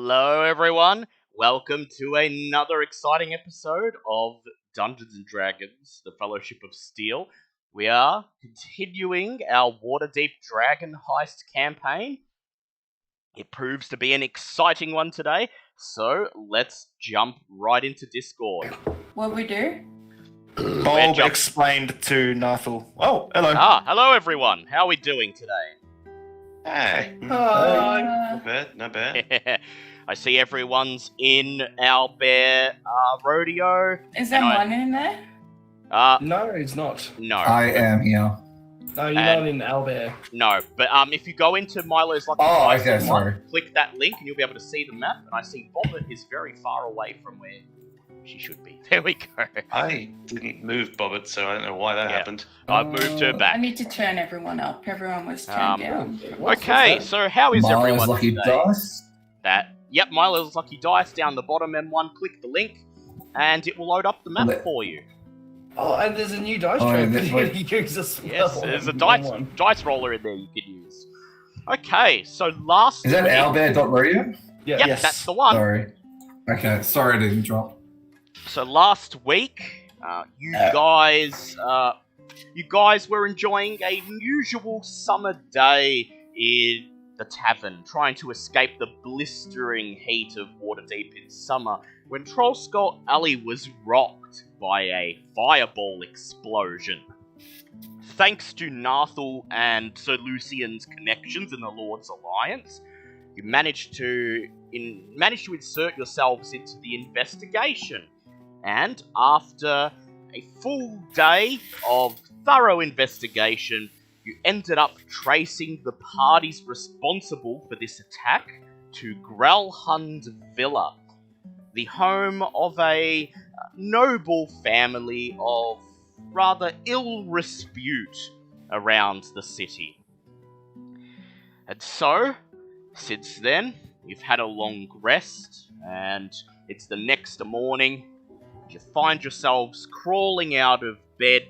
Hello, everyone. Welcome to another exciting episode of Dungeons and Dragons: The Fellowship of Steel. We are continuing our Waterdeep Dragon Heist campaign. It proves to be an exciting one today, so let's jump right into Discord. What we do? Bob explained to Nar'thall. Oh, hello. Hello, everyone. How are we doing today? Hey. Hi. Not bad. I see everyone's in our bear rodeo. Is there one in there? No, it's not. No. I am here. No, you're not in Owlbear. No, but if you go into Milo's Lucky Oh, Dice okay, sorry. click that link and you'll be able to see the map, and I see Bobbit is very far away from where she should be. There we go. I didn't move Bobbit, so I don't know why that happened. I've moved her I back. need to turn everyone up. Everyone was turned down. Okay, so how is everyone Milo's Lucky today? Dice. Yep, Milo's Lucky Dice down the bottom, M1, click the link, and it will load up the map for you. Oh, and there's a new dice Oh, tray that's that right. you use as well. Yes, there's a One. dice roller in there you could use. Okay, so last Is that week- owlbear.radio? Yeah. Yep, Yes. that's the one. Sorry. Okay, sorry I didn't drop. So last week, you guys were enjoying a usual summer day in the tavern, trying to escape the blistering heat of Waterdeep in summer, when Trollskull Alley was rocked by a fireball explosion. Thanks to Nar'thall and Sir Lucian's connections in the Lord's Alliance, you managed to insert yourselves into the investigation. And after a full day of thorough investigation, you ended up tracing the parties responsible for this attack to Gralhund Villa, the home of a noble family of rather ill repute around the city. And so, since then, you've had a long rest, and it's the next morning. You find yourselves crawling out of bed,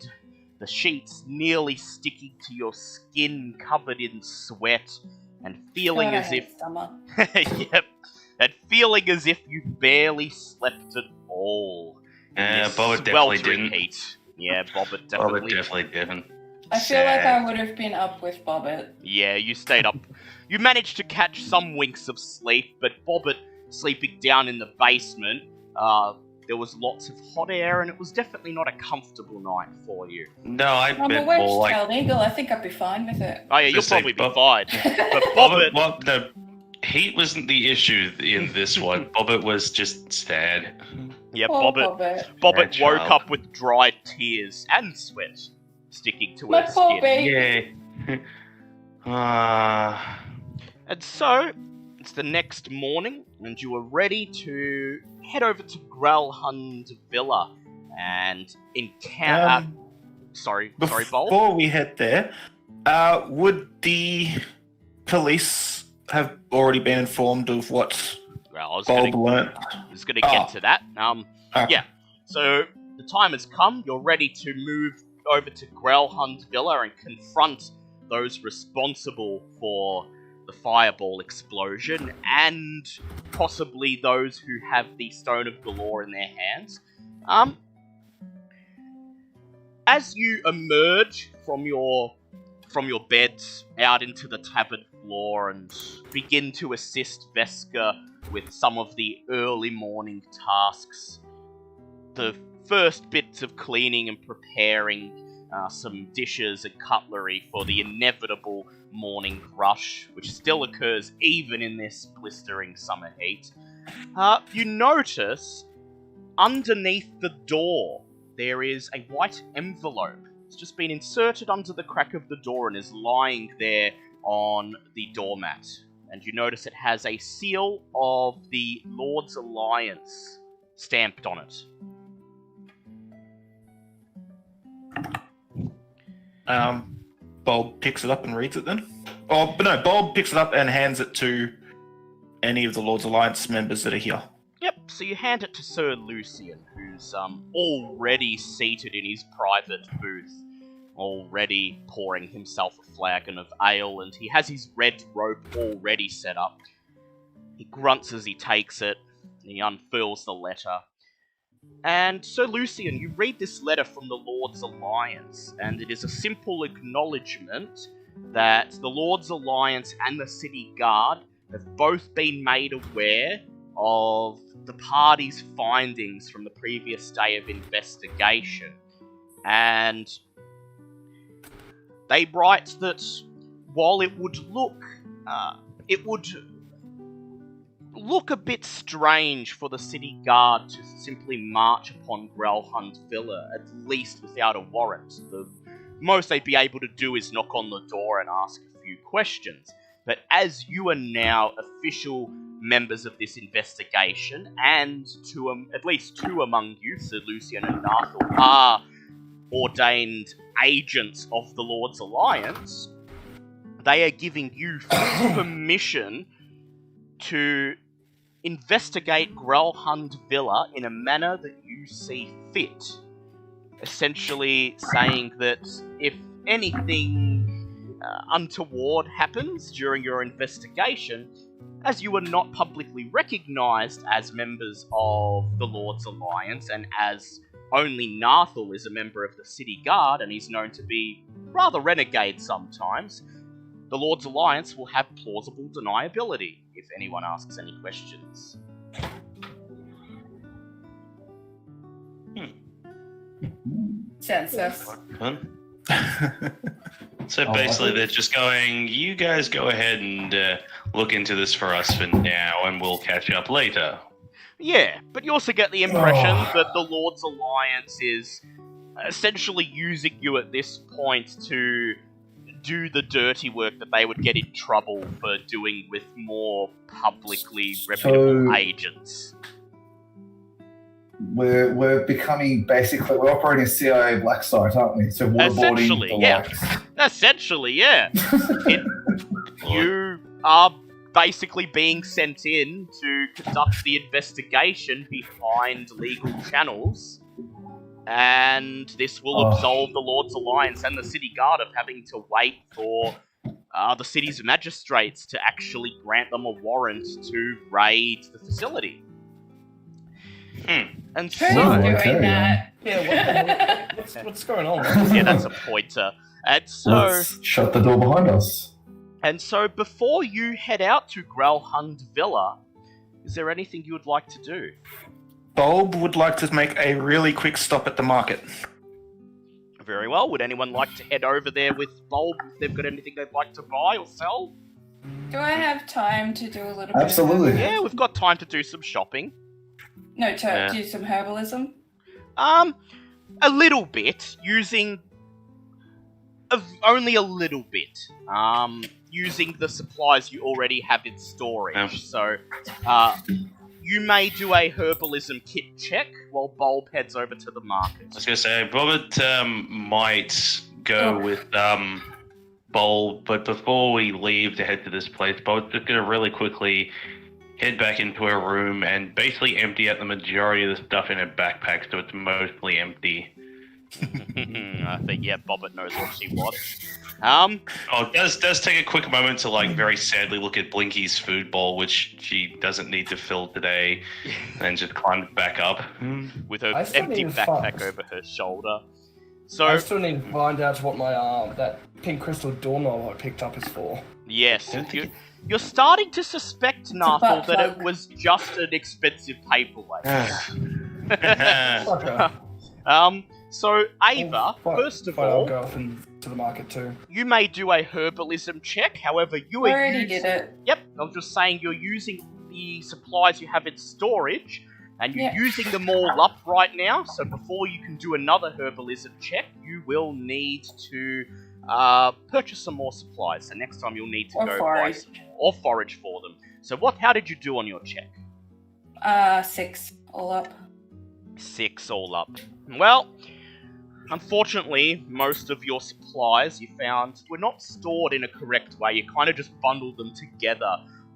the sheets nearly sticking to your skin, covered in sweat, and feeling as if summer. yep, and feeling as if you barely slept at all. in Yeah, this Bobbit definitely sweltering didn't. Heat. Yeah, Bobbit Bobbit definitely. definitely didn't. I feel like Sad. I would have been up with Bobbit. Yeah, you stayed up. You managed to catch some winks of sleep, but Bobbit sleeping down in the basement. There was lots of hot air, and it was definitely not a comfortable night for you. No, I I'm a meant wedge more like tailed eagle. I think I'd be fine with it. Oh yeah, you'll Just say probably be Bob- fine. But Bobbit. Bobbit, Well, no, heat wasn't the issue in this one. Bobbit was just sad. yeah, Poor Bobbit Poor woke child. up with dried tears and sweat sticking to My her poor skin. baby. Yeah. And so, it's the next morning, and you are ready to head over to Gralhund Villa and encounter. Sorry, Bolt. Before we head there, would the police have already been informed of what Well, I was Bob gonna learnt? get to that. Okay. Yeah. So the time has come. You're ready to move over to Gralhund Villa and confront those responsible for the fireball explosion, and possibly those who have the Stone of Galore in their hands. As you emerge from your beds out into the tavern floor and begin to assist Veska with some of the early morning tasks, the first bits of cleaning and preparing some dishes and cutlery for the inevitable morning rush, which still occurs even in this blistering summer heat, you notice underneath the door there is a white envelope. It's just been inserted under the crack of the door and is lying there on the doormat. And you notice it has a seal of the Lord's Alliance stamped on it. Bob picks it up and reads it then? Oh, but no, Bob picks it up and hands it to any of the Lord's Alliance members that are here. Yep, so you hand it to Sir Lucian, who's already seated in his private booth, already pouring himself a flagon of ale, and he has his red rope already set up. He grunts as he takes it, and he unfurls the letter. And Sir Lucian, you read this letter from the Lord's Alliance, and it is a simple acknowledgement that the Lord's Alliance and the City Guard have both been made aware of the party's findings from the previous day of investigation. And they write that while it would look a bit strange for the City Guard to simply march upon Gralhund Villa, at least without a warrant. The most they'd be able to do is knock on the door and ask a few questions. But as you are now official members of this investigation, and at least two among you, Sir Lucian and Nar'thall, are ordained agents of the Lord's Alliance, they are giving you full permission to investigate Gralhund Villa in a manner that you see fit. Essentially saying that if anything untoward happens during your investigation, as you are not publicly recognised as members of the Lord's Alliance, and as only Nar'thall is a member of the City Guard, and he's known to be rather renegade sometimes, the Lord's Alliance will have plausible deniability if anyone asks any questions. Census. So basically, they're just going, you guys go ahead and look into this for us for now, and we'll catch up later. Yeah, but you also get the impression that the Lord's Alliance is essentially using you at this point to do the dirty work that they would get in trouble for doing with more publicly reputable agents. We're becoming basically, we're operating a CIA black site, aren't we? So waterboarding the likes. Essentially, yeah. You are basically being sent in to conduct the investigation behind legal channels, and this will absolve the Lord's Alliance and the City Guard of having to wait for the city's magistrates to actually grant them a warrant to raid the facility. And so, Who's doing that? Yeah, what's going on? yeah, that's a pointer. And so, Let's shut the door behind us. And so, before you head out to Gralhund Villa, is there anything you would like to do? Bulb would like to make a really quick stop at the market. Very well. Would anyone like to head over there with Bulb if they've got anything they'd like to buy or sell? Do I have time to do a little bit Absolutely. of Yeah, we've got time to do some shopping. No, to do some herbalism? A little bit, using... only a little bit. Using the supplies you already have in storage. So, you may do a herbalism kit check while Bulb heads over to the market. I was going to say, Robert might go with Bulb, but before we leave to head to this place, Bulb's just going to really quickly head back into her room and basically empty out the majority of the stuff in her backpack, so it's mostly empty. I think, yeah, Bobbit knows what she wants. It does take a quick moment to, very sadly look at Blinky's food bowl, which she doesn't need to fill today, and just climb back up. With her I still empty need backpack funds. over her shoulder. So, I still need to find out what my that pink crystal doorknob I picked up is for. yes, you're starting to suspect, Nar'thall, that it was just an expensive paperweight. Okay. So, Ava, first of I'll all, go off to the market too. you may do a herbalism check. However, you I are already did it. Yep, I was just saying you're using the supplies you have in storage, and you're using them all up right now. So before you can do another herbalism check, you will need to purchase some more supplies. So next time you'll need to Or go forage. buy some or forage for them. So how did you do on your check? 6 all up. 6 all up. Well, unfortunately, most of your supplies you found were not stored in a correct way. You kind of just bundled them together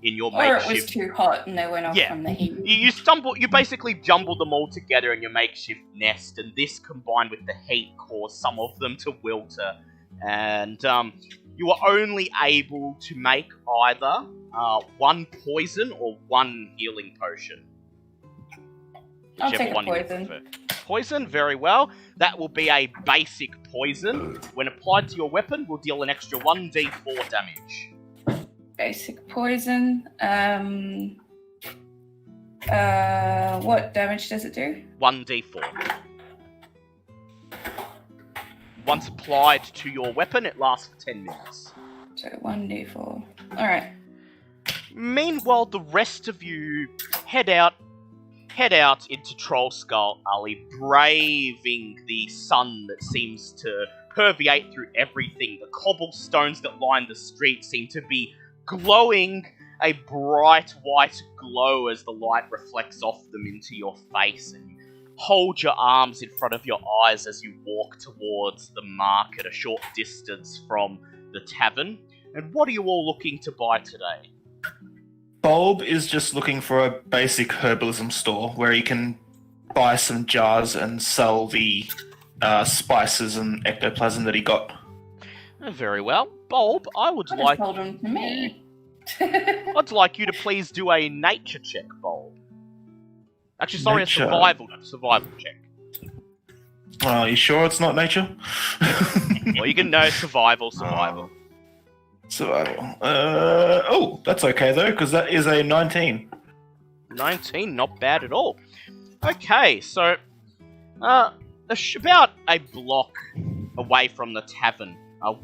in your Or it was makeshift. too hot and they went off from the heat. You basically jumbled them all together in your makeshift nest, and this combined with the heat caused some of them to wilter. And you are only able to make either one poison or one healing potion. I'll Whichever take a one you poison. prefer. Poison, very well. That will be a basic poison. When applied to your weapon, will deal an extra 1d4 damage. Basic poison. What damage does it do? 1d4. Once applied to your weapon, it lasts for 10 minutes. So 1d4. Alright. Meanwhile, the rest of you head out into Troll Skull Alley, braving the sun that seems to permeate through everything. The cobblestones that line the street seem to be glowing a bright white glow as the light reflects off them into your face, and you hold your arms in front of your eyes as you walk towards the market a short distance from the tavern. And what are you all looking to buy today? Bulb is just looking for a basic herbalism store where he can buy some jars and sell the spices and ectoplasm that he got. Very well. Bulb, Told him to me. I'd like you to please do a nature check, Bulb. Actually, sorry, Nature. a survival check. Oh, you sure it's not nature? Well, you can know survival. Survival. Oh, that's okay though, because that is a 19. 19, not bad at all. Okay, so about a block away from the tavern,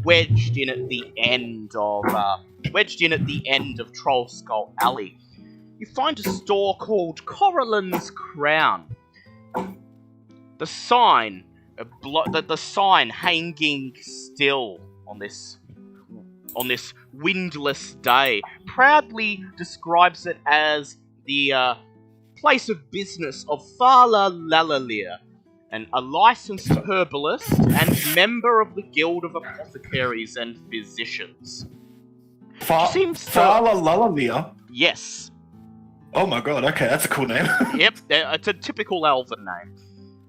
wedged in at the end of Troll Skull Alley, you find a store called Corallin's Crown. The sign, the sign hanging still on this windless day, proudly describes it as the place of business of Fala Lalalir, a licensed herbalist and member of the Guild of Apothecaries and Physicians. Fala Lalalir? Yes. Oh my god, okay, that's a cool name. Yep, it's a typical elven name.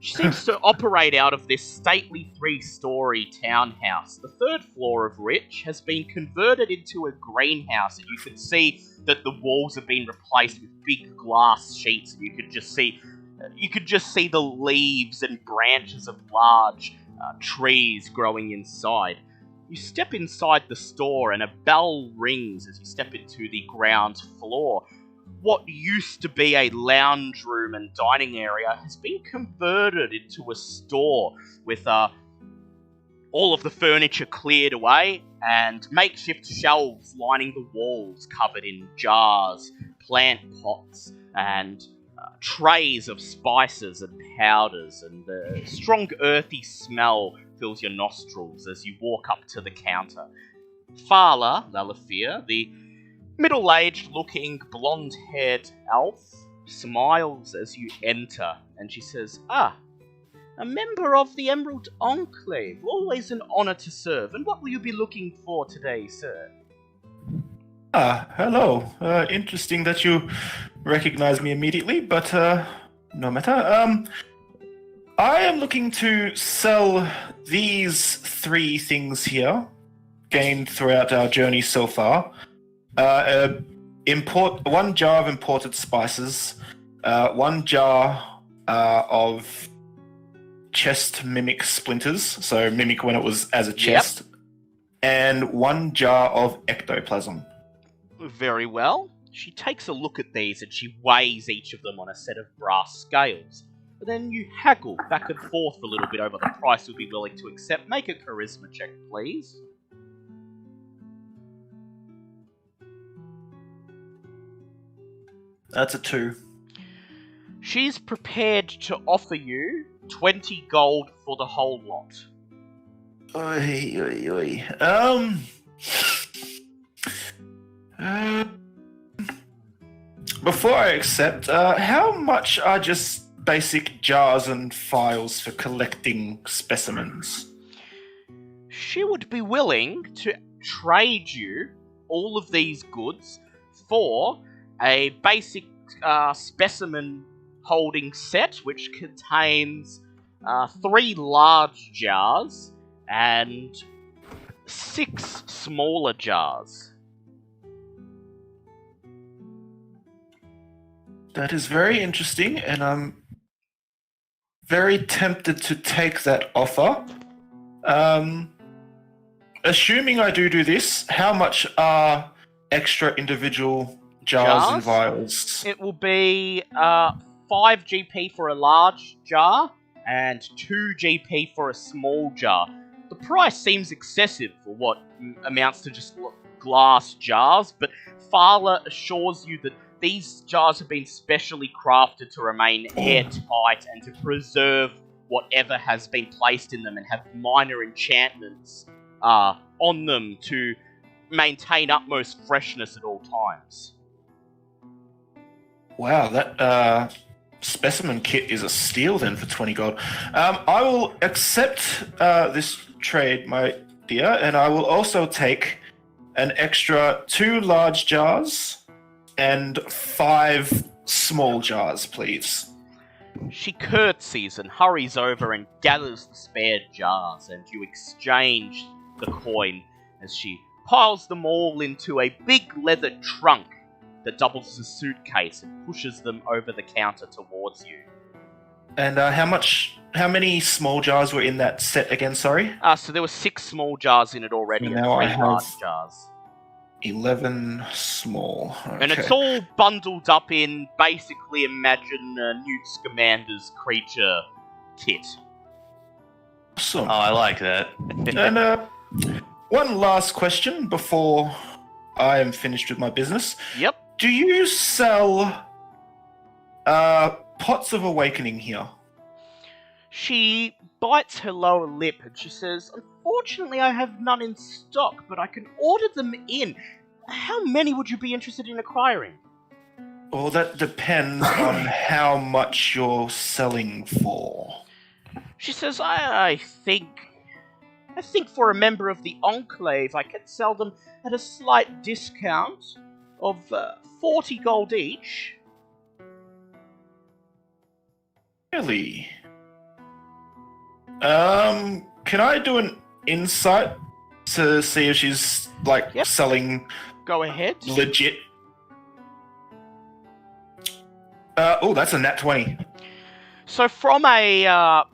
She seems to operate out of this stately 3-story townhouse, the third floor of which has been converted into a greenhouse, and you can see that the walls have been replaced with big glass sheets, and you could just see the leaves and branches of large trees growing inside. You step inside the store, and a bell rings as you step into the ground floor. What used to be a lounge room and dining area has been converted into a store with all of the furniture cleared away and makeshift shelves lining the walls covered in jars, plant pots, and trays of spices and powders, and the strong earthy smell fills your nostrils as you walk up to the counter. Fala Lalafir, the middle-aged looking, blonde-haired elf, smiles as you enter, and she says, a member of the Emerald Enclave, always an honor to serve, and what will you be looking for today, sir? Hello. Interesting that you recognize me immediately, but no matter. I am looking to sell these 3 things here, gained throughout our journey so far. 1 jar of imported spices, 1 jar of chest mimic splinters, so mimic when it was as a chest, and 1 jar of ectoplasm. Very well. She takes a look at these and she weighs each of them on a set of brass scales. But then you haggle back and forth a little bit over the price you'll be willing to accept. Make a charisma check, please. That's a 2. She's prepared to offer you 20 gold for the whole lot. Oy, oy, oy. Before I accept, how much are just basic jars and files for collecting specimens? She would be willing to trade you all of these goods for a basic specimen holding set, which contains 3 large jars and 6 smaller jars. That is very interesting, and I'm very tempted to take that offer. Assuming I do this, how much are extra individual jars and vials? It will be 5 GP for a large jar and 2 GP for a small jar. The price seems excessive for what amounts to just glass jars, but Fala assures you that these jars have been specially crafted to remain airtight and to preserve whatever has been placed in them and have minor enchantments on them to maintain utmost freshness at all times. Wow, that specimen kit is a steal then for 20 gold. I will accept this trade, my dear, and I will also take an extra 2 large jars and 5 small jars, please. She curtsies and hurries over and gathers the spared jars, and you exchange the coin as she piles them all into a big leather trunk that doubles as a suitcase and pushes them over the counter towards you. And how many small jars were in that set again, sorry? So there were 6 small jars in it already and Now 3 I have large jars. 11 small. Okay. And it's all bundled up in, basically imagine Newt Scamander's creature kit. Awesome. Oh, I like that. And one last question before I am finished with my business. Yep. Do you sell pots of awakening here? She bites her lower lip and she says, "Unfortunately, I have none in stock, but I can order them in. How many would you be interested in acquiring?" Well, that depends on how much you're selling for. She says, I think for a member of the Enclave, I can sell them at a slight discount of 40 gold each." Really? Can I do an insight to see if she's Yep. selling Go ahead. legit? Oh, that's a nat 20. So from a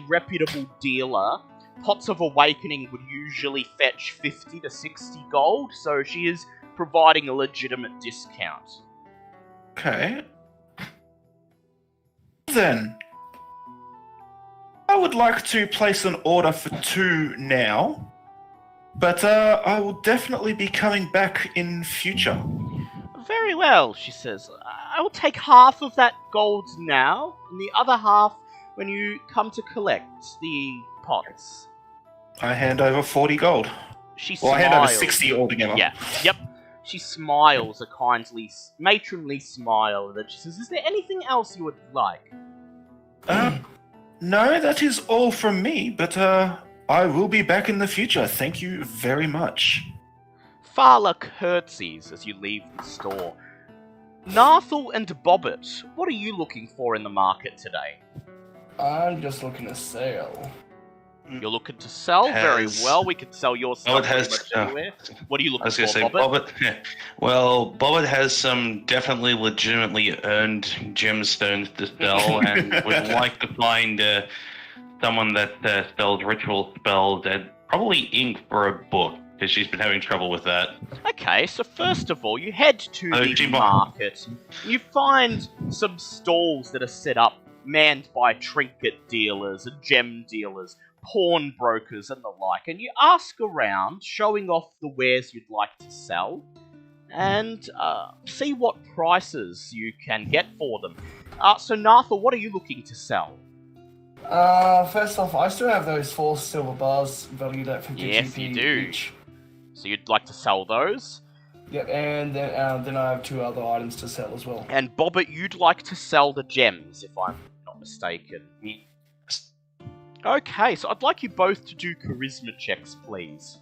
reputable dealer, pots of awakening would usually fetch 50 to 60 gold, so she is providing a legitimate discount. Okay. Then, I would like to place an order for 2 now, but I will definitely be coming back in future. Very well, she says. I will take half of that gold now, and the other half when you come to collect the pots. I hand over 40 gold. She Well, smiles. I hand over 60 altogether. Yeah, yep. She smiles a kindly, matronly smile, and then she says, "Is there anything else you would like?" No, that is all from me, but I will be back in the future. Thank you very much. Fala curtsies as you leave the store. Nar'thall and Bobbit, what are you looking for in the market today? I'm just looking to sell. You're looking to sell? Very well, we can sell your stuff pretty much anywhere. What are you I looking was for, going to say, Bobbit? Bobbit. Well, Bobbit has some definitely legitimately earned gemstones to sell, and would like to find someone that sells ritual spells and probably ink for a book, because she's been having trouble with that. Okay, so first of all, you head to the Gee, market. You find some stalls that are set up, manned by trinket dealers and gem dealers, pawnbrokers and the like, and you ask around, showing off the wares you'd like to sell, and see what prices you can get for them. So Nar'thall, what are you looking to sell? First off, I still have those 4 silver bars valued at 50 Yes, GP you do. each. So you'd like to sell those? Yep, and then I have 2 other items to sell as well. And Bobbit, you'd like to sell the gems, if I'm not mistaken. Okay, so I'd like you both to do charisma checks, please.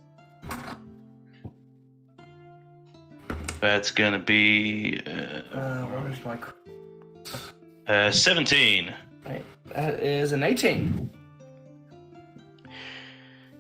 That's going to be Where is my... 17. That is an 18.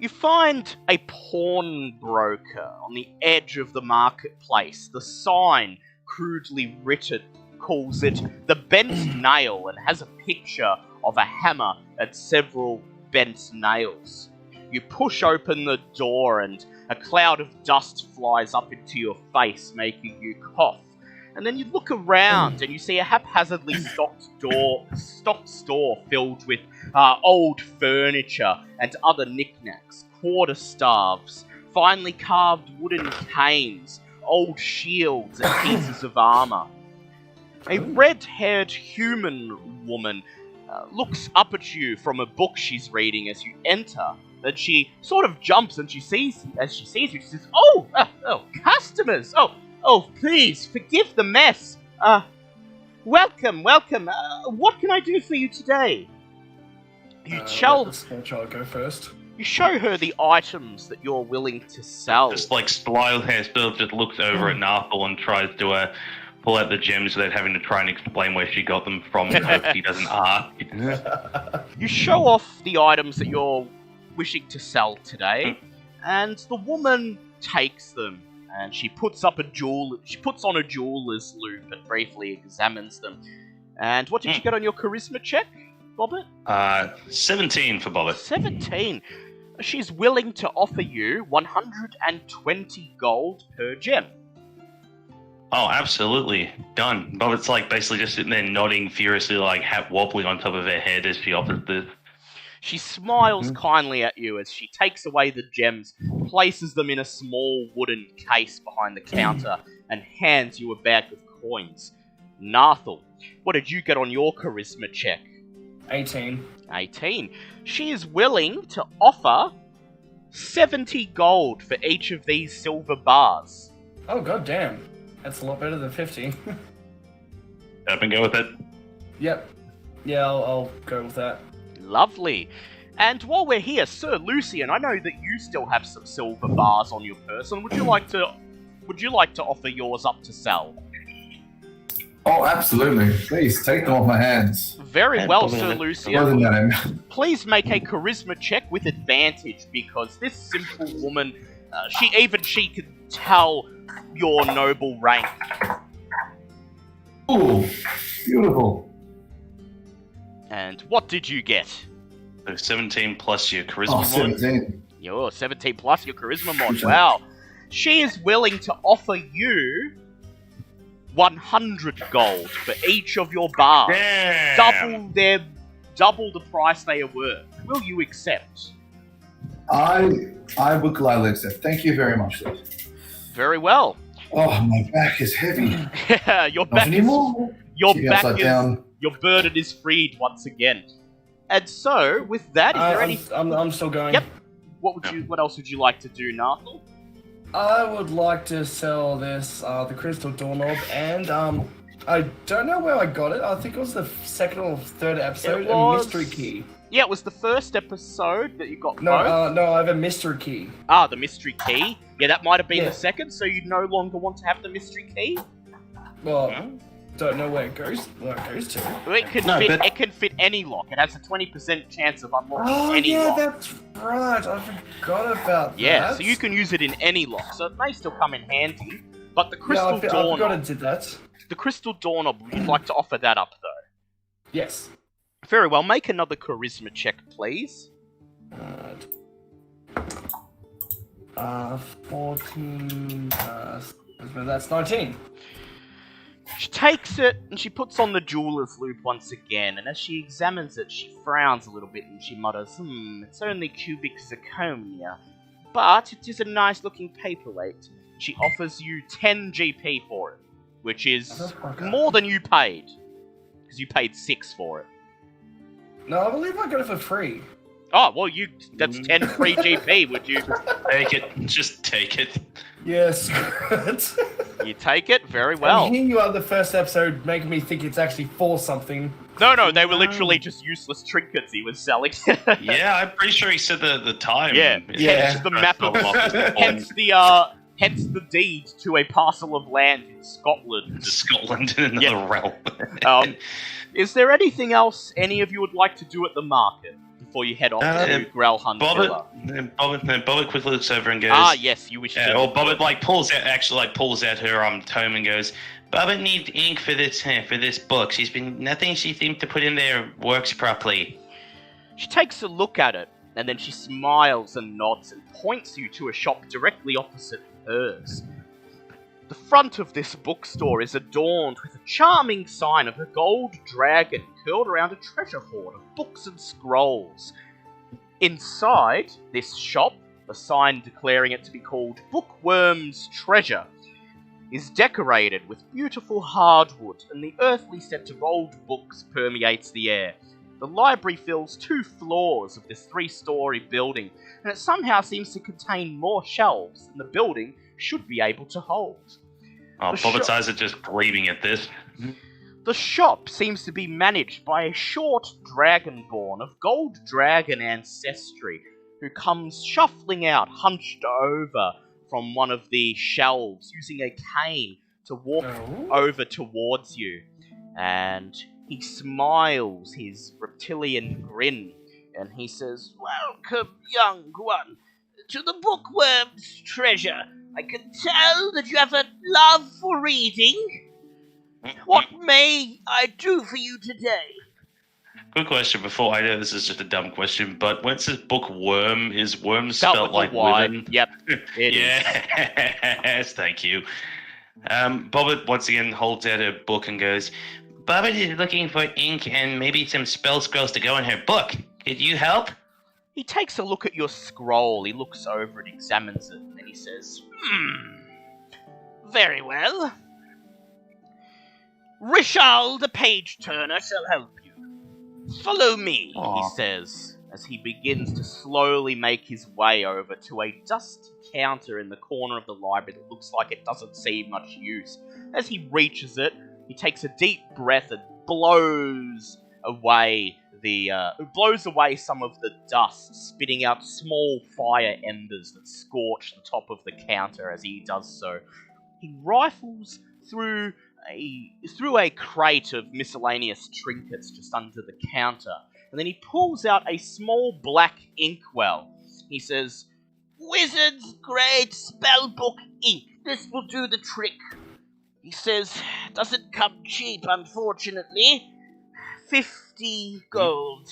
You find a pawnbroker on the edge of the marketplace. The sign, crudely written, calls it the Bent Nail and has a picture of a hammer and several bent nails. You push open the door and a cloud of dust flies up into your face, making you cough. And then you look around and you see a haphazardly stocked store filled with old furniture and other knickknacks, quarterstaffs, finely carved wooden canes, old shields and pieces of armor. A red-haired human woman looks up at you from a book she's reading as you enter. And she sort of jumps and she sees you. She says, "Oh, customers! Oh, please forgive the mess. Welcome. What can I do for you today?" Let the small child go first. You show her the items that you're willing to sell. Just like Lyle Hairspill just looks over at Nar'thall and tries to pull out the gems without having to try and explain where she got them from and hope he doesn't ask. You show off the items that you're wishing to sell today, and the woman takes them, and she puts on a jeweler's loupe and briefly examines them. And what did you get on your charisma check, Bobbit? 17 for Bobbit. 17. She's willing to offer you 120 gold per gem. Oh, absolutely. Done. Bobbit's like basically just sitting there nodding furiously, like hat wobbling on top of her head as she offers this. She smiles kindly at you as she takes away the gems, places them in a small wooden case behind the counter, and hands you a bag of coins. Nar'thall, what did you get on your charisma check? 18. 18. She is willing to offer 70 gold for each of these silver bars. Oh, goddamn. That's a lot better than 50. Up and go with it. Yep. Yeah, I'll go with that. Lovely. And while we're here, Sir Lucian, I know that you still have some silver bars on your person. Would you like to offer yours up to sell? Oh, absolutely. Please, take them off my hands. Very well, Sir Lucian. That. Please make a charisma check with advantage, because this simple woman, she can tell your noble rank. Ooh, beautiful. And what did you get? So 17 plus your charisma Oh, mod. 17. You're 17 plus your charisma mod. Wow. She is willing to offer you 100 gold for each of your bars. Damn. Double the price they are worth. Will you accept? I would gladly accept. Thank you very much, sir. Very well. Oh, my back is heavy. Your Not back anymore. your burden is freed once again. And so, with that, is there any? I'm still going. Yep. What else would you like to do, Nar'thall? I would like to sell this, the crystal doorknob, and I don't know where I got it. I think it was the second or third episode. A mystery key. Yeah, it was the first episode that you got. No, I have a mystery key. Ah, the mystery key. Yeah, that might have been the second. So you no longer want to have the mystery key. Well, don't know where it goes. Where it goes to. Well, it can fit any lock. It has a 20% chance of unlocking any lock. That's right. I forgot about that. Yeah, so you can use it in any lock. So it may still come in handy. But the crystal doorknob. I forgot it did that. The crystal doorknob. Would you like to offer that up, though? Yes. Very well. Make another charisma check, please. 14. That's 19. She takes it and she puts on the jeweler's loupe once again, and as she examines it, she frowns a little bit and she mutters, it's only cubic zirconia, but it is a nice-looking paperweight. She offers you 10 GP for it, which is more than you paid, because you paid 6 for it. No, I believe I got it for free. Oh, well, that's 10 free GP, would you? Take it. Just take it. Yes. You take it? Very well. I'm hearing you out the first episode making me think it's actually for something. No, they were literally just useless trinkets he was selling. Yeah, I'm pretty sure he said the time. Yeah. Hence the map of... hence the deed to a parcel of land in Scotland. Scotland in another realm. Is there anything else any of you would like to do at the market before you head off to Gralhund Villa. Bobbit quickly looks over and goes, yes, you wish to. or Bobbit pulls out her tome and goes, Bobbit needs ink for this book. Nothing she seems to put in there works properly. She takes a look at it, and then she smiles and nods and points you to a shop directly opposite hers. The front of this bookstore is adorned with a charming sign of a gold dragon curled around a treasure hoard of books and scrolls. Inside this shop, a sign declaring it to be called Bookworm's Treasure is decorated with beautiful hardwood, and the earthly scent of old books permeates the air. The library fills 2 floors of this 3-story building, and it somehow seems to contain more shelves than the building should be able to hold. Bobbit's eyes are just gleaming at this. The shop seems to be managed by a short dragonborn of gold dragon ancestry, who comes shuffling out, hunched over from one of the shelves, using a cane to walk over towards you. And he smiles his reptilian grin, and he says, "Welcome, young one, to the Bookworm's Treasure. I can tell that you have a love for reading. What may I do for you today?" Good question. Before I know this is just a dumb question, but when it says bookworm, is worm spelled like within? Yep, it is. Yes, thank you. Bobbit once again holds out a book and goes, Bobbit is looking for ink and maybe some spell scrolls to go in her book. Could you help? He takes a look at your scroll, he looks over it, examines it, and then he says, very well. Richard the page-turner shall help you. Follow me, he says, as he begins to slowly make his way over to a dusty counter in the corner of the library that looks like it doesn't see much use. As he reaches it, he takes a deep breath and blows away some of the dust, spitting out small fire embers that scorch the top of the counter as he does so. He rifles through a crate of miscellaneous trinkets just under the counter, and then he pulls out a small black inkwell. He says, Wizard's Grade Spellbook ink. This will do the trick. He says, doesn't come cheap, unfortunately. 50 gold.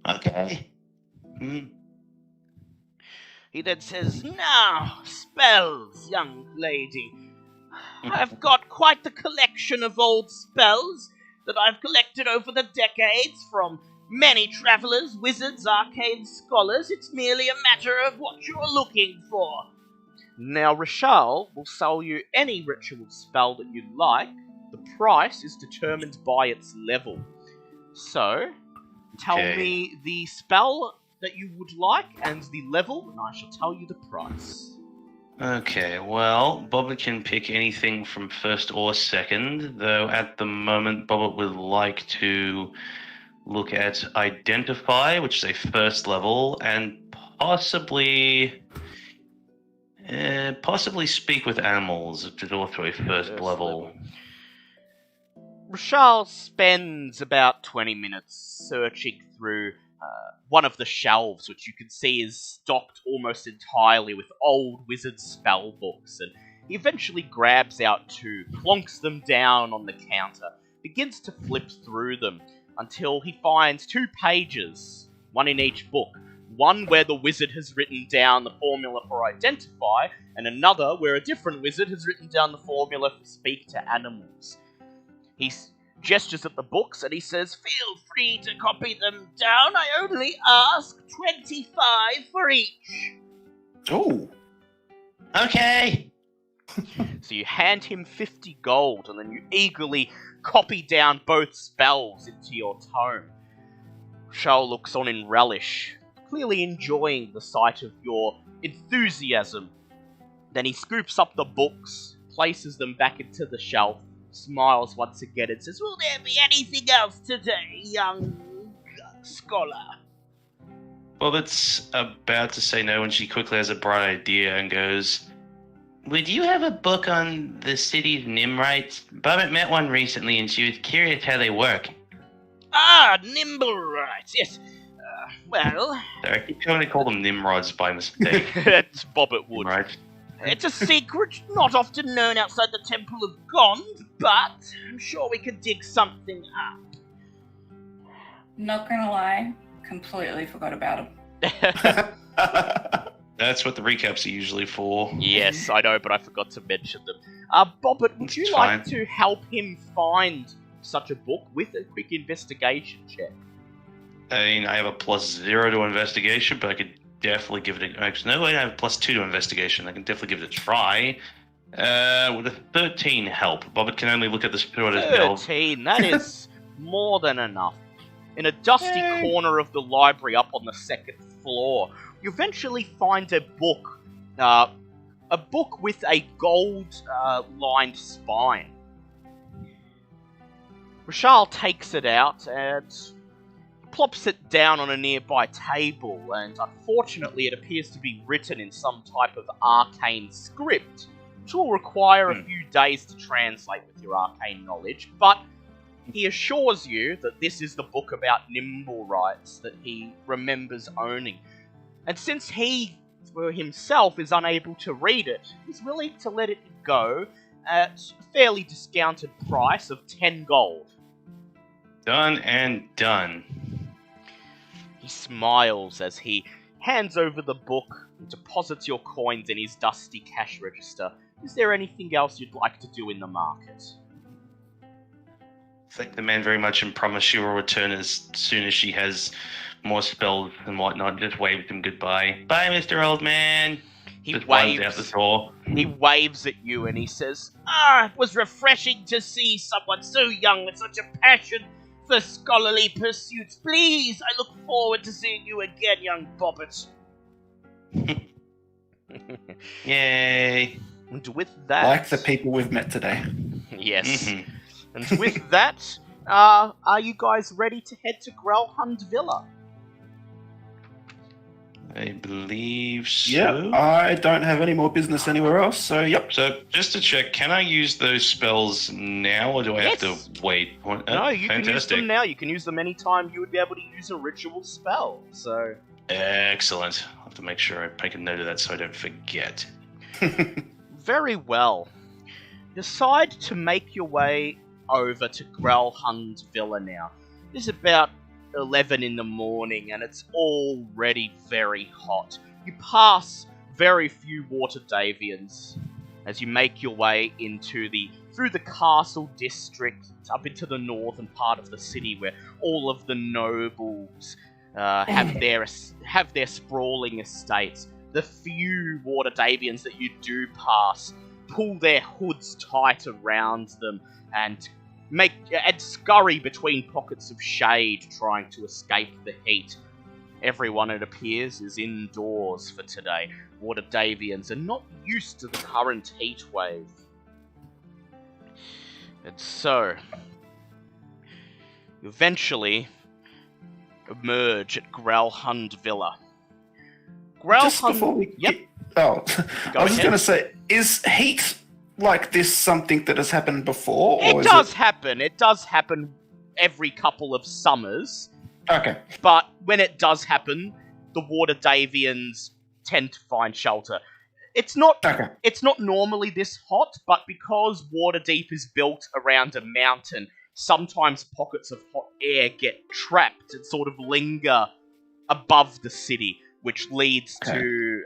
Okay. He then says, now, spells, young lady. I've got quite the collection of old spells that I've collected over the decades from many travelers, wizards, arcane scholars. It's merely a matter of what you're looking for. Now, Rachel will sell you any ritual spell that you like. The price is determined by its level. So, tell me the spell that you would like and the level, and I shall tell you the price. Okay, well, Bobbit can pick anything from first or second, though at the moment Bobbit would like to look at Identify, which is a first level, and possibly Speak with Animals, which is also a first level. Rachel spends about 20 minutes searching through one of the shelves, which you can see is stocked almost entirely with old wizard spell books, and he eventually grabs out 2, plonks them down on the counter, begins to flip through them until he finds 2 pages, one in each book, one where the wizard has written down the formula for Identify, and another where a different wizard has written down the formula for Speak to Animals. He gestures at the books and he says, feel free to copy them down. I only ask 25 for each. Oh. Okay. So you hand him 50 gold and then you eagerly copy down both spells into your tome. Shao looks on in relish, clearly enjoying the sight of your enthusiasm. Then he scoops up the books, places them back into the shelf, smiles once again and says, will there be anything else today, young scholar? Bobbit's about to say no when she quickly has a bright idea and goes, would you have a book on the city's Nimrites? Bobbit met one recently, and she was curious how they work. Ah, Nimblerites, yes. Well... Sorry, I keep trying to call them Nimrods by mistake. That's Bobbit Wood. Right. It's a secret not often known outside the Temple of Gond, but I'm sure we could dig something up. Not gonna lie, completely forgot about him. That's what the recaps are usually for. Yes, I know, but I forgot to mention them. Bobbit, would you It's like fine. to help him find such a book with a quick investigation check? I mean, I have a +0 to investigation, but I could definitely give it a... Actually, no, I have a +2 to investigation. I can definitely give it a try. With a 13 help. Bobbit can only look at the spirit as well. 13, that is more than enough. In a dusty corner of the library up on the second floor, you eventually find a book. A book with a gold-lined spine. Rashal takes it out and plops it down on a nearby table, and unfortunately it appears to be written in some type of arcane script, which will require a few days to translate with your arcane knowledge, but he assures you that this is the book about Nimblerites that he remembers owning. And since he himself is unable to read it, he's willing to let it go at a fairly discounted price of 10 gold. Done and done. He smiles as he hands over the book and deposits your coins in his dusty cash register. Is there anything else you'd like to do in the market? Thank the man very much and promise she will return as soon as she has more spells and whatnot. Just waves him goodbye. Bye, Mr. Old Man. He Just runs out the waves. door. He waves at you and he says, "Ah, it was refreshing to see someone so young with such a passion for scholarly pursuits. Please, I look forward to seeing you again, young Bobbit." Yay. And with that, Like the people we've met today. yes. Mhm. And with that, are you guys ready to head to Gralhund Villa? I believe so. Yeah, I don't have any more business anywhere else, so yep. So, just to check, can I use those spells now, or do I Yes. have to wait? Oh, No, you can use fantastic. them now. You can use them anytime you would be able to use a ritual spell. So, Excellent. I'll have to make sure I make a note of that so I don't forget. very well. Decide to make your way over to Gralhund Villa now. It's about 11 in the morning and it's already very hot. You pass very few water Davians as you make your way through the castle district up into the northern part of the city where all of the nobles have their sprawling estates. The few water Davians that you do pass pull their hoods tight around them and scurry between pockets of shade trying to escape the heat. Everyone, it appears, is indoors for today. Water Davians are not used to the current heat wave. And so, you eventually emerge at Gralhund Villa. Just before we Yep. I was ahead. just going to say, is heat like this something that has happened before? Or It is does happen. It does happen every couple of summers. Okay. But when it does happen, the Water Davians tend to find shelter. It's not normally this hot, but because Waterdeep is built around a mountain, sometimes pockets of hot air get trapped and sort of linger above the city, which leads to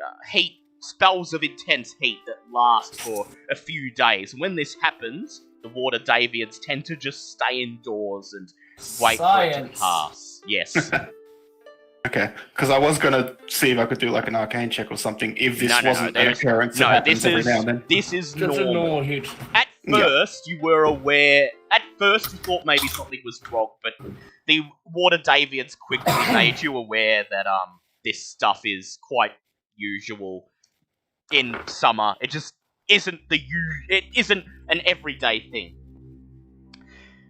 spells of intense heat that last for a few days. And when this happens, the Water Davians tend to just stay indoors and wait for it to pass. Yes. Okay, because I was going to see if I could do like an arcane check or something if this No, wasn't an occurrence that happens every now and then. This is That's a normal. normal hit. At first, you were aware... At first, you thought maybe something was wrong, but the Water Davians quickly made you aware that this stuff is quite usual in summer. It just isn't it isn't an everyday thing.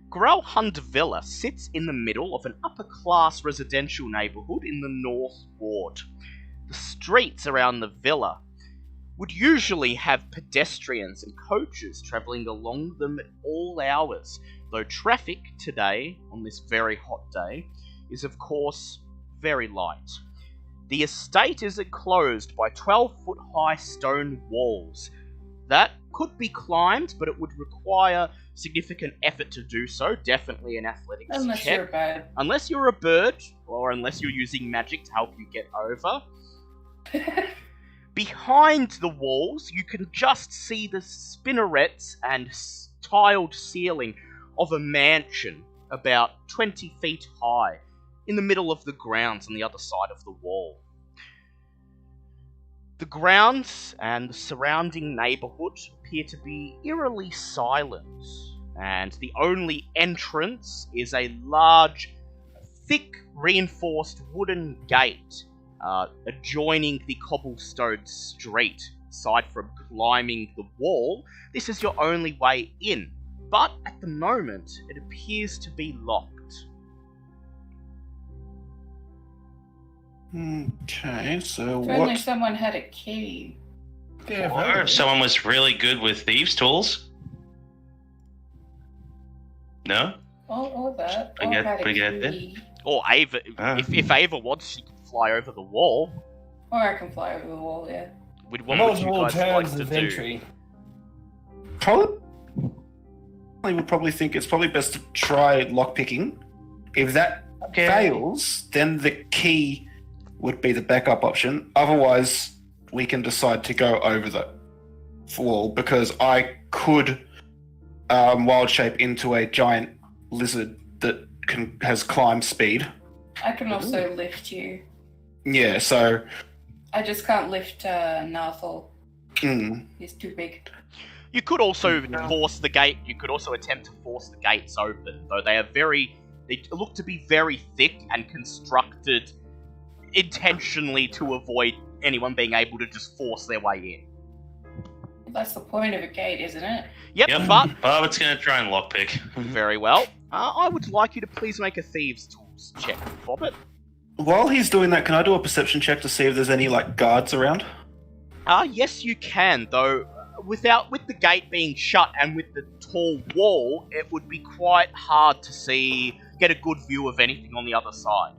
Gralhund Villa sits in the middle of an upper-class residential neighbourhood in the North Ward. The streets around the villa would usually have pedestrians and coaches travelling along them at all hours, though traffic today, on this very hot day, is of course very light. The estate is enclosed by 12-foot high stone walls. That could be climbed, but it would require significant effort to do so, definitely an athletics Unless check. you're a bird. Unless you're a bird, or unless you're using magic to help you get over. Behind the walls, you can just see the spinnerets and tiled ceiling of a mansion about 20 feet high, in the middle of the grounds on the other side of the wall. The grounds and the surrounding neighbourhood appear to be eerily silent, and the only entrance is a large, thick, reinforced wooden gate adjoining the cobblestone street. Aside from climbing the wall, this is your only way in, but at the moment it appears to be locked. Okay, so If only what? someone had a key. Yeah, Or if someone was really good with thieves' tools. No? Or that. I Or get- had a we get it. key. Or Ava, if Ava wants, she can fly over the wall. Or I can fly over the wall, yeah. What would you Multiple guys like terms to of do? entry. I would probably think it's probably best to try lockpicking. If that fails, then the key would be the backup option. Otherwise, we can decide to go over the wall, because I could wild shape into a giant lizard that has climb speed. I can also lift you. Yeah, so I just can't lift Nar'thall. He's too big. You could also force the gate. You could also attempt to force the gates open, though they look to be very thick and constructed intentionally to avoid anyone being able to just force their way in. That's the point of a gate, isn't it? Yep, but Barbett's gonna try and lockpick. very well. I would like you to please make a thieves' tools check, Bobbit. while he's doing that, can I do a perception check to see if there's any guards around? Yes, you can, though. With the gate being shut and with the tall wall, it would be quite hard to get a good view of anything on the other side.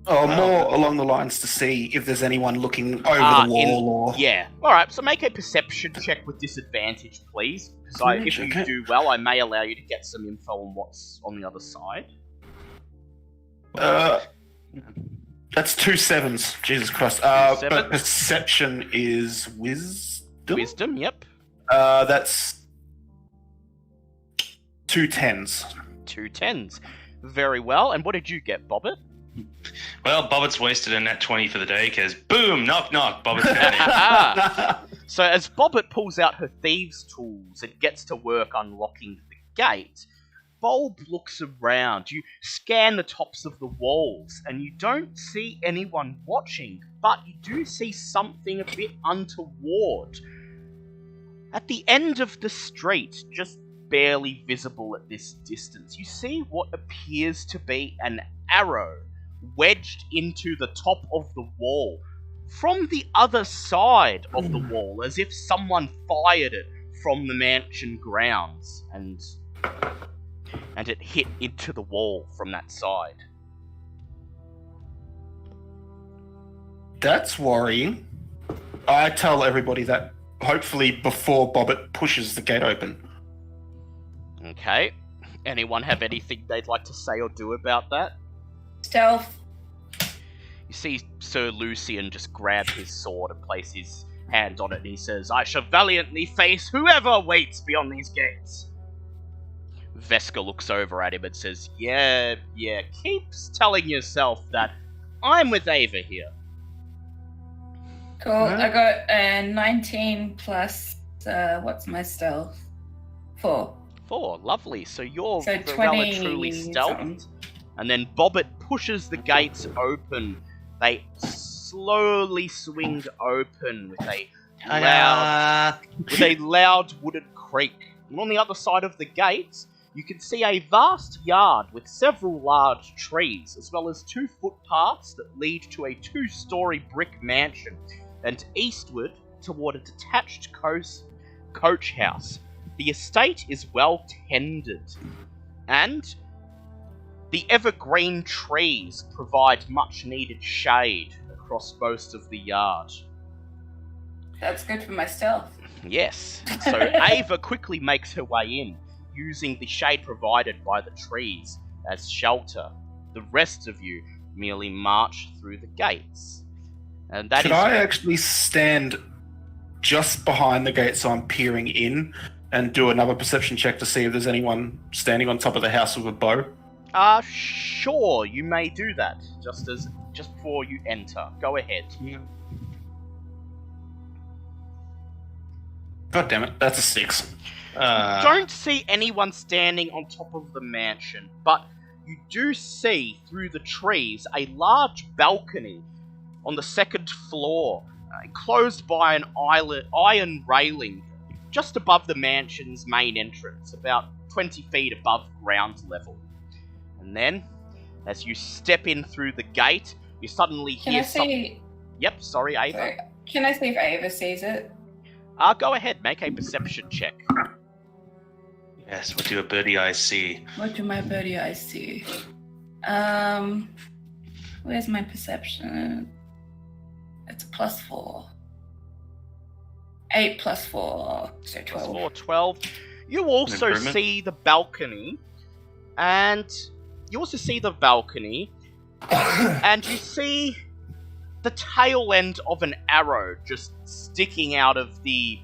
Oh, more along the lines to see if there's anyone looking over the wall or... Yeah. Alright, so make a perception check with disadvantage, please. Because if you Okay. do well, I may allow you to get some info on what's on the other side. That's 2 7s. Jesus Christ. sevens? But perception is wisdom? Wisdom, yep. That's 2 10s. 2 10s. Very well. And what did you get, Bobbit? Well, Bobbitt's wasted a nat 20 for the day, because boom, knock knock, Bobbitt's getting in. So as Bobbit pulls out her thieves' tools and gets to work unlocking the gate, Bulb looks around. You scan the tops of the walls, and you don't see anyone watching, but you do see something a bit untoward. At the end of the street, just barely visible at this distance, you see what appears to be an arrow wedged into the top of the wall from the other side of the wall, as if someone fired it from the mansion grounds, and it hit into the wall from that side. That's worrying. I tell everybody that hopefully before Bobbit pushes the gate open. Okay. Anyone have anything they'd like to say or do about that? Stealth. You see Sir Lucian just grab his sword and place his hand on it, and he says, "I shall valiantly face whoever waits beyond these gates." Veska looks over at him and says, Yeah, keeps telling yourself that I'm with Ava here. Cool. I got a 19 plus, what's my stealth? 4. 4, lovely. So you're So well 20 and truly something. stealthed. And then Bobbit pushes the gates open. They slowly swing open with a loud wooden creak. And on the other side of the gate, you can see a vast yard with several large trees, as well as 2 footpaths that lead to a 2-story brick mansion. and eastward toward a detached coach house. The estate is well tended, and the evergreen trees provide much needed shade across most of the yard. That's good for my stealth. Yes, so Ava quickly makes her way in, using the shade provided by the trees as shelter. The rest of you merely march through the gates. And that Should I actually stand just behind the gate so I'm peering in and do another perception check to see if there's anyone standing on top of the house with a bow? Sure, you may do that, just before you enter. Go ahead. God damn it, that's a 6. Don't see anyone standing on top of the mansion, but you do see through the trees a large balcony on the second floor, enclosed by an iron railing just above the mansion's main entrance, about 20 feet above ground level. And then, as you step in through the gate, you suddenly hear something. Yep, sorry, Ava. Sorry. Can I see if Ava sees it? Go ahead, make a perception check. Yes, what do a birdie eye see? What do my birdie eyes see? Where's my perception? It's a +4. 8 + 4, so 12. Plus 4, 12. You also see the balcony, and you see the tail end of an arrow just sticking out of the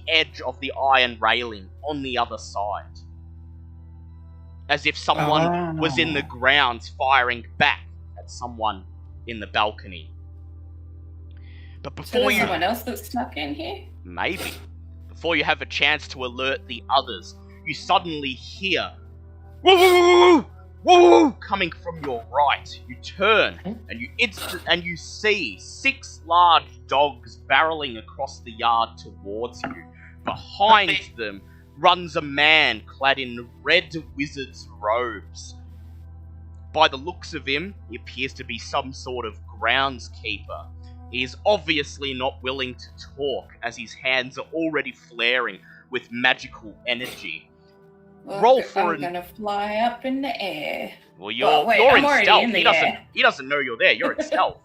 edge of the iron railing on the other side, as if someone was in the grounds firing back at someone in the balcony. But before so there's someone else that's snuck in here? Maybe. Before you have a chance to alert the others, you suddenly hear woo woo woo woo coming from your right. You turn and you see 6 large dogs barreling across the yard towards you. Behind them runs a man clad in red wizard's robes. By the looks of him, he appears to be some sort of groundskeeper. He is obviously not willing to talk, as his hands are already flaring with magical energy. Well, I'm gonna fly up in the air. Well, you're I'm in already stealth. in the He air. doesn't know you're there. You're in stealth.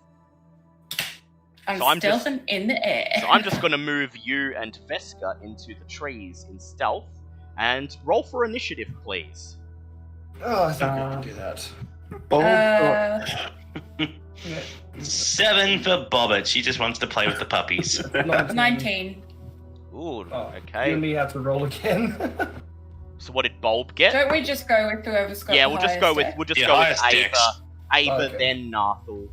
I'm stealthing in the air. So I'm just going to move you and Veska into the trees in stealth, and roll for initiative, please. Oh, I think I can do that. 7 for Bobbit. She just wants to play with the puppies. 19. Ooh, Oh, okay. You and me have to roll again. So what did Bulb get? Don't we just go with whoever's got the We'll just go with highest Ava. dex. Ava, Okay. then Nar'thall.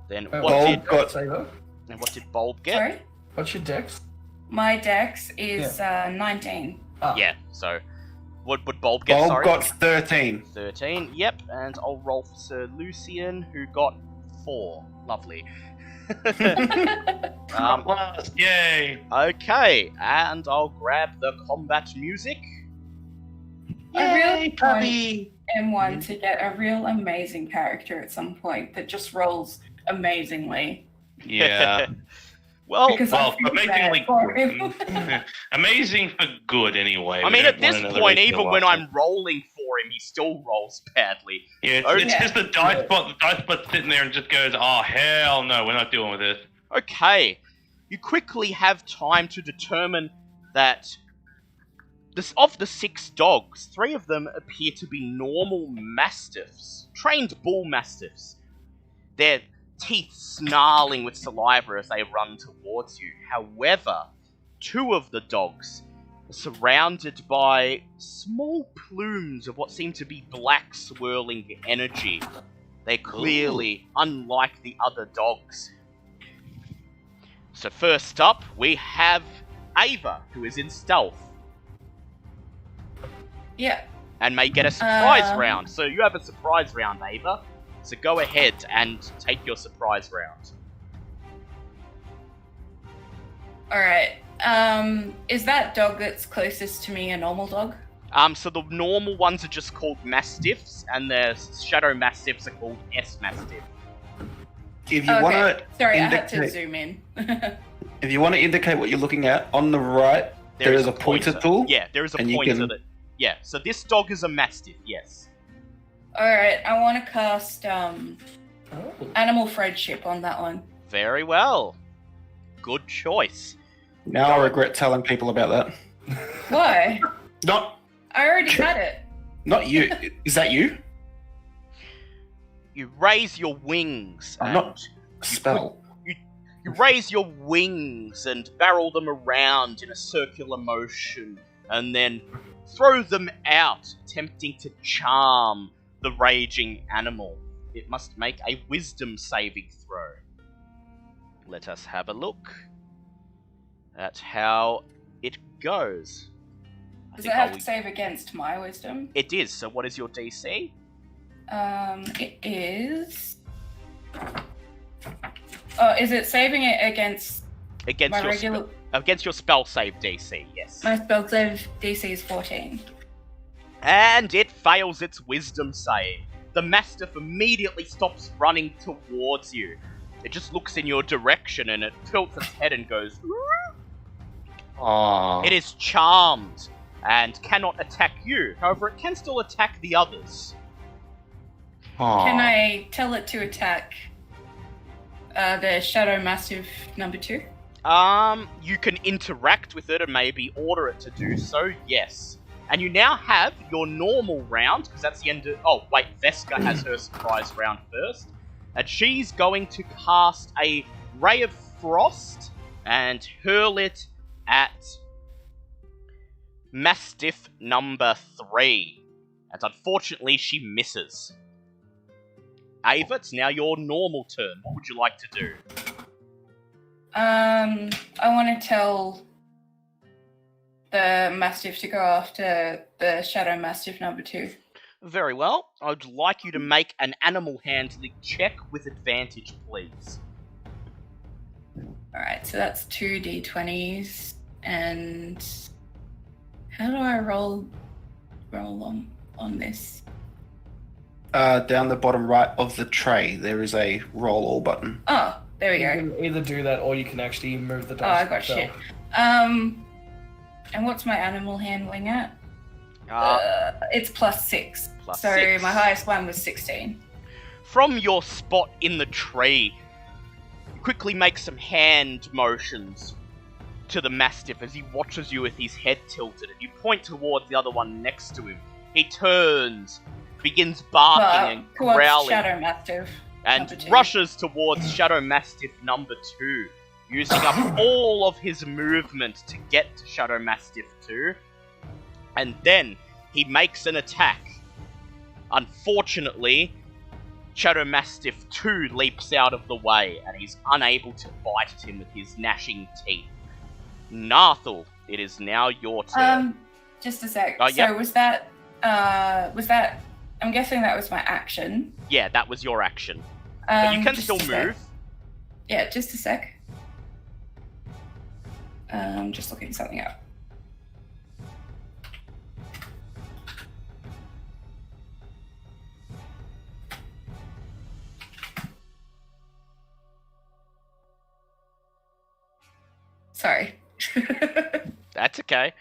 Then Bulb got and what did Bulb get? Sorry? What's your dex? My dex is 19. Ah. Yeah, so what would Bulb get? Bulb Sorry, got 13. 13. Yep, and I'll roll for Sir Lucian, who got 4. Lovely. Last, yay! Okay, and I'll grab the combat music. I really want M1 to get a real amazing character at some point that just rolls amazingly. Yeah. Well, Because I feel amazingly bad for him. amazing for good, anyway. I mean, at this point, even when I'm rolling for him, he still rolls badly. Yeah, it's just the dice bot. The dice bot's sitting there and just goes, "Oh hell no, we're not dealing with this." Okay, you quickly have time to determine that of the 6 dogs, 3 of them appear to be normal mastiffs, trained bull mastiffs. Their teeth snarling with saliva as they run towards you. However, 2 of the dogs are surrounded by small plumes of what seem to be black swirling energy. They're clearly unlike the other dogs. So first up, we have Ava, who is in stealth. Yeah. And may get a surprise round. So you have a surprise round, Ava. So go ahead and take your surprise round. Alright. Is that dog that's closest to me a normal dog? So the normal ones are just called Mastiffs, and the Shadow Mastiffs are called S-Mastiff. if you want to Sorry, I had to zoom in. if you want to indicate what you're looking at, on the right there is a pointer tool. Yeah, there is a pointer that. Yeah, so this dog is a mastiff. Yes. All right, I want to cast animal friendship on that one. Very well. Good choice. Now I regret telling people about that. Why? I already had it. Not you. Is that you? You raise your wings. I'm not spell. You raise your wings and barrel them around in a circular motion, and then throw them out, attempting to charm the raging animal. It must make a wisdom saving throw. Let us have a look at how it goes. Does it have to save against my wisdom? It is. So what is your DC? It is... Oh, is it saving it against my regular... Against your spell save DC, yes. My spell save DC is 14. And it fails its wisdom save. The Mastiff immediately stops running towards you. It just looks in your direction and it tilts its head and goes... Aww. It is charmed and cannot attack you. However, it can still attack the others. Aww. Can I tell it to attack the Shadow Mastiff number 2? You can interact with it and maybe order it to do so, yes. And you now have your normal round, because that's the end of... Oh, wait, Veska has her surprise round first. And she's going to cast a Ray of Frost and hurl it at Mastiff number 3. And unfortunately, she misses. Ava, it's now your normal turn. What would you like to do? I want to tell the Mastiff to go after the Shadow Mastiff number 2. Very well. I'd like you to make an animal handling check with advantage, please. Alright, so that's 2 d20s, and how do I roll on this? Down the bottom right of the tray, there is a roll all button. Oh, there we You go. can either do that or you can actually move the Oh, dice. I got shit. And what's my animal handling at? It's +6. Plus so 6. my highest one was 16. From your spot in the tree, you quickly make some hand motions to the Mastiff as he watches you with his head tilted, and you point towards the other one next to him. He turns, begins barking and Towards growling, Shadow Mastiff. and number 2. rushes towards Shadow Mastiff number 2, using up all of his movement to get to Shadow Mastiff 2. And then he makes an attack. Unfortunately, Shadow Mastiff 2 leaps out of the way, and he's unable to bite at him with his gnashing teeth. Nar'thall, it is now your turn. Just a sec. Oh, yeah. So was that, I'm guessing that was my action. Yeah, that was your action. But you can just still a sec. move. Yeah, just a sec. Just looking something up. Sorry. That's okay.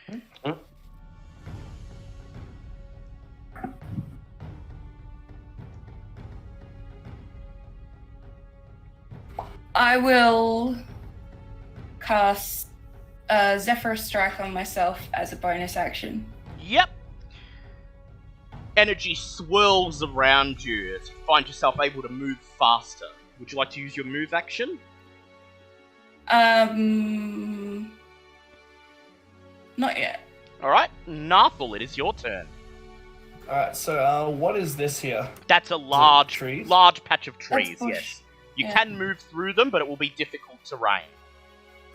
I will cast Zephyr Strike on myself as a bonus action. Yep. Energy swirls around you as you find yourself able to move faster. Would you like to use your move action? Not yet. Alright, Nar'thall, it is your turn. Alright, so what is this here? That's a large trees? large patch of trees, bush. yes. You Yeah. can move through them, but it will be difficult terrain.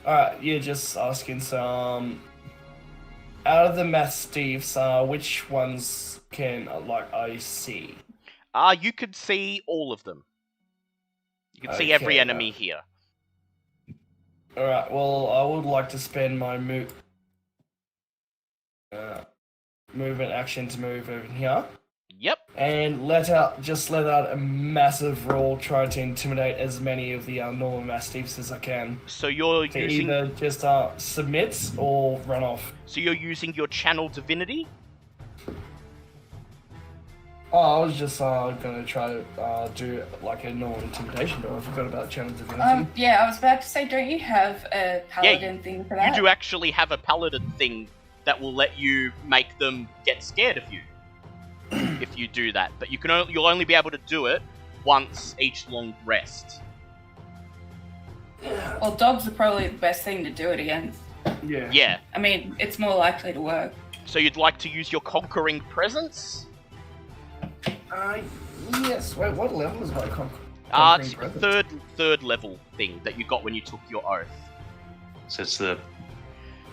Alright, yeah, just asking some. Out of the Mastiffs, which ones can I see? You could see all of them. You can see every Okay, enemy here. Alright, well, I would like to spend my movement action to move over here. Yep. and let out a massive roar trying to intimidate as many of the normal mastiffs as I can. So you're To using either just submit or run off. So you're using your channel divinity? Oh, I was just gonna try to do like a normal intimidation, but I forgot about channel divinity. Yeah, I was about to say, don't you have a paladin thing for that? You do actually have a paladin thing that will let you make them get scared of you if you do that. But you'll only be able to do it once each long rest. Well, dogs are probably the best thing to do it against. Yeah. Yeah. I mean, it's more likely to work. So you'd like to use your conquering presence? Yes. Wait, what level is my It's a third level thing that you got when you took your oath. So it's the.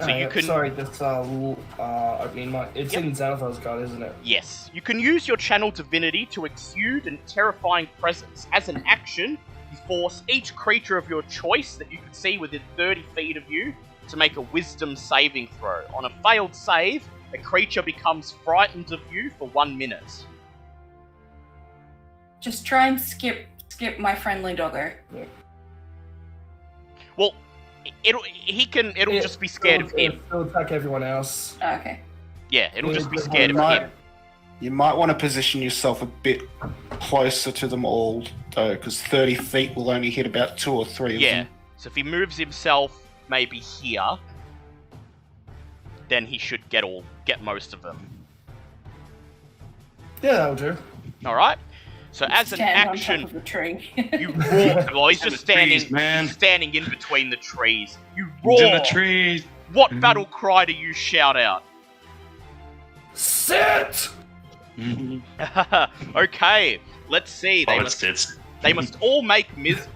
So you can. Sorry, that's opening my. It's in Xanathar's guide, isn't it? Yes. You can use your channel divinity to exude a terrifying presence. As an action, you force each creature of your choice that you can see within 30 feet of you to make a wisdom saving throw. On a failed save, a creature becomes frightened of you for 1 minute. Just try and skip my friendly doggo. Yeah. Well, it'll just be scared of him. It'll attack everyone else. Oh, okay. Yeah, it'll just be scared of him. You might want to position yourself a bit closer to them all, though, because 30 feet will only hit about 2 or 3 of them. So if he moves himself maybe here, then he should get most of them. Yeah, that'll do. Alright? So as an Stand action, on top of the tree. you roar. Well, he's just standing, trees, man. standing in between the trees. You It's in roar. the trees. What battle cry do you shout out? Sit! Okay, let's see. They must all make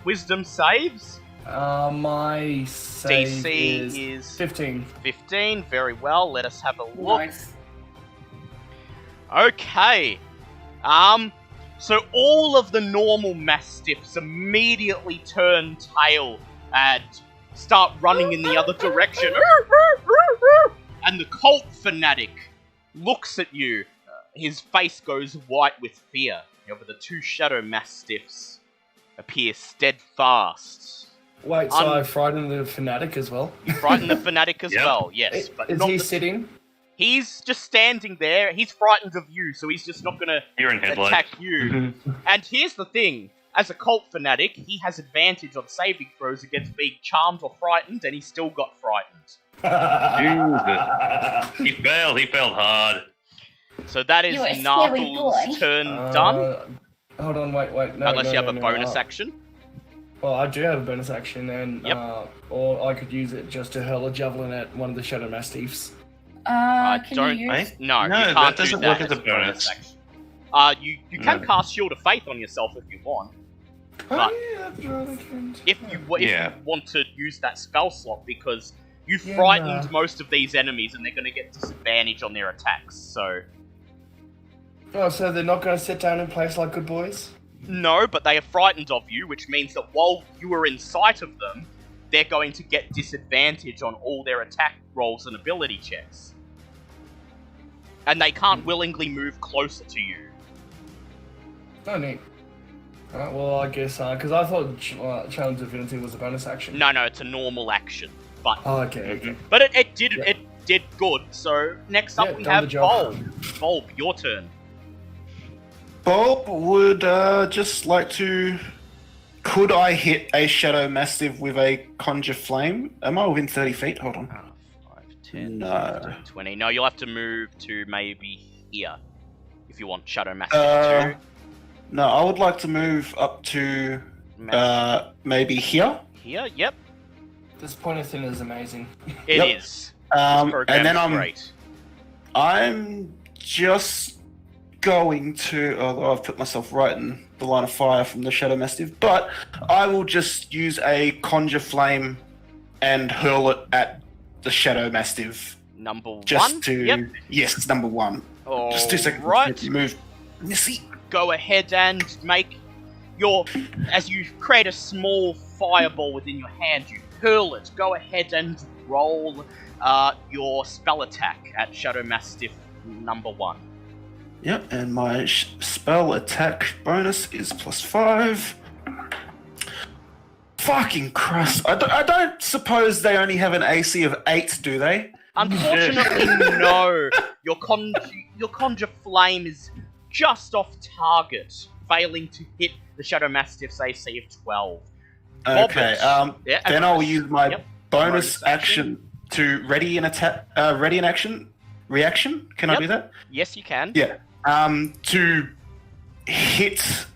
wisdom saves. My save DC is 15. 15. Very well. Let us have a look. Nice. Okay. So all of the normal mastiffs immediately turn tail and start running in the other direction. And the cult fanatic looks at you. His face goes white with fear. However, the 2 shadow mastiffs appear steadfast. Wait, so I frightened the fanatic as well? You frighten the fanatic as well, yes. But is not he the... sitting? He's just standing there. He's frightened of you, so he's just not going to You're in headlight. attack you. And here's the thing. As a cult fanatic, he has advantage on saving throws against being charmed or frightened, and he still got frightened. Jesus. He failed hard. So that is You're a scary Nar'thal's boy. turn done. Hold on, wait. No, Unless you have a no, bonus action. Well, I do have a bonus action, and or I could use it just to hurl a javelin at one of the shadow mastiffs. I Can don't. you use... No, you No, can't that do doesn't that work as a bonus. action. You can cast Shield of Faith on yourself if you want. But that's right, I can. if you want to use that spell slot, because you Yeah, frightened nah. most of these enemies and they're going to get disadvantage on their attacks, so... Oh, so they're not going to sit down in place like good boys? No, but they are frightened of you, which means that while you are in sight of them, they're going to get disadvantage on all their attack rolls and ability checks. And they can't willingly move closer to you. Oh, neat. Alright, well, I guess, because I thought Challenge Divinity was a bonus action. No, it's a normal action. But Oh, okay. but it did good. So next up Yeah, we done have the job. Bulb. Bulb, your turn. Bob would just like to... Could I hit a Shadow Mastiff with a Conjure Flame? Am I within 30 feet? Hold on. 5, 10, No. 15, 20. No, you'll have to move to maybe here if you want Shadow Mastiff too. No, I would like to move up to maybe here. Here, yep. This pointer thing is amazing. It Yep. is. And Program then is great. I'm just going to, although I've put myself right in the line of fire from the Shadow Mastiff, but I will just use a Conjure Flame and hurl it at the Shadow Mastiff. Number Just 1. to... Yep. Yes, it's number 1. Just 2 seconds. Right. Move. Missy. Go ahead and make as you create a small fireball within your hand, you hurl it. Go ahead and roll your spell attack at Shadow Mastiff number 1. Yep, and my spell attack bonus is +5. Fucking Christ. I don't suppose they only have an AC of 8, do they? Unfortunately, no. Your Conjure Flame is just off target, failing to hit the Shadow Mastiff's AC of 12. Okay, Yeah, then I'll use my Yep. bonus action to ready an attack, ready an action, reaction? Can I Yep. do that? Yes, you can. Yeah. To hit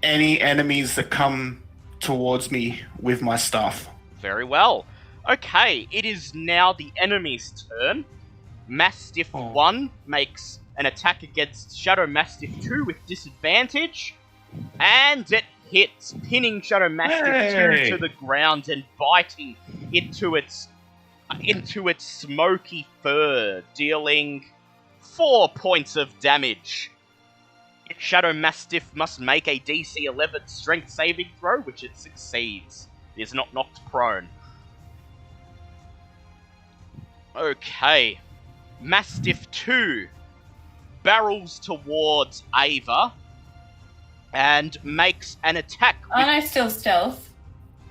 any enemies that come towards me with my staff. Very well. Okay, it is now the enemy's turn. Mastiff 1 makes an attack against Shadow Mastiff 2 with disadvantage, and it hits, pinning Shadow Mastiff 2 to the ground and biting into its smoky fur, dealing 4 points of damage. Shadow Mastiff must make a DC 11 strength saving throw, which it succeeds. It is not knocked prone. Okay. Mastiff 2 barrels towards Ava and makes an attack. Aren't I still stealth?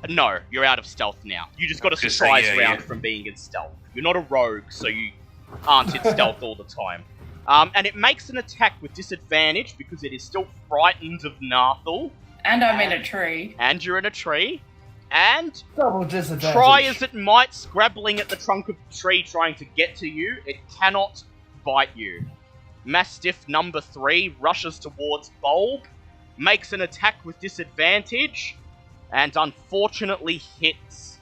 No, you're out of stealth now. You just got a Just surprise say, round from being in stealth. You're not a rogue, so you aren't in stealth all the time. And it makes an attack with disadvantage because it is still frightened of Nar'thall. And I'm in a tree. And you're in a tree. And Double disadvantage. try as it might, scrabbling at the trunk of the tree trying to get to you, it cannot bite you. Mastiff number 3 rushes towards Bulb, makes an attack with disadvantage, and unfortunately hits.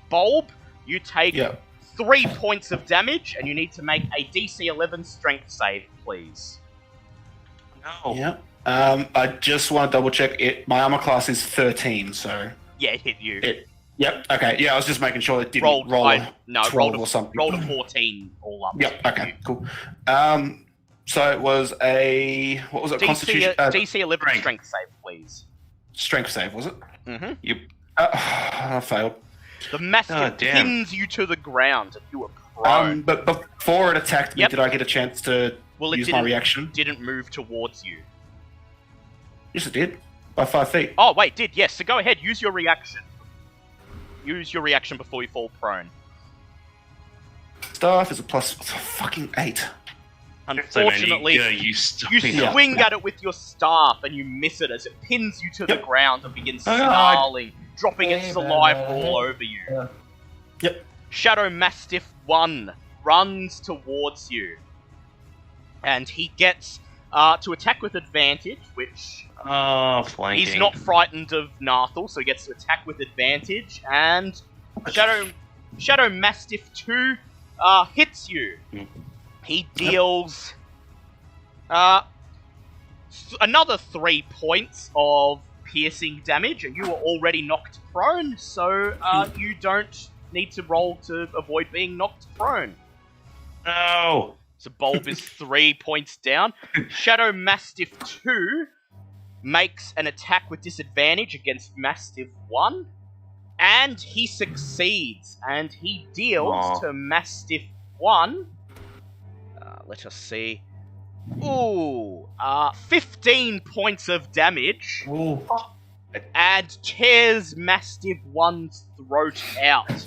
Bulb, you take 3 points of damage, and you need to make a DC 11 strength save, please. No. Yeah. I just want to double check it. My armor class is 13, so. Yeah, it hit you. Yep. Okay. Yeah, I was just making sure it didn't rolled roll a 12 rolled or something. Rolled a 14 all up. Yep. Okay. Cool. So it was a what was it? Constitution. DC 11 strength. strength save, please. Strength save, was it? Mm-hmm. You. I failed. The Mastiff Oh, damn. pins you to the ground, and you are prone. But before it attacked me, Yep. did I get a chance to Well, it use my reaction? didn't move towards you. Yes, it did. By 5 feet. Oh, wait, did, yes. So go ahead, use your reaction. Use your reaction before you fall prone. Staff is a plus fucking 8. Unfortunately, you swing at it with your staff and you miss it as it pins you to the ground and begins Oh, God. snarling, dropping its saliva all over you. Yeah. Yep. Shadow Mastiff 1 runs towards you. And he gets to attack with advantage, which flanking. he's not frightened of Nar'thall, so he gets to attack with advantage. And Shadow Mastiff 2 hits you. He deals another 3 points of piercing damage, and you are already knocked prone, so you don't need to roll to avoid being knocked prone. No. So Bulb is 3 points down. Shadow Mastiff 2 makes an attack with disadvantage against Mastiff 1, and he succeeds, and he deals to Mastiff 1... let us see. Ooh, 15 points of damage. Ooh. And tears Mastiff 1's throat out,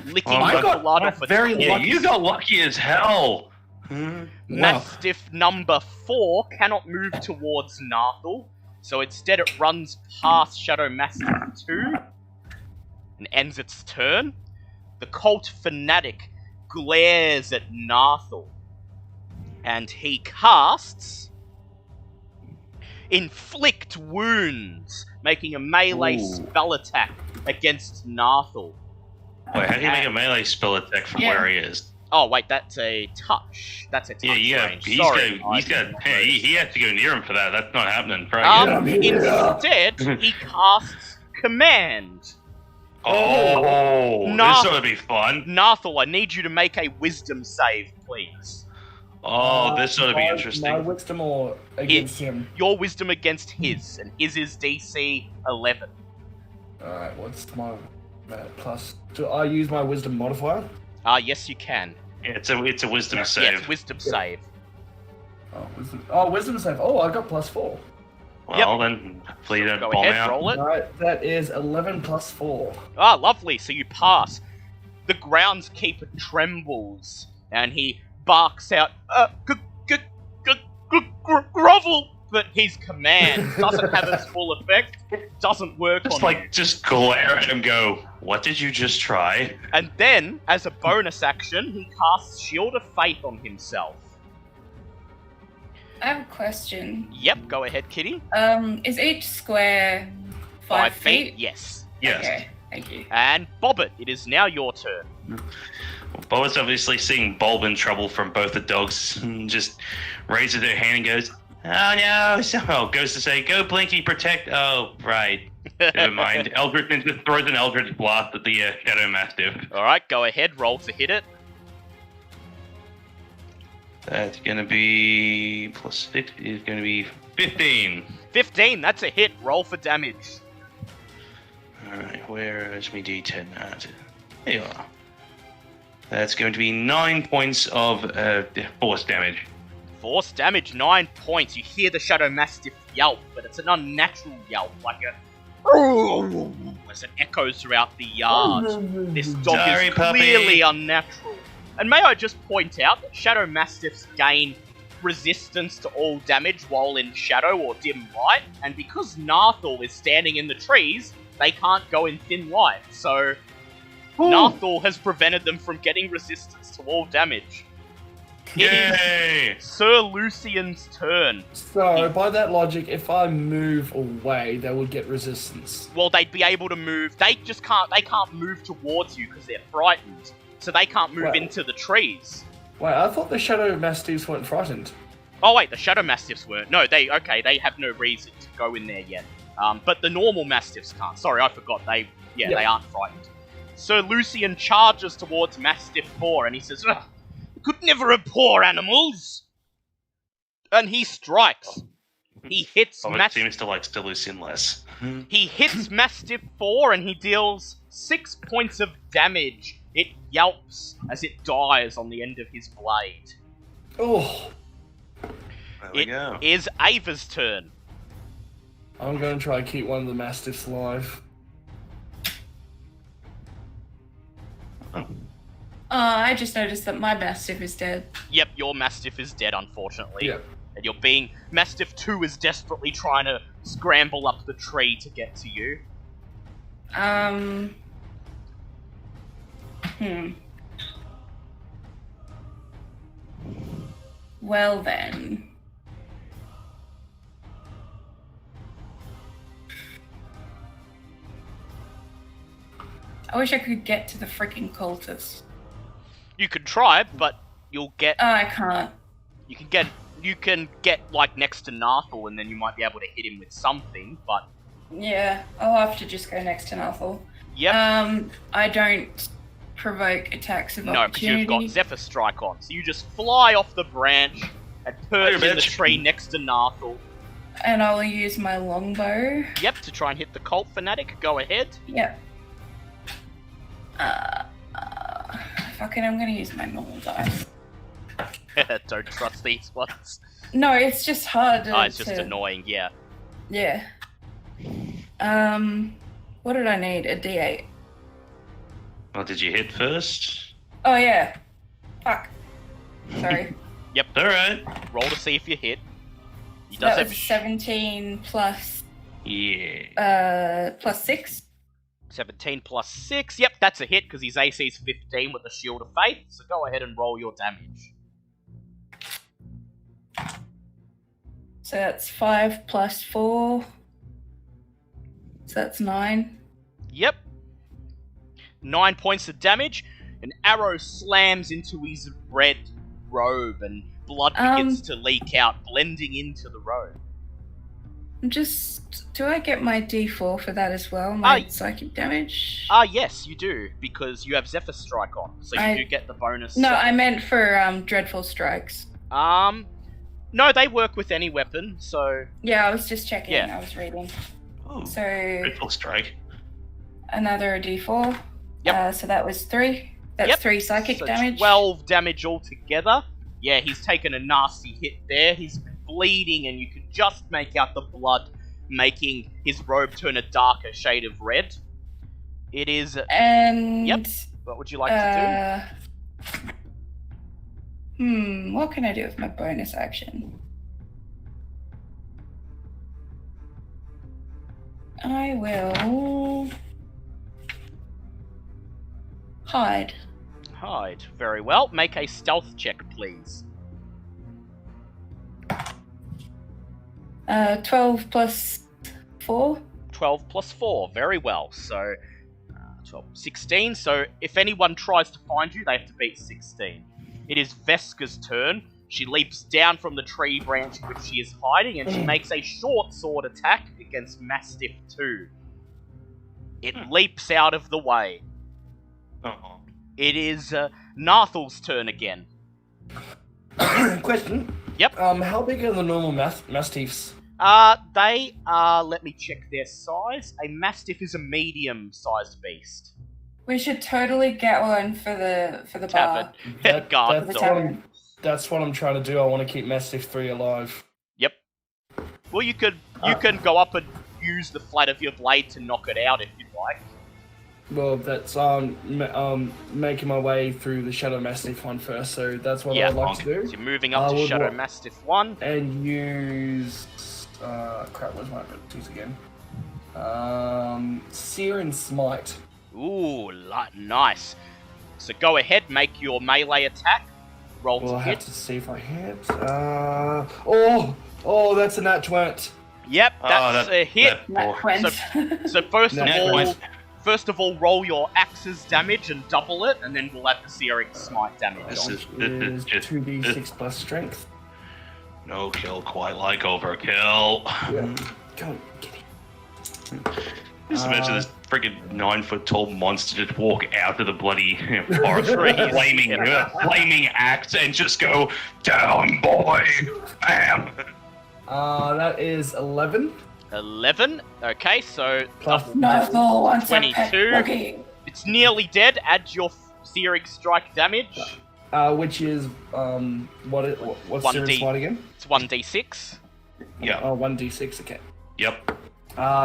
licking I the got blood off its very tongue. Yeah, you got lucky as hell. Mastiff number 4 cannot move towards Nar'thall, so instead it runs past Shadow Mastiff 2 and ends its turn. The Cult Fanatic glares at Nar'thall, and he casts Inflict Wounds, making a melee spell attack against Nar'thall. Wait, how do you make a melee spell attack from where he is? Oh wait, that's a touch. That's a touch range. He has to go near him for that. That's not happening. Instead, he casts Command. Oh, this ought to be fun. Nar'thall, I need you to make a Wisdom save, please. Oh, this ought to be interesting. My wisdom or against him? Your Wisdom against his, and his is DC 11. Alright, what's my plus? Do I use my wisdom modifier? Yes, you can. Yeah, it's a wisdom save. Yeah, it's Wisdom save. Wisdom save. Oh, I got +4. Well, then hopefully you don't Go bomb ahead, out. roll it. Alright, that is 11 +4. Ah, lovely. So you pass. The groundskeeper trembles, and he barks out, grovel! But his command doesn't have its full effect. It doesn't work on him. Just glare at him, go, what did you just try? And then, as a bonus action, he casts Shield of Faith on himself. I have a question. Yep, go ahead, Kitty. Is each square 5 feet? Yes. Yes. Okay, thank you. And Bobbit, it is now your turn. Bobbit's obviously seeing Bulb in trouble from both the dogs, and just raises her hand and goes, oh no, so goes to say, go Blinky, protect, oh, right. Never mind. Eldritch just throws an Eldritch Blast at the Shadow Mastiff. Alright, go ahead, roll to hit it. That's gonna be +6 is gonna be 15. 15, that's a hit. Roll for damage. Alright, where is my D10 at? There you are. That's going to be 9 points of force damage. Force damage, 9 points. You hear the Shadow Mastiff yelp, but it's an unnatural yelp, like a as it echoes throughout the yard. This dog Sorry, is puppy. clearly unnatural. And may I just point out that Shadow Mastiffs gain resistance to all damage while in shadow or dim light, and because Nar'thall is standing in the trees, they can't go in thin light, so Nar'thall has prevented them from getting resistance to all damage. Yay! Sir Lucian's turn. So, by that logic, if I move away, they would get resistance. Well, they'd be able to move. They can't move towards you because they're frightened. So they can't move Right. into the trees. Wait, I thought the Shadow Mastiffs weren't frightened. Oh wait, the Shadow Mastiffs weren't. No, they have no reason to go in there yet. But the normal Mastiffs can't. Sorry, I forgot. They aren't frightened. So Lucian charges towards Mastiff 4 and he says, "Ugh, you could never abhor animals!" And he strikes. He hits Bobbit seems to like Lucian less. He hits Mastiff 4 and he deals 6 points of damage. It yelps as it dies on the end of his blade. Oh, There we It go. is Ava's turn. I'm going to try and keep one of the Mastiffs alive. I just noticed that my Mastiff is dead. Yep, your Mastiff is dead, unfortunately. Yep. And Mastiff 2 is desperately trying to scramble up the tree to get to you. Well then. I wish I could get to the freaking cultists. You could try, but you'll get... Oh, I can't. You can get like next to Nar'thall and then you might be able to hit him with something, but... Yeah, I'll have to just go next to Nar'thall. Yep. I don't provoke attacks of No, because opportunity. you've got Zephyr Strike on. So you just fly off the branch and perch in the bitch. tree next to Nar'thall. And I'll use my longbow. Yep, to try and hit the Cult Fanatic. Go ahead. Yep. Fucking, I'm gonna use my normal dice. Don't trust these ones. No, it's just hard to... It's just annoying, yeah. Yeah. What did I need? A D8. Well, did you hit first? Oh, yeah. Fuck. Sorry. Yep. Alright. Roll to see if you hit. He That does was have 17 plus, Yeah. plus 6. 17 plus 6. Yep, that's a hit because his AC is 15 with the Shield of Faith. So go ahead and roll your damage. So that's 5 plus 4. So that's 9. Yep. 9 points of damage. An arrow slams into his red robe and blood begins to leak out, blending into the robe. Do I get my D4 for that as well? My psychic damage? Yes, you do, because you have Zephyr Strike on, so you do get the bonus. No, I meant for Dreadful Strikes. No, they work with any weapon, so... Yeah, I was just checking. Yeah. I was reading. Oh, So, critical strike. another D4. Yep. So that was 3. That's Yep. 3 psychic So damage. 12 damage altogether. Yeah, he's taken a nasty hit there. He's bleeding, and you can just make out the blood making his robe turn a darker shade of red. It is... And... Yep. What would you like to do? What can I do with my bonus action? I will... hide. Hide. Very well. Make a stealth check, please. 12 plus 4? 12 plus 4. Very well. So, 12, 16. So, if anyone tries to find you, they have to beat 16. It is Veska's turn. She leaps down from the tree branch in which she is hiding, and she makes a short sword attack against Mastiff 2. It leaps out of the way. Uh-oh. It is Nar'thall's turn again. Question. Yep. How big are the normal mastiffs? They are, let me check their size. A Mastiff is a medium-sized beast. We should totally get one for the bar. Tavern. That's what I'm trying to do. I want to keep Mastiff 3 alive. Yep. Well, you can go up and use the flat of your blade to knock it out if you'd like. Well, that's making my way through the Shadow Mastiff one first, so that's what I'd like to do. So you're moving up to Shadow Mastiff 1. And use... crap, where's my abilities again? Sear and Smite. Ooh, nice. So go ahead, make your melee attack. Roll to hit. I have to see if I hit. That's a nat 20. Yep, that's a hit. So first of all, roll your axe's damage and double it, and then we'll add the searing smite damage. This is 2d6 plus strength. No kill quite like overkill. Yeah. Go get it. Just imagine this freaking 9-foot-tall monster just walk out of the bloody forest, flaming axe, and just go down, boy. Bam. That is 11. 11. Okay, so plus Nar'thall wants 22. It's nearly dead. Add your searing strike damage. Which is what's searing smite again? It's 1d6. Yeah. 1d6. Okay. Yep.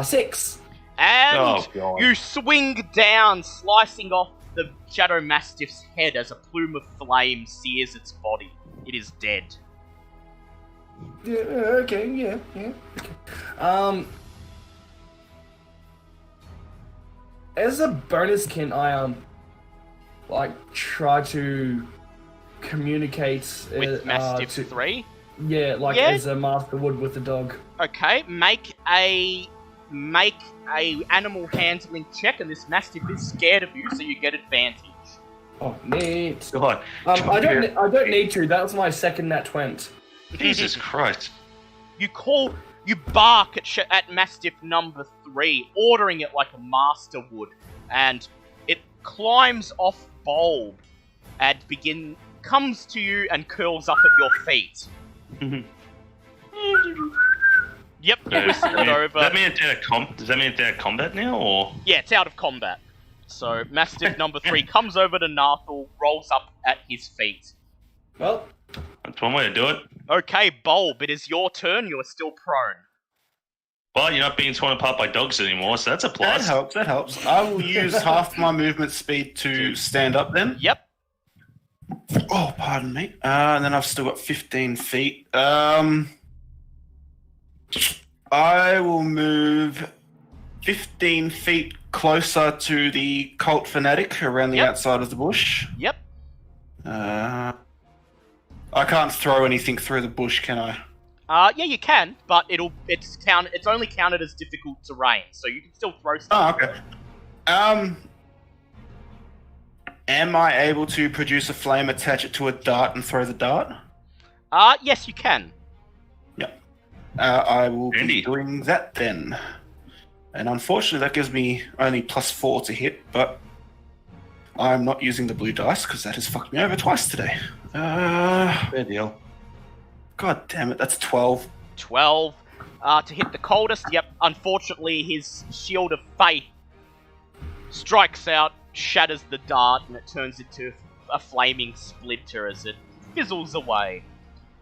6. And you swing down, slicing off the Shadow Mastiff's head as a plume of flame sears its body. It is dead. Yeah. Okay. Yeah. Okay. As a bonus, can I try to communicate with Mastiff 3? Yeah, as a master would with the dog. Okay, make a animal handling check, and this Mastiff is scared of you, so you get advantage. Oh, neat. God. I don't need to. That was my second nat 20. Jesus Christ. You bark at Mastiff number 3, ordering it like a master would, and it climbs off Bulb and comes to you and curls up at your feet. Yep, whistle it over. Does that mean it's out of combat now, or? Yeah, it's out of combat. So, Mastiff number 3 comes over to Nar'thall, rolls up at his feet. Well, that's one way to do it. Okay, Bulb, it is your turn. You are still prone. Well, you're not being torn apart by dogs anymore, so that's a plus. That helps. I will use half my movement speed to stand up then. Yep. Oh, pardon me. And then I've still got 15 feet. I will move 15 feet closer to the cult fanatic around the outside of the bush. Yep. I can't throw anything through the bush, can I? Yeah, you can, but it's only counted as difficult terrain, so you can still throw stuff. Oh, okay. Am I able to produce a flame, attach it to a dart, and throw the dart? Yes, you can. Yep. I will be doing that then. And unfortunately, that gives me only +4 to hit, but I'm not using the blue dice because that has fucked me over twice today. Fair deal. God damn it, that's 12. 12. To hit the coldest, yep. Unfortunately, his shield of faith strikes out, shatters the dart, and it turns into a flaming splinter as it fizzles away.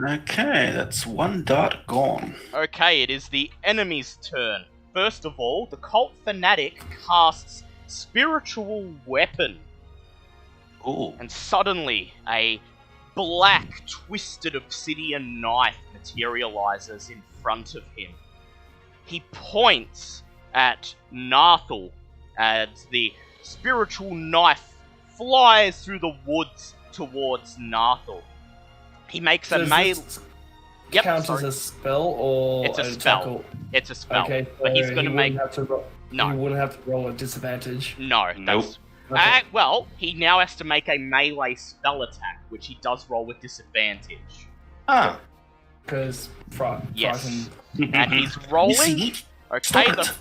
Okay, that's one dart gone. Okay, it is the enemy's turn. First of all, the cult fanatic casts Spiritual Weapon. Ooh. And suddenly, a black, twisted obsidian knife materializes in front of him. He points at Nar'thall as the spiritual knife flies through the woods towards Nar'thall. He makes a melee. Yep, Count sorry. as a spell or It's a an spell. attack or- It's a spell. Okay, but he's so going to he make. wouldn't have to No. He wouldn't have to roll a disadvantage. No. Nope. That's... Okay. Well, he now has to make a melee spell attack, which he does roll with disadvantage. Ah, Because Yes. frightened. And he's you rolling. see? Okay, Stop the it.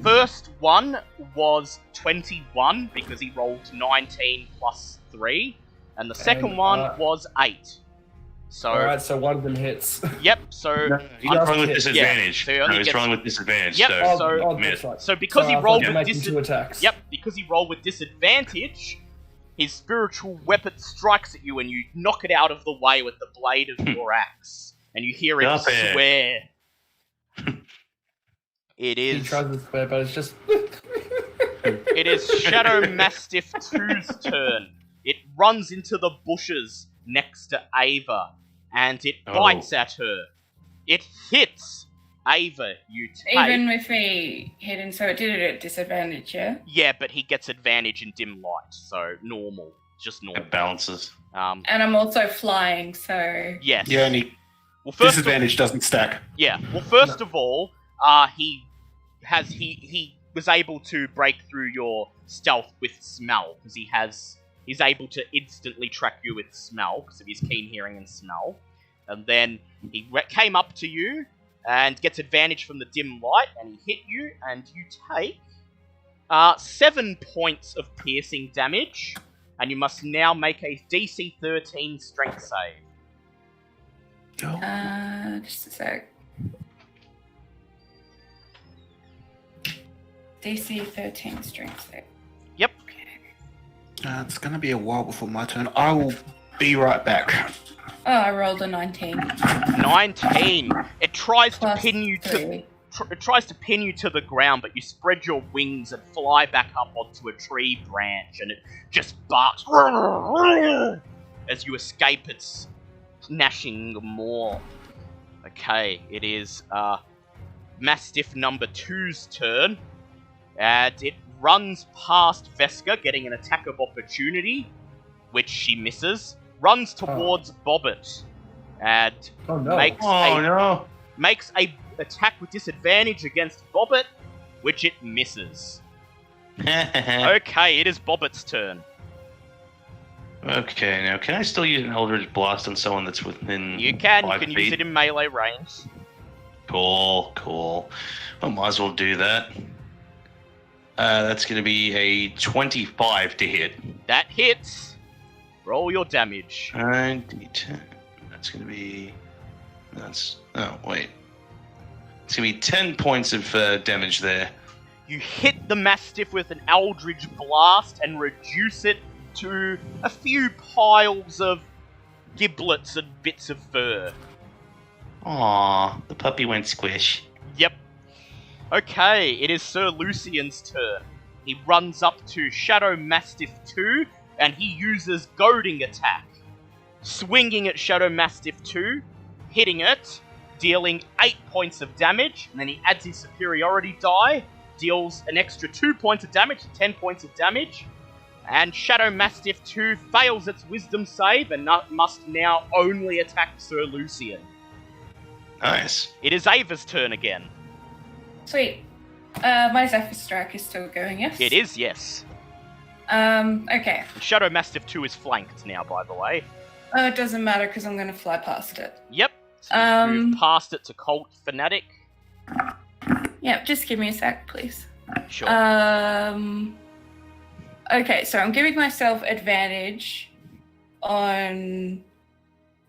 first one was 21 because he rolled 19 plus 3, and the second And, one was 8. So, Alright, so one of them hits. yep. So, No, He's rolling with hit. disadvantage. Yeah, so he No, only he's gets- rolling with disadvantage. Yep, so so- miss. that's right. so because he I rolled thought with you were making 2 disadvantage. attacks. Yep, because he rolled with disadvantage, his spiritual weapon strikes at you, and you knock it out of the way with the blade of your axe, and you hear it Stop it. swear. It He is. tries to swear, but it's just. It is Shadow Mastiff 2's turn. It runs into the bushes next to Ava, and it bites at her. It hits Ava. You take. Even with me hidden, so it did it at disadvantage, yeah? Yeah, but he gets advantage in dim light, so normal. Just normal. It balances. And I'm also flying, so... Yes. Yeah, only Well, first of, disadvantage doesn't stack. yeah. Well, first of all, he was able to break through your stealth with smell because he's able to instantly track you with smell because of his keen hearing and smell. And then he came up to you and gets advantage from the dim light, and he hit you, and you take 7 points of piercing damage, and you must now make a DC 13 strength save. Just a sec. DC 13 strength save. Yep. It's going to be a while before my turn. I will be right back. Oh, I rolled a 19. 19. It tries to Plus pin you to 3. it tries to pin you to the ground, but you spread your wings and fly back up onto a tree branch, and it just barks as you escape its gnashing maw. Okay, it is Mastiff number 2's turn, and it runs past Veska, getting an attack of opportunity, which she misses. Runs towards Bobbit, and Oh no. makes a attack with disadvantage against Bobbit, which it misses. Okay, it is Bobbit's turn. Okay, now can I still use an Eldritch Blast on someone that's within You can 5 use feet? it in melee range. Cool. I might as well do that. That's going to be a 25 to hit. That hits. Roll your damage. 9d10. That's going to be... Oh, wait. It's going to be 10 points of damage there. You hit the Mastiff with an Eldritch Blast and reduce it to a few piles of giblets and bits of fur. Aww, the puppy went squish. Yep. Okay, it is Sir Lucian's turn. He runs up to Shadow Mastiff 2, and he uses Goading Attack. Swinging at Shadow Mastiff 2, hitting it, dealing 8 points of damage, and then he adds his superiority die, deals an extra 2 points of damage, 10 points of damage, and Shadow Mastiff 2 fails its wisdom save and must now only attack Sir Lucian. Nice. It is Ava's turn again. Sweet. My Zephyr Strike is still going, yes? It is, yes. Okay. Shadow Mastiff 2 is flanked now, by the way. Oh, it doesn't matter because I'm going to fly past it. Yep. So you move past it to Cult Fanatic. Yep, just give me a sec, please. Sure. Okay, so I'm giving myself advantage on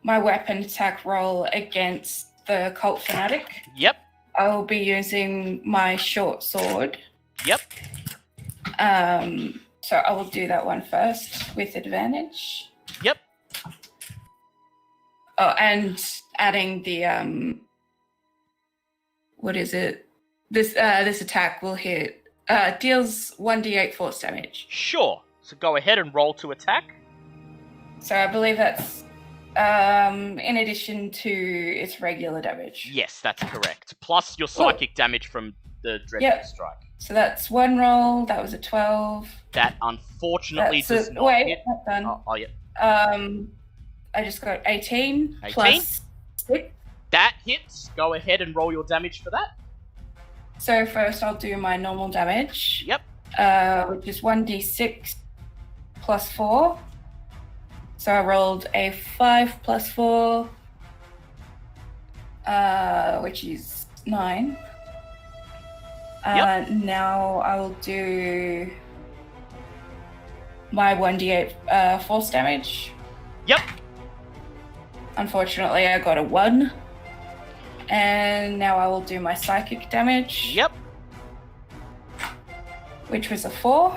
my weapon attack roll against the Cult Fanatic. Yep. I will be using my short sword. Yep. So I will do that one first with advantage. Yep. Oh, and adding the what is it? This attack will hit deals 1d8 force damage. Sure. So go ahead and roll to attack. So I believe that's in addition to its regular damage. Yes, that's correct. Plus your psychic damage from the Dreadful Strike. So that's one roll. That was a 12. That unfortunately That's does not wait, hit. not done. Oh, yeah. I just got 18, 18? plus 6. That hits. Go ahead and roll your damage for that. So first I'll do my normal damage. Yep. Which is 1d6 plus 4. So I rolled a 5 plus 4, which is 9. Now I will do my 1d8 force damage. Yep. Unfortunately, I got a 1. And now I will do my psychic damage. Yep. Which was a 4.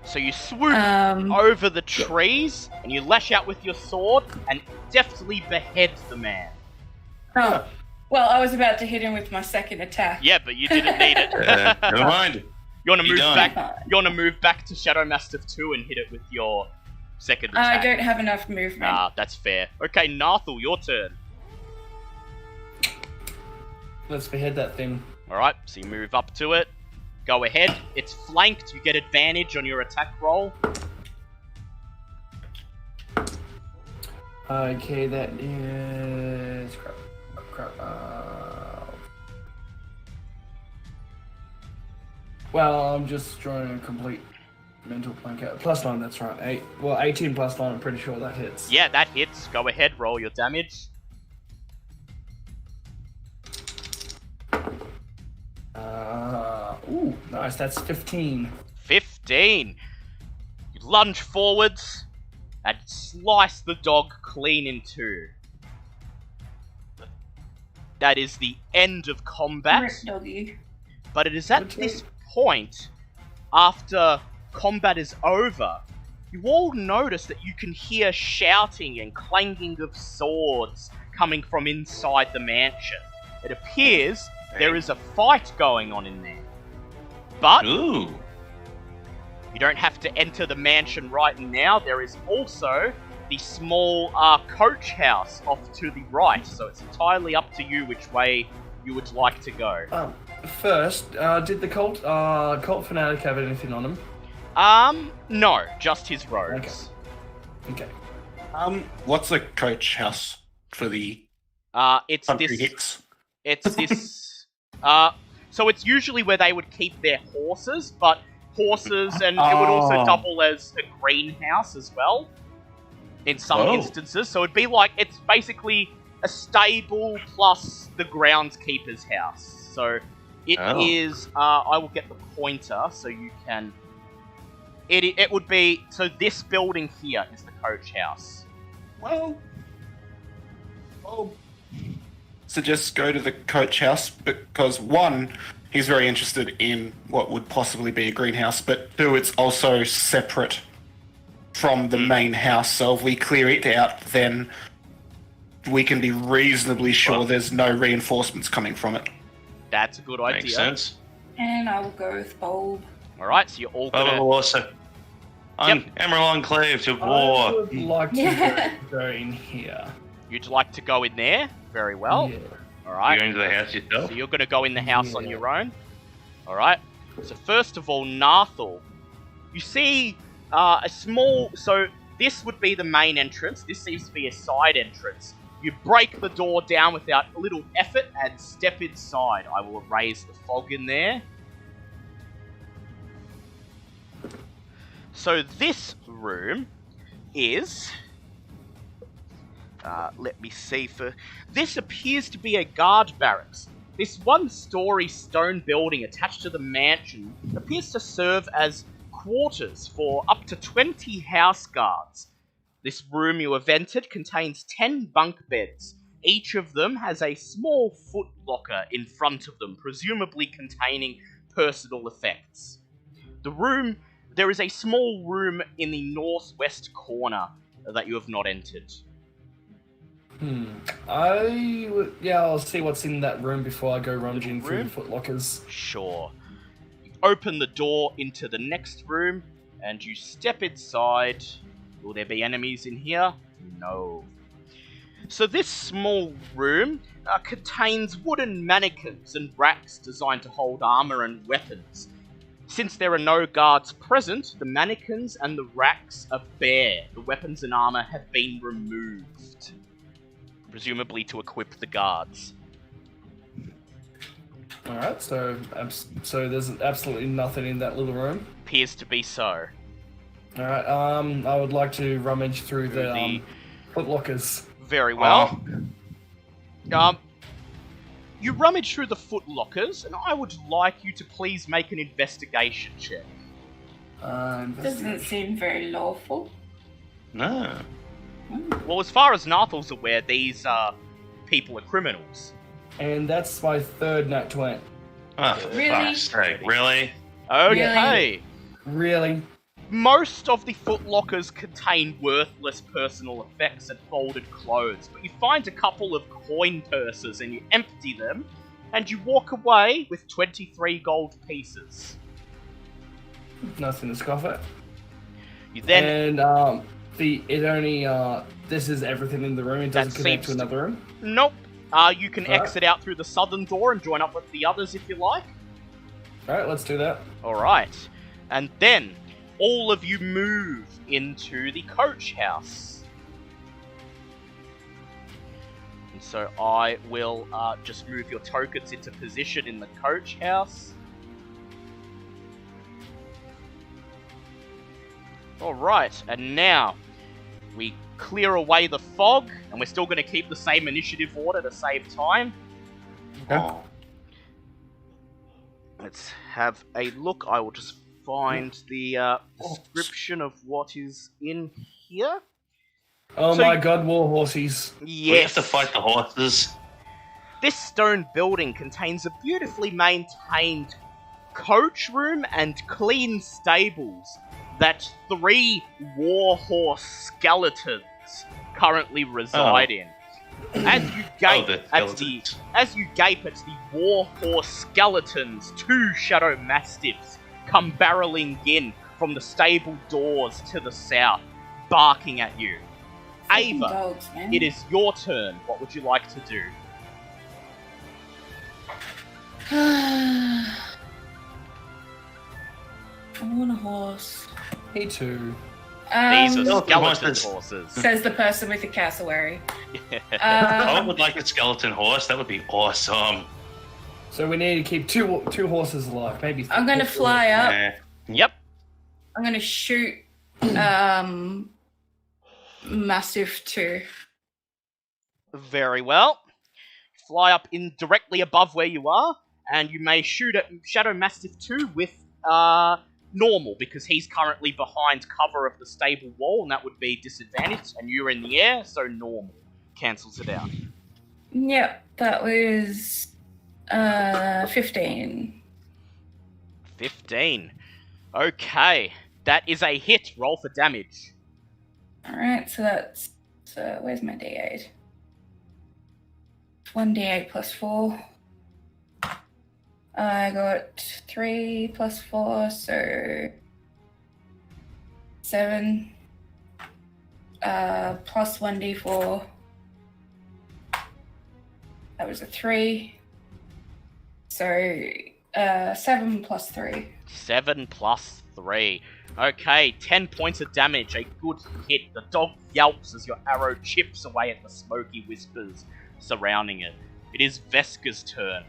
So you swoop over the trees and you lash out with your sword and deftly behead the man. Oh, well, I was about to hit him with my second attack. Yeah, but you didn't need it. Never mind. You want to move done. back? You want to move back to Shadow Mastiff 2 and hit it with your second attack? I don't have enough movement. Ah, that's fair. Okay, Nar'thall, your turn. Let's behead that thing. Alright, so you move up to it. Go ahead. It's flanked. You get advantage on your attack roll. Okay, that is crap. Well, I'm just drawing a complete mental blank out. +9, that's right. 18 +9. I'm pretty sure that hits. Yeah, that hits. Go ahead, roll your damage. Ooh, nice. That's 15. 15. You lunge forwards and slice the dog clean in two. That is the end of combat. Rip doggy. But it is at this point, after combat is over, you all notice that you can hear shouting and clanging of swords coming from inside the mansion. It appears there is a fight going on in there. But Ooh. you don't have to enter the mansion right now. There is also the small coach house off to the right, so it's entirely up to you which way you would like to go. First, did the cult fanatic have anything on him? No, just his robes. Okay. What's the coach house for the It's country this. hicks? It's this. So it's usually where they would keep their horses, but horses, and it would also double as a greenhouse as well. In some instances, so it'd be like it's basically a stable plus the groundskeeper's house. So it is. I will get the pointer so you can. It would be so. This building here is the coach house. Well, I'll suggest go to the coach house because one, he's very interested in what would possibly be a greenhouse, but two, it's also separate from the main house, so if we clear it out, then we can be reasonably sure there's no reinforcements coming from it. That's a good idea. Makes sense. And I will go with Bulb. Alright, so you're all gonna... Also, Emerald Enclave to I war. would like to go in here. You'd like to go in there? Very well. Yeah. Alright. You going to the house yourself? So you're gonna go in the house on your own? Alright. So first of all, Nar'thall. You see a small... So this would be the main entrance. This seems to be a side entrance. You break the door down without a little effort and step inside. I will erase the fog in there. So this room is... let me see for... This appears to be a guard barracks. This one-story stone building attached to the mansion appears to serve as quarters for up to 20 house guards. This room you have entered contains 10 bunk beds. Each of them has a small foot locker in front of them, presumably containing personal effects. There is a small room in the northwest corner that you have not entered. I'll see what's in that room before I go rummaging through the footlockers. Sure. You open the door into the next room, and you step inside. Will there be enemies in here? No. So this small room contains wooden mannequins and racks designed to hold armor and weapons. Since there are no guards present, the mannequins and the racks are bare. The weapons and armor have been removed, presumably to equip the guards. Alright, so there's absolutely nothing in that little room. Appears to be so. Alright, I would like to rummage through the footlockers. Very well. You rummage through the footlockers, and I would like you to please make an investigation check. Doesn't seem very lawful. No. Well, as far as Nar'thall's aware, these people are criminals. And that's my third nat 20. Oh, for Really? fuck's sake, really? Okay. Really? Most of the footlockers contain worthless personal effects and folded clothes, but you find a couple of coin purses and you empty them, and you walk away with 23 gold pieces. Nothing to scoff at. You then... And this is everything in the room. It doesn't That connect to seems to- another room. Nope. You can Alright. exit out through the southern door and join up with the others if you like. Alright, let's do that. Alright. And then, all of you move into the coach house. And so I will just move your tokens into position in the coach house. Alright, and now we clear away the fog, and we're still going to keep the same initiative order to save time. Oh. Let's have a look. I will just find the description of what is in here. Oh So my you- god, war horses. Yes. We have to fight the horses. This stone building contains a beautifully maintained coach room and clean stables that 3 warhorse skeletons currently reside in. As you gape the at as you gape at the warhorse skeletons, 2 shadow mastiffs come barreling in from the stable doors to the south, barking at you. Fucking Ava, dogs, man. it is your turn. What would you like to do? I want a horse. Me too. These are Oh, skeleton horses. horses. Says the person with the cassowary. I would like a skeleton horse. That would be awesome. So we need to keep two horses alive. Maybe. I'm gonna fly up. Yep. I'm gonna shoot Massive 2. Very well. Fly up in directly above where you are, and you may shoot at Shadow Mastiff 2 with normal, because he's currently behind cover of the stable wall, and that would be disadvantage, and you're in the air, so normal. Cancels it out. Yep, that was 15. 15. Okay. That is a hit. Roll for damage. Alright, so that's where's my D8? 1d8 plus 4. I got 3 plus 4, so 7. Plus 1d4. That was a 3. So 7 plus 3. 7 plus 3. Okay, 10 points of damage. A good hit. The dog yelps as your arrow chips away at the smoky whispers surrounding it. It is Veska's turn.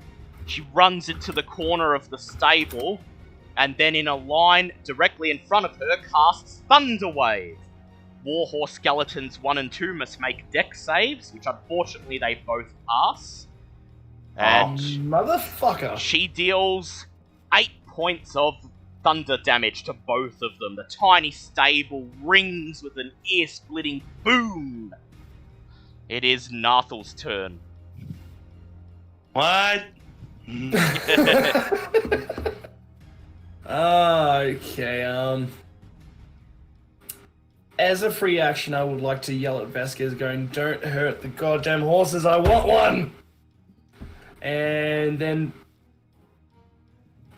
She runs into the corner of the stable, and then in a line directly in front of her casts Thunder Wave. Warhorse Skeletons 1 and 2 must make dex saves, which unfortunately they both pass. And Motherfucker. she deals 8 points of thunder damage to both of them. The tiny stable rings with an ear-splitting boom. It is Nar'thall's turn. What? Okay, as a free action, I would like to yell at Vasquez, going, "Don't hurt the goddamn horses! I want one!" And then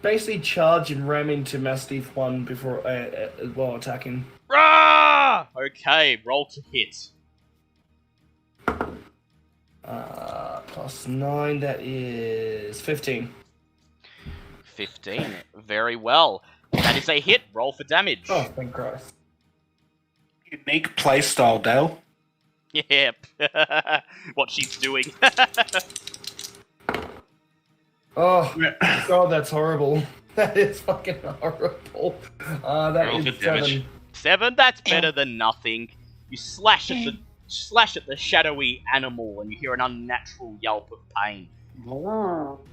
basically charge and ram into Mastiff 1 before while attacking. Rah! Okay, roll to hit. +9, that is 15. 15. Very well. That is a hit. Roll for damage. Oh, thank Christ. Unique playstyle, Dale. Yep. What she's doing. Oh, God, that's horrible. That is fucking horrible. That Roll is for damage. 7. 7. That's better than nothing. You slash at the shadowy animal, and you hear an unnatural yelp of pain.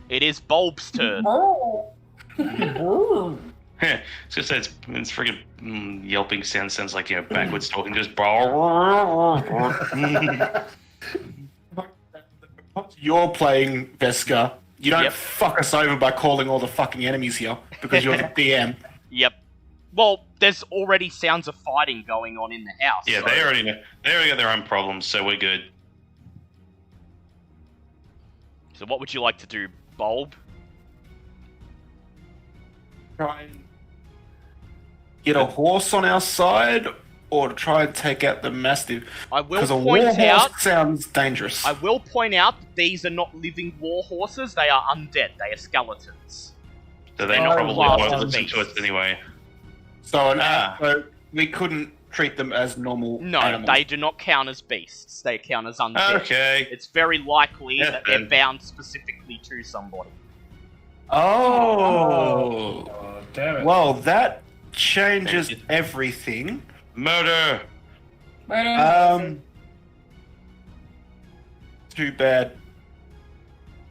It is Bulb's turn. It's just it's freaking yelping sounds like, backwards talking, just You're playing Veska. You don't Yep. fuck us over by calling all the fucking enemies here because you're the DM. Yep. Well, there's already sounds of fighting going on in the house. Yeah, so- they already got their own problems, so we're good. So what would you like to do, Bulb? Try and get a horse on our side, or try and take out the Mastiff. I will Because a point war out. horse sounds dangerous. I will point out that these are not living war horses. They are undead. They are skeletons. So they Oh, probably wow. won't listen to us anyway. So, Ah. so we couldn't treat them as normal No, animals. they do not count as beasts. They count as undead. Okay. It's very likely Yeah, that they're then. bound specifically to somebody. Oh. Oh, damn it. Well, that changes Thank you. everything. Murder. Too bad.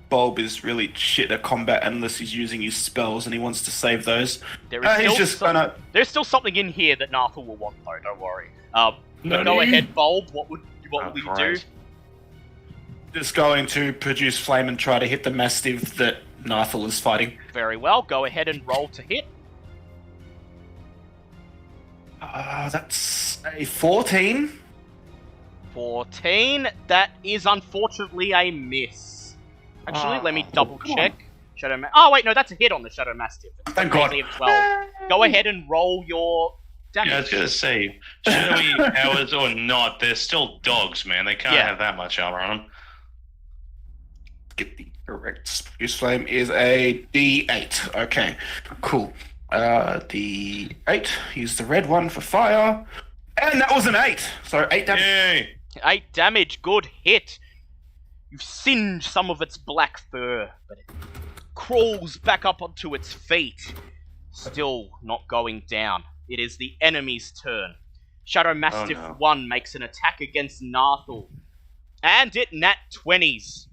Bulb is really shit at combat unless he's using his spells and he wants to save those. There is He's still just gonna. There's still something in here that Nar'thall will want, though. Don't worry. But Nani? go ahead, Bulb. What would Oh, we do? Christ. Just going to produce flame and try to hit the Mastiff that Nar'thall is fighting. Very well. Go ahead and roll to hit. That's a 14. 14. That is unfortunately a miss. Actually, let me double come check. Oh wait, no, that's a hit on the Shadow Mastiff. Thank God. AC of 12. Go ahead and roll your damage. Yeah, I was gonna say, shadowy powers or not, they're still dogs, man. They can't Yeah. have that much armor on them. Get the correct. Produce flame is a D8. Okay, cool. D8. Use the red one for fire. And that was an 8. So 8 damage. Yay! 8 damage, good hit. You've singed some of its black fur, but it crawls back up onto its feet. Still not going down. It is the enemy's turn. Shadow Mastiff no. 1 makes an attack against Nar'thall. And it nat 20s.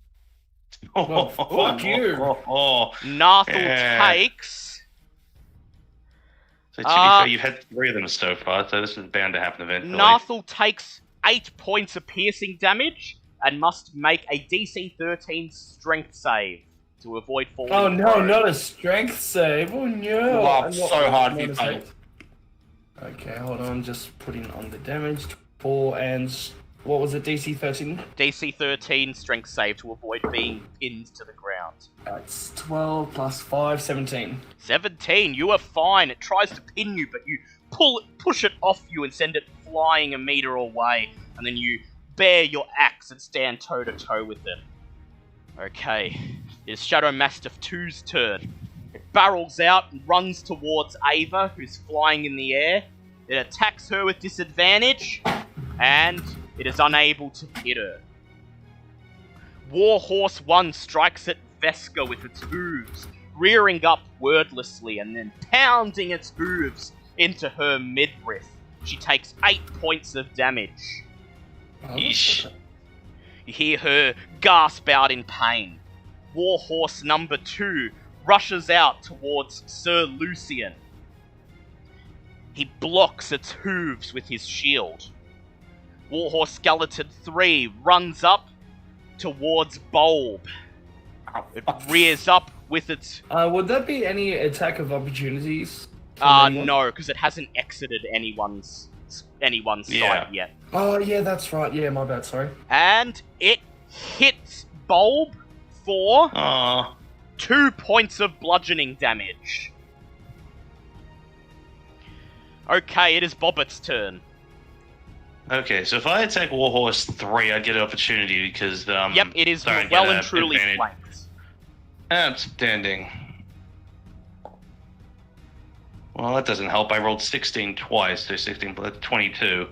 Oh, fuck you. Nar'thall Yeah. takes... So to be fair, you've had 3 of them so far, so this is bound to happen eventually. Nar'thall takes 8 points of piercing damage and must make a DC 13 strength save to avoid falling. Oh no, prone. not a strength save. Oh no. Laughed And what- so hard not if you a failed. save. Okay, hold on. Just putting on the damage. 4 and what was it? DC 13. DC 13 strength save to avoid being pinned to the ground. That's 12 plus 5, 17. 17, you are fine. It tries to pin you, but you push it off you and send it flying a meter away, and then you bare your axe and stand toe to toe with it. Okay, it's Shadow Mastiff 2's turn. It barrels out and runs towards Ava, who's flying in the air. It attacks her with disadvantage, and it is unable to hit her. Warhorse 1 strikes at Veska with its hooves, rearing up wordlessly and then pounding its hooves into her midriff. She takes 8 points of damage. Yeesh. You hear her gasp out in pain. Warhorse number 2 rushes out towards Sir Lucian. He blocks its hooves with his shield. Warhorse Skeleton 3 runs up towards Bulb. It rears up with its... Would that be any attack of opportunities? from anyone? no, because it hasn't exited anyone's left anyone's side yet. Oh, yeah, that's right. Yeah, my bad, sorry. And it hits Bulb for Oh. 2 points of bludgeoning damage. Okay, it is Bobbit's turn. Okay, so if I attack Warhorse 3, I'd get an opportunity because Yep, it is sorry, well get and an truly advantage. flanked. Outstanding. Well, that doesn't help. I rolled 16 twice, so 16 plus 22.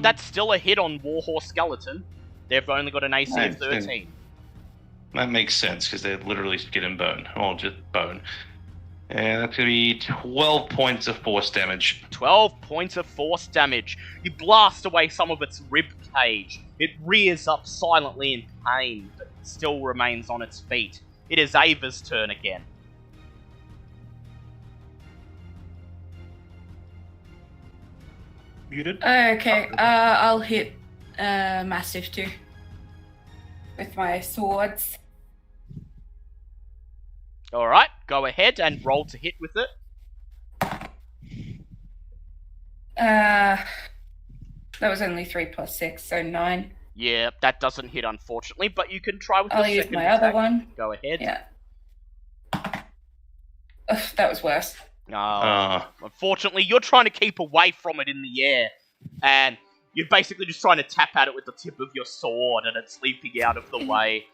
That's still a hit on Warhorse Skeleton. They've only got an AC of 13. That makes sense, because they're literally getting bone. Or just bone. And that's going to be 12 points of force damage. 12 points of force damage. You blast away some of its rib cage. It rears up silently in pain, but still remains on its feet. It is Ava's turn again. Muted. Okay, I'll hit Mastiff too. With my swords. Alright, go ahead and roll to hit with it. That was only 3 plus 6, so 9. Yeah, that doesn't hit unfortunately, but you can try with I'll your use second my attack. other one. Go ahead. Yeah. Ugh, that was worse. Unfortunately, you're trying to keep away from it in the air, and you're basically just trying to tap at it with the tip of your sword, and it's leaping out of the way.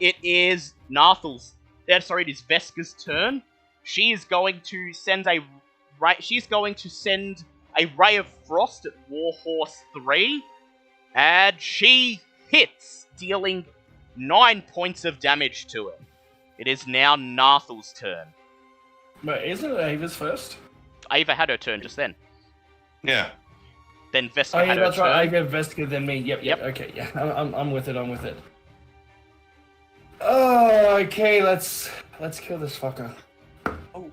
It is Nar'thall's. It is Veska's turn. She is going to send a ray of frost at Warhorse 3, and she hits, dealing 9 points of damage to it. It is now Nar'thall's turn. But isn't it Ava's first? Ava had her turn just then. Yeah. Then Veska Oh, yeah, had her that's turn. right. Ava, Veska, then me. Yep. Okay, yeah. I'm with it. Oh, okay. Let's kill this fucker. Oh.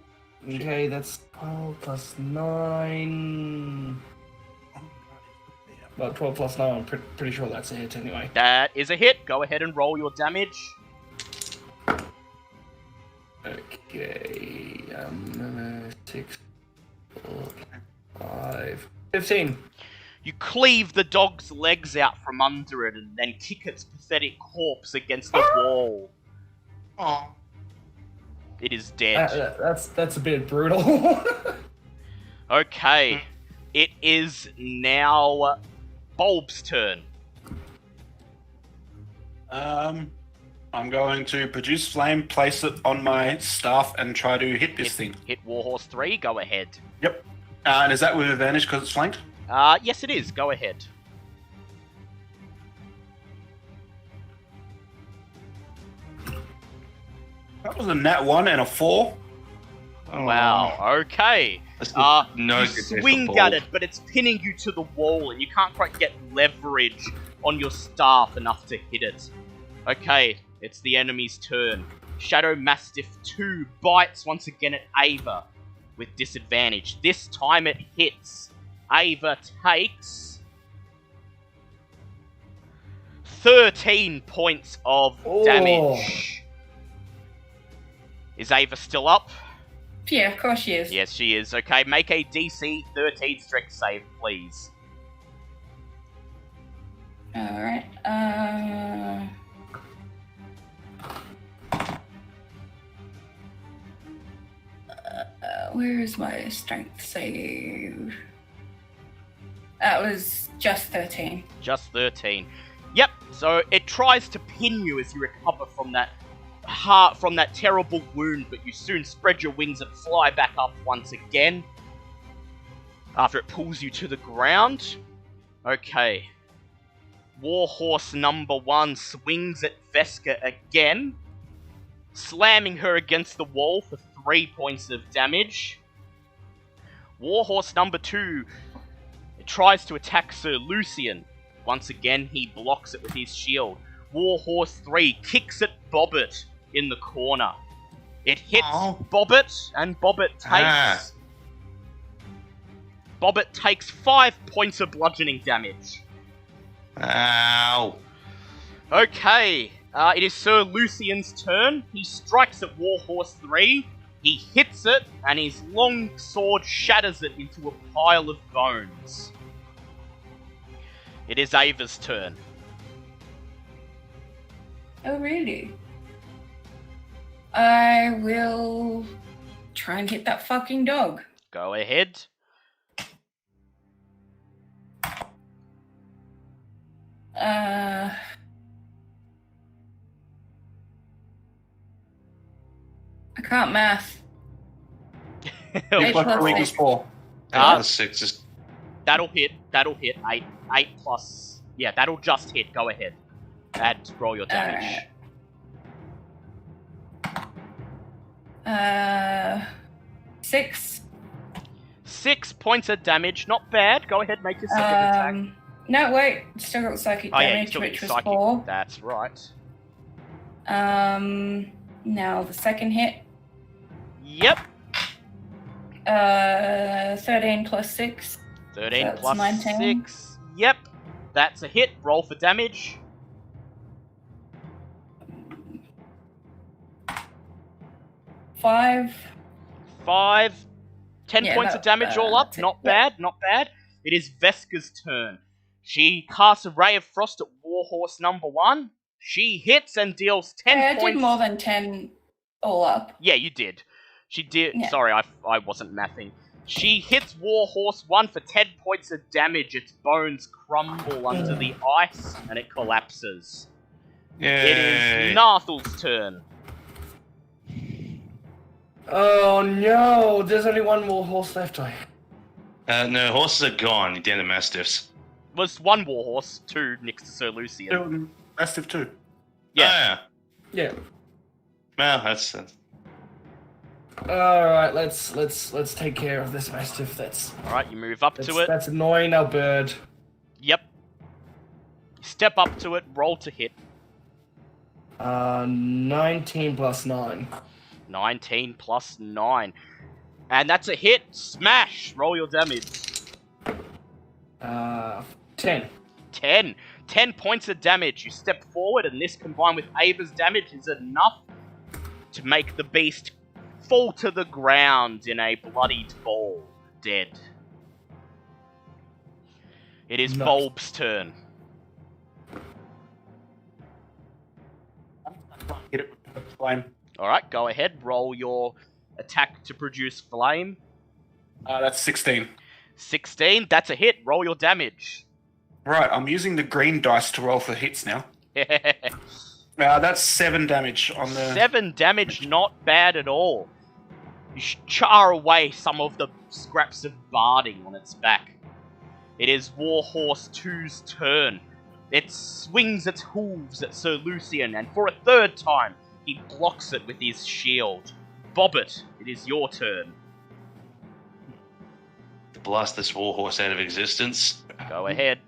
Okay, that's 12 plus 9. Well, 12 plus 9. I'm pretty sure that's a hit anyway. That is a hit. Go ahead and roll your damage. Okay, 6, 4, 5, 15. You cleave the dog's legs out from under it and then kick its pathetic corpse against the wall. Oh. It is dead. That's a bit brutal. Okay. It is now Bulb's turn. I'm going to produce flame, place it on my staff, and try to hit this thing. Hit Warhorse 3, go ahead. Yep. And is that with advantage because it's flanked? Yes it is, go ahead. That was a nat 1 and a 4. Oh, Wow, okay. That's You swing at it, but it's pinning you to the wall, and you can't quite get leverage on your staff enough to hit it. Okay, it's the enemy's turn. Shadow Mastiff 2 bites once again at Ava with disadvantage. This time it hits. Ava takes 13 points of damage. Is Ava still up? Yeah, of course she is. Yes, she is. Okay, make a DC 13 strength save, please. Alright, where is my strength save? That was just 13. Just 13. Yep, so it tries to pin you as you recover from that terrible wound, but you soon spread your wings and fly back up once again after it pulls you to the ground. Okay. Warhorse number 1 swings at Veska again, slamming her against the wall for 3 points of damage. Warhorse number 2 tries to attack Sir Lucian. Once again, he blocks it with his shield. Warhorse 3 kicks at Bobbit in the corner. It hits Bobbit, and Bobbit takes... Bobbit takes 5 points of bludgeoning damage. Ow. Okay, it is Sir Lucian's turn. He strikes at Warhorse 3. He hits it, and his long sword shatters it into a pile of bones. It is Ava's turn. Oh, really? I will try and hit that fucking dog. Go ahead. I can't math. 8 plus plus 3 is six. 4. Plus 6 is... That'll hit. 8 plus... Yeah, that'll just hit. Go ahead. And roll your damage. 6. 6 points of damage. Not bad. Go ahead, make your second attack. No, wait. Still got psychic Oh yeah, you damage, still get which was psychic. 4. That's right. Now the second hit. Yep. 13 plus 6. 13 That's plus 19. 6. Yep. That's a hit. Roll for damage. 5. 5. 10 Yeah, points of damage all up. that's it. Not Yeah. bad, not bad. It is Veska's turn. She casts a Ray of Frost at Warhorse number 1. She hits and deals 10 I points. did more than 10 all up. Yeah, you did. She did. Yeah. Sorry, I wasn't mathing. She hits Warhorse 1 for 10 points of damage. Its bones crumble under the ice and it collapses. It Yay. is Nar'thal's turn. Oh no, there's only one more horse left. No, horses are gone, you damn the mastiffs. Was 1 Warhorse, 2 next to Sir Lucian. Mastiff 2. Yeah. Yeah. Well, that's... Alright, let's take care of this mastiff. Alright, you move up to it. That's annoying our bird. Yep. Step up to it, roll to hit. 19 plus 9. 19 plus 9. And that's a hit. Smash! Roll your damage. 10. 10. 10 points of damage. You step forward, and this combined with Ava's damage is enough to make the beast fall to the ground in a bloodied ball, dead. It is Nice. Bulb's turn. Hit it with the flame. Alright, go ahead. Roll your attack to produce flame. That's 16. 16. That's a hit. Roll your damage. Right, I'm using the green dice to roll for hits now. That's 7 damage on the... 7 damage, not bad at all. You char away some of the scraps of barding on its back. It is Warhorse 2's turn. It swings its hooves at Sir Lucian, and for a third time, he blocks it with his shield. Bobbit, it is your turn. Blast this warhorse out of existence. Go ahead.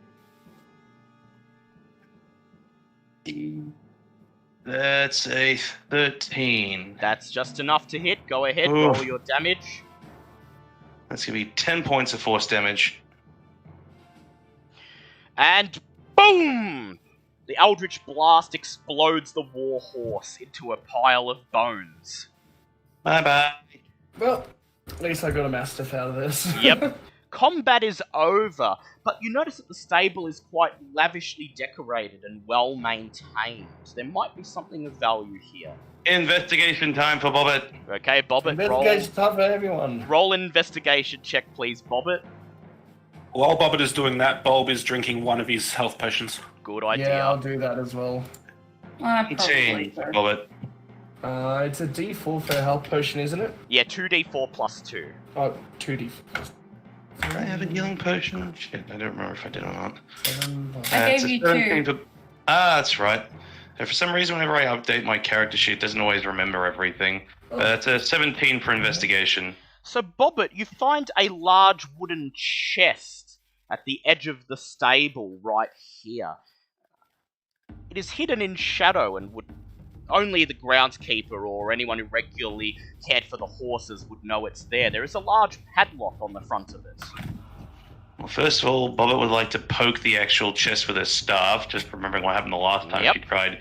That's a 13. That's just enough to hit. Go ahead, Oof. roll your damage. That's going to be 10 points of force damage. And boom! The Eldritch Blast explodes the Warhorse into a pile of bones. Bye-bye. Well, at least I got a mastiff out of this. Yep. Combat is over, but you notice that the stable is quite lavishly decorated and well maintained. There might be something of value here. Investigation time for Bobbit. Okay, Bobbit, Investigation time for everyone. roll an investigation check, please, Bobbit. While Bobbit is doing that, Bulb is drinking one of his health potions. Good idea. Yeah, I'll do that as well. Probably 18 so. for Bobbit. It's a D4 for a health potion, isn't it? Yeah, 2d4 plus 2. Oh, 2D4. Did I have a healing potion? Shit, I don't remember if I did or not. I It's gave a you 17 2. for- that's right. And for some reason, whenever I update my character sheet, it doesn't always remember everything. It's a 17 for investigation. So, Bobbit, you find a large wooden chest at the edge of the stable right here. It is hidden in shadow and would only the groundskeeper or anyone who regularly cared for the horses would know it's there. There is a large padlock on the front of it. Well, first of all, Bobbit would like to poke the actual chest with her staff, just remembering what happened the last time Yep. she tried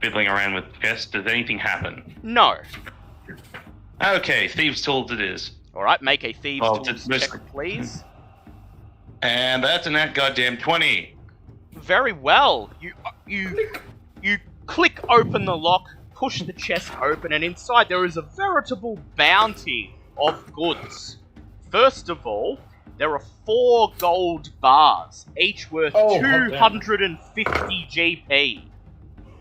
fiddling around with the chest. Does anything happen? No. Okay, thieves' tools it is. Alright, make a thieves' Well, tools just- check, please. And that's a nat goddamn 20. Very well. You click open the lock, push the chest open, and inside there is a veritable bounty of goods. First of all, there are 4 gold bars, each worth 250 GP.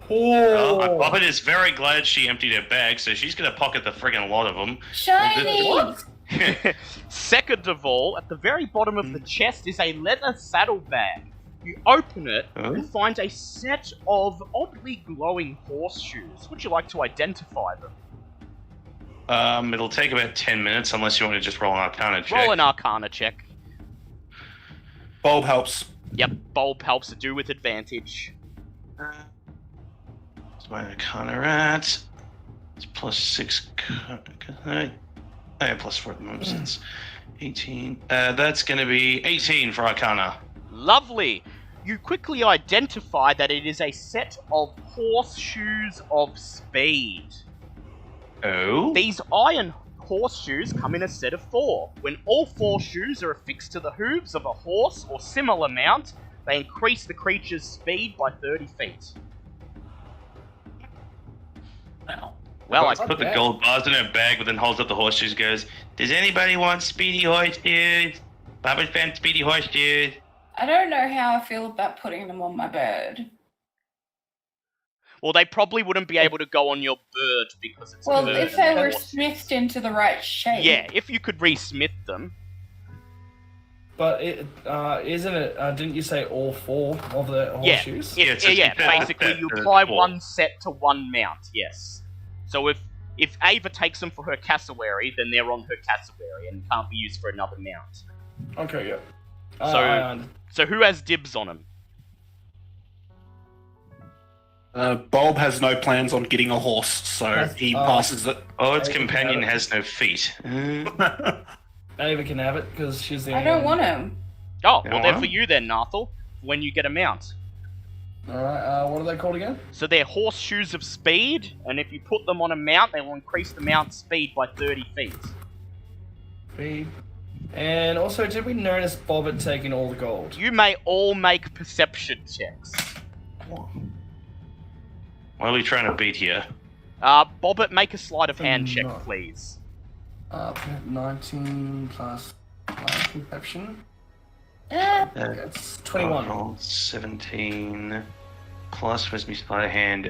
Bobbit is very glad she emptied her bag, so she's gonna pocket the friggin' lot of them. Shiny! Second of all, at the very bottom of the chest is a leather saddlebag. You open it and find a set of oddly glowing horseshoes. Would you like to identify them? It'll take about 10 minutes, unless you want to just roll an Arcana check. Roll an Arcana check. Bulb helps. Yep, bulb helps to do with advantage. What's my Arcana at? It's +6. +4 at the moment, so it's 18. That's going to be 18 for Arcana. Lovely. You quickly identify that it is a set of horseshoes of speed. Oh? These iron horseshoes come in a set of 4. When all 4 shoes are affixed to the hooves of a horse or similar mount, they increase the creature's speed by 30 feet. Well, I put the gold bars in her bag, but then holds up the horseshoes and goes, "Does anybody want speedy horseshoes? Baba's found speedy horseshoes." I don't know how I feel about putting them on my bird. Well, they probably wouldn't be able to go on your bird because it's Well, bird if they and were horse. smithed into the right shape. Yeah, if you could resmith them. But isn't it? Didn't you say all 4 of the horseshoes? Yeah, basically you apply 1 set to 1 mount, yes. So if Ava takes them for her cassowary, then they're on her cassowary and can't be used for another mount. Okay, yeah. So who has dibs on them? Bulb has no plans on getting a horse, so he passes it. Oh, its companion has no feet. Ava can have it because she's the. I don't want them. Oh, You well don't they're want for you then, Nar'thall, when you get a mount. Alright, what are they called again? So they're horseshoes of speed, and if you put them on a mount, they will increase the mount's speed by 30 feet. Speed. And also, did we notice Bobbit taking all the gold? You may all make perception checks. What are we trying to beat here? Bobbit, make a sleight of hand check, No. please. 19 plus perception. It's 21. Roll 17 plus where's my sleight of hand?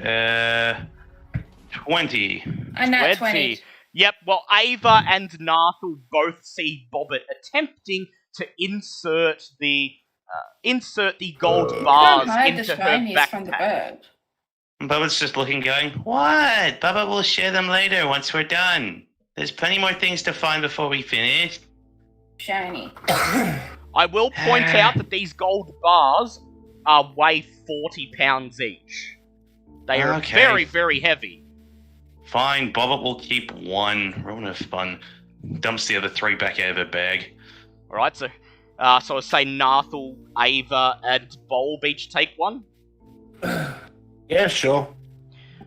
20. I'm not 20. Yep, well, Ava and Nar'thall both see Bobbit attempting to insert the gold bars Can't hide the into her shinies from the backpack. bird. Bubba's just looking, going, "What? Bubba will share them later once we're done. There's plenty more things to find before we finish." Shiny. I will point out that these gold bars weigh 40 pounds each. They are Okay. very, very heavy. Fine, Bobbit will keep 1. Roll no fun. Dumps the other 3 back out of her bag. Alright, so I say Nar'thall, Ava, and Bulb each take 1. Yeah, sure.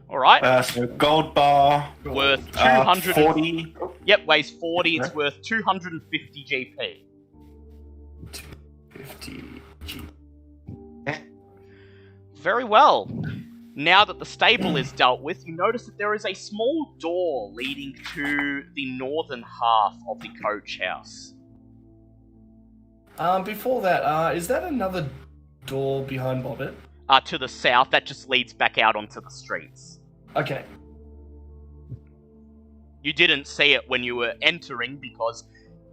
Alright, So gold bar, worth 200. 40. Yep, weighs 40, it's worth 250 GP. 50 G. Very well. Now that the stable is dealt with, you notice that there is a small door leading to the northern half of the coach house. Before that, is that another door behind Bobbit? To the south, that just leads back out onto the streets. Okay. You didn't see it when you were entering because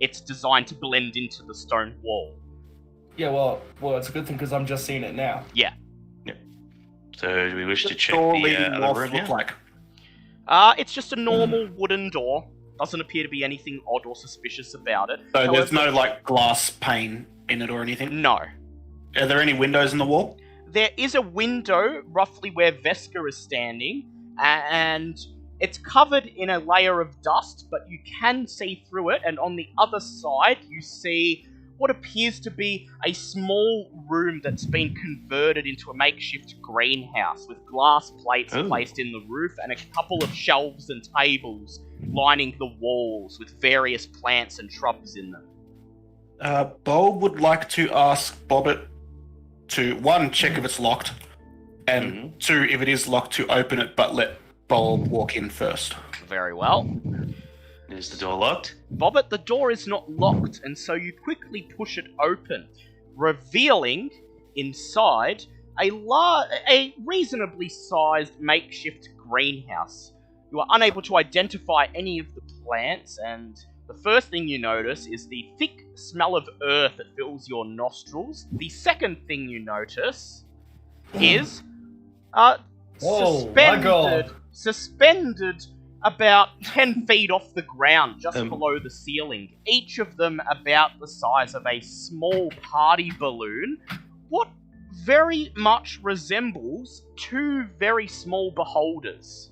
it's designed to blend into the stone wall. Yeah, well, it's a good thing because I'm just seeing it now. Yeah. So do we wish to check Door the leading other north room look here? like. It's just a normal wooden door. Doesn't appear to be anything odd or suspicious about it. So there's However- no like glass pane in it or anything. No. Are there any windows in the wall? There is a window roughly where Veska is standing, and it's covered in a layer of dust, but you can see through it, and on the other side you see what appears to be a small room that's been converted into a makeshift greenhouse with glass plates placed in the roof and a couple of shelves and tables lining the walls with various plants and shrubs in them. Bulb would like to ask Bobbit to, one, check if it's locked, and two, if it is locked, to open it, but let Bulb walk in first. Very well. Is the door locked? Bobbit, the door is not locked, and so you quickly push it open, revealing inside a reasonably sized makeshift greenhouse. You are unable to identify any of the plants, and the first thing you notice is the thick smell of earth that fills your nostrils. The second thing you notice is Whoa, my God. suspended about 10 feet off the ground, just below the ceiling. Each of them about the size of a small party balloon. What very much resembles two very small beholders.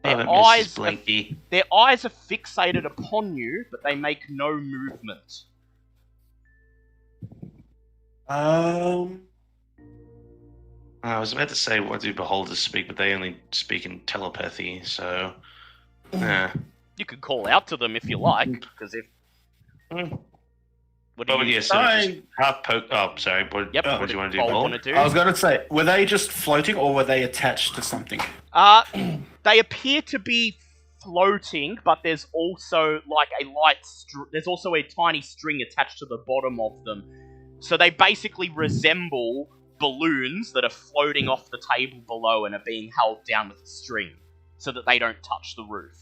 Their eyes are fixated upon you, but they make no movement. I was about to say, what do beholders speak, but they only speak in telepathy, so... You could call out to them if you like, because if... What do you just half poke... Oh, sorry. What do you want to do, Bold? I was going to say, were they just floating, or were they attached to something? They appear to be floating, but there's also like a there's also a tiny string attached to the bottom of them. So they basically resemble balloons that are floating off the table below and are being held down with a string, so that they don't touch the roof.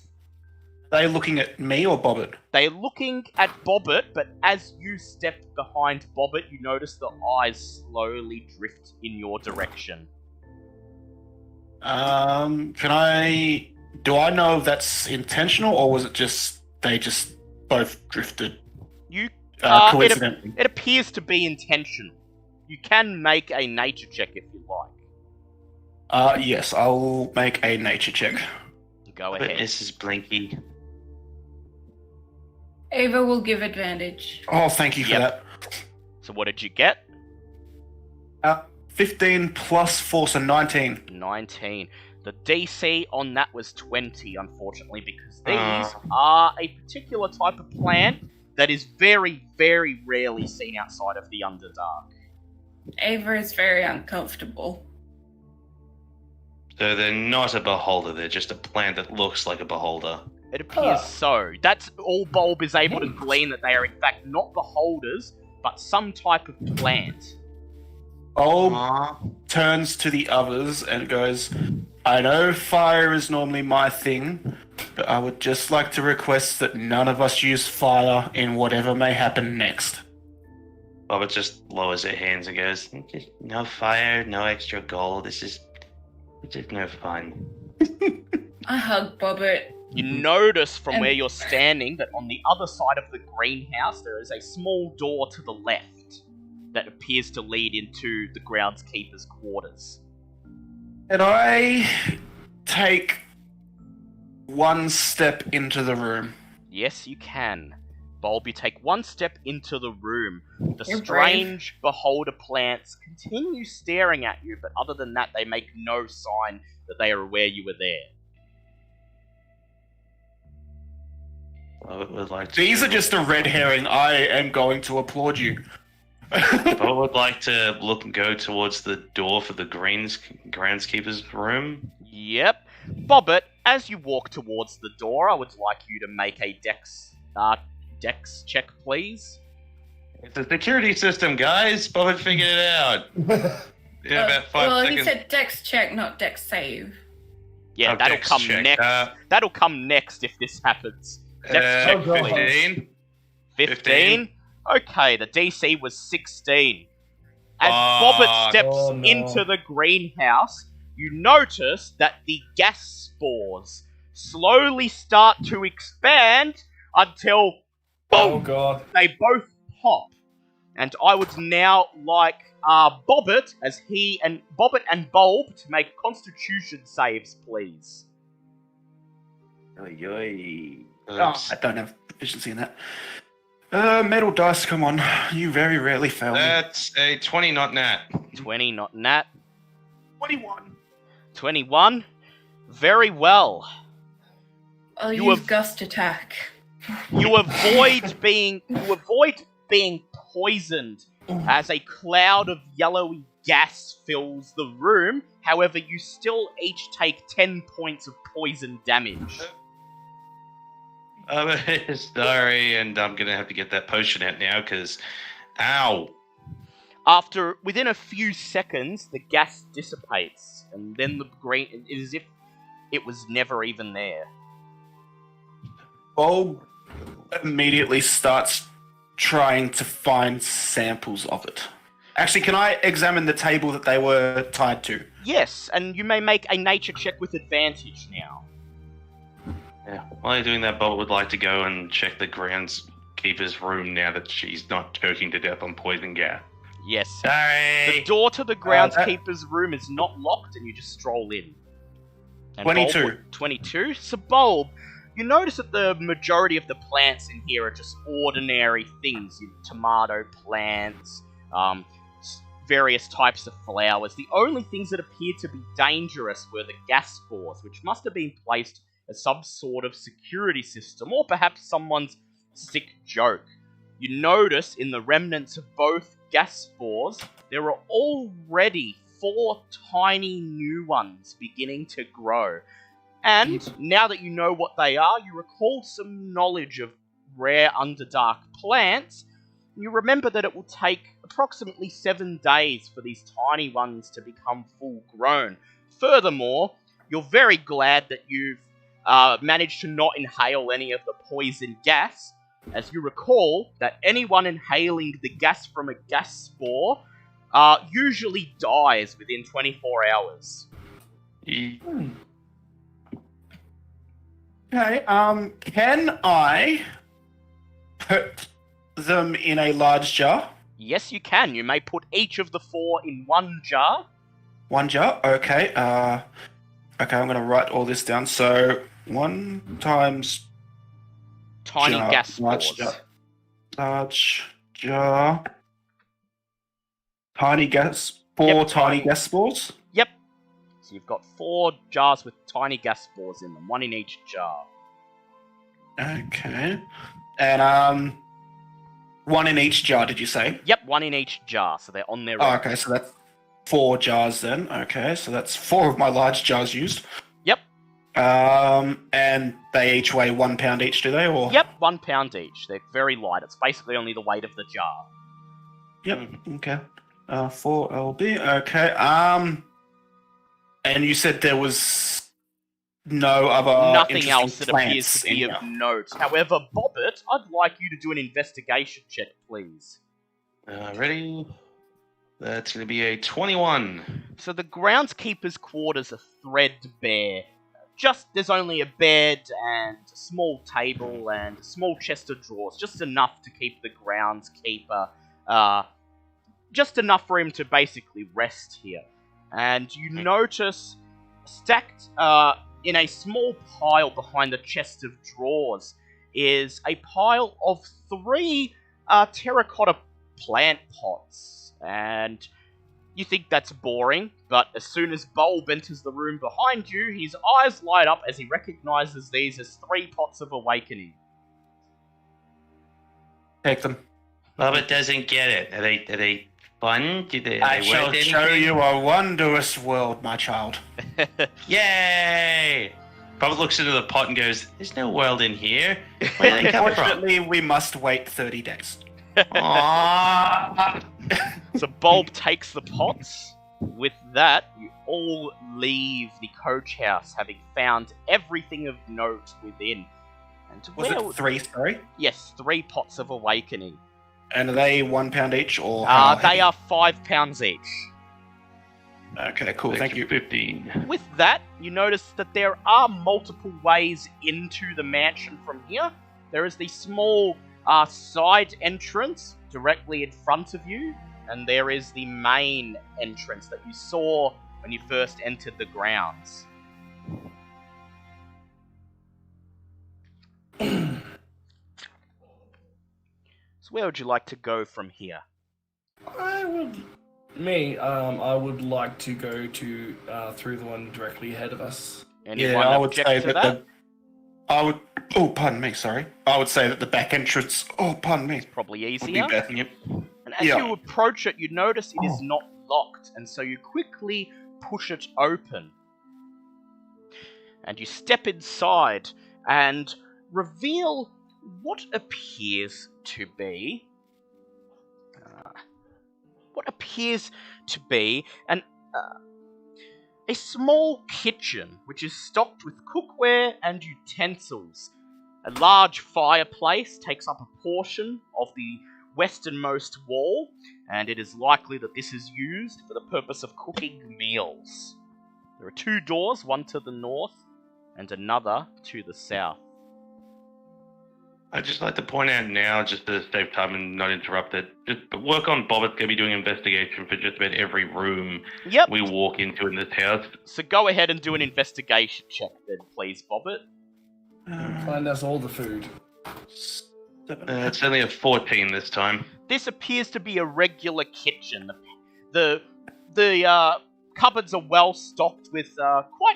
Are they looking at me or Bobbit? They're looking at Bobbit, but as you step behind Bobbit, you notice the eyes slowly drift in your direction. Do I know if that's intentional, or was it just they just both drifted? Coincidentally. It appears to be intention. You can make a nature check if you like. Yes, I'll make a nature check. Go ahead. This is Blinky. Ava will give advantage. Oh, thank you for that. So what did you get? 15 plus 4, so 19. 19. The DC on that was 20, unfortunately, because these are a particular type of plant that is very, very rarely seen outside of the Underdark. Ava is very uncomfortable. So they're not a beholder, they're just a plant that looks like a beholder. It appears so. That's all Bulb is able to glean, that they are in fact not beholders, but some type of plant. Bulb turns to the others and goes, I know fire is normally my thing, but I would just like to request that none of us use fire in whatever may happen next. Bobbit just lowers her hands and goes, just no fire, no extra gold, it's just no fun. I hug Bobbit. You notice from where you're standing that on the other side of the greenhouse there is a small door to the left that appears to lead into the groundskeeper's quarters. And I take one step into the room. Yes, you can. Bulb, you take one step into the room. The You're strange beholder plants continue staring at you, but other than that, they make no sign that they are aware you were there. These are just a red herring. I am going to applaud you. I would like to look and go towards the door for the groundskeeper's room. Yep. Bobbit, as you walk towards the door, I would like you to make a dex check, please. It's a security system, guys. Bobbit figured it out. In about 5 well, seconds. he said dex check, not dex save. Yeah, Oh, that'll dex come check. next. That'll come next if this happens. Dex check, please. 15. 15? Okay, the DC was 16. As Bobbit steps into the greenhouse, you notice that the gas spores slowly start to expand until boom, they both pop. And I would now like Bobbit and Bulb to make Constitution saves, please. I don't have proficiency in that. Metal dice, come on. You very rarely fail me. That's a 20, not nat. 20, not nat. 21. 21. Very well. I'll You use have- gust attack. You avoid being poisoned as a cloud of yellowy gas fills the room. However, you still each take 10 points of poison damage. Sorry, and I'm gonna have to get that potion out now, because... Ow! Within a few seconds, the gas dissipates, and then the green, as if it was never even there. Bulb immediately starts trying to find samples of it. Actually, can I examine the table that they were tied to? Yes, and you may make a nature check with advantage now. Yeah, while you're doing that, Bob would like to go and check the groundskeeper's room now that she's not choking to death on poison gas. Yes. Sorry! The door to the groundskeeper's room is not locked, and you just stroll in. And 22. Bulb, 22? So, Bulb, you notice that the majority of the plants in here are just ordinary things. Tomato plants, various types of flowers. The only things that appeared to be dangerous were the gas spores, which must have been placed as some sort of security system, or perhaps someone's sick joke. You notice in the remnants of both gas spores, there are already 4 tiny new ones beginning to grow. And now that you know what they are, you recall some knowledge of rare Underdark plants. You remember that it will take approximately 7 days for these tiny ones to become full grown. Furthermore, you're very glad that you've managed to not inhale any of the poison gas, as you recall that anyone inhaling the gas from a gas spore usually dies within 24 hours. Okay, can I put them in a large jar? Yes, you can. You may put each of the 4 in one jar. One jar? Okay, okay, I'm going to write all this down. So, 1 times... Tiny jar, gas spores. Large jar. Tiny gas... 4 Yep, tiny gas spores? Yep. So you've got 4 jars with tiny gas spores in them, 1 in each jar. Okay. And, 1 in each jar, did you say? Yep, 1 in each jar, so they're on their Oh, own. okay, so that's 4 jars then. Okay, so that's 4 of my large jars used. Yep. And they each weigh 1 pound each, do they? Or Yep, 1 pound each. They're very light. It's basically only the weight of the jar. Yep. Okay. 4 LB. Okay. And you said there was no other Nothing else that plants appears to be in of here. note. However, Bobbit, I'd like you to do an investigation check, please. Ready? That's going to be a 21. So the groundskeeper's quarters are threadbare. There's only a bed and a small table and a small chest of drawers, just enough to keep the groundskeeper, just enough for him to basically rest here. And you notice, stacked in a small pile behind the chest of drawers, is a pile of 3 terracotta plant pots. And you think that's boring, but as soon as Bulb enters the room behind you, his eyes light up as he recognizes these as 3 pots of awakening. Take them. Bobbit doesn't get it. Are they fun? I shall show you a wondrous world, my child. Yay! Bobbit looks into the pot and goes, "There's no world in here. Where do they come from?" Unfortunately, we must wait 30 days. Aww. So Bulb takes the pots. With that, you all leave the coach house, having found everything of note within. And Was it 3, sorry? Yes, 3 pots of awakening. And are they 1 pound each, or how They heavy? are 5 pounds each. Okay, cool, thank you. 15. With that, you notice that there are multiple ways into the mansion from here. There is the small side entrance directly in front of you, and there is the main entrance that you saw when you first entered the grounds. So where would you like to go from here? I would like to go to through the one directly ahead of us. Anyone I would object say to that oh, pardon me, sorry. I would say that the back entrance, oh, pardon me, Probably would be easier. better. Yep. And as Yeah. you approach it, you notice it is not locked, and so you quickly push it open. And you step inside and reveal what appears to be a small kitchen which is stocked with cookware and utensils. A large fireplace takes up a portion of the westernmost wall, and it is likely that this is used for the purpose of cooking meals. There are 2 doors, one to the north and another to the south. I'd just like to point out now, just to save time and not interrupt it, just work on Bobbitt's going to be doing investigation for just about every room Yep. we walk into in this house. So go ahead and do an investigation check then, please, Bobbit. Find us all the food. It's only a 14 this time. This appears to be a regular kitchen. The cupboards are well stocked with quite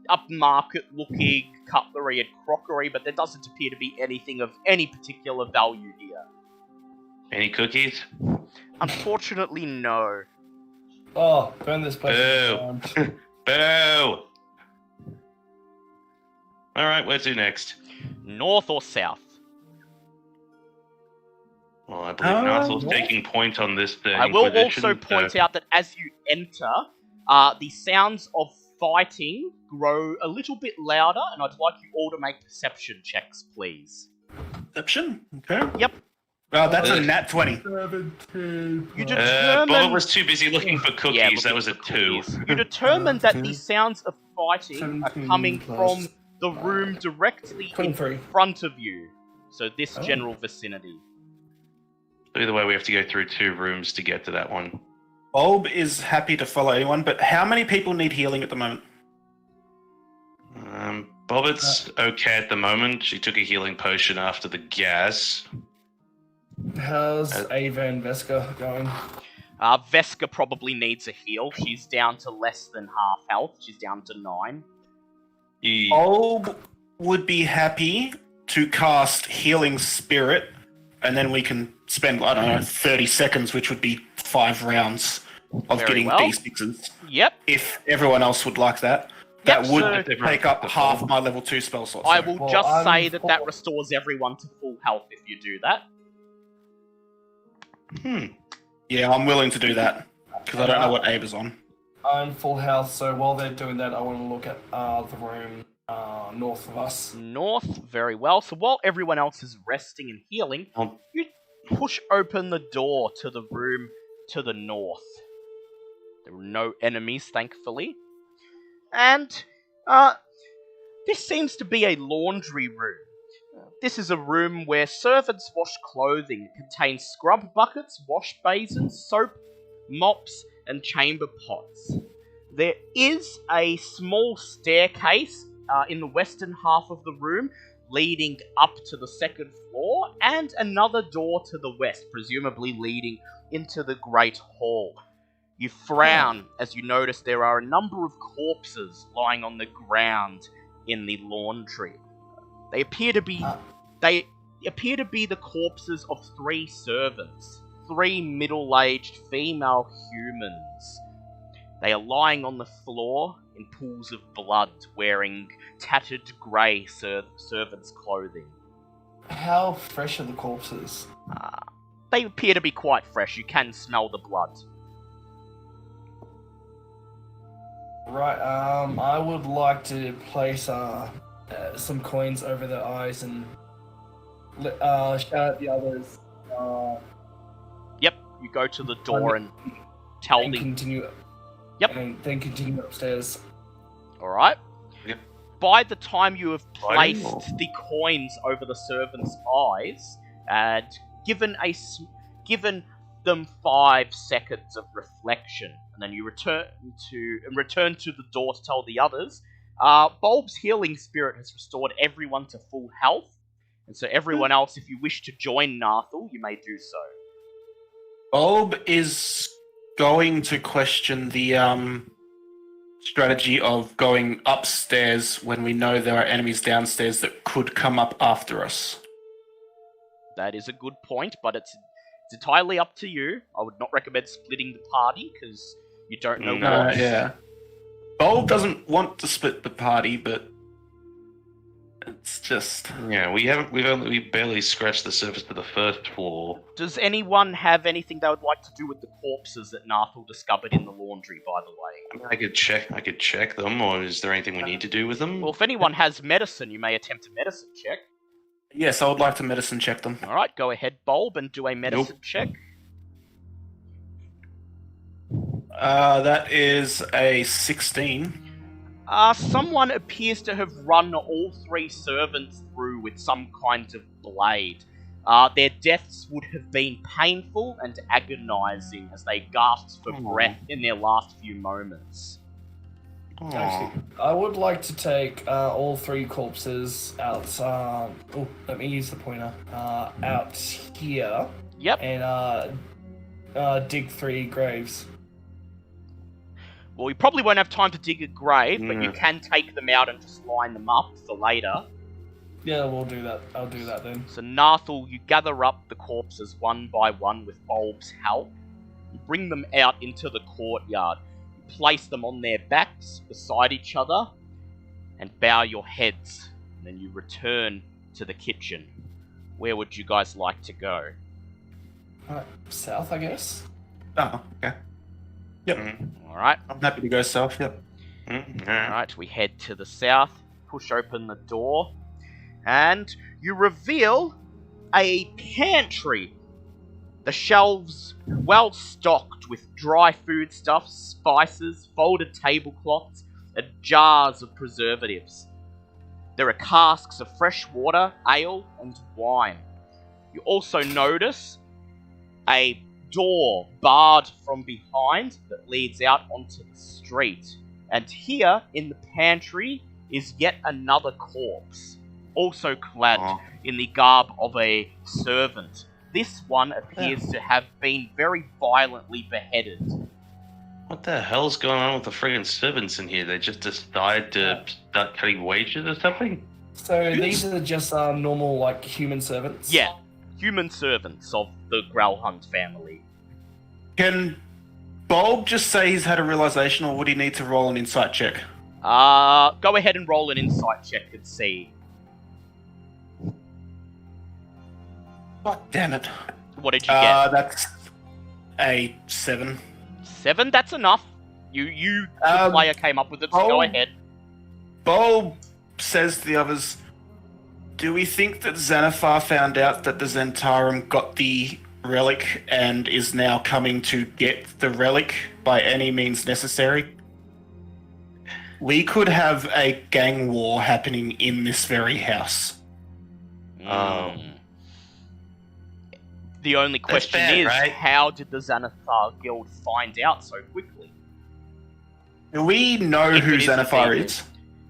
upmarket-looking cutlery and crockery, but there doesn't appear to be anything of any particular value here. Any cookies? Unfortunately, no. Oh, burn this place. Boo! Boo! Alright, where's who next? North or south? Well, I believe Nar'thall's north? taking point on this thing. I will also point out that as you enter, the sounds of fighting grow a little bit louder, and I'd like you all to make perception checks, please. Perception? Okay. Yep. That's a nat 20. 17. You Bobbit determine... was too busy looking for cookies. Yeah, that looking was a for 2. cookies. You determine that the sounds of fighting are 17 coming plus from the room directly in 23. front of you. So this Oh. general vicinity. Either way, we have to go through 2 rooms to get to that one. Bulb is happy to follow anyone, but how many people need healing at the moment? Bobbit's okay at the moment. She took a healing potion after the gas. How's Ava and Veska going? Veska probably needs a heal. She's down to less than half health. She's down to 9. Bulb would be happy to cast Healing Spirit, and then we can spend, I don't know, 30 seconds, which would be 5 rounds of Very getting well. D6s. Yep. If everyone else would like that. Yep, That would so- take up half my level 2 spell slots. I so- will Well, just I'm say that for- restores everyone to full health if you do that. Yeah, I'm willing to do that, because I don't know what Abe's on. I'm full health, so while they're doing that, I want to look at the room north of us. North, very well. So while everyone else is resting and healing, Um, you push open the door to the room to the north. There are no enemies, thankfully. And, this seems to be a laundry room. This is a room where servants wash clothing. It contains scrub buckets, wash basins, soap, mops, and chamber pots. There is a small staircase in the western half of the room leading up to the second floor, and another door to the west, presumably leading into the Great Hall. You frown as you notice there are a number of corpses lying on the ground in the laundry. They appear to be the corpses of 3 servants, 3 middle-aged female humans. They are lying on the floor in pools of blood, wearing tattered grey servants' clothing. How fresh are the corpses? They appear to be quite fresh. You can smell the blood. Right, I would like to place some coins over their eyes and shout at the others. Yep, you go to the door and tell And the... continue. Yep. And then continue upstairs. Alright? Yep. By the time you have Fighting placed or- the coins over the servants' eyes, and given them 5 seconds of reflection, and then you return to the door to tell the others, Bulb's healing spirit has restored everyone to full health, and so everyone else, if you wish to join Nar'thall, you may do so. Bulb is going to question the strategy of going upstairs when we know there are enemies downstairs that could come up after us. That is a good point, but it's It's entirely up to you. I would not recommend splitting the party, because you don't know No, what. yeah. Bold doesn't want to split the party, but it's just Yeah, we barely scratched the surface of the first floor. Does anyone have anything they would like to do with the corpses that Nar'thall discovered in the laundry, by the way? I mean, I could check them, or is there anything we need to do with them? Well, if anyone has medicine, you may attempt a medicine check. yes, I would like to medicine check them. Alright, go ahead, Bulb, and do a medicine check. That is a 16. Someone appears to have run all 3 servants through with some kind of blade. Their deaths would have been painful and agonizing as they gasped for breath in their last few moments. Actually, I would like to take all 3 corpses out. Let me use the pointer. Out here. Yep. And dig 3 graves. Well, you probably won't have time to dig a grave, but you can take them out and just line them up for later. Yeah, we'll do that. I'll do that then. So Nar'thall, you gather up the corpses one by one with Bulb's help. You bring them out into the courtyard. You place them on their backs beside each other and bow your heads. And then you return to the kitchen. Where would you guys like to go? South, I guess. Oh, okay. Yep. Alright. I'm happy to go south, yep. Alright, we head to the south, push open the door, and you reveal a pantry. The shelves well stocked with dry foodstuffs, spices, folded tablecloths, and jars of preservatives. There are casks of fresh water, ale, and wine. You also notice a door barred from behind that leads out onto the street. And here, in the pantry, is yet another corpse, also clad in the garb of a servant. This one appears to have been very violently beheaded. What the hell's going on with the friggin' servants in here? They just decided to start cutting wages or something? So these are just normal, like, human servants? Yeah, human servants of the Gralhund family. Can Bulb just say he's had a realization, or would he need to roll an insight check? Go ahead and roll an insight check and see. God damn it. What did you get? That's a 7. 7? That's enough. The player came up with it, so go ahead. Bulb says to the others, do we think that Xanathar found out that the Zentarum got the relic and is now coming to get the relic by any means necessary? We could have a gang war happening in this very house. The only question is, right? how did the Xanathar Guild find out so quickly? Do we know If who it is a Xanathar thing. is?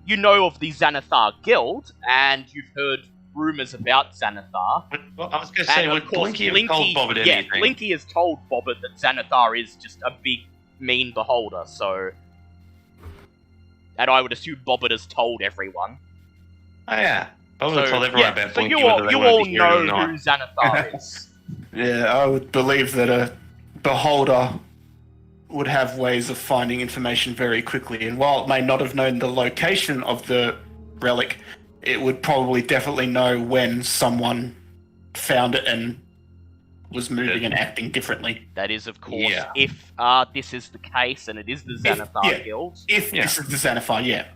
You know of the Xanathar Guild, and you've heard rumours about Xanathar. Well, I was going to say, And would of course, Blinky have told Bobbert yeah, anything? Blinky has told Bobbert that Xanathar is just a big, mean beholder, so... And I would assume Bobbert has told everyone. Oh, yeah. Bobbert told everyone about so Blinky, you whether they all wanted to hear it know or not. who Xanathar is. Yeah, I would believe that a beholder would have ways of finding information very quickly, and while it may not have known the location of the relic, it would probably definitely know when someone found it and was moving and acting differently. That is, of course, Yeah. if this is the case, and it is the Xanathar Guild. If this is the Xanathar, yeah.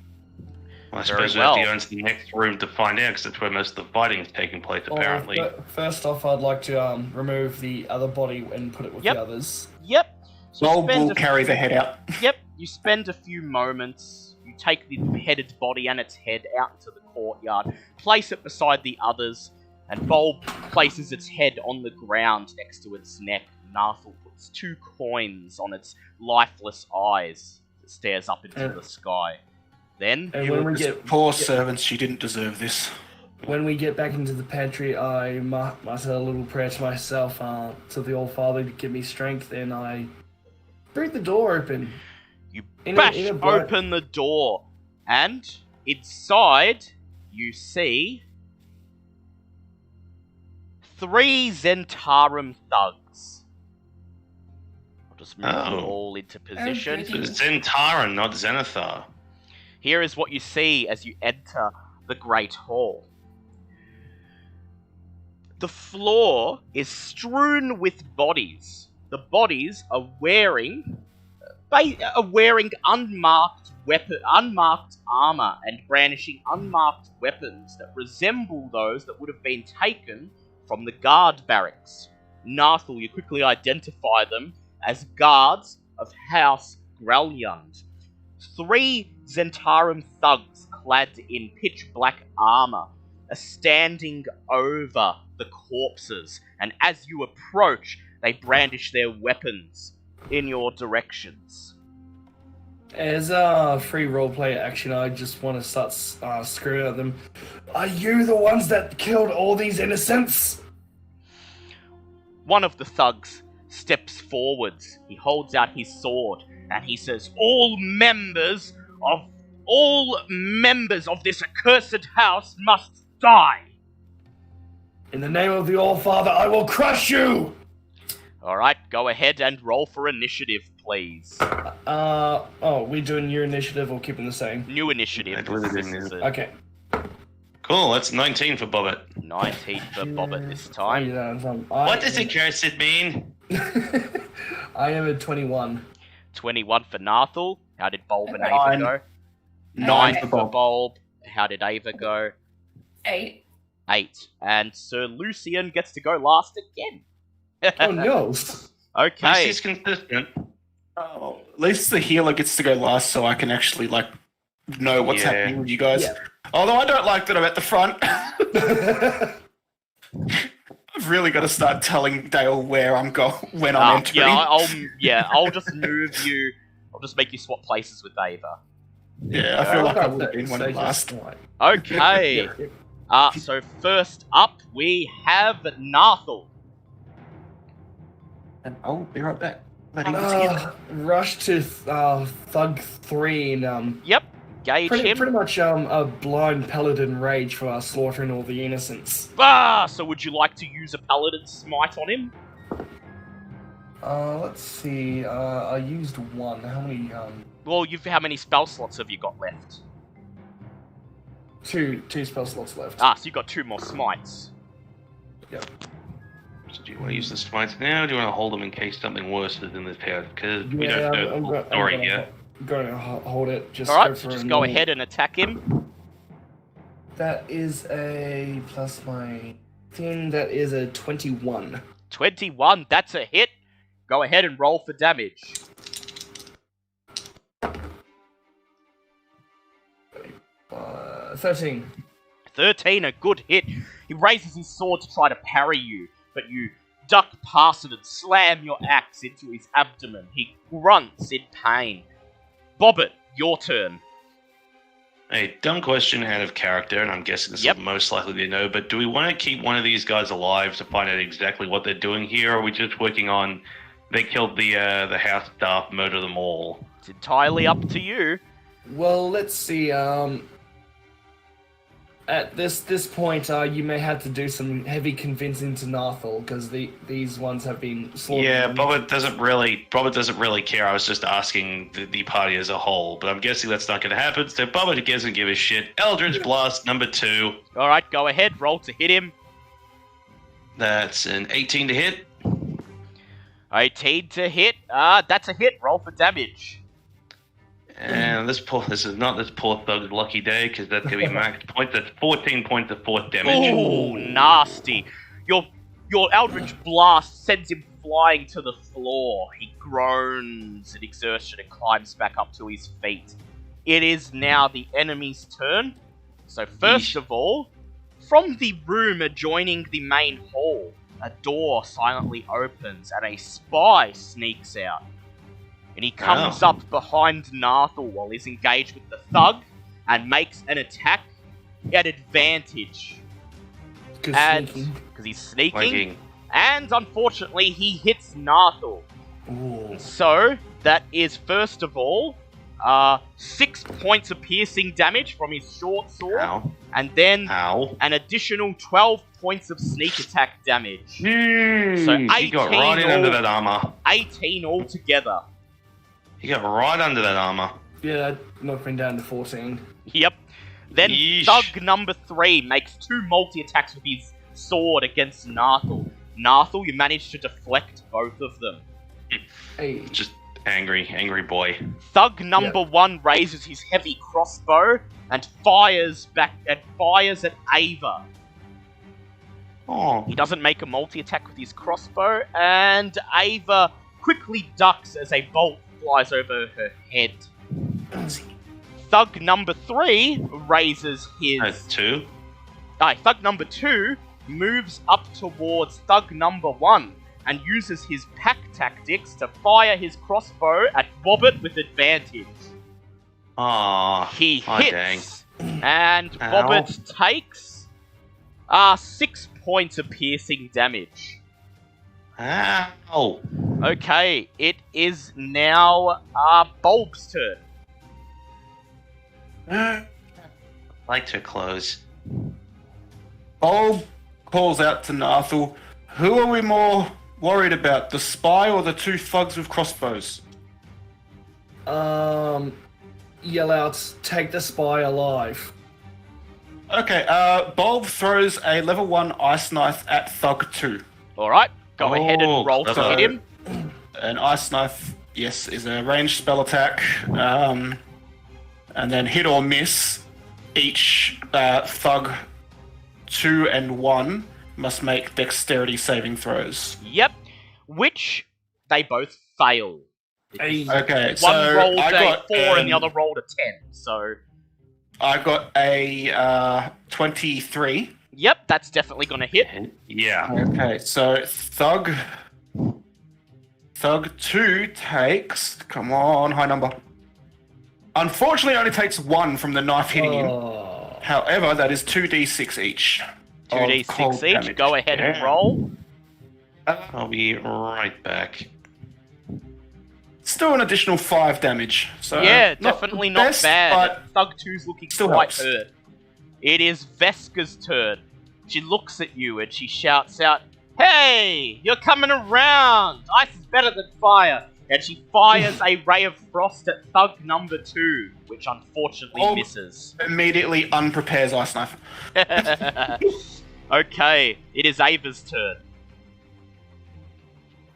Well, I Very suppose we have to well. go into the next room to find out, because that's where most of the fighting is taking place, apparently. First off, I'd like to remove the other body and put it with Yep. the others. Yep. So Bulb spend will a carry the head out. Yep, you spend a few moments, you take the beheaded body and its head out into the courtyard, place it beside the others, and Bulb places its head on the ground next to its neck. Nar'thall puts 2 coins on its lifeless eyes that stares up into the sky. Then, And when we This get poor servants, she didn't deserve this. when we get back into the pantry, I mutter a little prayer to myself, to the All Father to give me strength, and I break the door open. you In a- bash in a blood- open the door, and inside you see 3 Zentarum thugs. just move you all into position. goody. Zentaran, not Zenithar. Here is what you see as you enter the Great Hall. The floor is strewn with bodies. The bodies are wearing unmarked armor and brandishing unmarked weapons that resemble those that would have been taken from the guard barracks. Nar'thall, you quickly identify them as guards of House Gralhund. 3 Zentaran thugs clad in pitch black armor are standing over the corpses, and as you approach, they brandish their weapons in your directions. As a free roleplay action, I just want to start screaming at them. Are you the ones that killed all these innocents? One of the thugs steps forwards. He holds out his sword and he says, all members of this accursed house must die. In the name of the All-Father, I will crush you! Alright, go ahead and roll for initiative, please. We doing new initiative or keeping the same? New initiative. Okay. Cool, that's 19 for Bobbit. 19 for Bobbit this time. What does accursed mean? I am at 21. 21 for Nar'thall. How did Bulb and Ava go? 9 for Bulb. How did Ava go? 8. 8. And Sir Lucian gets to go last again. Oh no. Okay. He's consistent. Oh, at least the healer gets to go last, so I can actually know what's happening with you guys. Yeah. Although I don't like that I'm at the front. I've really got to start telling Dale where I'm going when I'm entering. I'll just move you. I'll just make you swap places with Ava. Yeah, I feel like I would have been one of the last. Okay. So first up we have Nar'thall. And I'll be right back. Rush to Thug 3 and Yep. Gauge him. pretty much a blind paladin rage for slaughtering all the innocents. So would you like to use a paladin smite on him? Let's see. I used 1. How many? Well, how many spell slots have you got left? 2 spell slots left. So you've got 2 more smites. Yep. So do you want to use the smites now, or do you want to hold them in case something worse is in this house? Because we Yeah, don't know the story yet. I'm gonna hold it. Alright, so just go ahead and attack him. That is a plus my thing. That is a 21. 21, that's a hit. Go ahead and roll for damage. 13. 13, a good hit. He raises his sword to try to parry you, but you duck past it and slam your axe into his abdomen. He grunts in pain. Bobbit, your turn. A dumb question out of character, and I'm guessing this is most likely to know, but do we want to keep one of these guys alive to find out exactly what they're doing here, or are we just working on they killed the house staff, murder them all? It's entirely up to you. Well, let's see. At this point, you may have to do some heavy convincing to Nar'thall because these ones have been slaughtered. Yeah, Bobbit doesn't really care. I was just asking the party as a whole, but I'm guessing that's not going to happen. So Bobbit doesn't give a shit. Eldritch Blast number 2. All right, go ahead. Roll to hit him. That's an 18 to hit. 18 to hit. That's a hit. Roll for damage. And this is not this poor thug's lucky day, because that's going to be max points. That's 14 points of force damage. Ooh, nasty. Your Eldritch Blast sends him flying to the floor. He groans in exertion and climbs back up to his feet. It is now the enemy's turn. So first of all, from the room adjoining the main hall, a door silently opens and a spy sneaks out. And he comes up behind Nar'thall while he's engaged with the thug and makes an attack at advantage. Because he's sneaking. And unfortunately, he hits Nar'thall. Ooh. So, that is first of all 6 points of piercing damage from his short sword, Ow. and then Ow. an additional 12 points of sneak attack damage. So He got 18 right in under all- that armor. 18 altogether. He got right under that armor. Yeah, that knocked me down to 14. Yep. Then Yeesh. Thug number 3 makes 2 multi-attacks with his sword against Nar'thall. Nar'thall, you managed to deflect both of them. Hey. Just angry boy. Thug number 1 raises his heavy crossbow and fires at Ava. Oh. He doesn't make a multi-attack with his crossbow, and Ava quickly ducks as a bolt flies over her head. Thug number 3 raises his... That's 2. Thug number 2 moves up towards Thug number 1 and uses his pack tactics to fire his crossbow at Bobbit with advantage. Ah. He Oh, hits, and Ow. Bobbit takes 6 points of piercing damage. Ow. Okay, it is now Bulb's turn. Lights are closed. Bulb calls out to Nar'thall, "Who are we more worried about, the spy or the 2 thugs with crossbows?" Yell out, take the spy alive. Okay, Bulb throws a level 1 ice knife at Thug 2. Alright, go ahead and Oh, roll to clever. hit him. An ice knife, yes, is a ranged spell attack. And then hit or miss, each Thug 2 and 1 must make dexterity saving throws. Yep, which they both fail. Hey. Okay, One so rolled I a got 4 and the other rolled a 10, so... I got a 23. Yep, that's definitely gonna hit. Yeah. Okay, so Thug 2 takes, come on, high number. Unfortunately, only takes 1 from the knife hitting him. Oh. However, that is 2d6 each. of 2d6 cold each, damage. go ahead and Yeah. roll. I'll be right back. Still an additional 5 damage. So Yeah, not definitely the not best, bad. But Thug 2's looking still quite helps. hurt. It is Veska's turn. She looks at you and she shouts out, "Hey, you're coming around! Ice is better than fire!" And she fires a ray of frost at Thug number 2, which unfortunately Oh. misses. immediately unprepares ice knife. Okay, it is Ava's turn.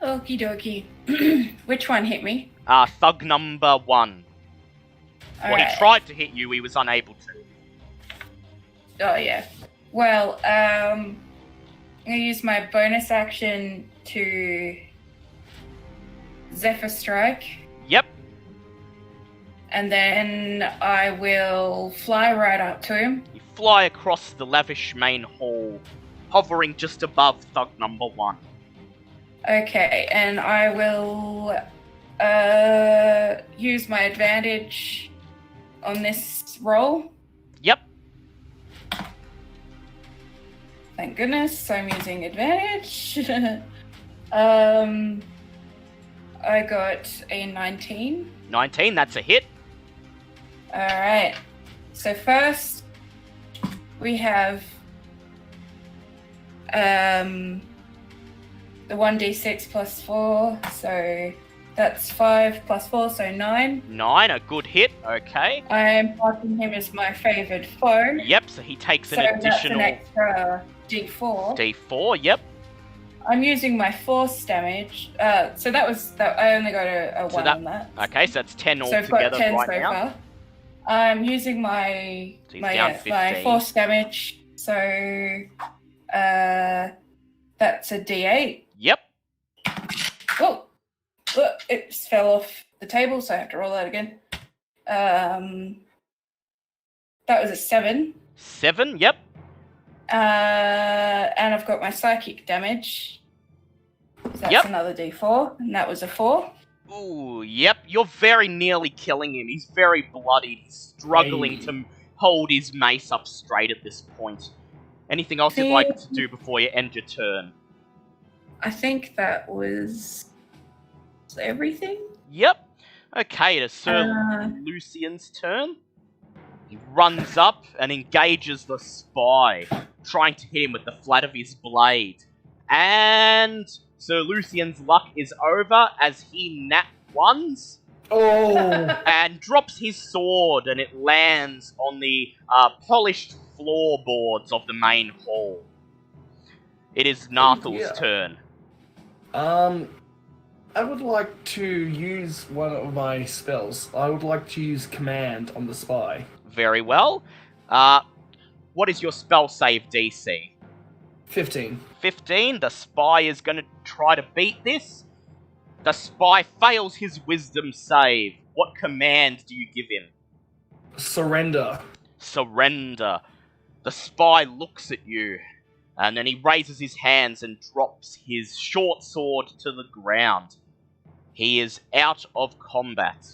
Okie dokie. Which one hit me? Thug number 1. Well, he Alright. tried to hit you, he was unable to. Oh, yeah. Well, I'm going to use my bonus action to Zephyr Strike, Yep, and then I will fly right up to him. you fly across the lavish main hall, hovering just above Thug number 1. Okay, and I will use my advantage on this roll. Yep, Thank goodness, so I'm using advantage. I got a 19. 19, that's a hit. Alright, so first we have the 1d6 plus 4, so that's 5 plus 4, so 9. 9, a good hit, okay. I am marking him as my favoured foe. Yep, so he takes So an that's an additional extra d4. d4, yep. I'm using my force damage. So that was I only got a 1 on that. Okay, so that's 10 So I've got altogether 10 right so now. far. I'm using my So he's my, down my 15. force damage. So that's a d8. Yep, Oh, look, it just fell off the table, so I have to roll that again. That was a 7. 7, yep. And I've got my psychic damage. So that's Yep. another d4, and that was a 4. Ooh, yep, you're very nearly killing him. He's very bloodied. He's struggling Hey. to hold his mace up straight at this point. Anything else you'd like to do before you end your turn? I think that was everything. Yep. Okay, it is Sir Lucian's turn. He runs up and engages the spy, trying to hit him with the flat of his blade. And Sir Lucian's luck is over as he nat ones. Oh! And drops his sword, and it lands on the polished floorboards of the main hall. It is Nar'thall's turn. I would like to use one of my spells. I would like to use Command on the spy. Very well. What is your spell save DC? 15. 15. The spy is going to try to beat this. The spy fails his wisdom save. What command do you give him? Surrender. Surrender. The spy looks at you, and then he raises his hands and drops his short sword to the ground. He is out of combat.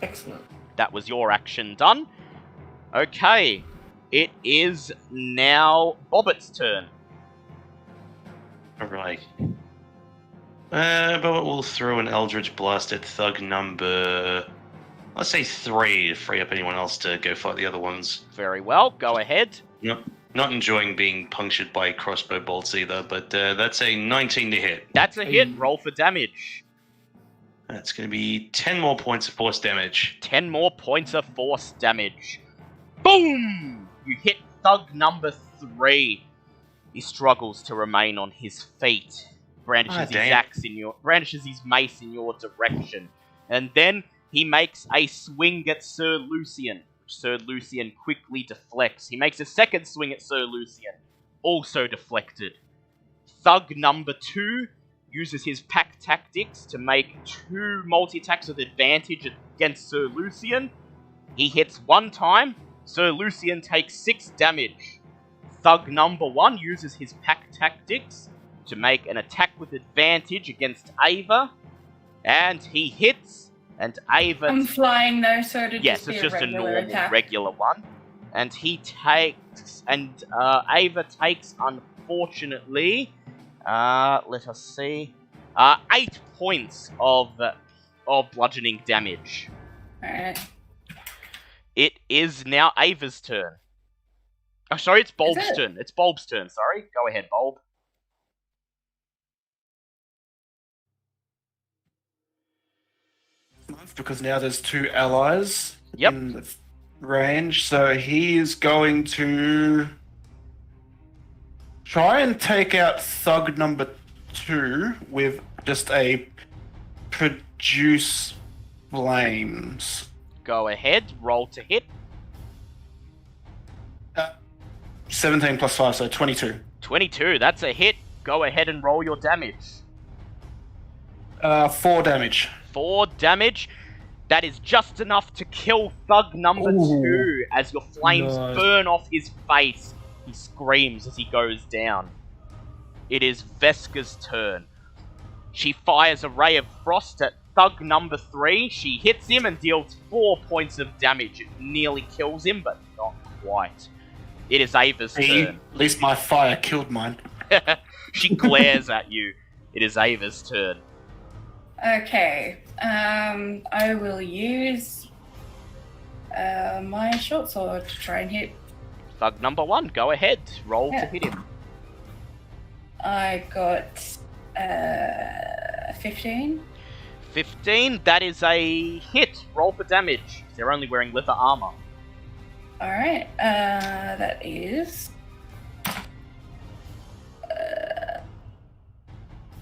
Excellent. That was your action done. Okay. It is now Bobbitt's turn. Alright. But we'll throw an Eldritch Blast at thug number... let's say 3 to free up anyone else to go fight the other ones. Very well, go ahead. Not enjoying being punctured by crossbow bolts either, but that's a 19 to hit. That's a hit, roll for damage. That's going to be 10 more points of force damage. 10 more points of force damage. Boom! You hit thug number 3. He struggles to remain on his feet. Brandishes his mace in your direction. And then he makes a swing at Sir Lucian. Sir Lucian quickly deflects. He makes a second swing at Sir Lucian. Also deflected. Thug number 2 uses his pack tactics to make 2 multi-attacks with advantage against Sir Lucian. He hits 1 time. Sir Lucian takes 6 damage. Thug number 1 uses his pack tactics to make an attack with advantage against Ava. And he hits, and Ava... I'm flying though, so it'd yes, just be it's just a normal, attack. regular one. And he takes... and Ava takes, unfortunately... let us see... 8 points of bludgeoning damage. Alright. It is now Ava's turn. Oh, sorry, it's Bulb's turn. It's Bulb's turn, sorry. Go ahead, Bulb. Because now there's 2 allies Yep. in the range, so he is going to try and take out thug number 2 with just a produce flames. Go ahead, roll to hit. 17 plus 5, so 22. 22, that's a hit. Go ahead and roll your damage. 4 damage. 4 damage. That is just enough to kill thug number 2 as your flames burn off his face. He screams as he goes down. It is Veska's turn. She fires a ray of frost at thug number 3. She hits him and deals 4 points of damage. It nearly kills him, but not quite. It is Ava's turn. At least my fire killed mine. She glares at you. It is Ava's turn. Okay. I will use my short sword to try and hit. Thug number 1, go ahead. Roll to hit him. I got 15. 15, that is a hit. Roll for damage. They're only wearing leather armor. Alright, that is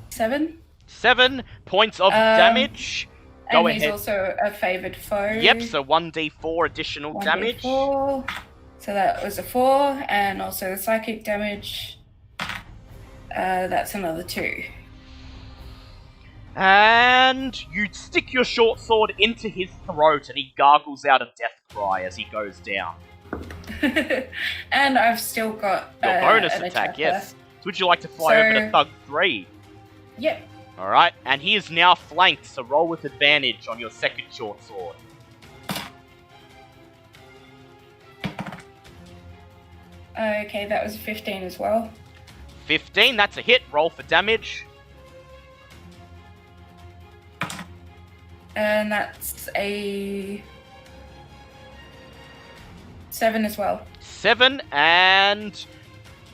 7. 7 points of damage. Go and ahead. He's also a favoured foe. Yep, so 1d4 additional 1d4. damage. So that was a 4, and also the psychic damage. That's another 2. And you stick your short sword into his throat, and he gargles out a death cry as he goes down. And I've still got Your bonus an attack, yes. left. So would you like to fly over to Thug 3? Yep. Alright, and he is now flanked, so roll with advantage on your second short sword. Okay, that was 15 as well. 15, that's a hit. Roll for damage. And that's a 7 as well. 7, and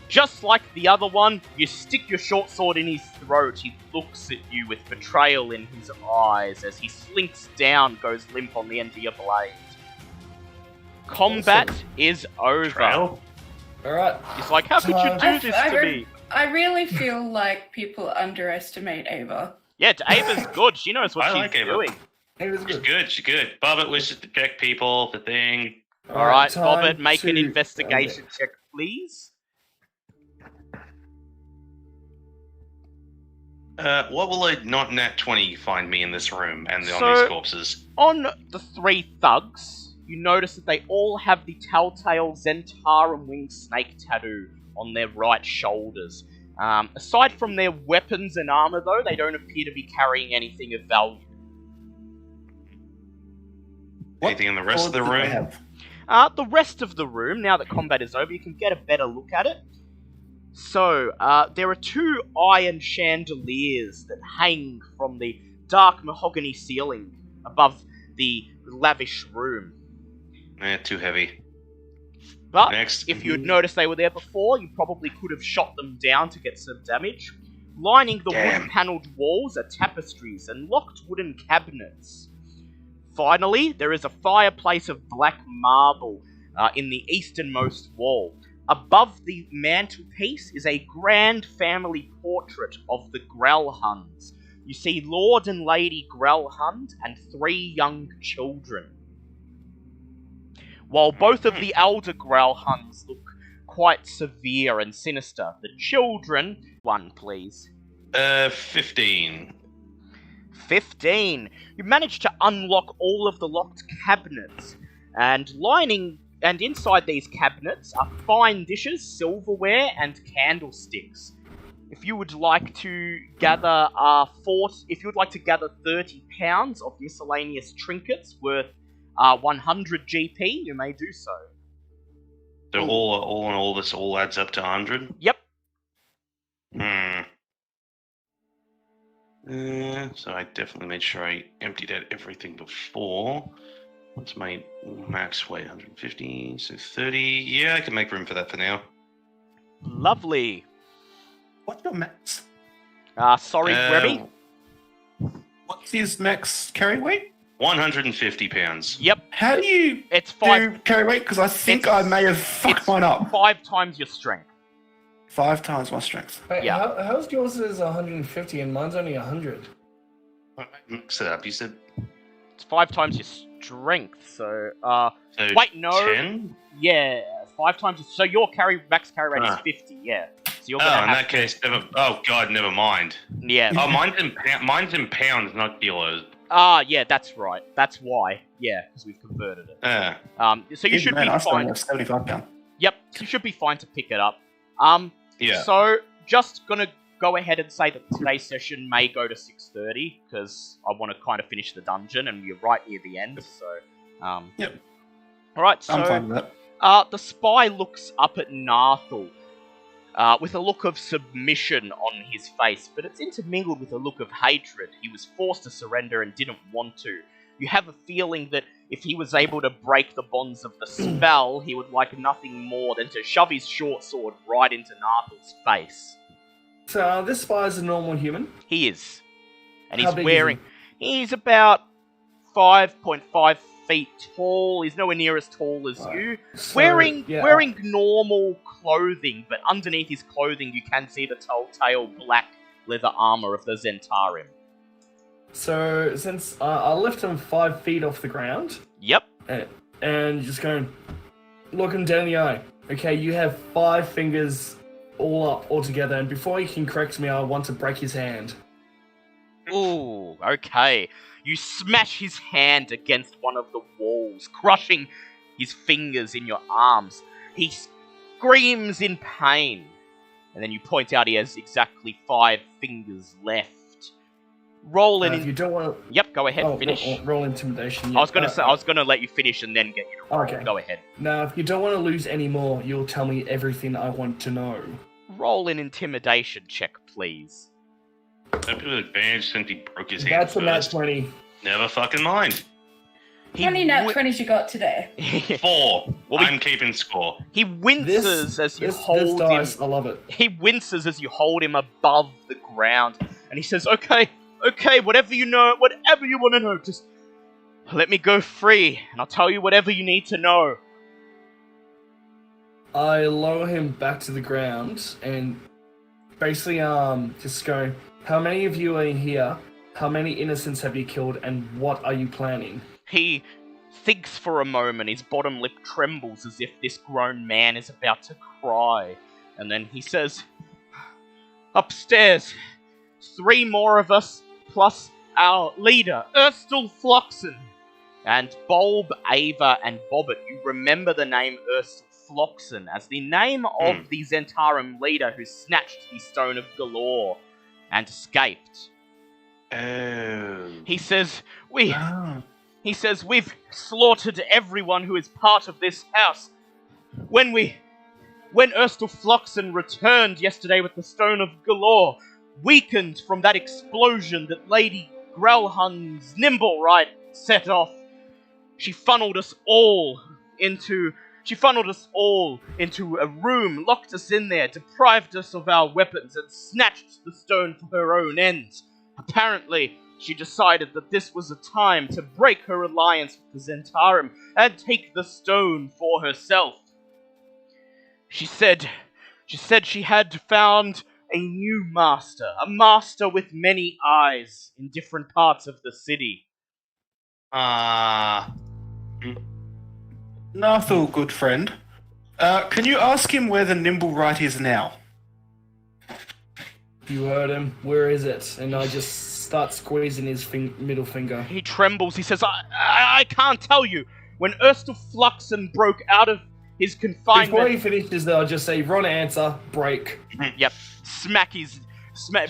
just like the other one, you stick your short sword in his throat. He looks at you with betrayal in his eyes as he slinks down, goes limp on the end of your blade. Combat is over. Betrayal? Alright. He's like, how could you do this to me? I really feel like people underestimate Ava. Yeah, Ava's good. She knows what I she's like Ava. doing. It was She's good. good, she's good. Bobbit wishes to check people, the thing. Alright, time Bobbit, make an to- investigation check, please. What will a not nat 20 find me in this room and on So- these corpses? On the 3 thugs, you notice that they all have the telltale Zentarum winged snake tattoo on their right shoulders. Aside from their weapons and armor, though, they don't appear to be carrying anything of value. Anything in the rest of the What do they room? have? The rest of the room, now that combat is over, you can get a better look at it. So, there are 2 iron chandeliers that hang from the dark mahogany ceiling above the lavish room. Too heavy. But Next. if you had noticed they were there before, you probably could have shot them down to get some damage. Lining the Damn. wood-panelled walls are tapestries and locked wooden cabinets. Finally, there is a fireplace of black marble in the easternmost wall. Above the mantelpiece is a grand family portrait of the Gralhunds. You see Lord and Lady Gralhund and 3 young children. While both of the elder Gralhunds look quite severe and sinister, the children... 1, please. 15. 15. You managed to unlock all of the locked cabinets, and inside these cabinets are fine dishes, silverware, and candlesticks. If you would like to gather 30 pounds of miscellaneous trinkets worth 100 GP, you may do so. So all in all, this all adds up to 100? Yep. So I definitely made sure I emptied out everything before. What's my max weight? 150, so 30. Yeah, I can make room for that for now. Lovely. What's your max? Sorry, Remy? What's his max carry weight? 150 pounds. Yep. How do you It's 5 do carry weight? Because I think It's- I may have fucked it's mine up. 5 times your strength. 5 times my strength. Wait, Yeah. how's yours is 150 and mine's only 100? Mix it up. You said It's 5 times your strength, so, so wait, no. 10? Yeah, 5 times, so your max carry rate is Ah. 50, yeah. So you're Oh, gonna in have that case, never mind. yeah. Oh, mine's in pounds, not kilos. Yeah, that's right. That's why. Yeah, because we've converted it. So you Good should man, be I still fine. have 75 pounds. Yep, you should be fine to pick it up. Yeah. So, just gonna go ahead and say that today's session may go to 6:30, because I want to kind of finish the dungeon, and we're right near the end, so... Yep. Alright, I'm so... fine with that. The spy looks up at Nar'thall, with a look of submission on his face, but it's intermingled with a look of hatred. He was forced to surrender and didn't want to. You have a feeling that if he was able to break the bonds of the spell, he would like nothing more than to shove his short sword right into Nar'thall's face. So this spy is a normal human. He is. And How he's big is wearing... He's about 5.5 feet tall. He's nowhere near as tall as Right. you. So, Wearing yeah, normal clothing, but underneath his clothing you can see the telltale black leather armor of the Zentarum. So since I'll lift him 5 feet off the ground Yep. and just going, look him down in the eye. Okay, you have 5 fingers all together, and before he can correct me, I want to break his hand. Ooh, okay. You smash his hand against one of the walls, crushing his fingers in your arms. He screams in pain. And then you point out he has exactly 5 fingers left. Roll If in... you don't want to, Yep, go ahead, finish. roll intimidation. I was gonna let you finish and then get you to roll. Okay. Go ahead. Now, if you don't want to lose any more, you'll tell me everything I want to know. Roll an intimidation check, please. That'd be an advantage since he broke his hand That's a nat first. 20. Never fucking mind. How many nat 20s you got today? 4. Well, I'm keeping score. He winces as you hold this him. dice, I love it. He winces as you hold him above the ground, and he says, "Okay, whatever you know, whatever you want to know, just let me go free, and I'll tell you whatever you need to know." I lower him back to the ground and basically just go, how many of you are here? How many innocents have you killed, and what are you planning? He thinks for a moment, his bottom lip trembles as if this grown man is about to cry, and then he says, "Upstairs, 3 more of us, plus our leader, Erstl Floxen." And Bulb, Ava, and Bobbit, you remember the name Erstl Floxen as the name of the Zentarum leader who snatched the Stone of Galore and escaped. Oh. He says, "We've slaughtered everyone who is part of this house. When Erstl Floxen returned yesterday with the Stone of Galore, weakened from that explosion that Lady Gralhund's Nimblewright set off, she funneled us all into a room, locked us in there, deprived us of our weapons, and snatched the stone for her own ends. Apparently, she decided that this was a time to break her alliance with the Zentarum and take the stone for herself. She said she had found a new master, a master with many eyes in different parts of the city." Nar'thall, good friend. Can you ask him where the Nimblewright is now? You heard him. Where is it? And I just start squeezing his middle finger. He trembles. He says, I can't tell you. When Erstl Floxen broke out of his confinement..." Before he finishes, though, I'll just say, wrong answer, break. Yep.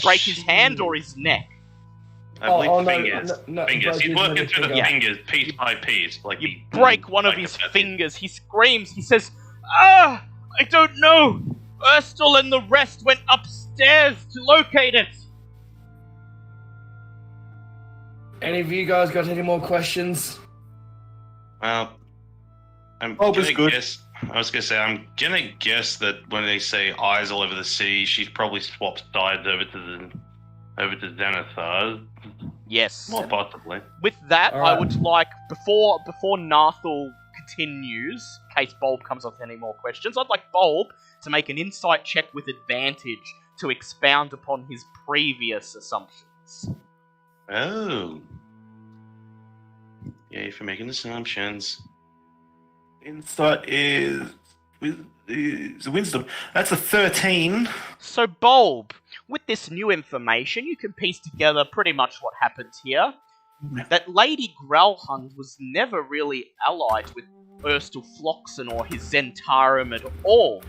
Break his hand or his neck. I believe no, fingers. no, Fingers. He's break working his through the middle finger. fingers, piece by piece. Like You break one of his fingers. He screams. He says, "I don't know. Erstl and the rest went upstairs to locate it." Any of you guys got any more questions? Well, I'm Oh, gonna that's good. guess. I was gonna say, I'm gonna guess that when they say eyes all over the city, she's probably swapped sides over to Zenithar. Yes. More possibly. With that, All I right. would like, before Nar'thall continues, in case Bulb comes up with any more questions, I'd like Bulb to make an insight check with advantage to expound upon his previous assumptions. Oh. Yay for making assumptions. Insight is wisdom. That's a 13. So, Bulb, with this new information, you can piece together pretty much what happened here. That Lady Gralhund was never really allied with Erstl Floxen or his Zentarum at all.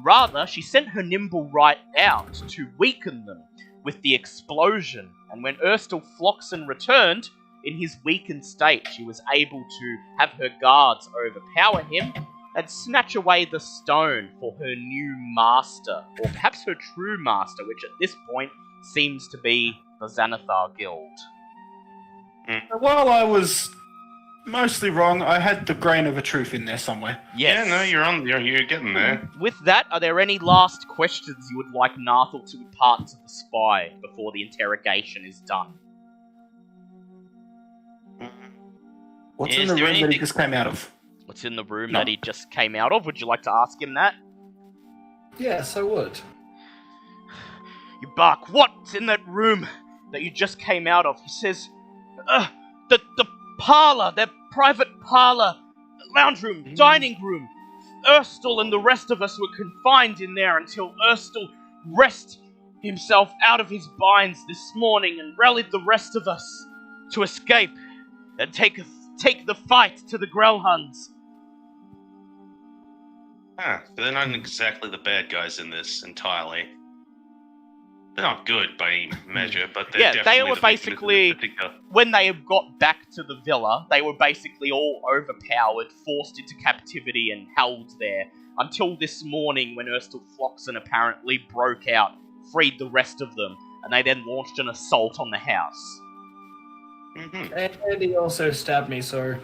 Rather, she sent her Nimblewright out to weaken them with the explosion, and when Erstl Floxen returned, in his weakened state, she was able to have her guards overpower him and snatch away the stone for her new master, or perhaps her true master, which at this point seems to be the Xanathar Guild. While I was mostly wrong, I had the grain of a truth in there somewhere. Yes. Yeah, no, you're getting there. With that, are there any last questions you would like Nar'thall to impart to the spy before the interrogation is done? What's Is in the there room that he anything- just came out of? What's in the room No. that he just came out of? Would you like to ask him that? Yes, I would. You bark, what's in that room that you just came out of? He says, the parlor, their private parlor, lounge room, dining room. Erstl and the rest of us were confined in there until Erstl wrested himself out of his binds this morning and rallied the rest of us to escape and take the fight to the Gralhunds. So they're not exactly the bad guys in this entirely. They're not good by any measure, but they're Yeah, they definitely were the weakness in this basically, particular. when they got back to the villa, they were basically all overpowered, forced into captivity and held there, until this morning when Erstl Floxen apparently broke out, freed the rest of them, and they then launched an assault on the house. And he also stabbed me, so...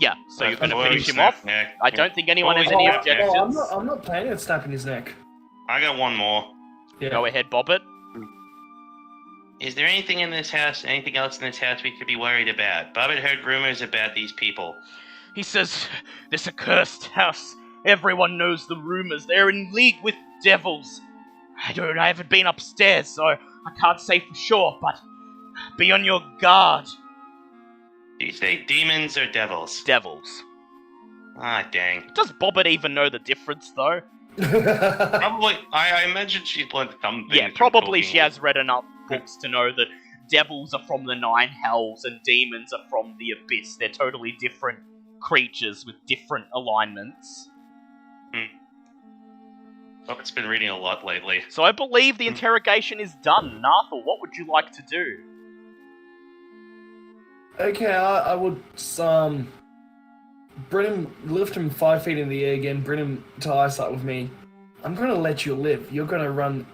Yeah, so you're going to Well, finish him snap off. neck. I don't think anyone Well, has any yeah. objections. I'm not planning on snapping his neck. I got one more. Yeah. Go ahead, Bobbit. Is there anything in this house, anything else in this house we should be worried about? Bobbit heard rumors about these people. He says, this accursed house. Everyone knows the rumors. They're in league with devils. I haven't been upstairs, so I can't say for sure, but be on your guard. Do you say demons or devils? Devils. Ah, dang. Does Bobbit even know the difference, though? Probably. I imagine she's learned some things. Yeah, from probably talking she has read enough books to know that devils are from the nine hells and demons are from the abyss. They're totally different creatures with different alignments. Bobbit's been reading a lot lately. So I believe the interrogation is done. Nar'thall, what would you like to do? Okay, I would bring him, lift him 5 feet in the air again, bring him to eyesight with me. I'm gonna let you live. You're gonna run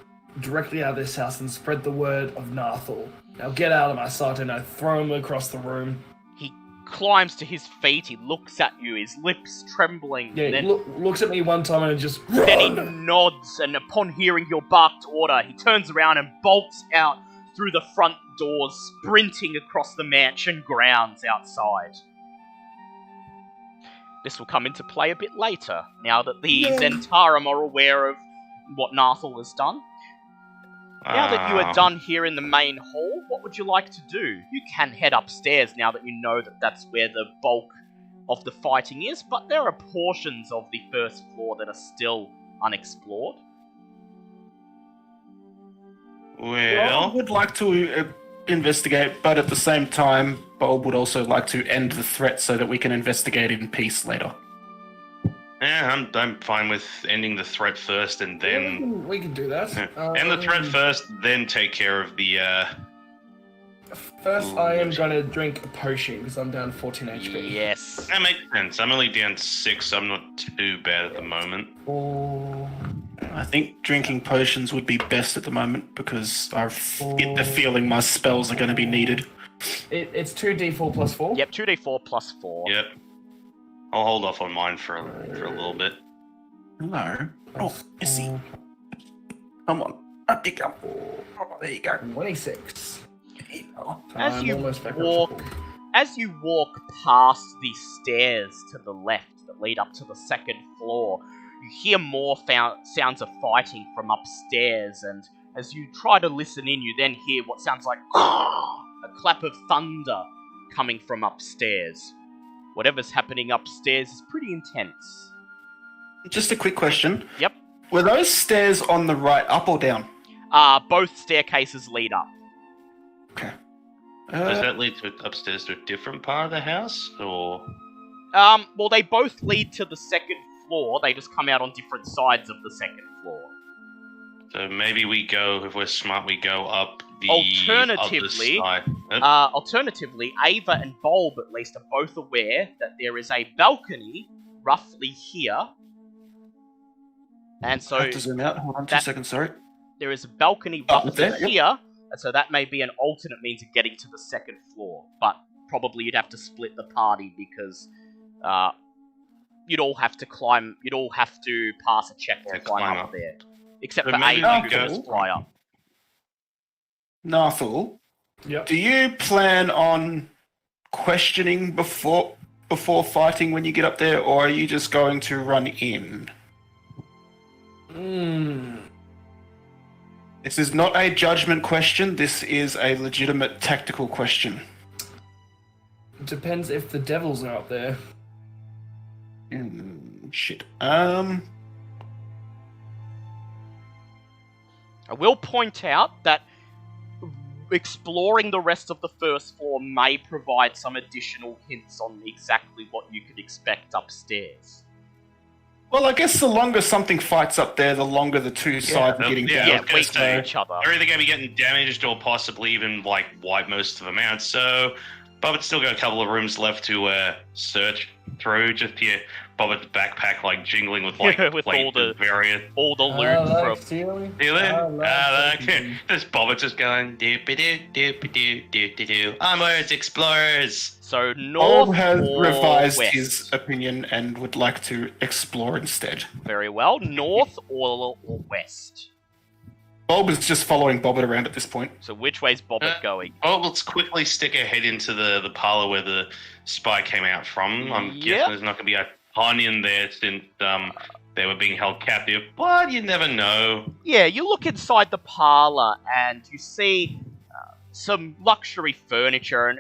directly out of this house and spread the word of Nar'thall. Now get out of my sight, and I throw him across the room. He climbs to his feet, he looks at you, his lips trembling, Yeah, then, looks at me one time and just then he run! nods, and upon hearing your barked order, he turns around and bolts out through the front doors, sprinting across the mansion grounds outside. This will come into play a bit later, now that the Zentarum are aware of what Nar'thall has done. Now that you are done here in the main hall, what would you like to do? You can head upstairs now that you know that that's where the bulk of the fighting is, but there are portions of the first floor that are still unexplored. Well, I would like to investigate, but at the same time, Bulb would also like to end the threat so that we can investigate in peace later. Yeah, I'm fine with ending the threat first and then... We can do that. End the threat first, then take care of the, First, I am gonna drink a potion because I'm down 14 HP. Yes. That makes sense. I'm only down 6, so I'm not too bad at the moment. Oh. I think drinking potions would be best at the moment because I get the feeling my spells are going to be needed. It's 2d4 plus 4? Yep, 2d4 plus 4. Yep. I'll hold off on mine for a little bit. No. Oh, Missy. Come on. Up you go. Oh, there you go. 26. As I'm you almost back up to walk, full. as you walk past the stairs to the left that lead up to the second floor, you hear more sounds of fighting from upstairs, and as you try to listen in, you then hear what sounds like a clap of thunder coming from upstairs. Whatever's happening upstairs is pretty intense. Just a quick question. Yep. Were those stairs on the right, up or down? Both staircases lead up. Okay. Does that lead to upstairs to a different part of the house, or...? Well, they both lead to the second floor. They just come out on different sides of the second floor. So maybe we go, if we're smart, we go up the Alternatively, other side. Alternatively, Ava and Bulb at least are both aware that there is a balcony roughly here. And so I have to zoom out. Hold on 2 seconds, sorry. there is a balcony Oh, roughly there, yep. here, and so that may be an alternate means of getting to the second floor. But probably you'd have to split the party because you'd all have to climb. You'd all have to pass a check to climb up there, except So for maybe Ava, we who can go- just fly up. Nar'thall, Yep. do you plan on questioning before fighting when you get up there, or are you just going to run in? This is not a judgment question. This is a legitimate tactical question. Depends if the devils are up there. Shit. I will point out that exploring the rest of the first floor may provide some additional hints on exactly what you could expect upstairs. Well, I guess the longer something fights up there, the longer the two sides are getting yeah, down. I was gonna weak say, to each other. They're either going to be getting damaged or possibly even, like, wipe most of them out. So, Bobbitt's still got a couple of rooms left to search through. Just here, Bobbitt's backpack like jingling with like with plates of various. all the loot from. stealing. See that? stealing. This Bobbitt just going do. Onwards, explorers. So north Bob has or revised west? his opinion and would like to explore instead. Very well. North or west? Bob is just following Bobbit around at this point. So which way's Bobbit going? Oh, let's quickly stick our head into the parlor where the spy came out from. I'm Yep. guessing there's not going to be a ton in there since they were being held captive, but you never know. Yeah, you look inside the parlor and you see some luxury furniture, and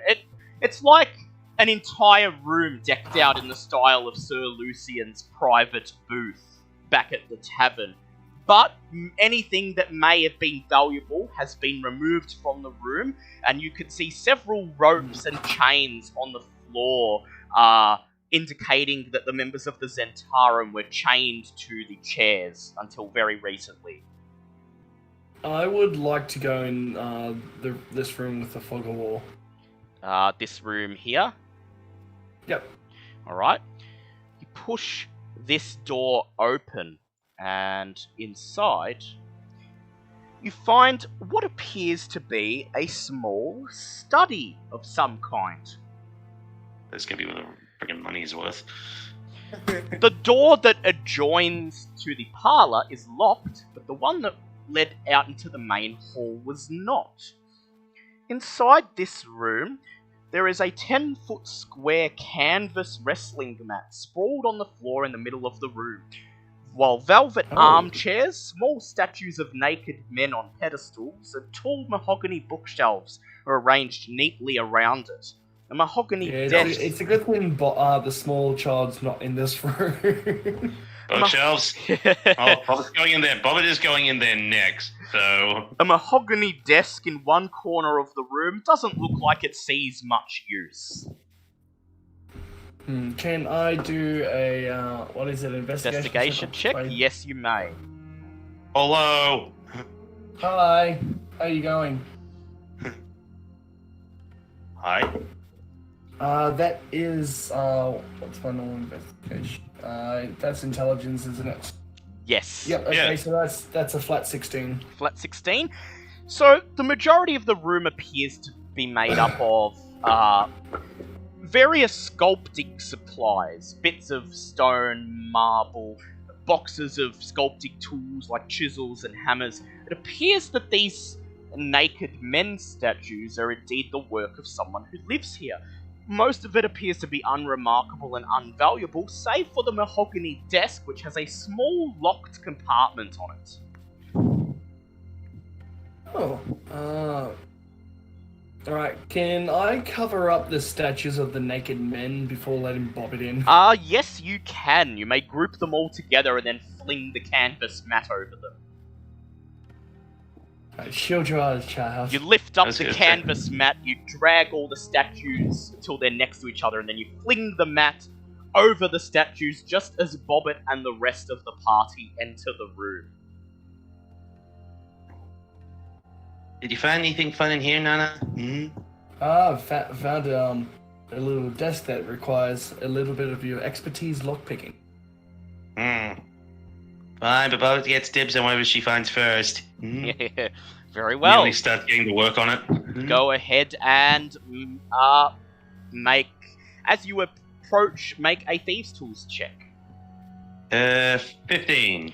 it's like an entire room decked out in the style of Sir Lucian's private booth back at the tavern. But anything that may have been valuable has been removed from the room, and you could see several ropes and chains on the floor, indicating that the members of the Zentarum were chained to the chairs until very recently. I would like to go in this room with the fog of war. This room here. Yep. Alright. You push this door open, and inside you find what appears to be a small study of some kind. That's going to be where the friggin' money's worth. The door that adjoins to the parlor is locked, but the one that led out into the main hall was not. Inside this room, there is a 10-foot square canvas wrestling mat sprawled on the floor in the middle of the room, while velvet armchairs, small statues of naked men on pedestals, and tall mahogany bookshelves are arranged neatly around it. A mahogany desk... It's a good thing the small child's not in this room. Bookshelves? Oh, Bobbitt's going in there. Bobbit is going in there next, so... A mahogany desk in one corner of the room doesn't look like it sees much use. Can I do a, what is it, Investigation check? Yes, you may. Hello! Hi, how you going? Hi. That is, what's my normal investigation? That's intelligence, isn't it? Yes. Yep, okay, Yeah. so that's a flat 16. Flat 16. So, the majority of the room appears to be made up of, various sculpting supplies. Bits of stone, marble, boxes of sculpting tools like chisels and hammers. It appears that these naked men statues are indeed the work of someone who lives here. Most of it appears to be unremarkable and unvaluable, save for the mahogany desk, which has a small locked compartment on it. Oh, alright, can I cover up the statues of the naked men before letting Bobbit in? Yes, you can. You may group them all together and then fling the canvas mat over them. Shield your eyes, child. You lift up That's the good. canvas mat, you drag all the statues until they're next to each other, and then you fling the mat over the statues just as Bobbit and the rest of the party enter the room. Did you find anything fun in here, Nana? Found a little desk that requires a little bit of your expertise lockpicking. Fine, but Bobbit gets dibs on whatever she finds first. Very well. Really starts getting to work on it. Go ahead and make, as you approach, make a Thieves' Tools check. 15.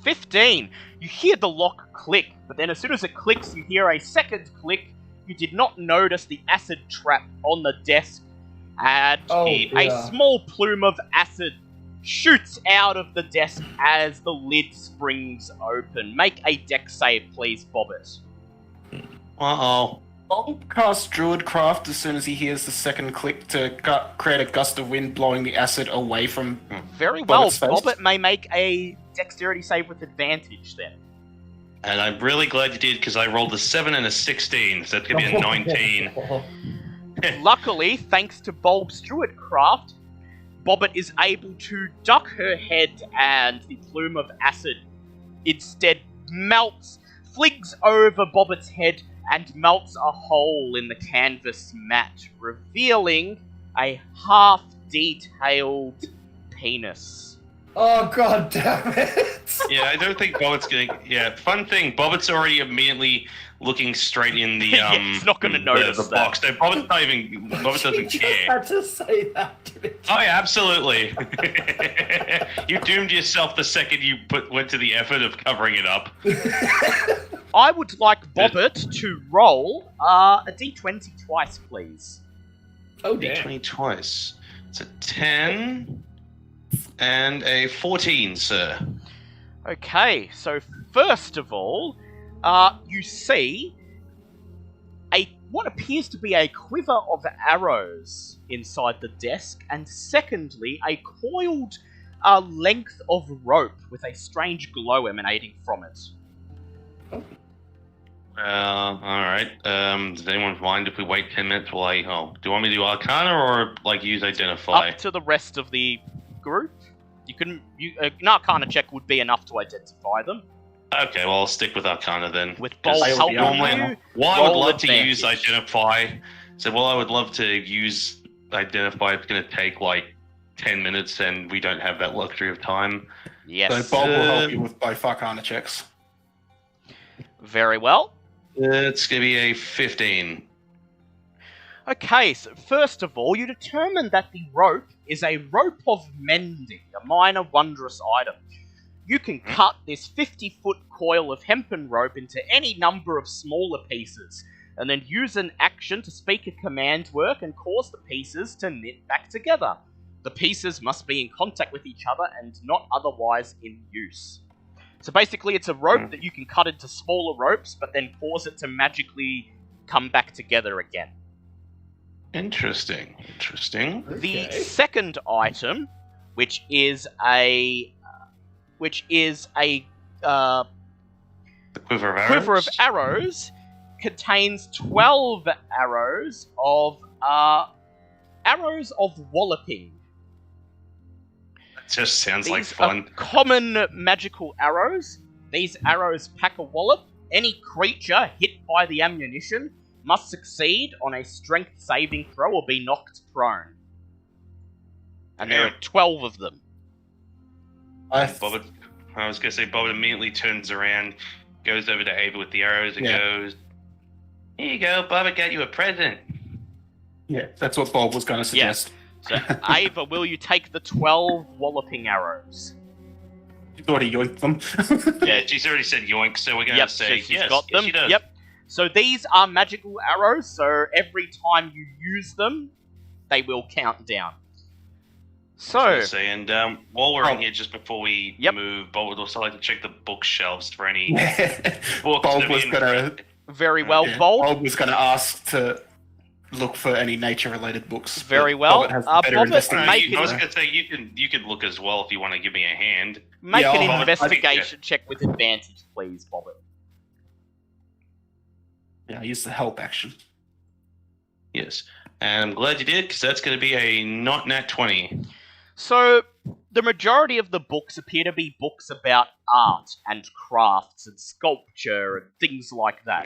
15. You hear the lock click, but then as soon as it clicks, you hear a second click. You did not notice the acid trap on the desk, and a small plume of acid shoots out of the desk as the lid springs open. Make a dex save, please, Bobbit. Uh-oh. Bob casts Druidcraft as soon as he hears the second click to create a gust of wind blowing the acid away from... Very well. Bobbit's face. Bobbit may make a dexterity save with advantage then. And I'm really glad you did, because I rolled a 7 and a 16, so that's going to be a 19. Luckily, thanks to Bulb's Druidcraft, Bobbit is able to duck her head, and the plume of acid instead melts, flings over Bobbit's head, and melts a hole in the canvas mat, revealing a half-detailed penis. Oh, god damn it! Yeah, I don't think Bobbitt's getting. Yeah, fun thing, Bobbitt's already immediately looking straight in the Yeah, he's not gonna notice the box. No, Bobbitt's not even. Bobbit doesn't You care. had to say that to me. Oh yeah, absolutely. You doomed yourself the second you went to the effort of covering it up. I would like Bobbit to roll a d20 twice, please. Oh, damn. 20 twice. It's a 10 and a 14, sir. Okay, so first of all, you see what appears to be a quiver of arrows inside the desk, and secondly, a coiled length of rope with a strange glow emanating from it. Alright. Does anyone mind if we wait 10 minutes while do you want me to do Arcana or, use Identify? Up to the rest of the group. An Arcana check would be enough to identify them. Okay, well, I'll stick with Arcana then. With Bolt helping you, While I would love to advantage. use Identify, while I would love to use Identify, it's going to take 10 minutes and we don't have that luxury of time. Yes. So Bob will help you with both Arcana checks. Very well. It's going to be a 15. Okay, so first of all, you determine that the rope is a rope of mending, a minor wondrous item. You can cut this 50-foot coil of hempen rope into any number of smaller pieces, and then use an action to speak a command word and cause the pieces to knit back together. The pieces must be in contact with each other and not otherwise in use. So basically, it's a rope that you can cut into smaller ropes, but then cause it to magically come back together again. Interesting. The second item, which is a The quiver of arrows. quiver of arrows, contains 12 arrows of walloping. That just sounds like These fun. are common magical arrows. These arrows pack a wallop. Any creature hit by the ammunition must succeed on a strength saving throw or be knocked prone. And there are 12 of them. Bobbit, I was going to say, Bobbit immediately turns around, goes over to Ava with the arrows, and goes, "Here you go, Bobbit got you a present." Yeah, that's what Bob was going to suggest. So, Ava, will you take the 12 walloping arrows? You've already yoinked them. Yeah, she's already said yoink, so we're going to say she's yes. got them. Yes, she does. Yep. So these are magical arrows, so every time you use them, they will count down. So, And while we're in here, just before we move, Bob would also like to check the bookshelves for any books. Bob was going to... very well, Bob. Bob was going to ask to look for any nature-related books. Very well. Bobbit has Bobbit, investigation. I was going to say, you can look as well if you want to give me a hand. Make an Bobbit, investigation check with advantage, please, Bobbit. Yeah, use the help action. Yes. And I'm glad you did, because that's going to be a not nat 20. So, the majority of the books appear to be books about art and crafts and sculpture and things like that.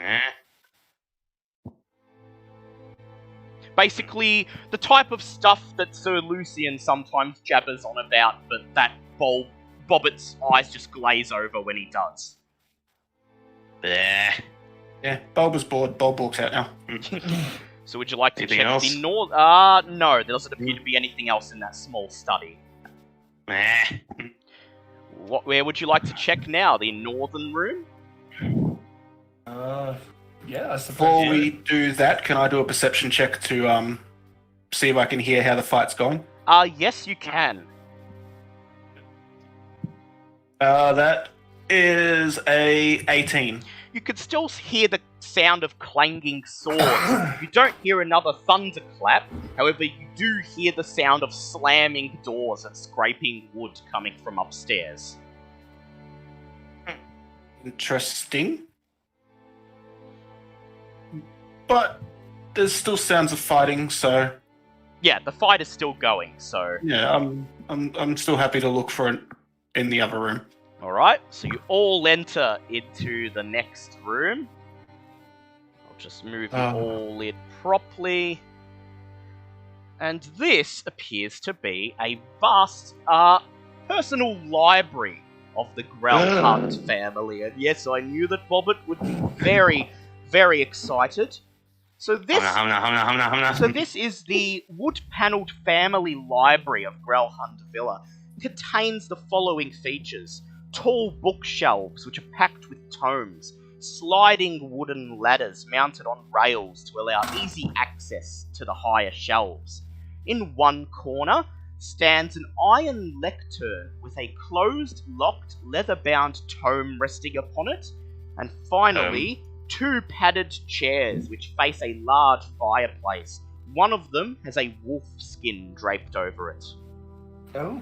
Basically, the type of stuff that Sir Lucian sometimes jabbers on about, but that Bobbit's eyes just glaze over when he does. Bleh. Yeah, Bob was bored. Bob walks out now. So would you like to Anything check else? the north? No, there doesn't appear to be anything else in that small study. Meh. Where would you like to check now? The northern room? Yeah, I suppose. Before we do that, can I do a perception check to see if I can hear how the fight's going? Yes, you can. That is a 18. You could still hear the sound of clanging swords. You don't hear another thunderclap, however, you do hear the sound of slamming doors and scraping wood coming from upstairs. Interesting. But there's still sounds of fighting, so Yeah, the fight is still going, so... yeah, I'm still happy to look for it in the other room. Alright, so you all enter into the next room. I'll Just move you all in properly. And this appears to be a vast personal library of the Gralhund family. And yes, I knew that Bobbit would be very, very excited. So this is the wood-panelled family library of Gralhund Villa. It contains the following features. Tall bookshelves which are packed with tomes. Sliding wooden ladders mounted on rails to allow easy access to the higher shelves. In one corner stands an iron lectern with a closed, locked, leather-bound tome resting upon it. And finally, two padded chairs which face a large fireplace. One of them has a wolf skin draped over it. Oh.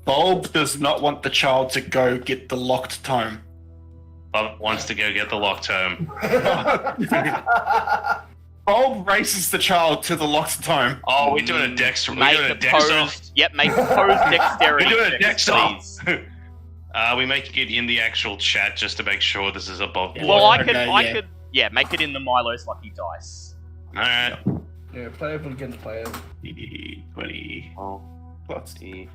Bulb does not want the child to go get the locked tome. Bob wants to go get the locked tome. Bulb races the child to the locked tome. Oh, we're doing a Dexter. Make opposed dexterity. We're doing a checks, Dexter. please. We make it in the actual chat just to make sure this is above board. Well, I could, make it in the Milo's Lucky Dice. Alright. Yeah, playable against playable. 20 plus 20.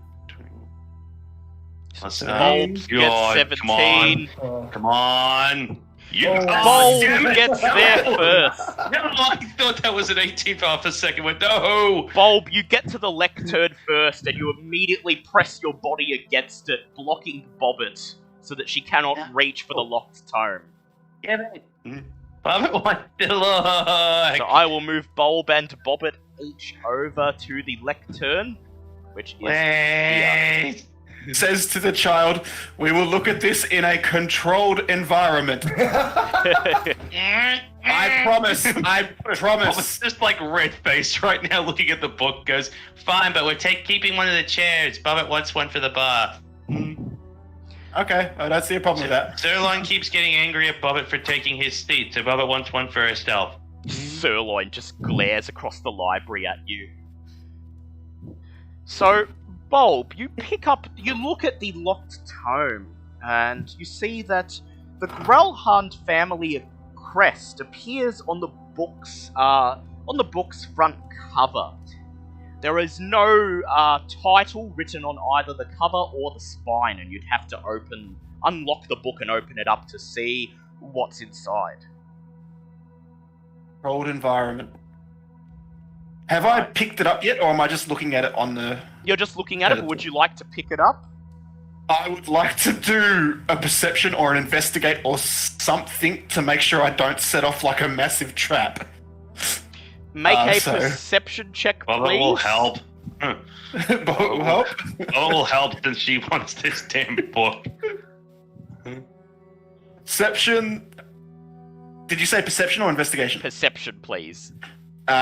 Bulb gets 17. Come on. Bulb gets there first. No, I thought that was an 18 for a second. No! Bulb, you get to the lectern first, and you immediately press your body against it, blocking Bobbit, so that she cannot reach for the locked tome. Bobbit wants to look. So I will move Bulb and Bobbit each over to the lectern, which is here. Wait. says to the child, "We will look at this in a controlled environment." I promise. I promise. Bob's just like red faced right now, looking at the book. Goes, "Fine, but we're keeping one of the chairs. Bobbit wants one for the bar." Okay, I don't see a problem with that. Sirloin keeps getting angry at Bobbit for taking his seat, so Bobbit wants one for herself. Sirloin just glares across the library at you. So, Bulb, you look at the locked tome, and you see that the Gralhund family crest appears on the book's front cover. There is no title written on either the cover or the spine, and you'd have to unlock the book and open it up to see what's inside. Controlled environment. Have I picked it up yet, or am I just looking at it on the... You're just looking at it, but would you like to pick it up? I would like to do a perception or an investigate or something to make sure I don't set off like a massive trap. Make a perception check, please. Bobbit will help. Bobbit will help? Bobbit will help since she wants this damn book. Perception... Did you say perception or investigation? Perception, please.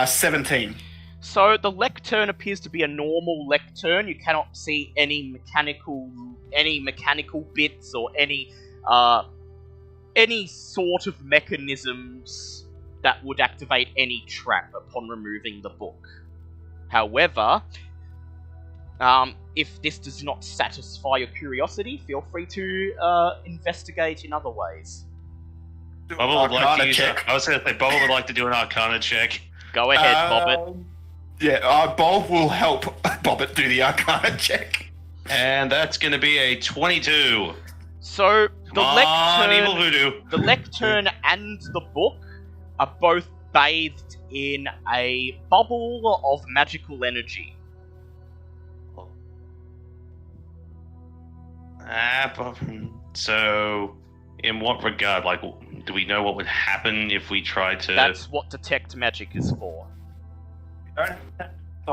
17. So the lectern appears to be a normal lectern. You cannot see any mechanical bits or any sort of mechanisms that would activate any trap upon removing the book. However, if this does not satisfy your curiosity, feel free to investigate in other ways. Bobbit would like to use I was going to say Bobbit would like to do an Arcana check. Go ahead, Bobbit. Yeah, Bob will help Bobbit do the Arcana check. And that's going to be a 22. So Evil Voodoo. The lectern and the book are both bathed in a bubble of magical energy. So, in what regard? Like, do we know what would happen if we tried to... That's what detect magic is for.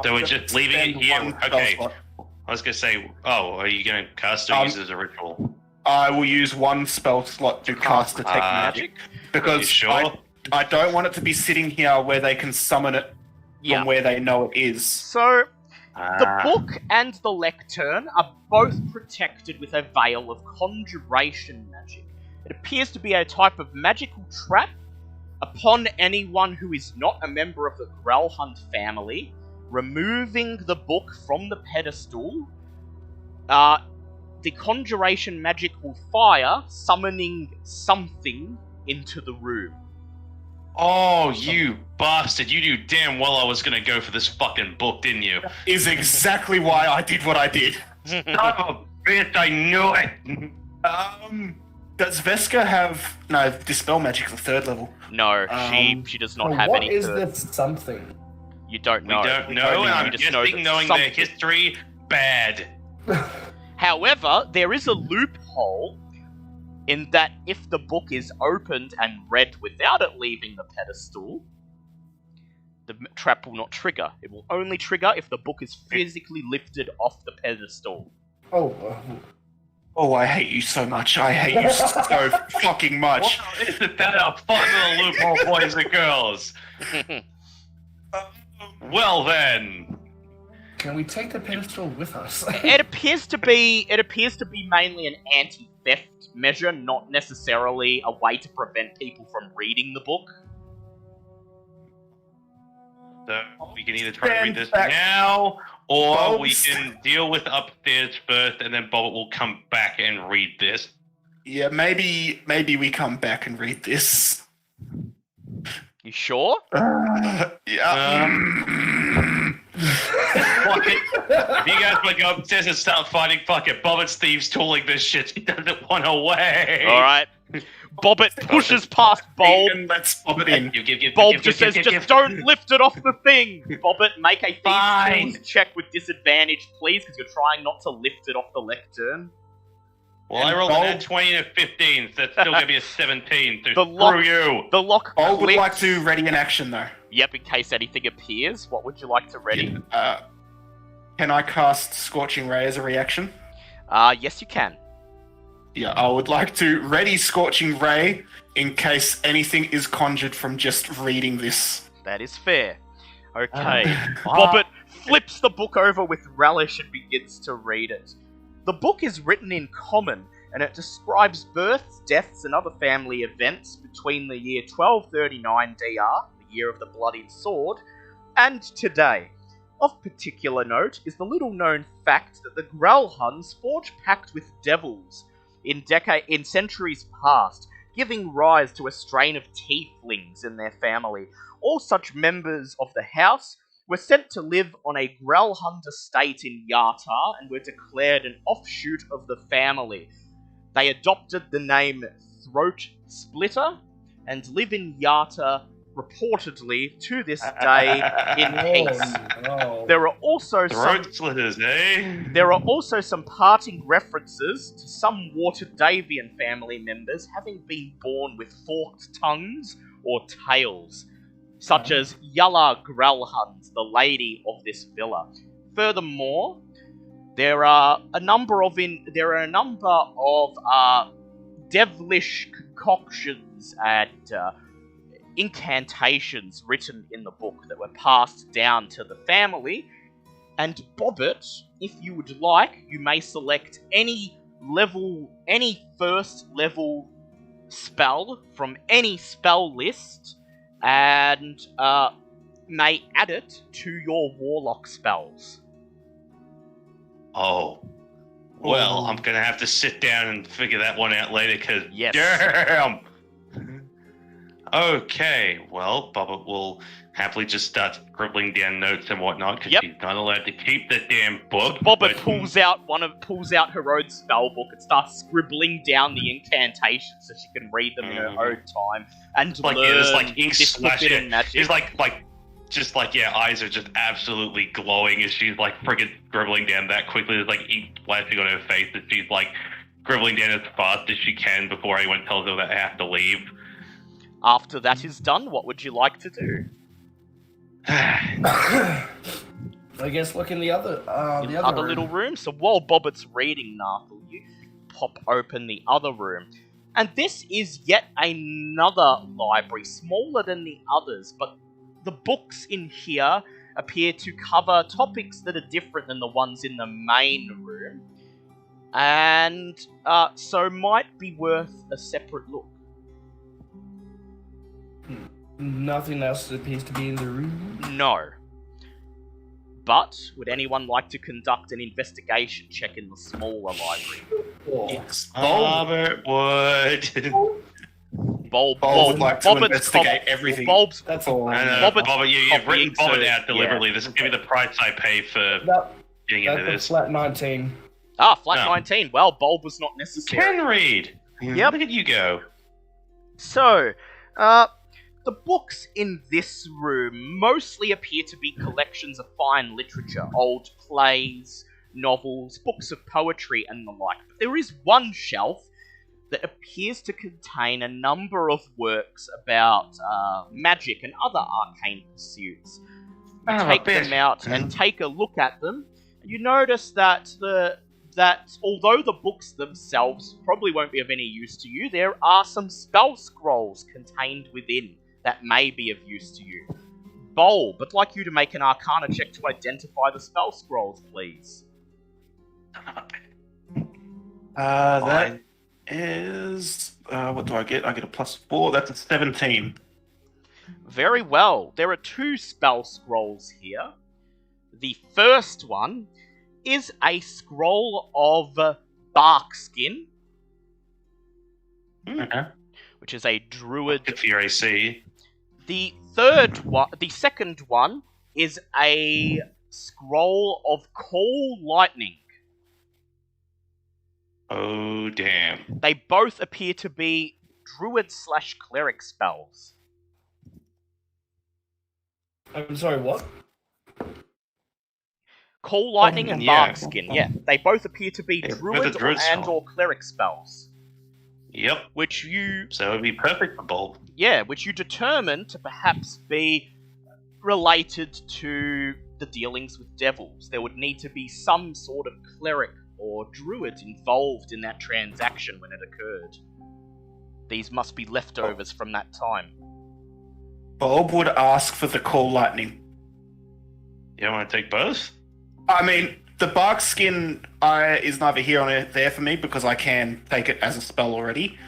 So we're just leaving it here? Okay. I was going to say, are you going to cast or use it as a ritual? I will use one spell slot to cast detect magic. Because sure? I don't want it to be sitting here where they can summon it from where they know it is. So, the book and the lectern are both protected with a veil of conjuration magic. It appears to be a type of magical trap upon anyone who is not a member of the Gralhund family. Removing the book from the pedestal the conjuration magic will fire, summoning something into the room. Oh, you bastard. You knew damn well I was going to go for this fucking book, didn't you? Is exactly why I did what I did. Son of a bitch, I knew it! Does Veska have... No, Dispel Magic's the 3rd level. No, she does not Well, have what any. is this something? You don't know. We don't know, Only and you I'm just know guessing, that knowing something- their history, bad. However, there is a loophole in that if the book is opened and read without it leaving the pedestal, the trap will not trigger. It will only trigger if the book is physically lifted off the pedestal. Oh, I hate you so much. I hate you so fucking much. What is it that a fun little loophole, boys and girls? Well then. Can we take the pedestal with us? It appears to be mainly an anti-theft measure, not necessarily a way to prevent people from reading the book. So we can either try to read this Stand back. now, or we Bobs. can deal with upstairs first, and then Bob will come back and read this. Yeah, maybe we come back and read this. You sure? Yeah. Fuck it. If you guys want to go upstairs and start fighting, fuck it. Bob and Steve's tooling this shit. He doesn't want away. Alright. Bobbit pushes past Bulb. And let's pop it in. Bulb just says, just don't lift it off the thing! Bobbit, make a Fine. thieves' tools check with disadvantage, please, because you're trying not to lift it off the lectern. Well, I rolled a 20 and a 15, so that's still going to be a 17, so The lock- screw you. The lock I would clicks. like to ready an action, though. Yep, in case anything appears. What would you like to ready? Can I cast Scorching Ray as a reaction? Yes you can. Yeah, I would like to ready Scorching Ray in case anything is conjured from just reading this. That is fair. Okay. Bobbit flips the book over with relish and begins to read it. The book is written in Common, and it describes births, deaths, and other family events between the year 1239 DR, the year of the Bloody Sword, and today. Of particular note is the little-known fact that the Gralhunds forged pact with devils in centuries past, giving rise to a strain of tieflings in their family. All such members of the house were sent to live on a Gralhund estate in Yartar and were declared an offshoot of the family. They adopted the name Throat Splitter and live in Yartar reportedly to this day in Heist. no. There are also some Throat slitters, eh? There are also some parting references to some Waterdavian family members having been born with forked tongues or tails, such as Yalla Gralhund, the lady of this villa. Furthermore, there are a number of devilish concoctions and incantations written in the book that were passed down to the family. And Bobbit, if you would like, you may select any first level spell from any spell list and may add it to your warlock spells. Oh. Well, I'm going to have to sit down and figure that one out later, because Yes. damn! Okay, well, Bubba will happily just start scribbling down notes and whatnot, because Yep. she's not allowed to keep the damn book. Bobbit but- pulls out her own spell book and starts scribbling down the incantations so she can read them in her own time and Like, learn yeah, there's like ink this forbidden splashing. magic. She's eyes are just absolutely glowing as she's like friggin' scribbling down that quickly. There's like ink splashing on her face as she's like scribbling down as fast as she can before anyone tells her that they have to leave. After that is done, what would you like to do? I guess look in the other The other room. little room. So while Bobbit's reading Nar'thall, you pop open the other room. And this is yet another library, smaller than the others, but the books in here appear to cover topics that are different than the ones in the main room. And so might be worth a separate look. Nothing else appears to be in the room. No. But would anyone like to conduct an investigation check in the smaller library? Yes. Robert would. Bulb would like to Bobbitt's investigate everything. Bulb's That's all. Bobbitt's Bobbit, you've written copying, Bobbit so- out deliberately. This is going to be the price I pay for That, getting into that's a this. flat 19. flat No. 19. Well, Bulb was not necessary. Can read. Yep. Look at you go. So, the books in this room mostly appear to be collections of fine literature, old plays, novels, books of poetry, and the like. But there is one shelf that appears to contain a number of works about magic and other arcane pursuits. You take them out and take a look at them, and you notice that although the books themselves probably won't be of any use to you, there are some spell scrolls contained within that may be of use to you. Bulb, I'd like you to make an Arcana check to identify the spell scrolls, please. That is... what do I get? I get a +4. That's a 17. Very well. There are 2 spell scrolls here. The first one is a scroll of bark skin, Okay. which is a druid. Good for your AC. The second one is a scroll of call lightning. Oh, damn. They both appear to be druid/cleric spells. I'm sorry, what? Call lightning and yeah. bark skin. Yeah, they both appear to be Yeah, with druid the druid spell. and/or cleric spells, Yep. which you So it would be perfect for Bulb. which you determine to perhaps be related to the dealings with devils. There would need to be some sort of cleric or druid involved in that transaction when it occurred. These must be leftovers from that time. Bob would ask for the call lightning. You want to take both? I mean, the bark skin is neither here nor there for me because I can take it as a spell already.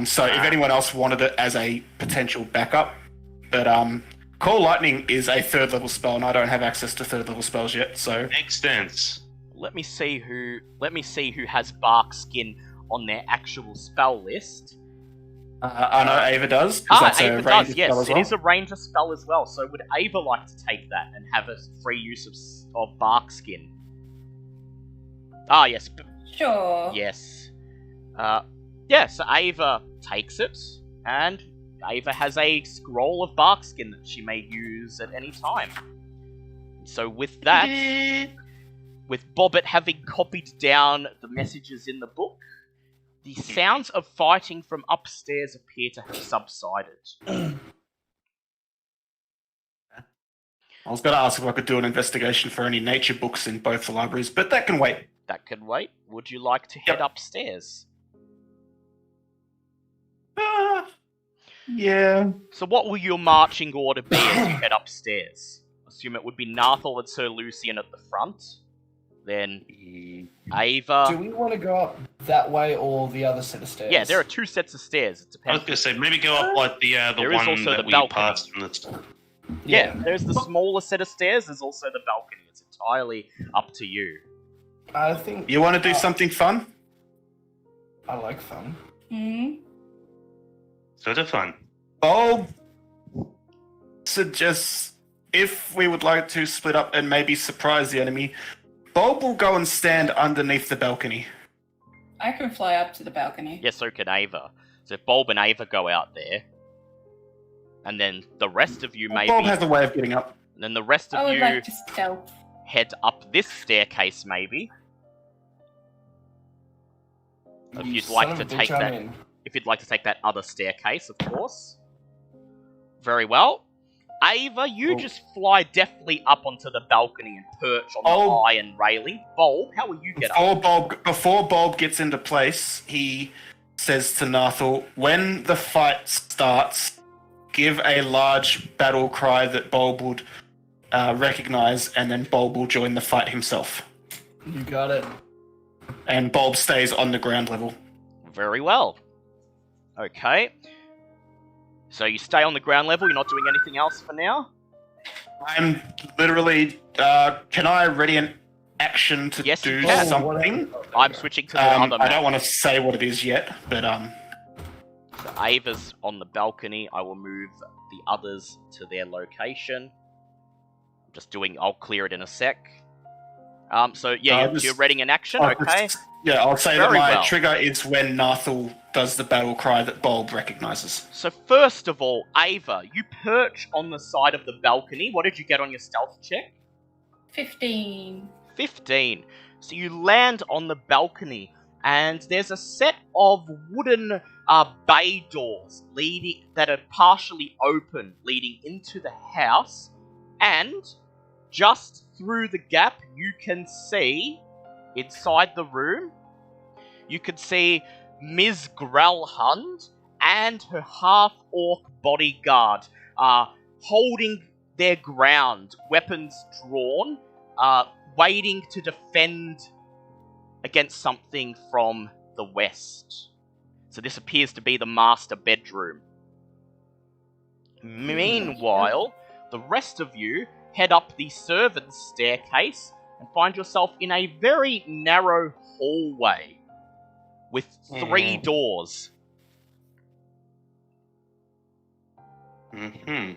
So if anyone else wanted it as a potential backup, but call lightning is a 3rd level spell, and I don't have access to 3rd level spells yet. So Makes sense. Let me see who has bark skin on their actual spell list. I know Ava does. 'cause that's a Ava ranged does, spell yes. as It well. is a ranger spell as well, so would Ava like to take that and have a free use of bark skin? Yes. Sure. Yes. So Ava takes it, and Ava has a scroll of bark skin that she may use at any time. So with that, with Bobbit having copied down the messages in the book, the sounds of fighting from upstairs appear to have subsided. I was going to ask if I could do an investigation for any nature books in both the libraries, but that can wait. That can wait. Would you like to head upstairs? Yeah. So what will your marching order be as you head upstairs? Assume it would be Nar'thall and Sir Lucian at the front. Then Ava. Do we want to go up that way or the other set of stairs? Yeah, there are 2 sets of stairs. It I was depends. going to say, maybe go up like the There is one also that the we balcony. passed from the... Yeah, there's the smaller set of stairs. There's also the balcony. It's entirely up to you. I think You want to do something fun? I like fun. Hmm. Sort of fun. Bob suggests if we would like to split up and maybe surprise the enemy, Bob will go and stand underneath the balcony. I can fly up to the balcony. Yeah, so can Ava. So if Bulb and Ava go out there, and then the rest of you maybe, Bob has a way of getting up. and then the rest I of would you like to stealth. head up this staircase maybe. If You you'd son like of to a bitch, take I'm that, in. if you'd like to take that other staircase, of course. Very well. Ava, you just fly deftly up onto the balcony and perch on the iron railing. Bulb, how will you get up? Before Bob gets into place, he says to Nar'thall, when the fight starts, give a large battle cry that Bob would recognize, and then Bob will join the fight himself. You got it. And Bob stays on the ground level. Very well. Okay. So you stay on the ground level, you're not doing anything else for now? I'm literally. Can I ready an action to Yes, you do can. something? I'm switching to the other I map. don't want to say what it is yet, but So Ava's on the balcony. I will move the others to their location. I'm just doing. I'll clear it in a sec. So yeah, you're readying an action, okay? I'll say that Very my well. trigger is when Nar'thall does the battle cry that Bulb recognizes. So first of all, Ava, you perch on the side of the balcony. What did you get on your stealth check? 15. 15. So you land on the balcony, and there's a set of wooden bay doors that are partially open, leading into the house, and just through the gap, you can see inside the room. You can see Ms. Gralhund and her half-orc bodyguard holding their ground, weapons drawn, waiting to defend against something from the west. So this appears to be the master bedroom. Meanwhile, the rest of you head up the servants' staircase and find yourself in a very narrow hallway with 3 doors. Okay,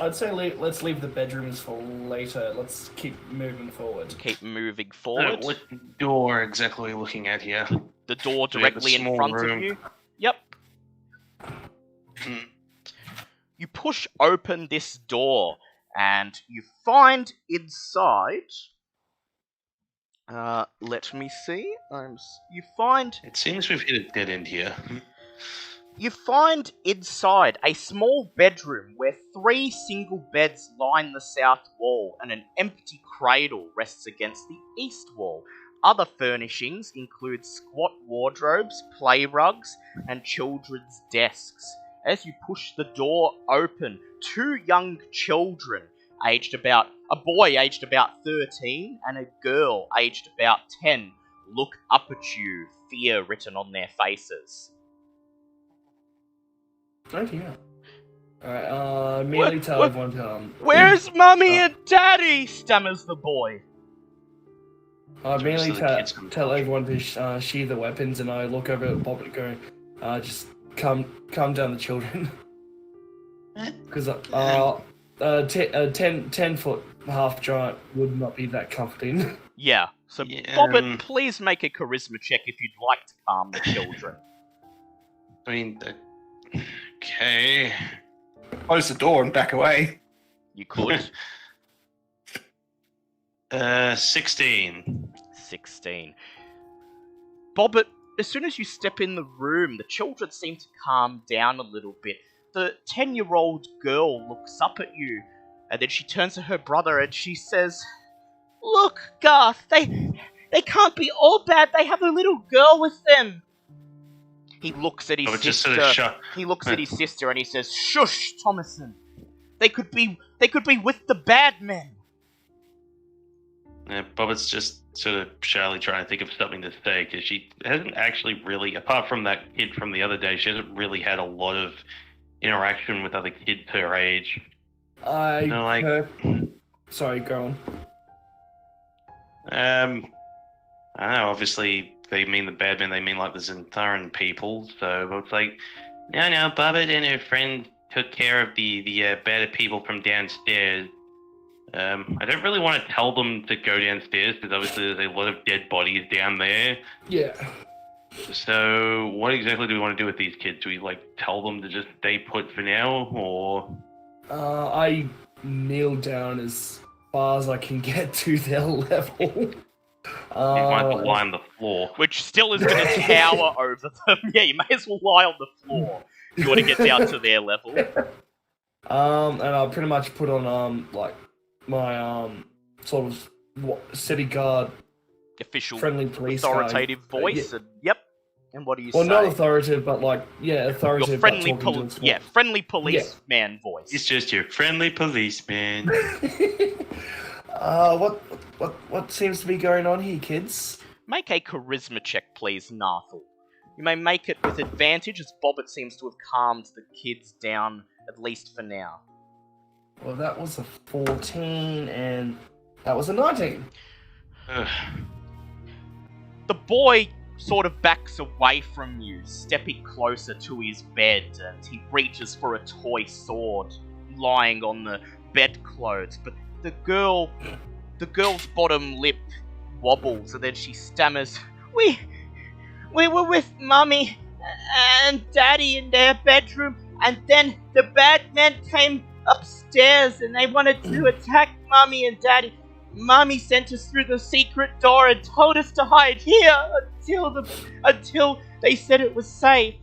I'd say let's leave the bedrooms for later. Let's keep moving forward. Keep moving forward. What door exactly are we looking at here? The door So we have a directly in small front room. of you. Yep. You push open this door, and you find inside. Let me see. You find. It seems we've hit a dead end here. You find inside a small bedroom where 3 single beds line the south wall, and an empty cradle rests against the east wall. Other furnishings include squat wardrobes, play rugs, and children's desks. As you push the door open, 2 young children, a boy aged about 13 and a girl aged about 10, look up at you, fear written on their faces. Oh yeah. Alright, immediately tell everyone to Where's Mummy and Daddy? Stammers the boy. I immediately So the kids can tell watch. everyone to sheathe the weapons, and I look over at Bob and go, just calm down the children. Because 10 foot half giant would not be that comforting. Yeah, so Yeah, Bobbit, please make a charisma check if you'd like to calm the children. I mean, okay. Close the door and back away. You could. 16. 16. Bobbit, as soon as you step in the room, the children seem to calm down a little bit. The 10-year-old girl looks up at you, and then she turns to her brother and she says, "Look, Garth, they can't be all bad. They have a little girl with them." He looks at his I would just sister. sort of shut. He looks at his sister and he says, "Shush, Thomason. They could be with the bad men." Yeah, Bobbitt's just sort of shyly trying to think of something to say, because she hasn't actually really, apart from that kid from the other day, she hasn't really had a lot of interaction with other kids her age. Sorry, go on. I don't know, obviously they mean the bad men, they mean like the Zentharan people, so it's like, no, Bobbit and her friend took care of the better people from downstairs. I don't really want to tell them to go downstairs, because obviously there's a lot of dead bodies down there. Yeah. So, what exactly do we want to do with these kids? Do we, tell them to just stay put for now, or...? I kneel down as far as I can get to their level. You might have to lie on the floor. Which still is going to tower over them. Yeah, you may as well lie on the floor if you want to get down to their level. And I'll pretty much put on, my, sort of city guard Official, friendly police authoritative guy. voice, and yep. And what do you Well, say? not authoritative, but authoritative. Your friendly, but talking to a friendly policeman voice. It's just your friendly policeman. What seems to be going on here, kids? Make a charisma check, please, Nar'thall. You may make it with advantage, as Bobbit seems to have calmed the kids down, at least for now. Well, that was a 14, and that was a 19. Ugh. The boy sort of backs away from you, stepping closer to his bed, and he reaches for a toy sword lying on the bedclothes, but the girl's bottom lip wobbles, and then she stammers, We were with Mummy and Daddy in their bedroom, and then the bad men came upstairs and they wanted to attack Mummy and Daddy. Mummy sent us through the secret door and told us to hide here until they said it was safe.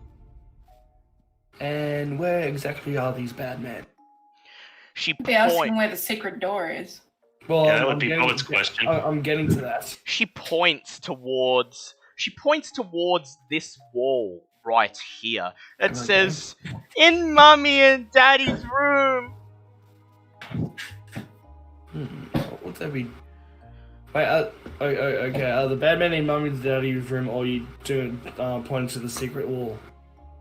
And where exactly are these bad men? She Be asking points. where the secret door is. Well, Yeah, that would be Bobbit's question. I'm getting to that. She points towards this wall right here. It Okay. says, "In Mummy and Daddy's room." What would that be? Wait, okay. Are the bad men in Mummy's Daddy's room, or are you doing pointing to the secret wall?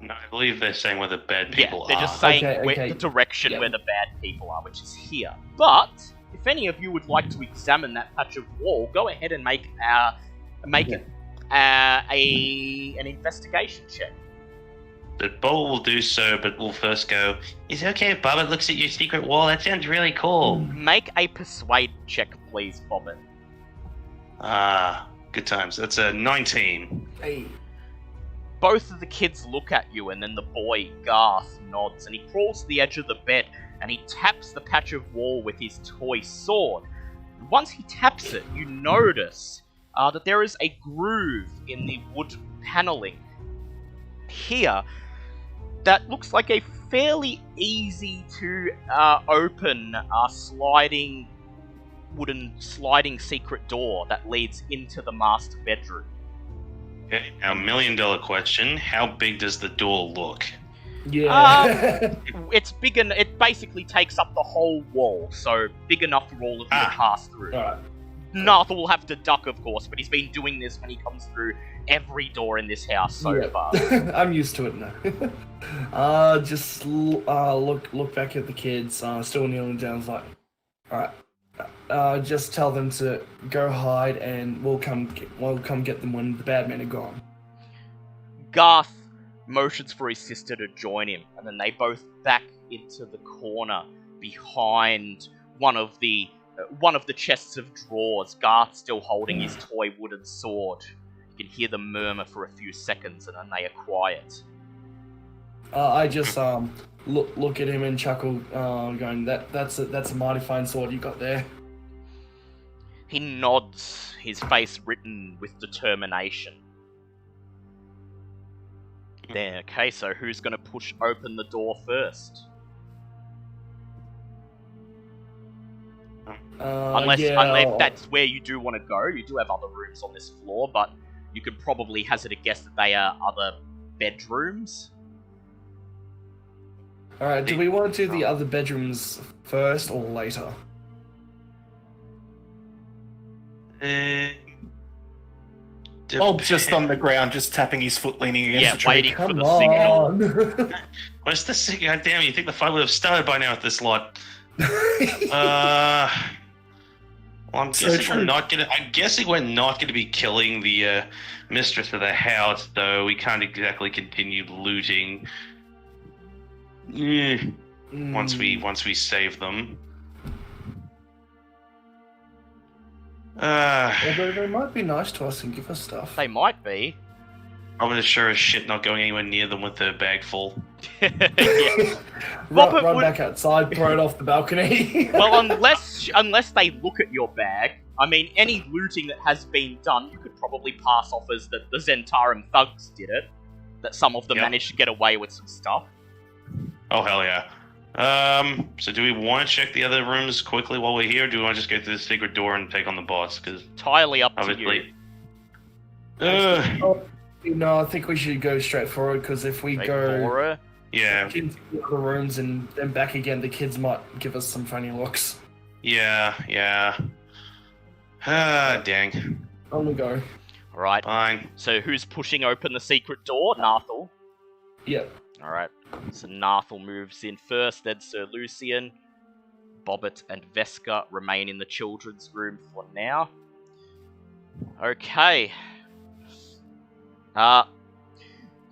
No, I believe they're saying where the bad Yeah, people they're are. just saying Okay. the direction Yeah. where the bad people are, which is here. But if any of you would like to examine that patch of wall, go ahead and make an investigation check. The Bowl will do so, but we'll first go, is it okay if Bobbit looks at your secret wall? That sounds really cool. Make a persuade check, please, Bobbit. Good times. That's a 19. Hey. Both of the kids look at you, and then the boy, Garth, nods, and he crawls to the edge of the bed, and he taps the patch of wall with his toy sword. Once he taps it, you notice that there is a groove in the wood paneling here that looks like a fairly easy to open wooden sliding secret door that leads into the master bedroom. Okay, now $1,000,000 question. How big does the door look? Yeah. It's big, and it basically takes up the whole wall, so big enough for all of you to pass through. Alright. Nar'thall will have to duck, of course, but he's been doing this when he comes through every door in this house so Yeah. far. I'm used to it now. Just look back at the kids. Still kneeling down. It's like, alright. Just tell them to go hide, and we'll come get them when the bad men are gone. Garth motions for his sister to join him, and then they both back into the corner behind one of the chests of drawers. Garth still holding his toy wooden sword. You can hear them murmur for a few seconds, and then they are quiet. I just look at him and chuckle, going, that's a mighty fine sword you got there. He nods, his face written with determination. There, okay, so who's going to push open the door first? Unless that's where you do want to go. You do have other rooms on this floor, but you could probably hazard a guess that they are other bedrooms. Alright, do we want to do the other bedrooms first or later? Bob's just on the ground, just tapping his foot, leaning against Yeah, the tree. waiting for Come the signal. on. What's the signal? God damn, you think the fight would have started by now at this lot? Well, I'm So guessing true. I'm guessing we're not going to be killing the mistress of the house, though. We can't exactly continue looting. Once we save them. Although they might be nice to us and give us stuff. They might be. I'm gonna sure as shit not going anywhere near them with a bag full. Yeah. Robert Run would- back outside, throw it off the balcony. Well, unless they look at your bag, I mean, any looting that has been done, you could probably pass off as that the Zentarum thugs did it. That some of them Yep. managed to get away with some stuff. Oh hell yeah. So do we want to check the other rooms quickly while we're here, or do we want to just go through the secret door and take on the boss? Because Entirely up to obviously. you. No, I think we should go straight forward, because if we go Bora. Yeah, into the other rooms and then back again, the kids might give us some funny looks. yeah. Dang. On we go. Alright, Fine. so who's pushing open the secret door? Nar'thall. Yep. Alright, so Nar'thall moves in first, then Sir Lucian. Bobbit and Veska remain in the children's room for now. Okay.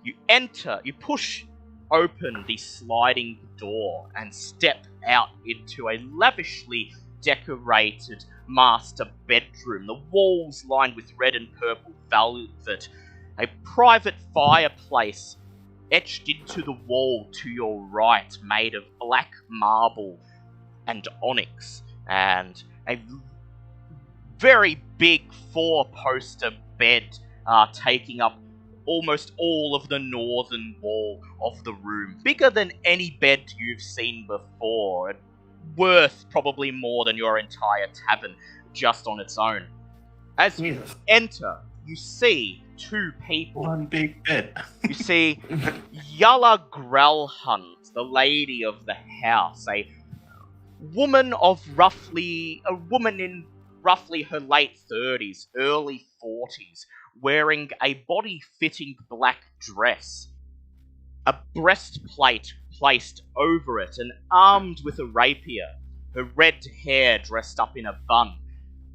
You push open the sliding door and step out into a lavishly decorated master bedroom. The walls lined with red and purple velvet. A private fireplace etched into the wall to your right, made of black marble and onyx, and a very big 4-poster bed taking up almost all of the northern wall of the room. Bigger than any bed you've seen before, and worth probably more than your entire tavern just on its own. As you enter, you see two people. One big bed. You see Yala Gralhund, the lady of the house, a woman in roughly her late 30s, early 40s, wearing a body-fitting black dress, a breastplate placed over it, and armed with a rapier, her red hair dressed up in a bun.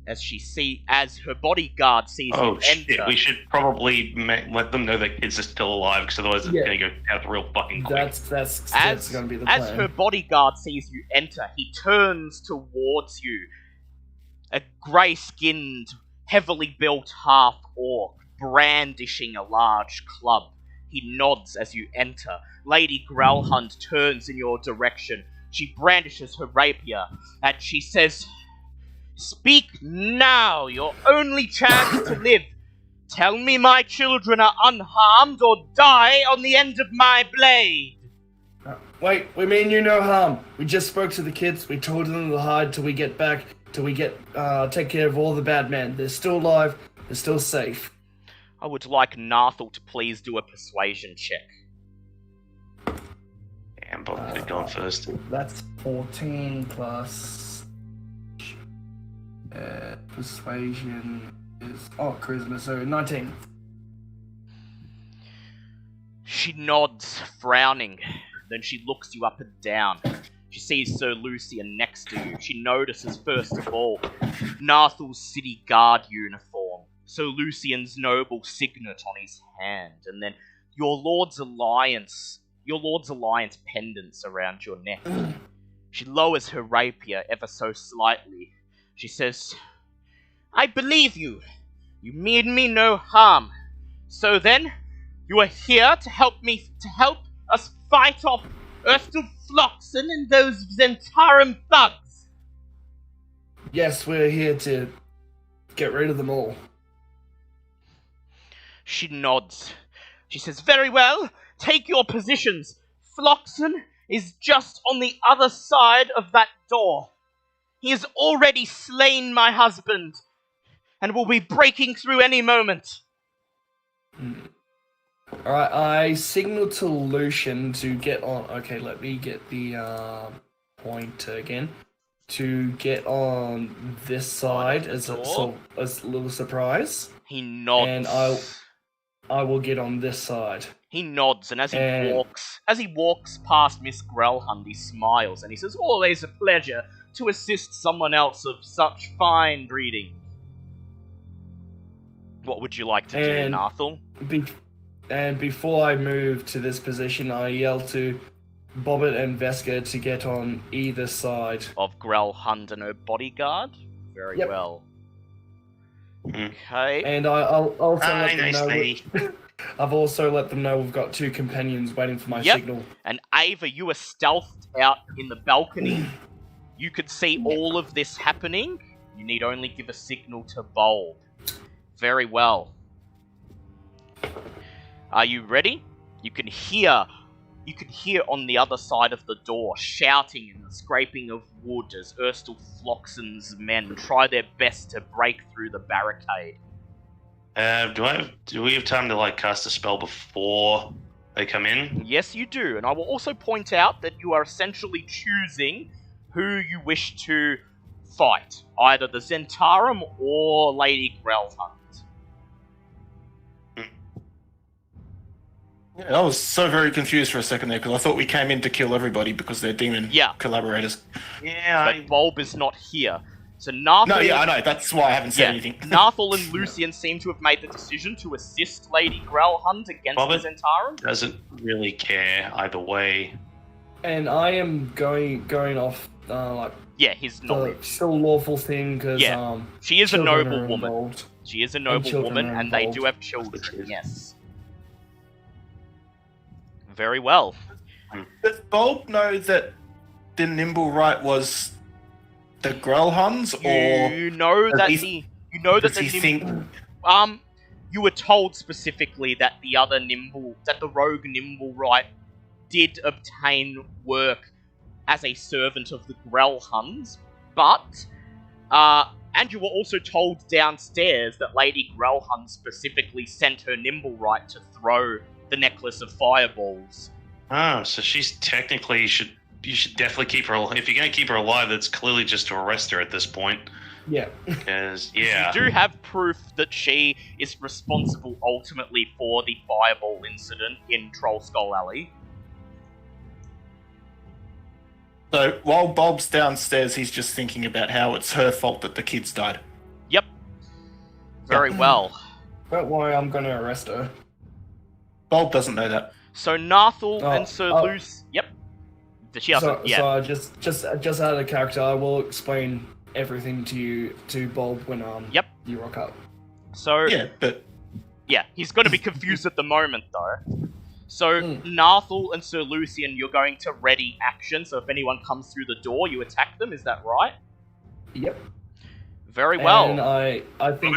As her bodyguard sees you enter. Shit, we should probably let them know that kids are still alive, because otherwise it's going to go out real fucking quick. That's going to be the plan. As her bodyguard sees you enter, he turns towards you. A grey-skinned, heavily built half-orc, brandishing a large club. He nods as you enter. Lady Gralhund turns in your direction. She brandishes her rapier, and she says, "Speak now, your only chance to live. Tell me my children are unharmed, or die on the end of my blade." Wait, we mean you no harm. We just spoke to the kids. We told them to hide till we get back, take care of all the bad men. They're still alive. They're still safe. I would like Nar'thall to please do a persuasion check. Yeah, I'm probably going first. That's 14 plus... persuasion is... charisma, so 19. She nods, frowning. Then she looks you up and down. She sees Sir Lucian next to you. She notices, first of all, Nar'thall's city guard uniform, Sir Lucian's noble signet on his hand, and then your Lord's Alliance pendants around your neck. She lowers her rapier ever so slightly. She says, "I believe you. You mean me no harm. So then, you are here to help us fight off Floxen and those Zentarum thugs." Yes, we're here to get rid of them all. She nods. She says, "Very well. Take your positions. Floxen is just on the other side of that door. He has already slain my husband, and will be breaking through any moment." Alright, I signal to Lucian to get on... Okay, let me get the pointer again. To get on this side as a little surprise. He nods. And I will get on this side. He nods, and as he walks past Miss Gralhund, he smiles, and he says, "Always a pleasure to assist someone else of such fine breeding." What would you like to do, Nar'thall? And before I move to this position, I yell to Bobbit and Veska to get on either side. Of Gralhund and her bodyguard? Very well. Okay. And I'll also let them know... I've also let them know we've got two companions waiting for my signal. And Ava, you are stealthed out in the balcony. You could see all of this happening. You need only give a signal to Bulb. Very well. Are you ready? You can hear on the other side of the door shouting and the scraping of wood as Floxen's men try their best to break through the barricade. Do we have time to cast a spell before they come in? Yes, you do, and I will also point out that you are essentially choosing who you wish to fight, either the Zentarum or Lady Gralhund. Yeah, I was so very confused for a second there because I thought we came in to kill everybody because they're demon collaborators. Yeah, But Bulb is not here. So Nar'thall... No, yeah, I know. That's why I haven't said anything. Nar'thall and Lucian seem to have made the decision to assist Lady Gralhund against Bobbit the Zentarum. doesn't really care either way. And I am going off like Yeah, his the knowledge. still lawful thing because She is a children noble are woman. involved. She is a noble children woman, are and they involved. do have children, yes. Very well. Does Bulb know that the Nimble Right was the Gralhunds, or You know that does the... You know that does he the... think? You were told specifically that the other Nimble... That the rogue Nimble Right did obtain work as a servant of the Gralhunds, but... and you were also told downstairs that Lady Gralhund specifically sent her Nimble Right to throw the necklace of fireballs. Oh, so she's technically you should definitely keep her alive. If you're going to keep her alive, that's clearly just to arrest her at this point. Yeah. Because, yeah. You do have proof that she is responsible ultimately for the fireball incident in Troll Skull Alley. So while Bulb's downstairs, he's just thinking about how it's her fault that the kids died. Yep. Very well. Don't worry, I'm going to arrest her. Bulb doesn't know that. So Nar'thall and Sir Luce... Yep. She doesn't... So just out of character, I will explain everything to Bulb when you rock up. So... Yeah, but... Yeah, he's going to be confused at the moment, though. So, Nar'thall and Sir Lucian, you're going to ready action, so if anyone comes through the door, you attack them, is that right? Yep. Very well. And I think...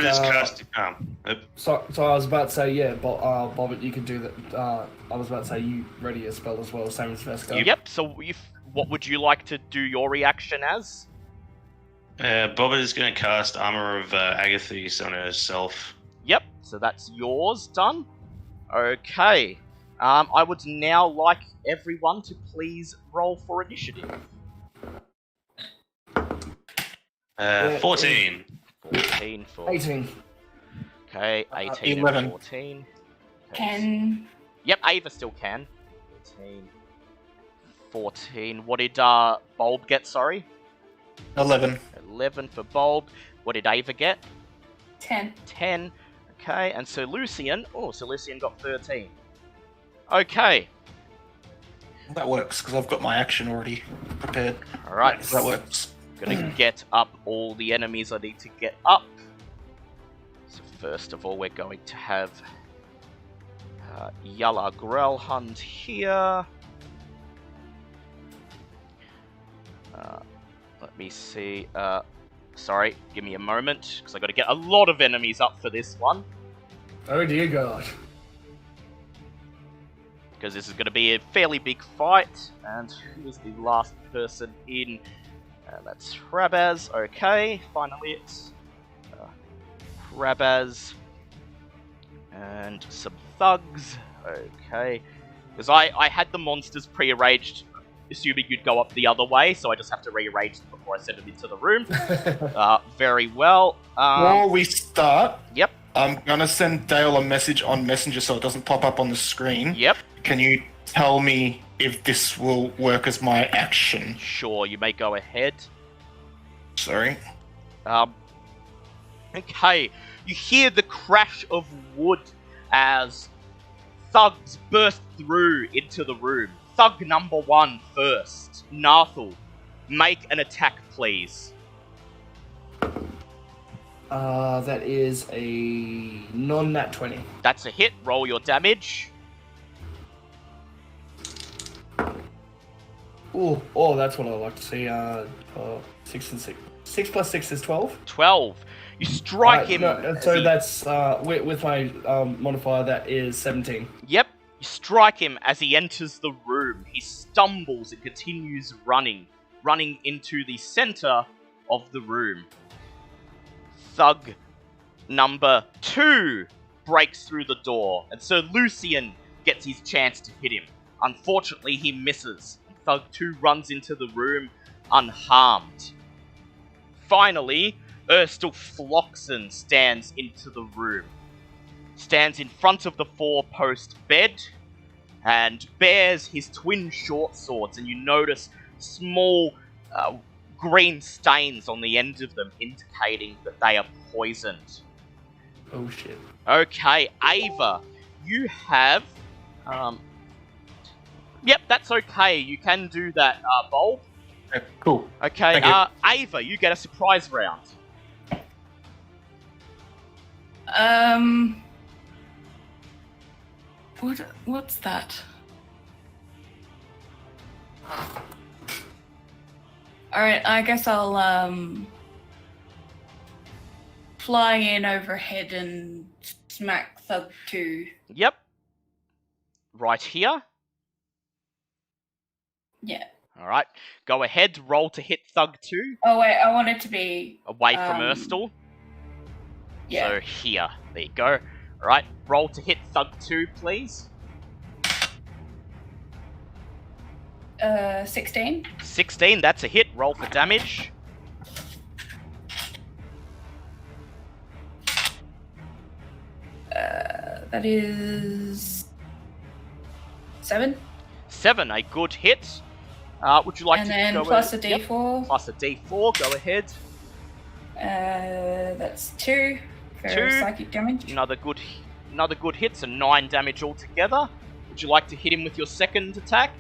So I was about to say, yeah, Bobbit, you can do that. I was about to say you ready a spell as well, same as Vesco. Yep, so what would you like to do your reaction as? Bobbit is going to cast Armor of Agathis on herself. Yep, so that's yours done. Okay. I would now like everyone to please roll for initiative. 14. 14 for... 18. Okay, 18 11. and 14. Okay. 10. Yep, Ava still can. 13, 14. What did Bulb get, sorry? 11. 11 for Bulb. What did Ava get? 10. 10. Okay, and Sir Lucian... Oh, Sir Lucian got 13. Okay. That works, because I've got my action already prepared. Alright. That works. Gonna get up all the enemies I need to get up. So first of all, we're going to have Yala Gralhund here. Let me see. Sorry, give me a moment, because I've got to get a lot of enemies up for this one. Oh dear God. Because this is going to be a fairly big fight. And who is the last person in? That's Hrabaz. Okay, finally it's Hrabaz. And some thugs. Okay. Because I had the monsters pre-arranged, assuming you'd go up the other way, so I just have to rearrange them before I send them into the room. Very well. Before we start, Yep. I'm going to send Dale a message on Messenger so it doesn't pop up on the screen. Yep. Can you tell me if this will work as my action? Sure, you may go ahead. Sorry. Okay, you hear the crash of wood as thugs burst through into the room. Thug number 1 first. Nar'thall, make an attack, please. That is a non-nat 20. That's a hit. Roll your damage. Oh, that's what I like to see. 6 and 6. 6 plus 6 is 12. 12. You strike him. No, so that's with my modifier. That is 17. Yep. You strike him as he enters the room. He stumbles and continues running into the center of the room. Thug number 2 breaks through the door, and Sir Lucian gets his chance to hit him. Unfortunately, he misses. Thug 2 runs into the room unharmed. Finally, Erstal Floxen stands into the room. Stands in front of the 4-post bed and bears his twin short swords, and you notice small green stains on the end of them, indicating that they are poisoned. Oh shit. Okay, Ava, you have... Yep, that's okay. You can do that, Bulb. Okay, cool. Okay, Thank you. Ava, you get a surprise round. What's that? Alright, I guess I'll fly in overhead and smack Thug 2. Yep. Right here. Yeah. Alright, go ahead, roll to hit Thug 2. Oh wait, I want it to be Away from Erstal. yeah. So here. There you go. Alright, roll to hit Thug 2, please. 16. 16, that's a hit. Roll for damage. That is 7. 7, a good hit. Would you like And to then go plus a ahead? D4. Yep, plus a D4, go ahead. That's 2 for 2. psychic damage. Another good hit, so 9 damage altogether. Would you like to hit him with your second attack?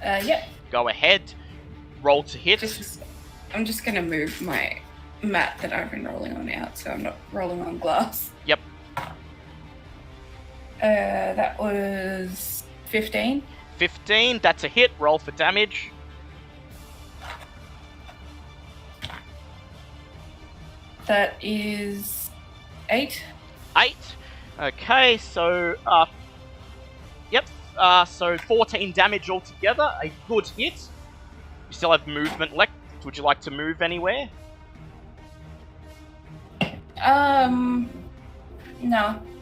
Yeah. Go ahead. Roll to hit. I'm just gonna move my mat that I've been rolling on out, so I'm not rolling on glass. Yep. That was 15. 15, that's a hit. Roll for damage. That is 8. 8. Okay, so, yep, so 14 damage altogether, a good hit. You still have movement left. Would you like to move anywhere? No.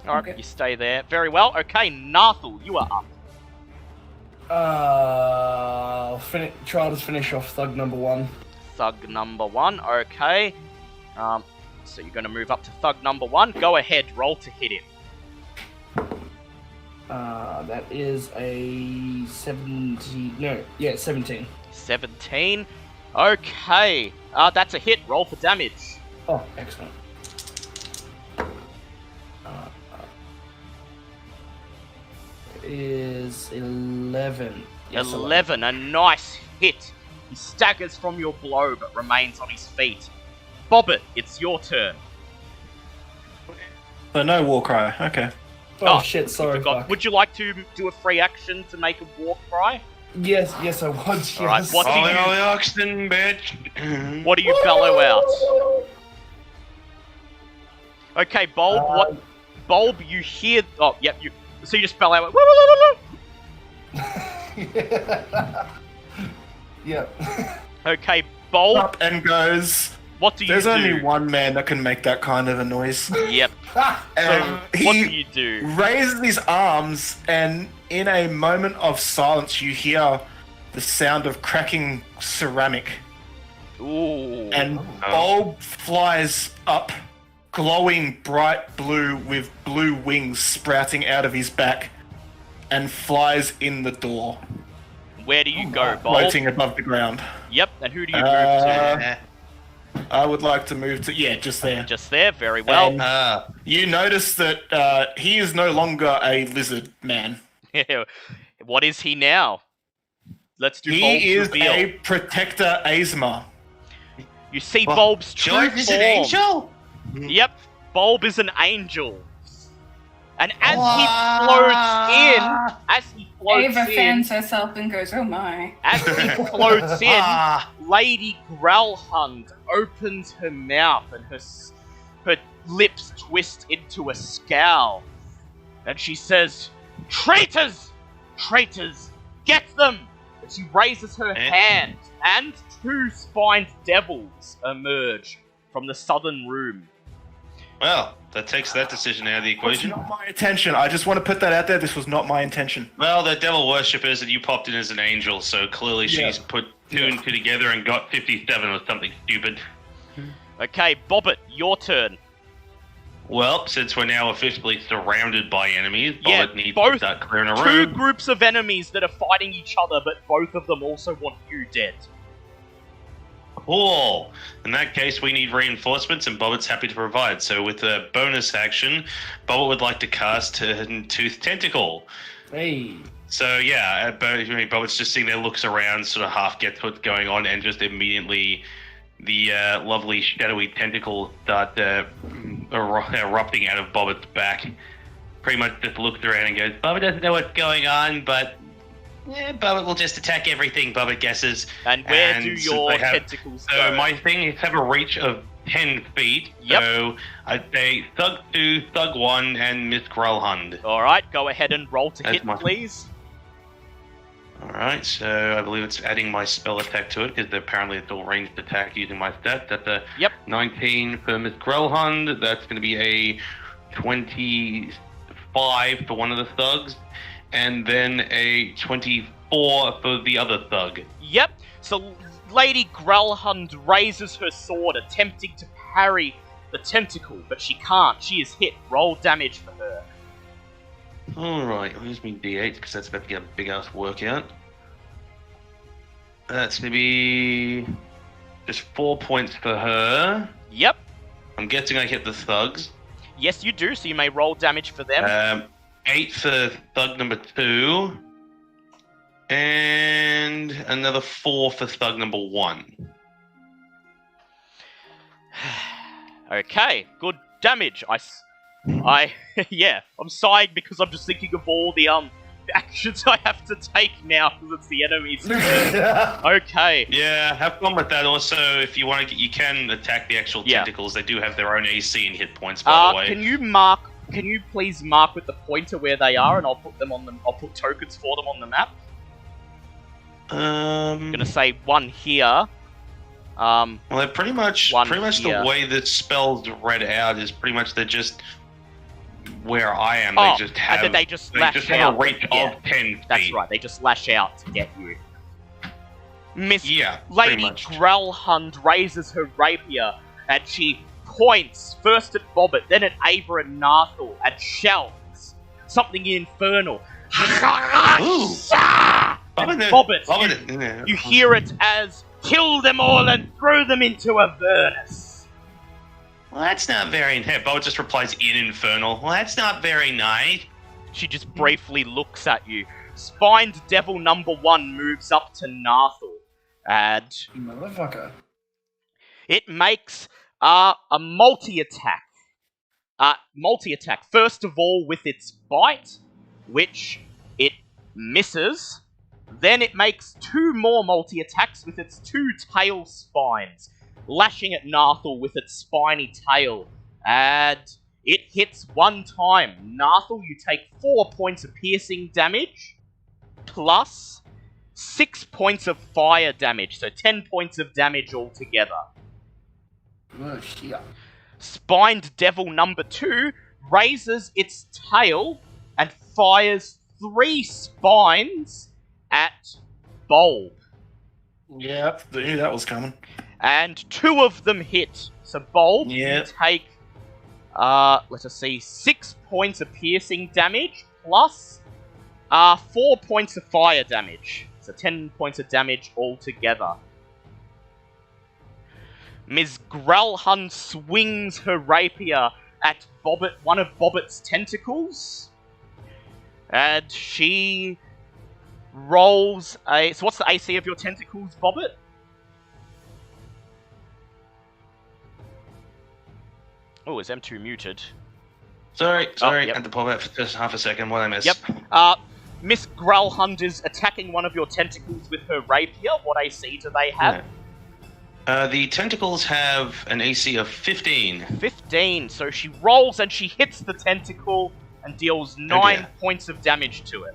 Alright, Okay. you stay there. Very well. Okay, Nar'thall, you are up. Try to finish off Thug number 1. Thug number 1, okay. So you're going to move up to Thug number 1. Go ahead, roll to hit him. That is a 17. No, yeah, 17. 17. Okay. That's a hit. Roll for damage. Oh, excellent. It is 11. Yes, 11. A nice hit. He staggers from your blow but remains on his feet. Bobbit, it's your turn. So no war cry. Okay. Oh, shit, sorry. Forgot. Fuck. Would you like to do a free action to make a war cry? Yes, I would. Yes. Alright, what do you- Ollie Oxton, bitch. What do you bellow out? Okay, Bulb, Bulb, you hear... Oh, yep, so you just bellow out... Yep. Okay, Bulb, Up and goes. what do you There's do? only one man that can make that kind of a noise. Yep, And so what do he you do? raises his arms, and in a moment of silence, you hear the sound of cracking ceramic. Ooh. And Bulb flies up, glowing bright blue with blue wings sprouting out of his back, and flies in the door, Where do you go, Bulb? floating above the ground. Yep, and who do you move to? I would like to move to, just there. Just there, very well. And you notice that he is no longer a lizard man. What is he now? Let's do Bulb's He is reveal. a protector Azma. You see Bulb's true George is an form. angel? Yep, Bulb is an angel. And as he floats Ava in, fans herself and goes, oh my. as he floats in, Lady Gralhund opens her mouth and her lips twist into a scowl. And she says, "Traitors! Traitors! Get them!" And she raises her hand, and 2 spined devils emerge from the southern room. Well, that takes that decision out of the It's equation. not my intention. I just want to put that out there. This was not my intention. Well, the devil worshippers and you popped in as an angel, so clearly she's put 2 and 2 together and got 57 or something stupid. Okay, Bobbit, your turn. Well, since we're now officially surrounded by enemies, Yeah, Bobbit needs both- to start clearing a Two room. groups of enemies that are fighting each other, but both of them also want you dead. Cool. In that case, we need reinforcements, and Bobbit's happy to provide. So with a bonus action, Bobbit would like to cast Hidden Tooth Tentacle. Hey. So yeah, Bobbit's just sitting there, looks around, sort of half gets what's going on, and just immediately the lovely shadowy tentacles start erupting out of Bobbit's back. Pretty much just looks around and goes, Bobbit doesn't know what's going on, but Bobbit will just attack everything, Bobbit guesses. And where do your tentacles go? So my things have a reach of 10 feet. Yep. So I'd say Thug 2, Thug 1, and Miss Gralhund. Alright, go ahead and roll to That's hit, my- please. Alright, so I believe it's adding my spell attack to it, because apparently it's all ranged attack using my stats. That's a 19 for Miss Gralhund. That's going to be a 25 for one of the thugs, and then a 24 for the other thug. Yep, so Lady Gralhund raises her sword, attempting to parry the tentacle, but she can't. She is hit. Roll damage for her. Alright, I'll use me D8 because that's about to get a big ass workout. That's going to be just 4 points for her. Yep. I'm guessing I hit the thugs. Yes, you do, so you may roll damage for them. 8 for thug number 2. And another 4 for thug number 1. Okay, good damage. Yeah, I'm sighing because I'm just thinking of all the actions I have to take now because it's the enemies. Okay. Yeah, have fun with that. Also, if you want to, you can attack the actual tentacles. They do have their own AC and hit points, by the way. Can you please mark with the pointer where they are, and I'll put tokens for them on the map. I'm gonna say one here. Well, they're pretty much here. the way that spells read out is pretty much they're just where I am. Oh, they just have and then they just lash have out. a reach Yeah, of 10 feet. That's right. They just lash out to get you. Miss Yeah, Lady pretty much. Gralhund raises her rapier and she points first at Bobbit, then at Ava and Nar'thall, and shouts something infernal. Ooh. And Bobbit, you hear it as kill them all and throw them into a furnace. Well, that's not very nice. Bobbit just replies in infernal. Well, that's not very nice. She just briefly looks at you. Spined Devil number 1 moves up to Nar'thall, and Motherfucker. it makes a multi-attack. First of all with its bite, which it misses. Then it makes 2 more multi-attacks with its 2 tail spines, lashing at Nar'thall with its spiny tail. And it hits 1 time. Nar'thall, you take 4 points of piercing damage, plus 6 points of fire damage, so 10 points of damage altogether. Oh, shit. Spined Devil number 2 raises its tail and fires 3 spines at Bulb. Yep, knew that was coming. And 2 of them hit. So Bulb, Yep. you take, let us see, 6 points of piercing damage, plus 4 points of fire damage. So 10 points of damage altogether. Ms. Gralhund swings her rapier at Bobbit, one of Bobbit's tentacles. And she rolls a... So what's the AC of your tentacles, Bobbit? Oh, is M2 muted? Sorry, yep. I had to pop out for just half a second. What did I miss? Yep. Miss Gralhund is attacking one of your tentacles with her rapier. What AC do they have? The tentacles have an AC of 15. 15. So she rolls and she hits the tentacle and deals 9 points of damage to it.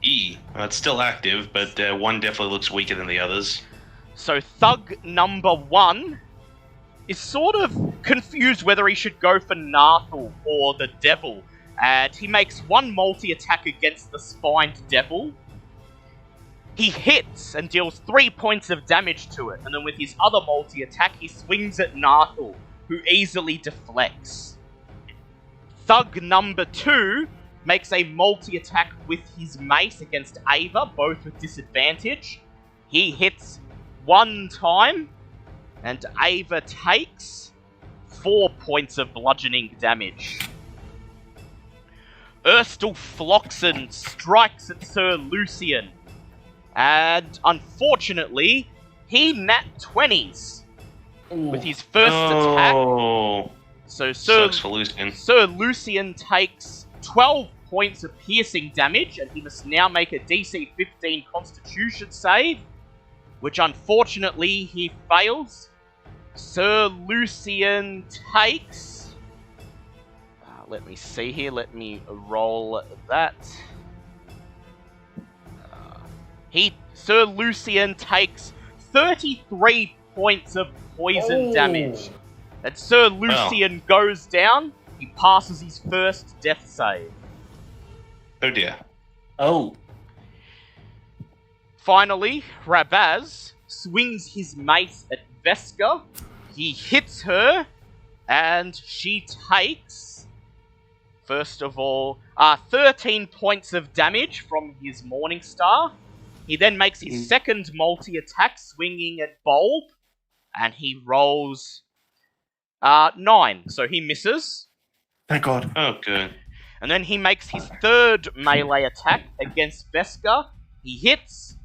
It's still active, but one definitely looks weaker than the others. So thug number 1 is sort of confused whether he should go for Nar'thall or the devil. And he makes 1 multi-attack against the spined devil. He hits and deals 3 points of damage to it. And then with his other multi-attack, he swings at Nar'thall, who easily deflects. Thug number 2 makes a multi-attack with his mace against Ava, both with disadvantage. He hits 1 time, and Ava takes 4 points of bludgeoning damage. Erstal Floxen strikes at Sir Lucian, and unfortunately, he nat 20s with his first attack. So Sucks for Lucian. Sir Lucian takes 12 points of piercing damage, and he must now make a DC 15 Constitution save, which unfortunately he fails. Sir Lucian takes... let me see here, let me roll that. Sir Lucian takes 33 points of poison damage. And Sir Lucian goes down, he passes his first death save. Oh dear. Oh. Finally, Rabaz swings his mace at Veska. He hits her, and she takes, first of all, 13 points of damage from his Morning Star. He then makes his second multi-attack, swinging at Bulb, and he rolls 9, so he misses. Thank God. Oh, good. And then he makes his third melee attack against Veska. He hits,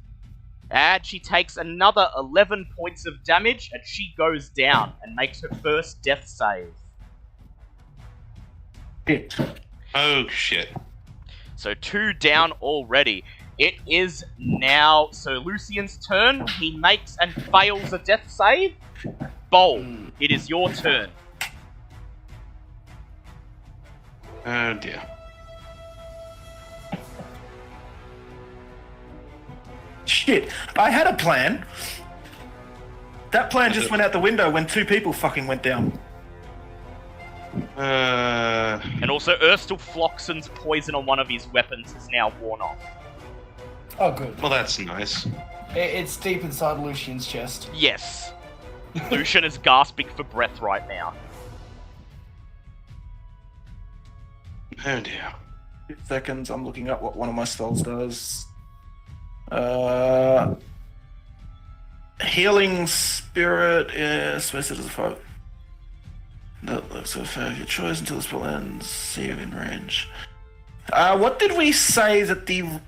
and she takes another 11 points of damage, and she goes down and makes her first death save. Shit. Oh, shit. So 2 down already. It is now Sir Lucian's turn. He makes and fails a death save. Bulb, it is your turn. Oh dear. Shit. I had a plan. That plan just went out the window when 2 people fucking went down. And also, Erstal Floxen's poison on one of his weapons is now worn off. Oh, good. Well, that's nice. It's deep inside Lucian's chest. Yes. Lucian is gasping for breath right now. Oh dear. 2 seconds, I'm looking up what one of my spells does. Healing Spirit is specific as a foe. That looks so fair. Your choice until the spell ends. See you in range. What did we say that the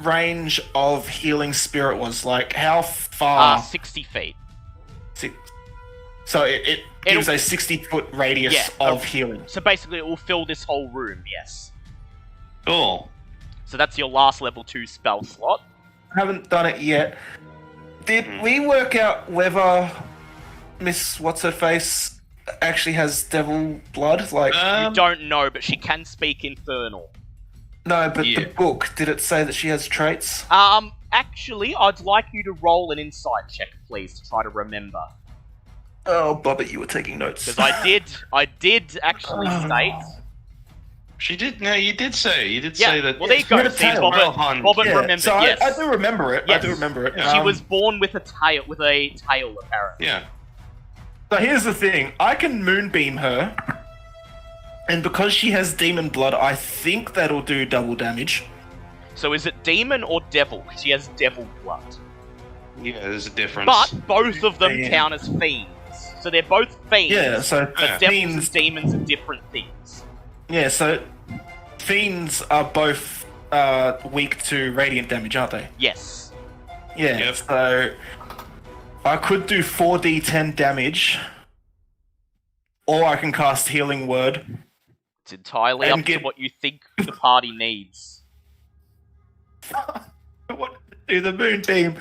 range of Healing Spirit was? Like, how far? 60 feet. So it gives a 60-foot radius of healing. So basically, it will fill this whole room, yes. Cool. So that's your last level 2 spell slot. I haven't done it yet. Did we work out whether Miss What's-Her-Face actually has devil blood? Like, you don't know, but she can speak Infernal. no, but the book, did it say that she has traits? Actually, I'd like you to roll an insight check, please, to try to remember. Oh, Bobbit, you were taking notes. Because I did actually state. She did. No, you did say. Say that. Well, there you go. See, Gralhund. Bobbit remembered. So yes, I do remember it. Yes. I do remember it. She was born with a tail, apparently. Yeah. So here's the thing. I can moonbeam her, and because she has demon blood, I think that'll do double damage. So is it demon or devil? She has devil blood. Yeah, there's a difference. But both of them count as fiends. So they're both fiends. Yeah, so but devils and demons are different things. Yeah, so fiends are both weak to radiant damage, aren't they? Yes. Yeah, Yep. So I could do 4d10 damage, or I can cast Healing Word. It's entirely And up to get- what you think the party needs. What do the moonbeam?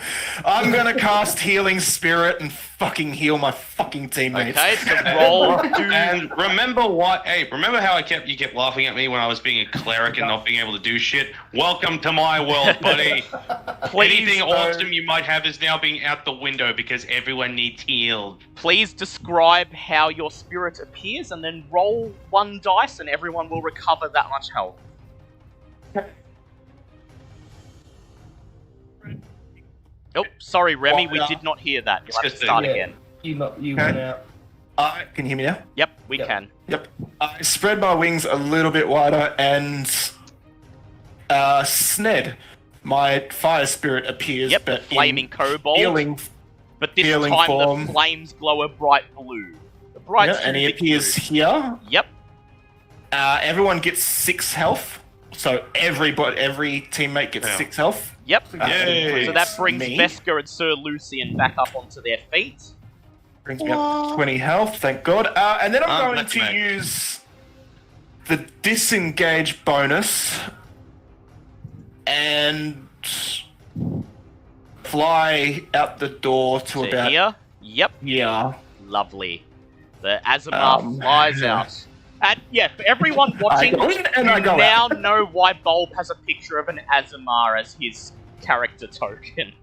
I'm gonna cast Healing Spirit and fucking heal my fucking teammates. Okay, so roll. And remember remember how you kept laughing at me when I was being a cleric and not being able to do shit? Welcome to my world, buddy. Anything awesome you might have is now being out the window because everyone needs healed. Please describe how your spirit appears, and then roll 1 dice, and everyone will recover that much health. Oh, sorry, Remy, we did not hear that. You'll have to start again. You went out. Can you hear me now? Yep, we Yep. can. Yep. I spread my wings a little bit wider and Sned, my fire spirit, appears. Yep, the but flaming in kobold. healing. But this healing time form. the flames glow a bright blue. A bright Yeah, and he civic appears blue. here. Yep. Everyone gets 6 health. So every teammate gets Yeah. 6 health. Yep. Yay. So that brings Me. Veska and Sir Lucian back up onto their feet. Brings me up to 20 health, thank God. And then I'm going that's to mate. use the disengage bonus and fly out the door to So about here. Yep. yeah. Lovely. The Azamar flies yeah. out. And yeah, for everyone watching, go in and I you go now out. know why Bulb has a picture of an Azamar as his character token.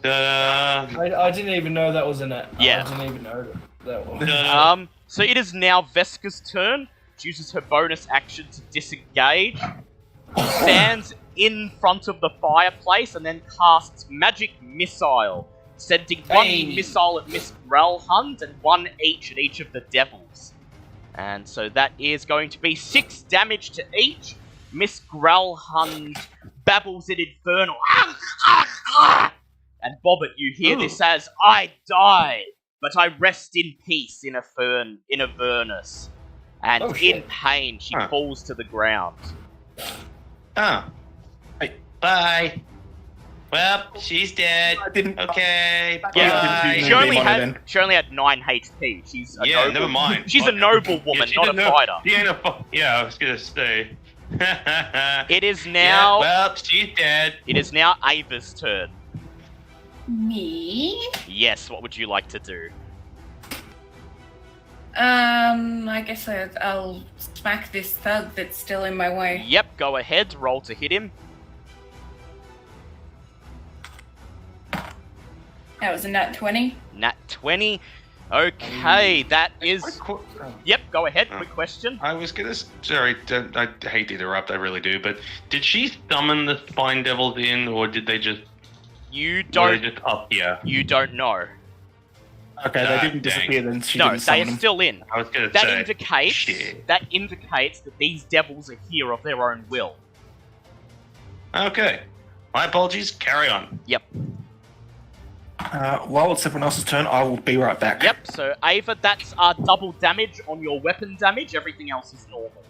I didn't even know that was in it. Yeah. I didn't even know that was. So it is now Veska's turn. She uses her bonus action to disengage. She stands in front of the fireplace and then casts Magic Missile, sending one Hey. missile at Miss Gralhund and one each at each of the devils. And so that is going to be 6 damage to each. Miss Gralhund babbles in Infernal. And Bobbert, you hear this as, I die, but I rest in peace in Avernus. And Oh, in shit. pain, she Huh. falls to the ground. Bye. Well, she's dead. I didn't. Okay. Yeah, Bye. she only Demon had then. 9 HP. She's a Yeah, noble. never mind. She's a noble woman, she's not a fighter. She ain't yeah, I was gonna say. It is Yeah, now. well, she's dead. It is now Ava's turn. Me? Yes. What would you like to do? I guess I'll smack this thug that's still in my way. Yep. Go ahead. Roll to hit him. That was a nat 20. Nat 20. Okay, that is. Yep. Go ahead. Quick question. I was gonna. Sorry, I hate to interrupt. I really do. But did she summon the Spine Devils in, or did they just? You Were don't. they just up here? You don't know. Okay, Ah, they didn't dang. disappear then. She No, didn't they are summon them. still in. I was gonna That say. indicates. Shit. That indicates that these devils are here of their own will. Okay. My apologies. Carry on. Yep. While it's everyone else's turn, I will be right back. Yep. So Ava, that's double damage on your weapon damage. Everything else is normal.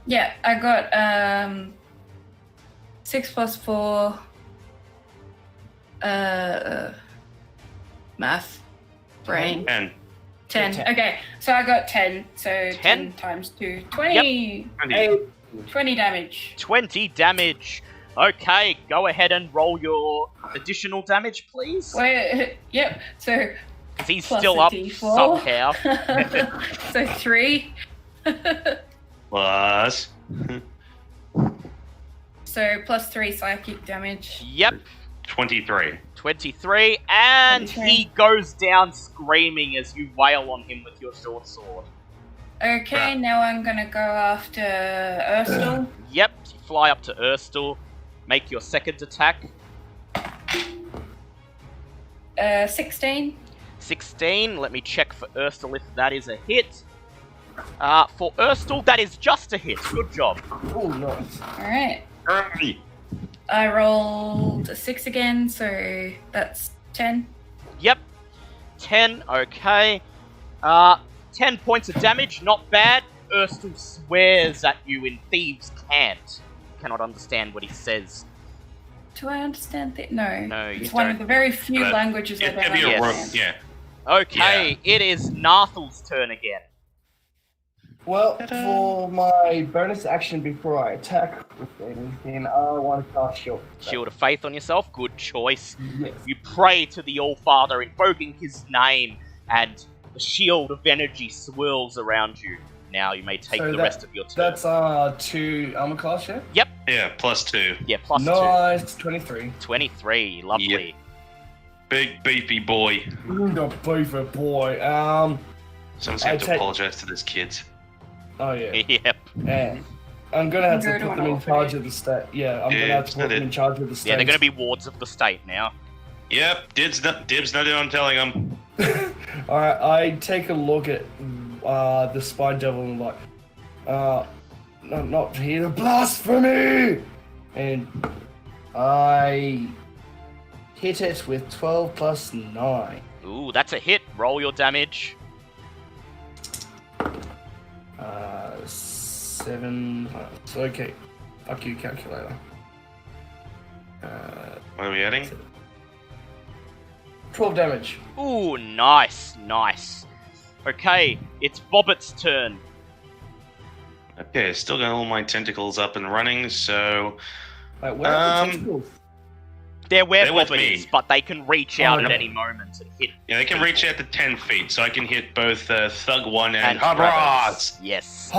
Yeah, I got 6 plus 4 math brain. And 10. 10. Okay, so I got 10. So 10? 10 times 2. 20. 20 damage. 20 damage. Okay, go ahead and roll your additional damage, please. Wait, yep. So Because he's plus still a up D4. somehow. so 3. plus. So plus 3 psychic damage. Yep. 23. 23, and 23. he goes down screaming as you wail on him with your short sword. Okay, now I'm gonna go after Urstel. Yep, you fly up to Urstel, make your second attack. 16. 16, let me check for Urstel if that is a hit. For Urstel, that is just a hit. Good job. Oh, nice. Alright. Hurry. I rolled a 6 again, so that's 10. Yep. 10, okay. 10 points of damage, not bad. Urstel swears at you in thieves' cant. Cannot understand what he says. Do I understand that? No. No, you It's one don't. of the very few But languages I It's don't gonna be a understand. room. Yeah. Okay, it is Nar'thal's turn again. Well, for my bonus action before I attack with anything, I want to cast Shield. Shield of Faith on yourself, good choice. Yes. You pray to the All-Father, invoking his name, and the shield of energy swirls around you. Now you may take So the that- rest of your turn. That's 2 armor class, yeah? Yeah, plus 2. Yeah, plus Nice, 23. 2. 23, lovely. Big beefy boy. The beaver boy. Someone's I going to take- apologize to this kid. Oh yeah. Yep. Yeah. I'm gonna have Go to to put an them in orphanage. charge of the state. Yeah, I'm Yeah, gonna have to put that's them it. in charge of the state. Yeah, they're going to be wards of the state now. Yep, dibs not in on telling him. Alright, I take a look at the Spine Devil and like, not here to blasphemy! And I hit it with 12 plus 9. Ooh, that's a hit. Roll your damage. 7. Okay. Fuck you, calculator. What are we adding? 12 damage. Ooh, nice. Okay, it's Bobbit's turn. Okay, still got all my tentacles up and running, so... Wait, where are the tentacles? They're where They're with Bobbit me. is, but they can reach out at okay. any moment and hit. Yeah, they can reach out to 10 feet, so I can hit both Thug 1 and And Habraz! Yes.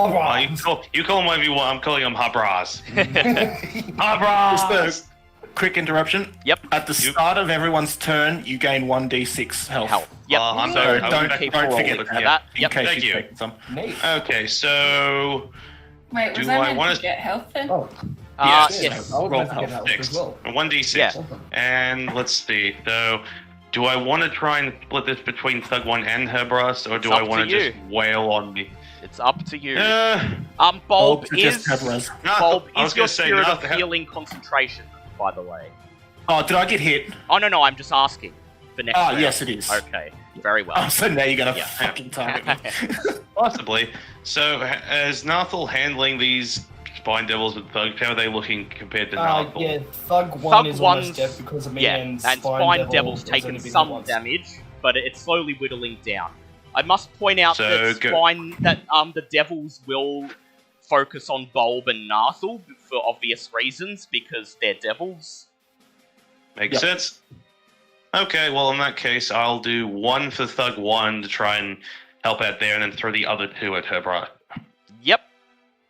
You call them whatever you want, I'm calling them Habraz. Just Habraz! a quick interruption. Yep. At the start of everyone's turn, you gain 1d6 health. Health. Yep. I'm So sorry, don't keep forget rolling for that. that. In Yep. case Thank you've you. taken some. Neat. Okay, so... Wait, was Do I I meant wanna- to get health then? Oh, Yes. I was Roll meant to get health. health as 6. well. 1d6. Yeah. And let's see, so... Do I want to try and split this between Thug 1 and Herbras, or do It's I up want to to just wail on the... It's up to you. Bulb Bulb to just is have res. Bulb I was is your gonna say spirit of Nar'thall- healing concentration, by the way. Oh, did I get hit? Oh no, I'm just asking. For next round. Yes, it is. Okay, very well. Oh, so now you're gonna Yeah. fucking target me. Possibly. So, is Nar'thall handling these Spine Devils and Thugs? How are they looking compared to Nar'thall? Yeah, Thug 1 Thug is one's- almost dead because of me, Yeah, and and Spine Devil's taken some damage, but it's slowly whittling down. I must point out So, that good. the Devils will focus on Bulb and Nar'thall for obvious reasons, because they're Devils. Makes Yep. sense? Okay, well, in that case, I'll do 1 for Thug 1 to try and help out there, and then throw the other 2 at Herbras. Yep.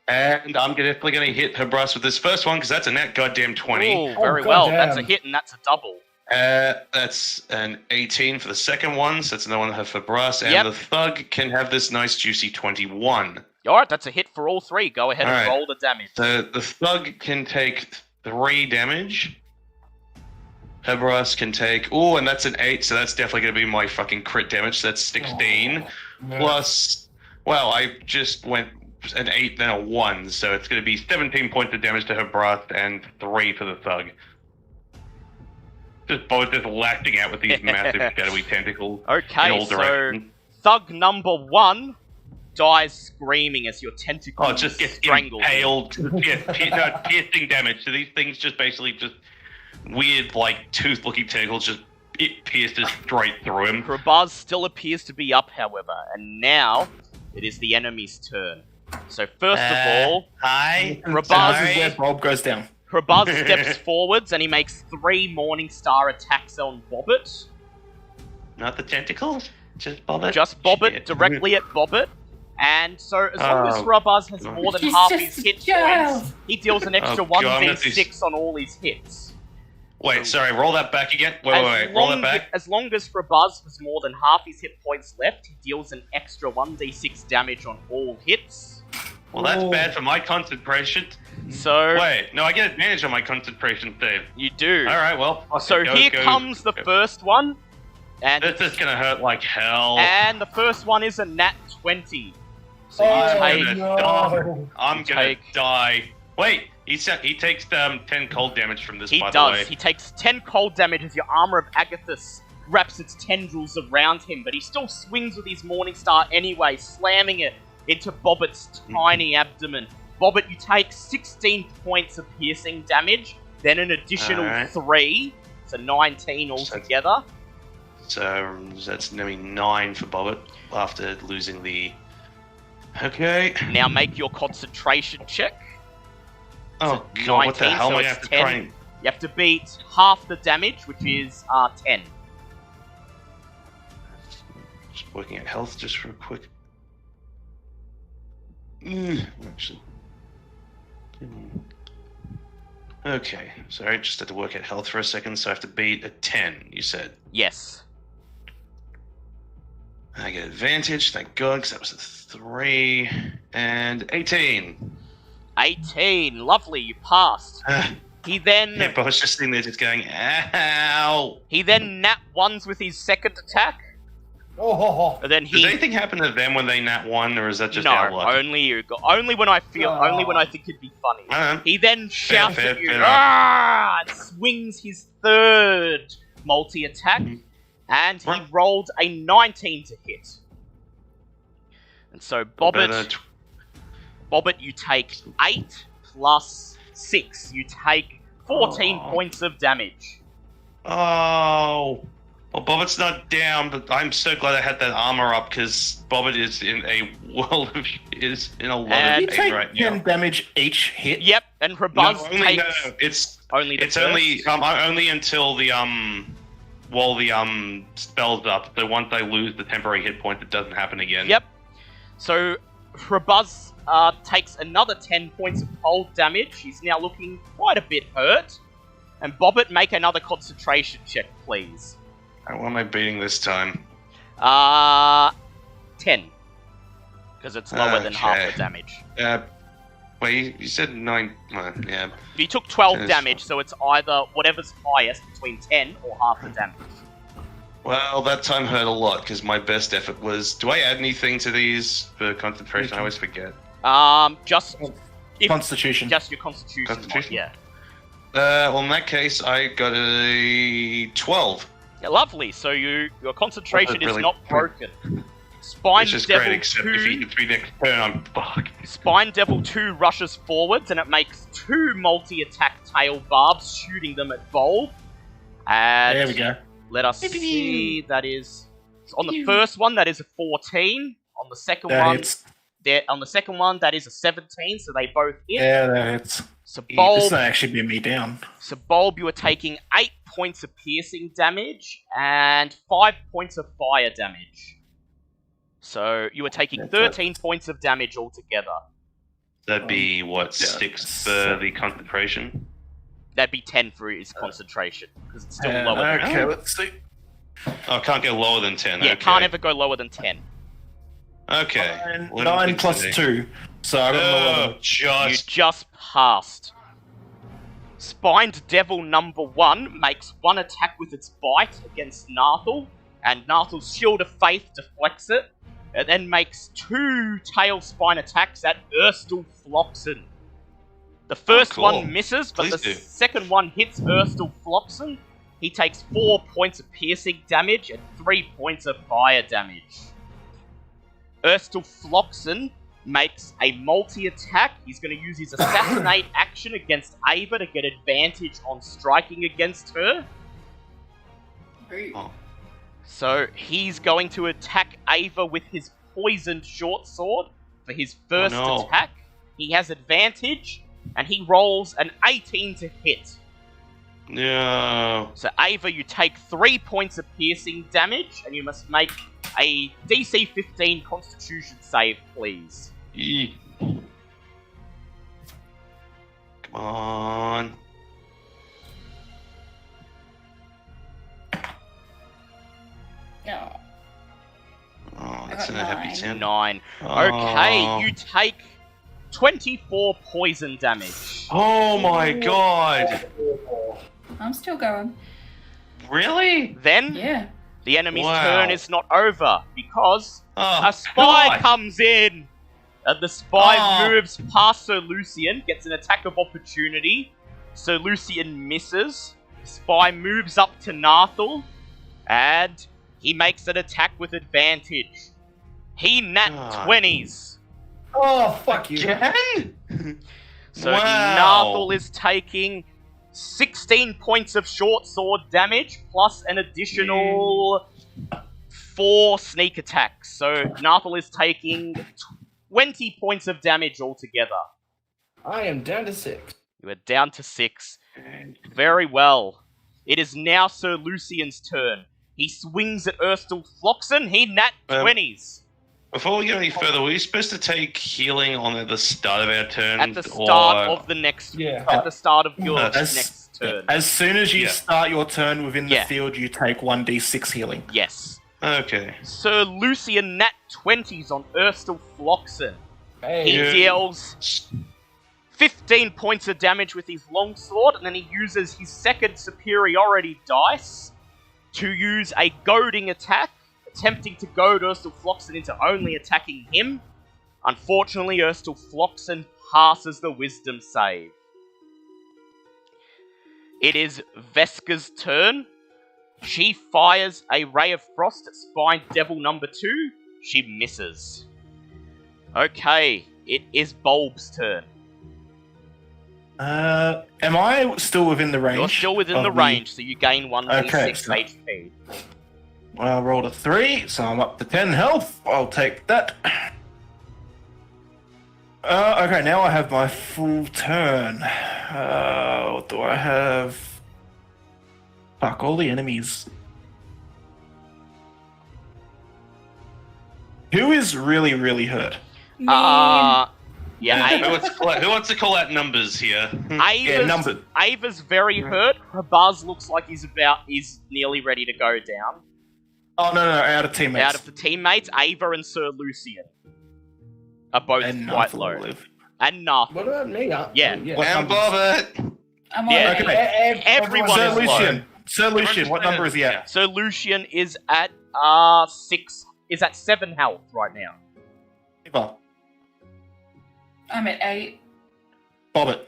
And I'm definitely going to hit Herbras with this first one, because that's a net goddamn 20. Ooh, very Oh, well. goddamn. That's a hit, and that's a double. That's an 18 for the second one, so that's another one for Brass, and Yep. the Thug can have this nice juicy 21. Alright, that's a hit for all three. Go ahead and Alright. roll the damage. The Thug can take 3 damage. Hebras can take... Ooh, and that's an 8, so that's definitely going to be my fucking crit damage, so that's 16. Plus... Well, I just went an 8, then a 1, so it's going to be 17 points of damage to Hebras and 3 for the Thug. Just both just lasting out with these massive shadowy tentacles in Okay, all so directions. Thug number 1 dies screaming as your tentacles Oh, it just gets strangle him. impaled. Piercing damage. So these things just basically just weird, like, tooth-looking tentacles just it pierces straight through him. Krabaz still appears to be up, however, and now it is the enemy's turn. So first of all, Hi. Krabaz This is where Bob goes down. Krabaz steps forwards and he makes 3 Morningstar attacks on Bobbit. Not the tentacles? Just Bobbit? Just Bobbit, Shit. directly at Bobbit. And so, as long as Oh. Krabaz has more than He's half just his hit a child. points, he deals an extra Oh, God, I'm gonna 1d6 on all his hits. Wait, sorry, roll that back again. Wait, roll that back. As long as Krabaz has more than half his hit points left, he deals an extra 1d6 damage on all hits. Well, that's bad for my concentration. So, Wait, no, I get advantage on my concentration save. you do. Alright, well. So go- here go- comes the first one. And This is gonna hurt like hell. And the first one is a nat 20. So Oh, you take... gonna no. die. I'm gonna take- die. Wait, he takes 10 cold damage from this, He by the way. does. He takes 10 cold damage as your armor of Agathis wraps its tendrils around him, but he still swings with his Morningstar anyway, slamming it into Bobbit's tiny abdomen. Bobbit, you take 16 points of piercing damage, then an additional Alright. 3, so 19 altogether. So that's nearly 9 for Bobbit after losing the... Okay. Now make your concentration check. Oh So god, what the 19, hell so am I it's have to 10. try and... You have to beat half the damage, which is 10. Just working at health just real quick. Actually... Okay, sorry, just had to work at health for a second, so I have to beat a 10, you said. Yes. I get advantage, thank god, because that was a 3, and 18. 18. Lovely, you passed. He then... Yeah, but I was just sitting there just going, ow! He then nat ones with his second attack. Oh, And then Does anything happen to them when they nat 1, or is that just our no, luck? only when I think it'd be funny. Alright. He then shouts fair, at you, fair enough. "Ah!" and swings his third multi-attack, and he Right. rolled a 19 to hit. And so, Bobbit, you take 8 plus 6. You take 14 points of damage. Oh. Well, Bobbit's not down, but I'm so glad I had that armor up because Bobbit is in a world of And of You pain take right 10 now. damage each hit. Yep, and No, Rabuz only, takes no, it's only the it's only first. only until the while the spell's up. So once I lose the temporary hit point, it doesn't happen again. Yep. So Rabuz takes another 10 points of cold damage. He's now looking quite a bit hurt. And Bobbit, make another concentration check, please. What am I beating this time? 10. Because it's lower than half Okay. the damage. Wait, you said 9. Yeah. You took 12 Yes. damage, so it's either whatever's highest between 10 or half the damage. Well, that time hurt a lot because my best effort was. Do I add anything to these for concentration? I always forget. Just Constitution. just your constitution. Constitution? Yeah. Well, in that case, I got a 12. Yeah, lovely. So your concentration Well, that's is really- not broken. Spine Which is Devil great, except 2. if he hits me next turn, I'm fucked. Spine Devil 2 rushes forwards and it makes 2 multi-attack tail barbs, shooting them at Bulb. And There we go. let us see. That is on the first one. That is a 14. On the second one, that is a 17. So they both hit. Yeah, that hits. So This Bulb, will actually be me down. you are taking 8 points of piercing damage and 5 points of fire damage. So you are taking That's 13 points of damage altogether. That'd be, what, 6 for the concentration? That'd be 10 for his concentration, because it's still lower than Okay, let's see. Oh, can't go lower than 10. Yeah, okay. can't ever go lower than 10. Okay. 9 plus 2. So I don't know. Oh, just. You just passed. Spined Devil number 1 makes 1 attack with its bite against Nar'thall, and Narthall's Shield of Faith deflects it. It then makes 2 tail spine attacks at Erstal Floxen. The first cool. one misses, but Please the do. second one hits Erstal Floxen. He takes 4 points of piercing damage and 3 points of fire damage. Erstal Floxen makes a multi-attack. He's going to use his Assassinate action against Ava to get advantage on striking against her. Oh. So he's going to attack Ava with his poisoned short sword for his first no. attack. He has advantage, and he rolls an 18 to hit. No. So Ava, you take 3 points of piercing damage, and you must make a DC 15 Constitution save, please. Eek. Come on. No. Oh, I that's got a happy 9. 10. 9. Oh. Okay, you take 24 poison damage. Oh my god. I'm still going. Really? Then, Yeah. the enemy's Wow. turn is not over, because Oh, a spy God. comes in! And the spy Oh. moves past Sir Lucian, gets an attack of opportunity. Sir Lucian misses. Spy moves up to Nar'thall, and he makes an attack with advantage. He nat God. 20s. Oh, fuck you. Again? So Wow. Nar'thall is taking 16 points of short sword damage, plus an additional 4 sneak attacks. So Nar'thall is taking 20 points of damage altogether. I am down to 6. You are down to 6. Very well. It is now Sir Lucian's turn. He swings at Erstal Floxen. He nat 20s. Before we get any further, were you supposed to take healing on at the start of our turn? At the start or... of the next... Yeah. At the start of your As- next turn. As soon as you Yeah. start your turn within the Yeah. field, you take 1d6 healing. Yes. Okay. Sir Lucian nat 20s on Erstal Floxen. He Hey. Yeah. deals 15 points of damage with his longsword, and then he uses his second superiority dice to use a goading attack attempting to goad Urstelfloxen into only attacking him. Unfortunately, Urstelfloxen passes the wisdom save. It is Veska's turn. She fires a ray of frost at Spine Devil number 2. She misses. Okay, it is Bulb's turn. Am I still within the range? You're still within the range, so you gain 1d6 HP. Well, I rolled a 3, so I'm up to 10 health. I'll take that. Okay, now I have my full turn. What do I have? Fuck, all the enemies. Who is really, really hurt? Yeah, Who wants to call out numbers here? Ava's very hurt. Buzz looks like he's nearly ready to go down. Oh, no, out of teammates. Out of the teammates, Ava and Sir Lucian are both quite low. And Nar'thall. What about me? Yeah. And Bobbit! I'm Yeah, on okay. Everyone Sir is low. Lucian. Sir Lucian, what number is he at? Sir Lucian is at 7 health right now. Eva. I'm at 8. Bobbit.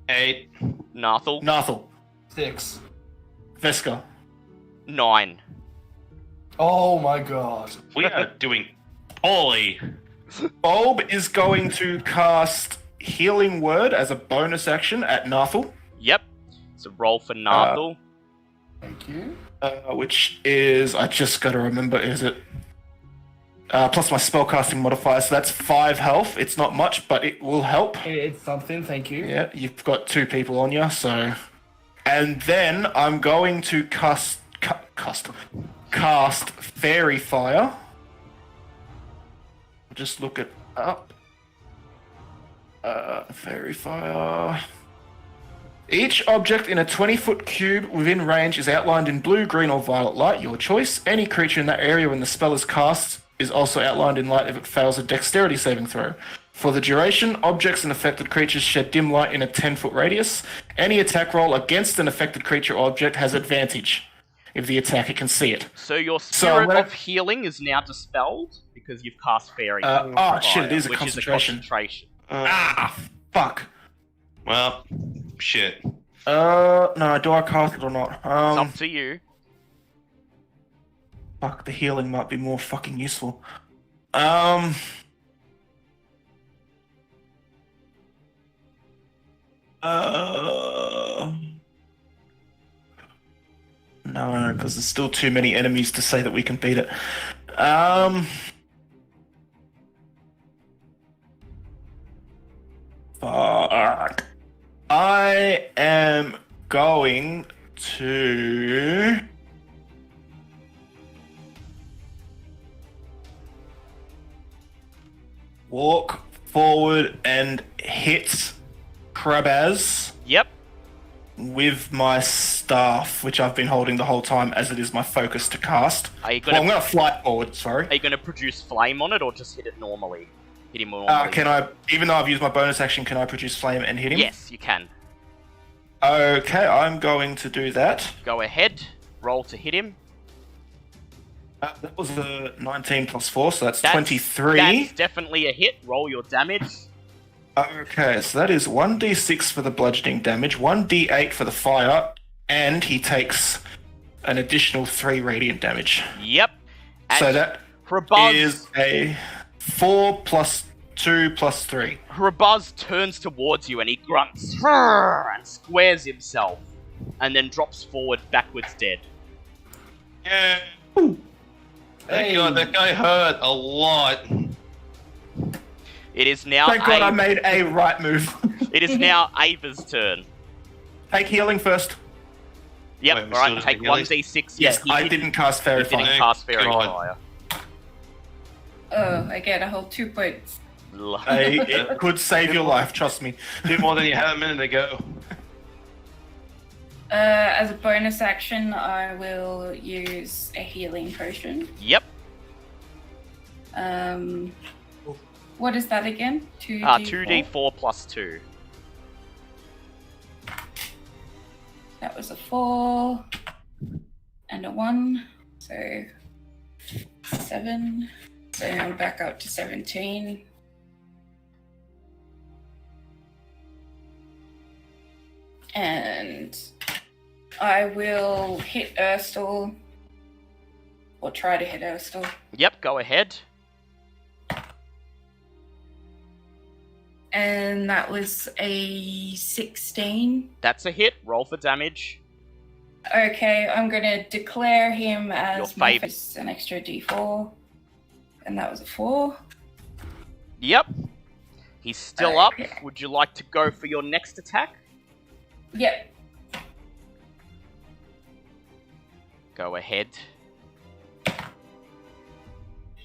8. Nar'thall. 6. Veska. 9. Oh my god. We are doing poorly. Bulb is going to cast Healing Word as a bonus action at Nar'thall. Yep. So roll for Nar'thall. Thank you. Which is, I just gotta remember, is it? Plus my spellcasting modifier, so that's 5 health. It's not much, but it will help. It's something, thank you. Yeah, you've got 2 people on you, so... And then I'm going to cast Fairy Fire. Just look it up. Fairy Fire... Each object in a 20-foot cube within range is outlined in blue, green, or violet light, your choice. Any creature in that area when the spell is cast is also outlined in light if it fails a dexterity saving throw. For the duration, objects and affected creatures shed dim light in a 10-foot radius. Any attack roll against an affected creature or object has advantage if the attacker can see it. So your spirit of healing is now dispelled because you've cast Fairy Fire. Shit, it is a which concentration. Is a concentration. Fuck. Well, shit. No, do I cast it or not? It's up to you. Fuck, the healing might be more fucking useful. No, because there's still too many enemies to say that we can beat it. Fuck. I am going to... walk forward and hit Krabaz. Yep. With my staff, which I've been holding the whole time, as it is my focus to cast. Are you gonna? I'm going to fly forward. Sorry. Are you going to produce flame on it, or just hit it normally? Hit him normally. Can I? Even though I've used my bonus action, can I produce flame and hit him? Yes, you can. Okay, I'm going to do that. Go ahead. Roll to hit him. That was a 19 plus 4, so that's 23. That's definitely a hit. Roll your damage. Okay, so that is 1d6 for the bludgeoning damage, 1d8 for the fire, and he takes an additional 3 radiant damage. Yep. And so that is a 4 plus 2 plus 3. Hrabuz turns towards you and he grunts and squares himself, and then drops forward backwards dead. Yeah. That guy hurt a lot. It is now. Thank God I made a right move. It is now Ava's turn. Take healing first. Yep. Wait, All right. Take 1d6. Yes, I didn't cast Fairy Fire. Didn't cast Fairy Fire. Oh, I get a whole 2 points. It could save your life. Trust me. Do more than you had a minute ago. As a bonus action, I will use a healing potion. Yep. What is that again? 2d4? 2d4 plus 2. That was a 4 and a 1, so 7. So I'm back up to 17. And I will hit Erstall. Or try to hit Erstall. Yep, go ahead. And that was a 16. That's a hit. Roll for damage. Okay, I'm going to declare him as Your my favourite. face, an extra d4. And that was a 4. Yep. He's still up. Okay. Would you like to go for your next attack? Yep. Go ahead.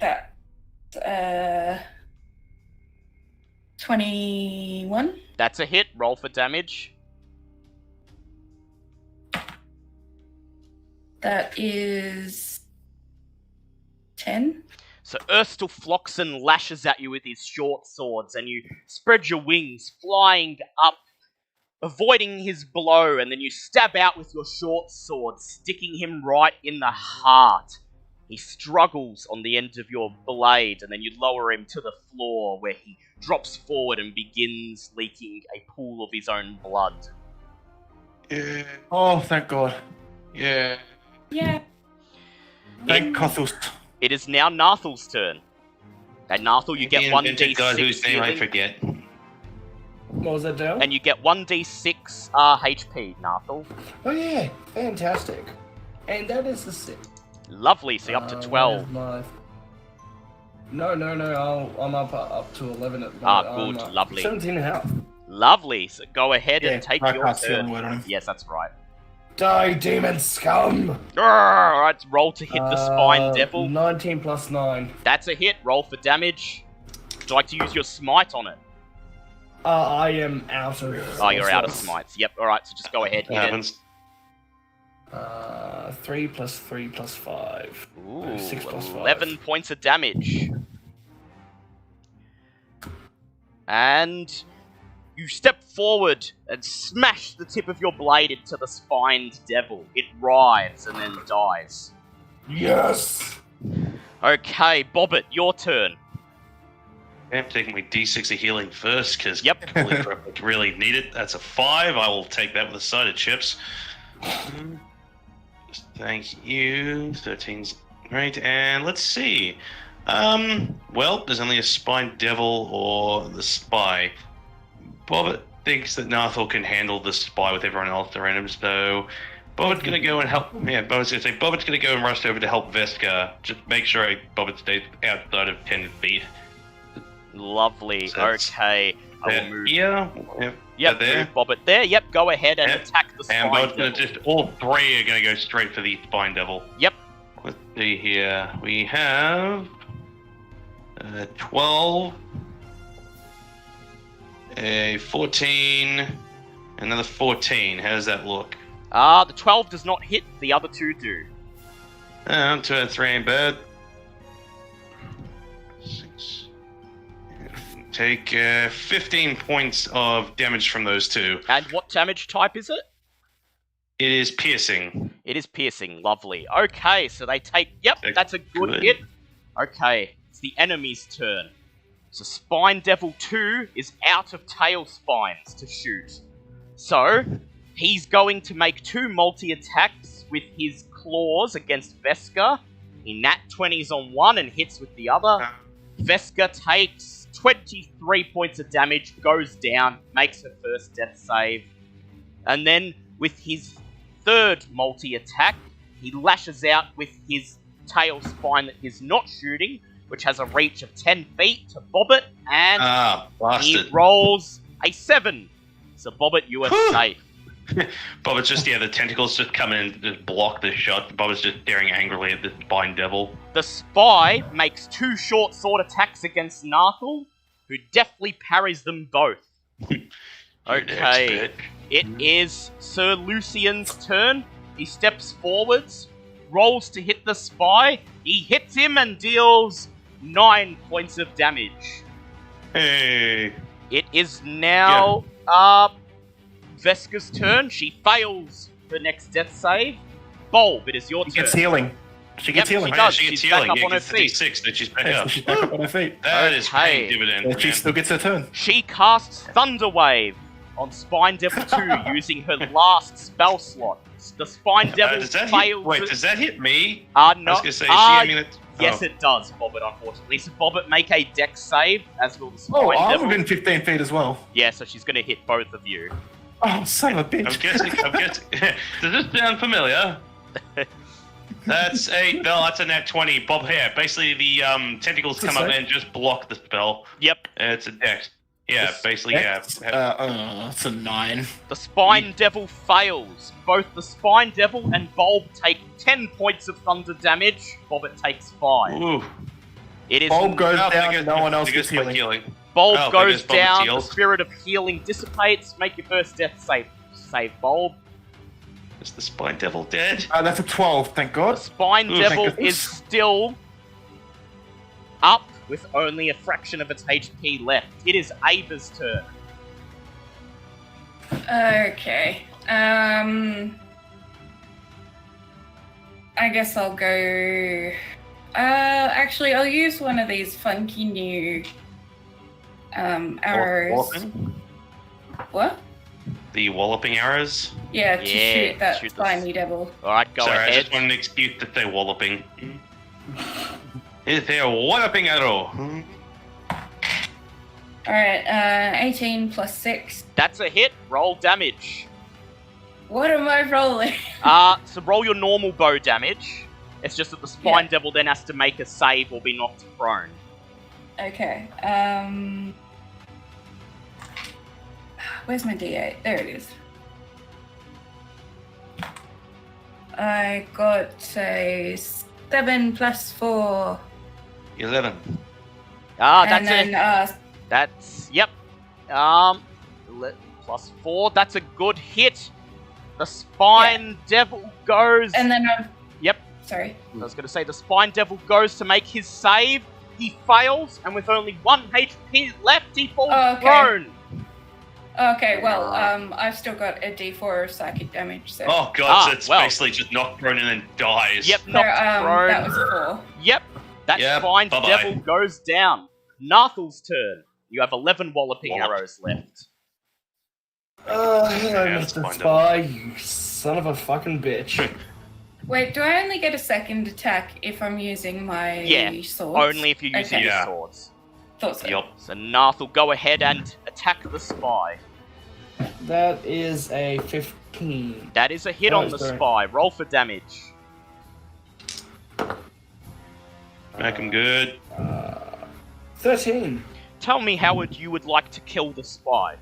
That, 21. That's a hit. Roll for damage. That is 10. So Erstall Floxen lashes at you with his short swords, and you spread your wings, flying up, avoiding his blow, and then you stab out with your short sword, sticking him right in the heart. He struggles on the end of your blade, and then you lower him to the floor, where he drops forward and begins leaking a pool of his own blood. Yeah. Oh, thank God. Yeah. Yeah. Thank Kothus. It is now Nar'thall's turn. And Nar'thall, you get The 1d6 god whose name I healing, forget. What was that, Dale? and you get 1d6 HP, Nar'thall. Oh yeah, fantastic. And that is the 6. Lovely, so you're up to 12. No, I'm up to 11 at the Ah, moment. good, lovely. 17 and a half. Lovely, so go ahead Yeah, and take I your can't see turn. a word on him. Yes, that's right. Die, demon scum! Alright, roll to hit the spine devil. 19 plus 9. That's a hit, roll for damage. Would you like to use your smite on it? I am out of... Oh, you're out of smites. Yep, alright, so just go ahead, hit it. Happens. 3 plus 3 plus 5. Ooh, 6 plus 5. 11 points of damage. And you step forward and smash the tip of your blade into the spined devil. It writhes and then dies. Yes! Okay, Bobbit, your turn. I'm taking my D6 of healing first, because Yep. holy crap, I really need it. That's a 5. I will take that with a side of chips. Thank you. 13's great. And let's see. Well, there's only a spine devil or the spy. Bobbit thinks that Nar'thall can handle the spy with everyone else around him, so Bobbit's gonna go and help. Yeah, Bobbit's gonna say Bobbit's gonna go and rush over to help Veska. Just make sure Bobbit stays outside of 10 feet. Lovely. So that's- Okay. I will move. Yeah. Yep. Yep, there. move Bobbit there. Yep, go ahead and Yep. attack the And spine Bobbit's devil. gonna just all three are gonna go straight for the spine devil. Yep. Let's see here. We have 12, a 14, another 14. How does that look? The 12 does not hit, the other two do. 2 out of 3 ain't bad. 6. Take 15 points of damage from those two. And what damage type is it? It is piercing. It is piercing. Lovely. Okay, so they take... Yep, that's a good Good. hit. Okay, it's the enemy's turn. So Spine Devil 2 is out of tail spines to shoot. So, he's going to make 2 multi-attacks with his claws against Veska. He nat 20s on one and hits with the other. Veska takes 23 points of damage, goes down, makes her first death save. And then, with his third multi-attack, he lashes out with his tail spine that he's not shooting, which has a reach of 10 feet to Bobbit, and he Bastard. rolls a 7. So Bobbit, you are Whew. safe. Bobbit's just, the tentacles just come in and just block the shot. Bobbit's just staring angrily at the spine devil. The spy makes 2 short sword attacks against Nar'thall, who deftly parries them both. Okay, it is Sir Lucian's turn. He steps forwards, rolls to hit the spy. He hits him and deals 9 points of damage. Hey. It is now Veska's turn. She fails her next death save. Bulb, it is your He turn. gets healing. She gets Yep, healing. she does. She gets She's back healing. up Yeah, on her gets the feet. D6, then she's back Yeah, so up. she's back up on her feet. That is paying Okay. dividends, And she man. still gets her turn. She casts Thunder Wave on Spine Devil 2 using her last spell slot. The Spine Devil does that fails. hit? Wait, does that hit me? No. I was gonna say, is she aiming at... Yes, Oh. it does, Bobbit, unfortunately. So Bobbit, make a dex save, as will the Spine Oh, I'm Devil. within 15 feet as well. Yeah, so she's going to hit both of you. Oh, son of a I'm bitch. guessing. Does this sound familiar? That's a nat 20. Bob here. Basically, the tentacles What's come up that? and just block the spell. Yep. It's a dex. Yeah, This basically, It's yeah. a 9. The Spine Devil fails. Both the Spine Devil and Bulb take 10 points of thunder damage. Bobbit takes 5. Ooh. It is Bulb goes Oh, down there and no one else goes gets my healing. Bulb Oh, goes there goes Bobbit's down. The heals. spirit of healing dissipates. Make your first death save, Bulb. Is the Spine Devil dead? That's a 12, thank The God. Spine Ooh, Devil thank goodness. is still up with only a fraction of its HP left. It is Ava's turn. Okay. I guess I'll go. Actually, I'll use one of these funky new arrows. Walloping? What? The walloping arrows? Yeah, to Yeah, shoot that shoot the- spiny devil. Alright, go Sorry, I ahead. just wanted an excuse to say walloping. Is there a walloping arrow? Alright, 18 plus 6. That's a hit. Roll damage. What am I rolling? So roll your normal bow damage. It's just that the Spine Yeah. Devil then has to make a save or be knocked prone. Okay, where's my D8? There it is. I got a 7 plus 4. 11. That's and then, That's yep. Plus 4. That's a good hit. The Spine Devil goes. and then Yep. sorry. I was going to say the Spine Devil goes to make his save. He fails, and with only 1 HP left, he falls Oh, okay. prone. Okay, well, I've still got a D4 of psychic damage, so. Oh god, so it's well. basically just knocked prone and then dies. Yep, So, knocked prone. that was 4. Yep, that Yep, Spine bye-bye. Devil goes down. Nar'thal's turn. You have 11 walloping Wallop. arrows left. Hello, Yeah, that's Mr. fine, Spy, you son of a fucking bitch. Wait, do I only get a second attack if I'm using my Yeah, swords? Only if you're using Okay. your Yeah. swords. Thought so. Yup. So Nar'thal, go ahead and attack the spy. That is a 15. That is a hit Oh, on the sorry. spy. Roll for damage. Make him good. 13. Tell me how you would like to kill the spy.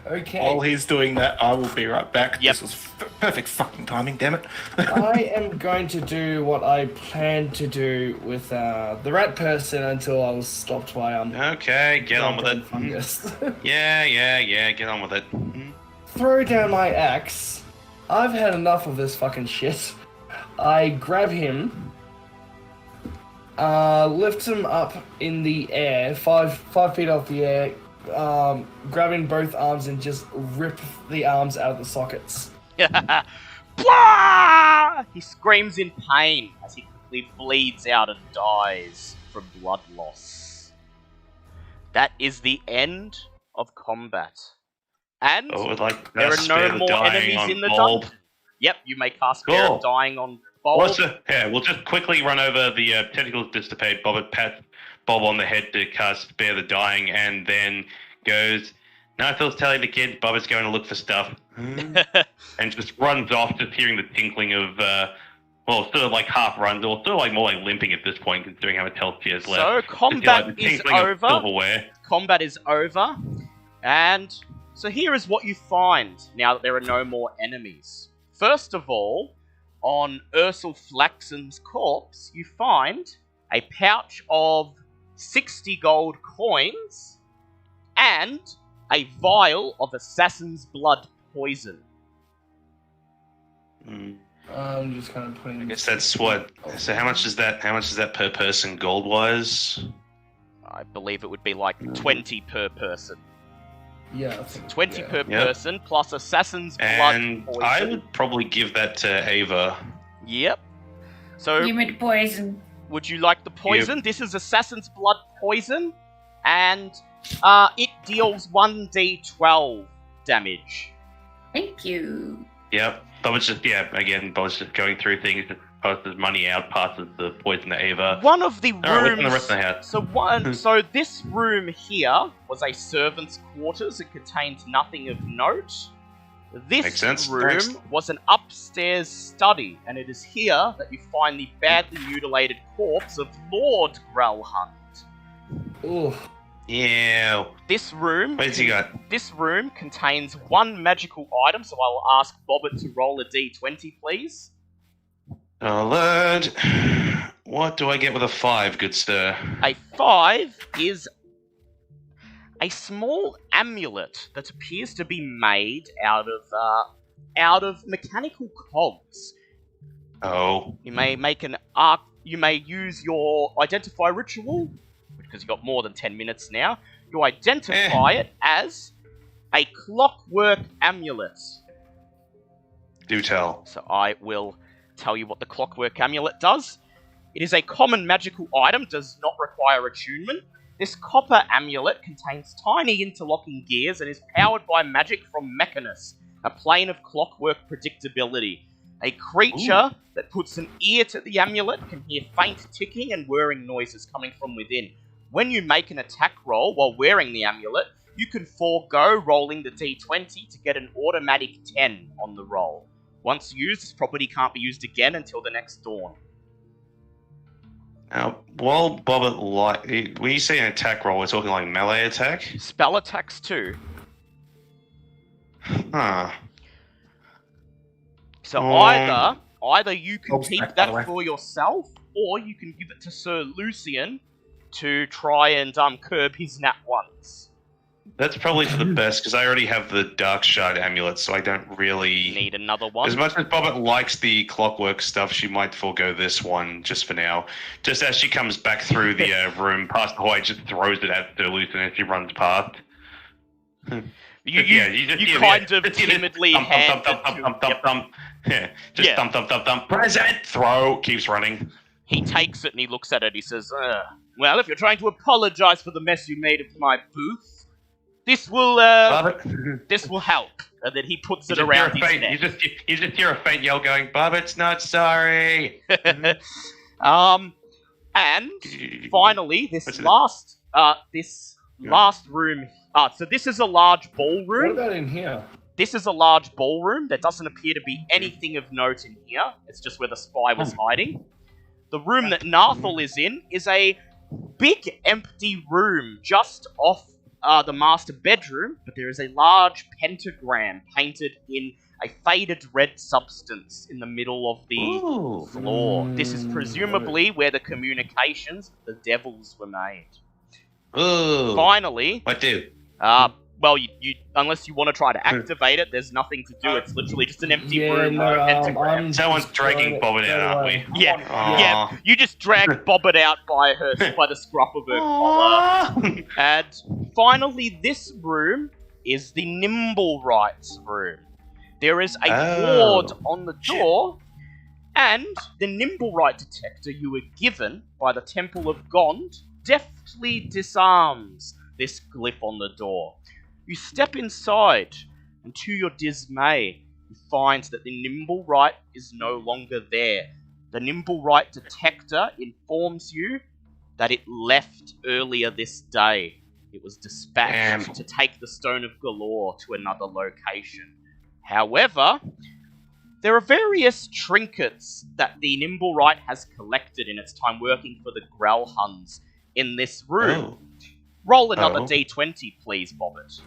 Okay. While he's doing that, I will be right back. Yep. This was perfect fucking timing, damn it. I am going to do what I planned to do with the rat person until I was stopped by Okay, get on with it. fungus. Yeah, get on with it. Throw down my axe. I've had enough of this fucking shit. I grab him, lift him up in the air, 5 feet off the air, grabbing both arms and just rip the arms out of the sockets. Blah! He screams in pain as he quickly bleeds out and dies from blood loss. That is the end of combat. And Oh, like there are spare no the more dying enemies on in the Bulb. dungeon. Yep, you may cast Spare Cool. of Dying on Bulb. We'll just quickly run over the tentacles dissipate. Bob pats Bob on the head to cast Spare the Dying, and then goes, Nar'thal's telling the kids Bob is going to look for stuff. And just runs off, just hearing the tinkling of, sort of like half runs, or sort of like more like limping at this point, considering how much health she has left. So Just combat like the is tinkling of over. silverware. Combat is over. And so here is what you find now that there are no more enemies. First of all, on Ursel Flaxen's corpse, you find a pouch of 60 gold coins and a vial of assassin's blood poison. I'm just kind of putting. I guess that's what. So how much is that per person gold wise? I believe it would be like 20 per person. Yeah. I think- 20 yeah. per Yep. person, plus Assassin's Blood And poison. I would probably give that to Ava. Yep. So, You meant poison. would you like the poison? This is Assassin's Blood poison, and it deals 1d12 damage. Thank you. Yep. Bob's just going through things, just passes money out, passes the poison to Ava. One of the Alright, what's in the rooms. rest of the house? So this room here was a servant's quarters. It contained nothing of note. This Makes sense. room Next. was an upstairs study, and it is here that you find the badly mutilated corpse of Lord Gralhund. Ooh. Yeah. This room. What's he got? This room contains one magical item, so I will ask Bobbit to roll a d20, please. Oh, Lord. What do I get with a 5, good sir? A 5 is a small amulet that appears to be made out of mechanical cogs. Oh. You may make an arc. You may use your identify ritual, because you've got more than 10 minutes now. You identify it as a clockwork amulet. Do tell. So I will tell you what the clockwork amulet does. It is a common magical item, does not require attunement. This copper amulet contains tiny interlocking gears and is powered by magic from Mechanus, a plane of clockwork predictability. A creature that puts an ear to the amulet can hear faint ticking and whirring noises coming from within. When you make an attack roll while wearing the amulet, you can forego rolling the d20 to get an automatic 10 on the roll. Once used, this property can't be used again until the next dawn. Now, while Bobbit, when you say an attack roll, we're talking like melee attack? Spell attacks too. Huh. So Um, either you can Helps keep back, by the that way. for yourself, or you can give it to Sir Lucian to try and curb his nat ones. That's probably for the best, because I already have the Dark Shard amulet, so I don't really... Need another one. As much as Bobbit likes the clockwork stuff, she might forego this one just for now. Just as she comes back through the room, past the hallway, just throws it at Sir Lucian as she runs past. You kind of timidly hand it to him. Yeah, just Yeah. thump. Present! Throw! Keeps running. He takes it and he looks at it. He says, "Well, if you're trying to apologize for the mess you made of my booth, this will Bobbit. this will help." And then he puts it You around just his hear a neck. faint- You just hear a faint yell going, Bobbit's not sorry. And finally, What's it? this last room. So this is a large What ballroom. about in here? This is a large ballroom. There doesn't appear to be anything of note in here. It's just where the spy was hiding. The room that Nar'thall is in is a big empty room just off the master bedroom, but there is a large pentagram painted in a faded red substance in the middle of the Ooh. floor. This is presumably where the communications of the devils were made. Ooh. Finally, What do? well, you unless you want to try to activate it, there's nothing to do. It's literally just an empty Yeah, room with a pentagram. I'm Someone's just dragging trying to- Bobbit out, aren't we? Yeah, Aw. yeah. You just drag Bobbit out by the scruff of her collar. And finally, this room is the Nimble Rights room. There is a Oh. ward on the door, and the Nimble Right detector you were given by the Temple of Gond deftly disarms this glyph on the door. You step inside, and to your dismay, you find that the Nimble Right is no longer there. The Nimble Right detector informs you that it left earlier this day. It was dispatched Damn. to take the Stone of Galore to another location. However, there are various trinkets that the Nimble Right has collected in its time working for the Gralhunds in this room. Oh. Roll another Oh. d20, please, Bobbit.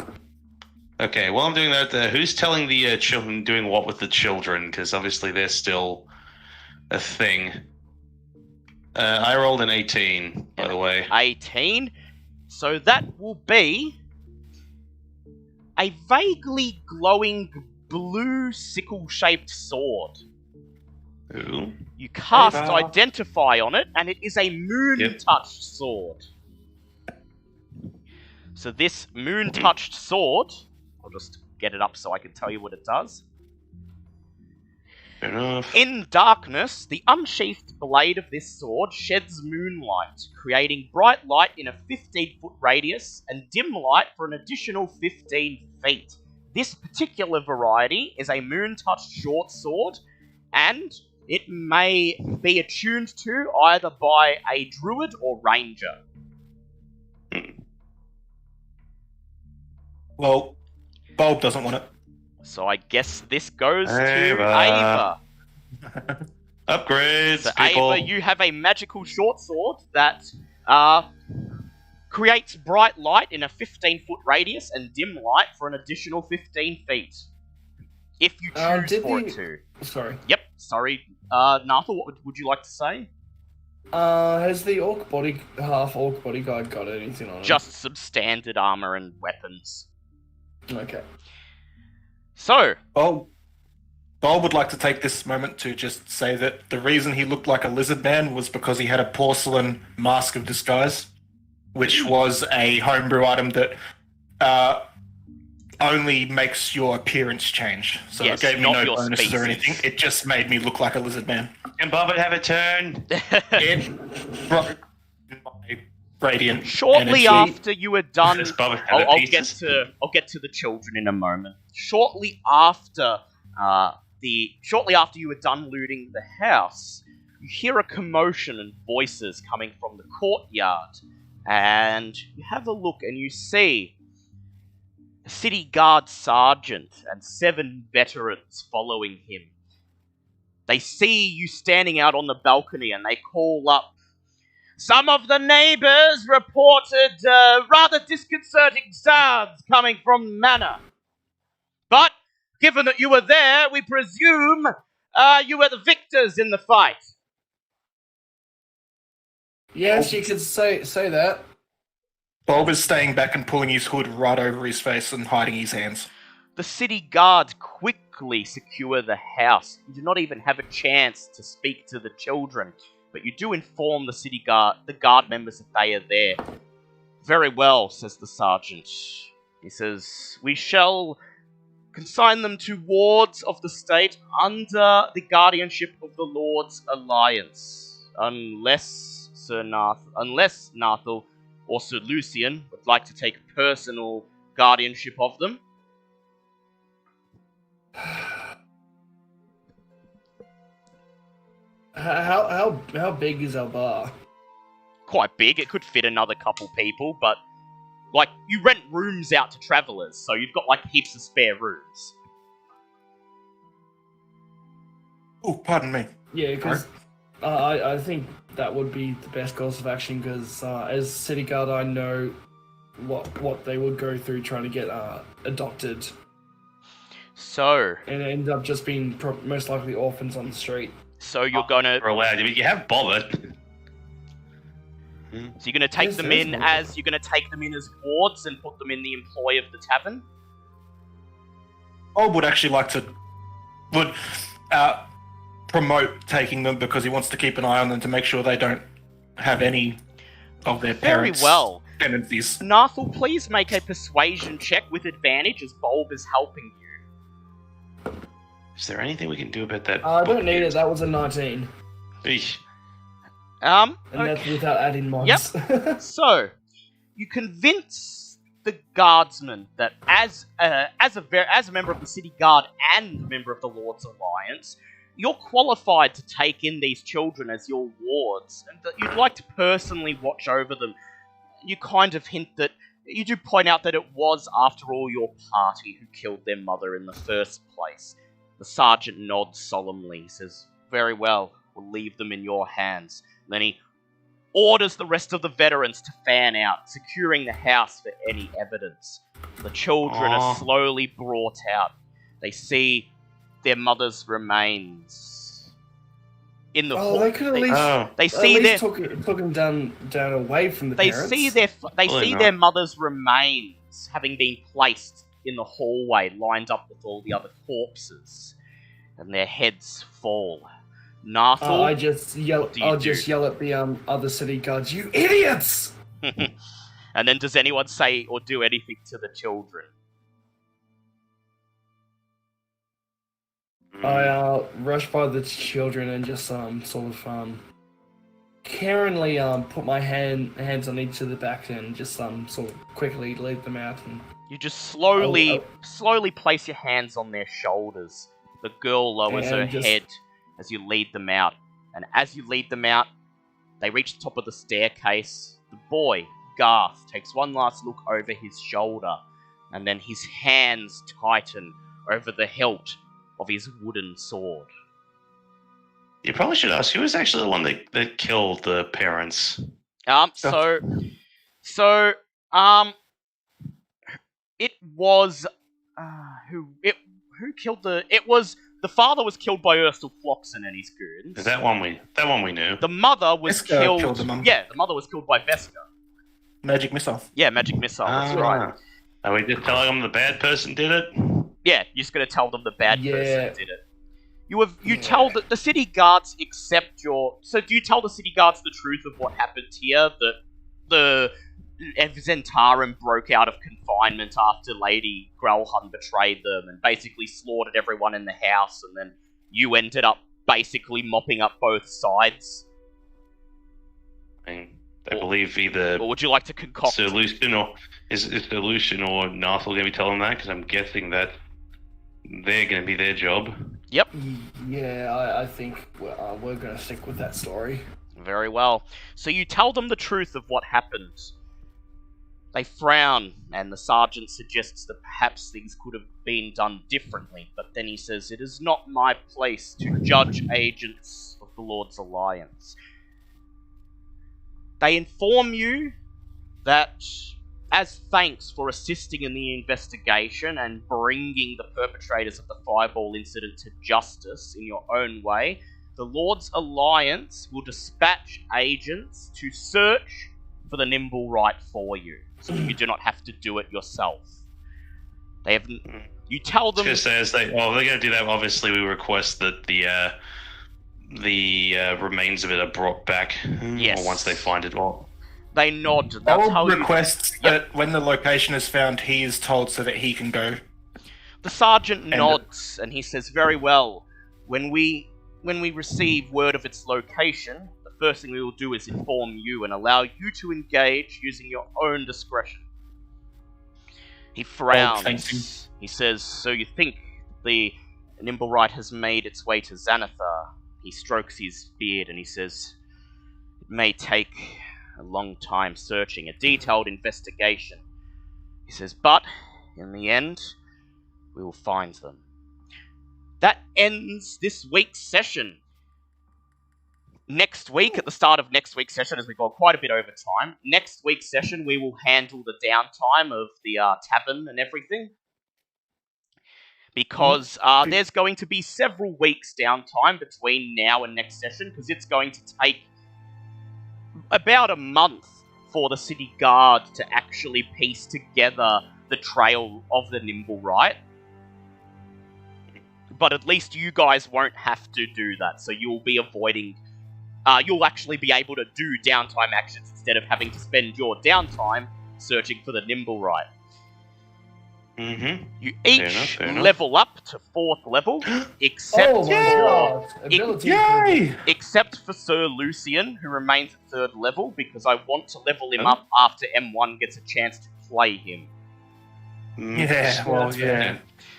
Okay, while I'm doing that, who's telling the children doing what with the children? Because obviously they're still a thing. I rolled an 18, by the way. 18. So that will be a vaguely glowing blue sickle-shaped sword. Ooh. You cast Ava. Identify on it, and it is a moon-touched sword. So this moon-touched sword, I'll just get it up so I can tell you what it does. Fair enough. In darkness, the unsheathed blade of this sword sheds moonlight, creating bright light in a 15-foot radius and dim light for an additional 15 feet. This particular variety is a moon-touched short sword, and it may be attuned to either by a druid or ranger. Well, Bulb doesn't want it. So I guess this goes to Ava. Ava. Upgrades, So people. Ava, you have a magical short sword that creates bright light in a 15-foot radius and dim light for an additional 15 feet. If you choose for it to. Sorry. Yep, sorry. Nar'thall, what would you like to say? Has the half orc bodyguard got anything on it? Just some standard armor and weapons. Okay. So, Bulb would like to take this moment to just say that the reason he looked like a lizard man was because he had a porcelain mask of disguise, which was a homebrew item that only makes your appearance change. So Yes, it gave me not no your bonuses or species. anything. It just made me look like a lizard man. Can Bobbit have a turn? It broke my radiant shortly energy. after you are done, Does Bobbit have I'll a get pieces? to the children in a moment. Shortly after you are done looting the house, you hear a commotion and voices coming from the courtyard, and you have a look and you see a city guard sergeant and 7 veterans following him. They see you standing out on the balcony and they call up, "Some of the neighbours reported rather disconcerting sounds coming from the manor. But, given that you were there, we presume you were the victors in the fight." Yes, you could say that. Bulb is staying back and pulling his hood right over his face and hiding his hands. The city guard quickly secure the house. You do not even have a chance to speak to the children, but you do inform the guard members that they are there. "Very well," says the sergeant. He says, "We shall consign them to wards of the state under the guardianship of the Lord's Alliance, unless Nar'thall or Sir Lucian would like to take personal guardianship of them." How big is our bar? Quite big. It could fit another couple people, but like you rent rooms out to travelers, so you've got like heaps of spare rooms. Oh, pardon me. Yeah, because I think that would be the best course of action. Because as city guard, I know what they would go through trying to get adopted, So and end up just being most likely orphans on the street. you're gonna We're allowed. You have Bobbit. take Yes, them there is in one. as wards and put them in the employ of the tavern. Bulb would actually like to promote taking them because he wants to keep an eye on them to make sure they don't have any of their Very parents' well. tendencies. Nar'thall, please make a persuasion check with advantage as Bulb is helping you. Is there anything we can do about that? I don't need it. That was a 19, Eesh. and that's without adding mods. Yep. So, you convince the guardsman that as a member of the city guard and member of the Lord's Alliance, you're qualified to take in these children as your wards, and that you'd like to personally watch over them. You kind of hint that you do point out that it was, after all, your party who killed their mother in the first place. The sergeant nods solemnly, says, "Very well, we'll leave them in your hands." Then he orders the rest of the veterans to fan out, securing the house for any evidence. The children are slowly brought out. They see their mother's remains in the hall. They could at least. They see at their least took them down away from the they parents. see their mother's remains having been placed in the hallway, lined up with all the other corpses, and their heads fall. Nar'thall, I'll just yell at the other city guards, "You idiots!" And then does anyone say or do anything to the children? I rush by the children and just sort of caringly put my hands on each of the back and just sort of quickly lead them out. And You just slowly place your hands on their shoulders. The girl lowers her head as you lead them out. And as you lead them out, they reach the top of the staircase. The boy, Garth, takes one last look over his shoulder, and then his hands tighten over the hilt of his wooden sword. You probably should ask who was actually the one that killed the parents. It was who killed the father was killed by Urstal Floxen and his goons. Is that one we knew? The mother was Veska killed. killed the mum. Yeah, the mother was killed by Veska. Magic missile. Yeah, magic missile. That's right. Are we just telling them the bad person did it? Yeah, you're just gonna tell them the bad person did it. You tell the city guards accept your. So do you tell the city guards the truth of what happened here? That the Zentarum broke out of confinement after Lady Gralhund betrayed them and basically slaughtered everyone in the house, and then you ended up basically mopping up both sides. I believe either. Or would you like to concoct? Sir Lucian or is Sir Lucian or Nar'thall going to be telling that? Because I'm guessing that they're going to be their job. Yep. Yeah, I think we're going to stick with that story. Very well. So you tell them the truth of what happened. They frown, and the sergeant suggests that perhaps things could have been done differently, but then he says, "It is not my place to judge agents of the Lord's Alliance." They inform you that, as thanks for assisting in the investigation and bringing the perpetrators of the Fireball incident to justice in your own way, the Lord's Alliance will dispatch agents to search for the Nimble Right for you, so that you do not have to do it yourself. They have. You tell them. Just as they're going to do that. Obviously, we request that the remains of it are brought back. Yes. Or once they find it all. They nod. That's how I'll request that when the location is found, he is told so that he can go. The sergeant nods, and he says, "Very well. When we receive word of its location, the first thing we will do is inform you and allow you to engage using your own discretion." He frowns. Thank you. He says, "So you think the Nimble Right has made its way to Xanathar?" He strokes his beard and he says, "It may take a long time searching, a detailed investigation." He says, "But in the end, we will find them." That ends this week's session. Next week, at the start of next week's session, as we've gone quite a bit over time, next week's session we will handle the downtime of the tavern and everything. Because there's going to be several weeks downtime between now and next session, because it's going to take about a month for the city guard to actually piece together the trail of the Nimble Right. But at least you guys won't have to do that, so you'll be avoiding... you'll actually be able to do downtime actions instead of having to spend your downtime searching for the Nimble Right. Mm-hmm. You each level up to 4th level, except except for Sir Lucian, who remains at 3rd level, because I want to level him up after M1 gets a chance to play him. Yeah, well, yeah.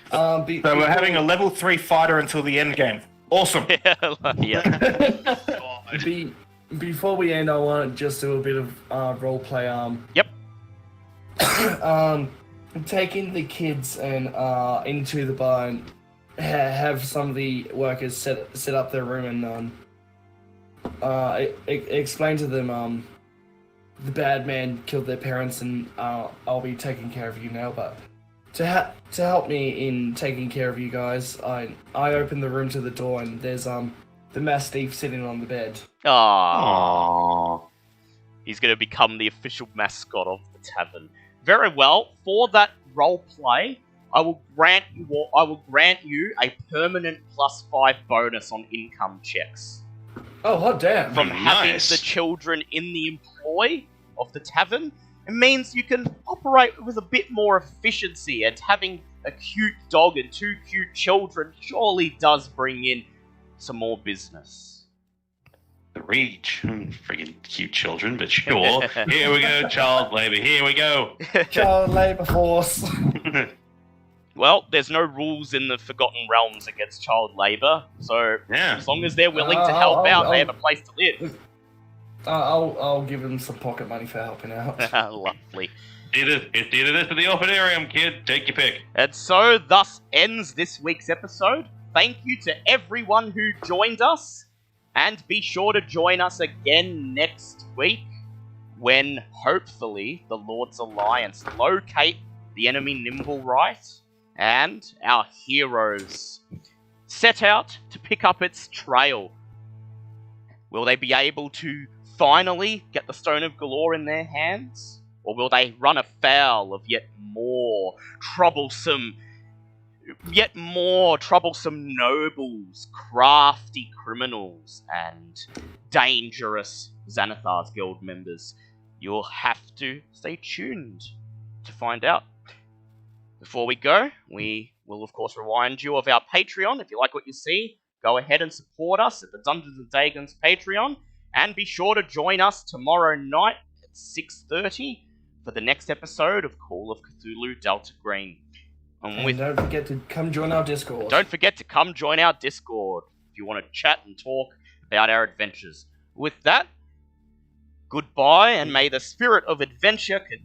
So So we're having a level 3 fighter until the end game. Awesome. Yeah. Before we end, I want to just do a bit of roleplay. Yep. Taking the kids and into the bar and have some of the workers set up their room and explain to them the bad man killed their parents and I'll be taking care of you now. But to help me in taking care of you guys, I open the room to the door and there's the Mastiff sitting on the bed. Aww. He's going to become the official mascot of the tavern. Very well. For that roleplay, I will grant you a permanent +5 bonus on income checks Oh, hot damn! from having Nice. the children in the employ of the tavern. It means you can operate with a bit more efficiency, and having a cute dog and 2 cute children surely does bring in some more business. 3 friggin' cute children, but sure. Here we go, child labor. Here we go. Child labor force. Well, there's no rules in the Forgotten Realms against child labor, so Yeah. as long as they're willing to help out, they have a place to live. I'll give him some pocket money for helping out. Lovely. It's either this or the Orphanarium, kid. Take your pick. And so, thus ends this week's episode. Thank you to everyone who joined us, and be sure to join us again next week, when, hopefully, the Lord's Alliance locate the enemy Nimblewright, and our heroes set out to pick up its trail. Will they be able to finally get the Stone of Galore in their hands? Or will they run afoul of yet more troublesome nobles, crafty criminals, and dangerous Xanathar's Guild members? You'll have to stay tuned to find out. Before we go, we will of course remind you of our Patreon. If you like what you see, go ahead and support us at the Dungeons & Dragons Patreon, and be sure to join us tomorrow night at 6:30 for the next episode of Call of Cthulhu Delta Green. And don't forget to come join our Discord. Don't forget to come join our Discord if you want to chat and talk about our adventures. With that, goodbye, and may the spirit of adventure continue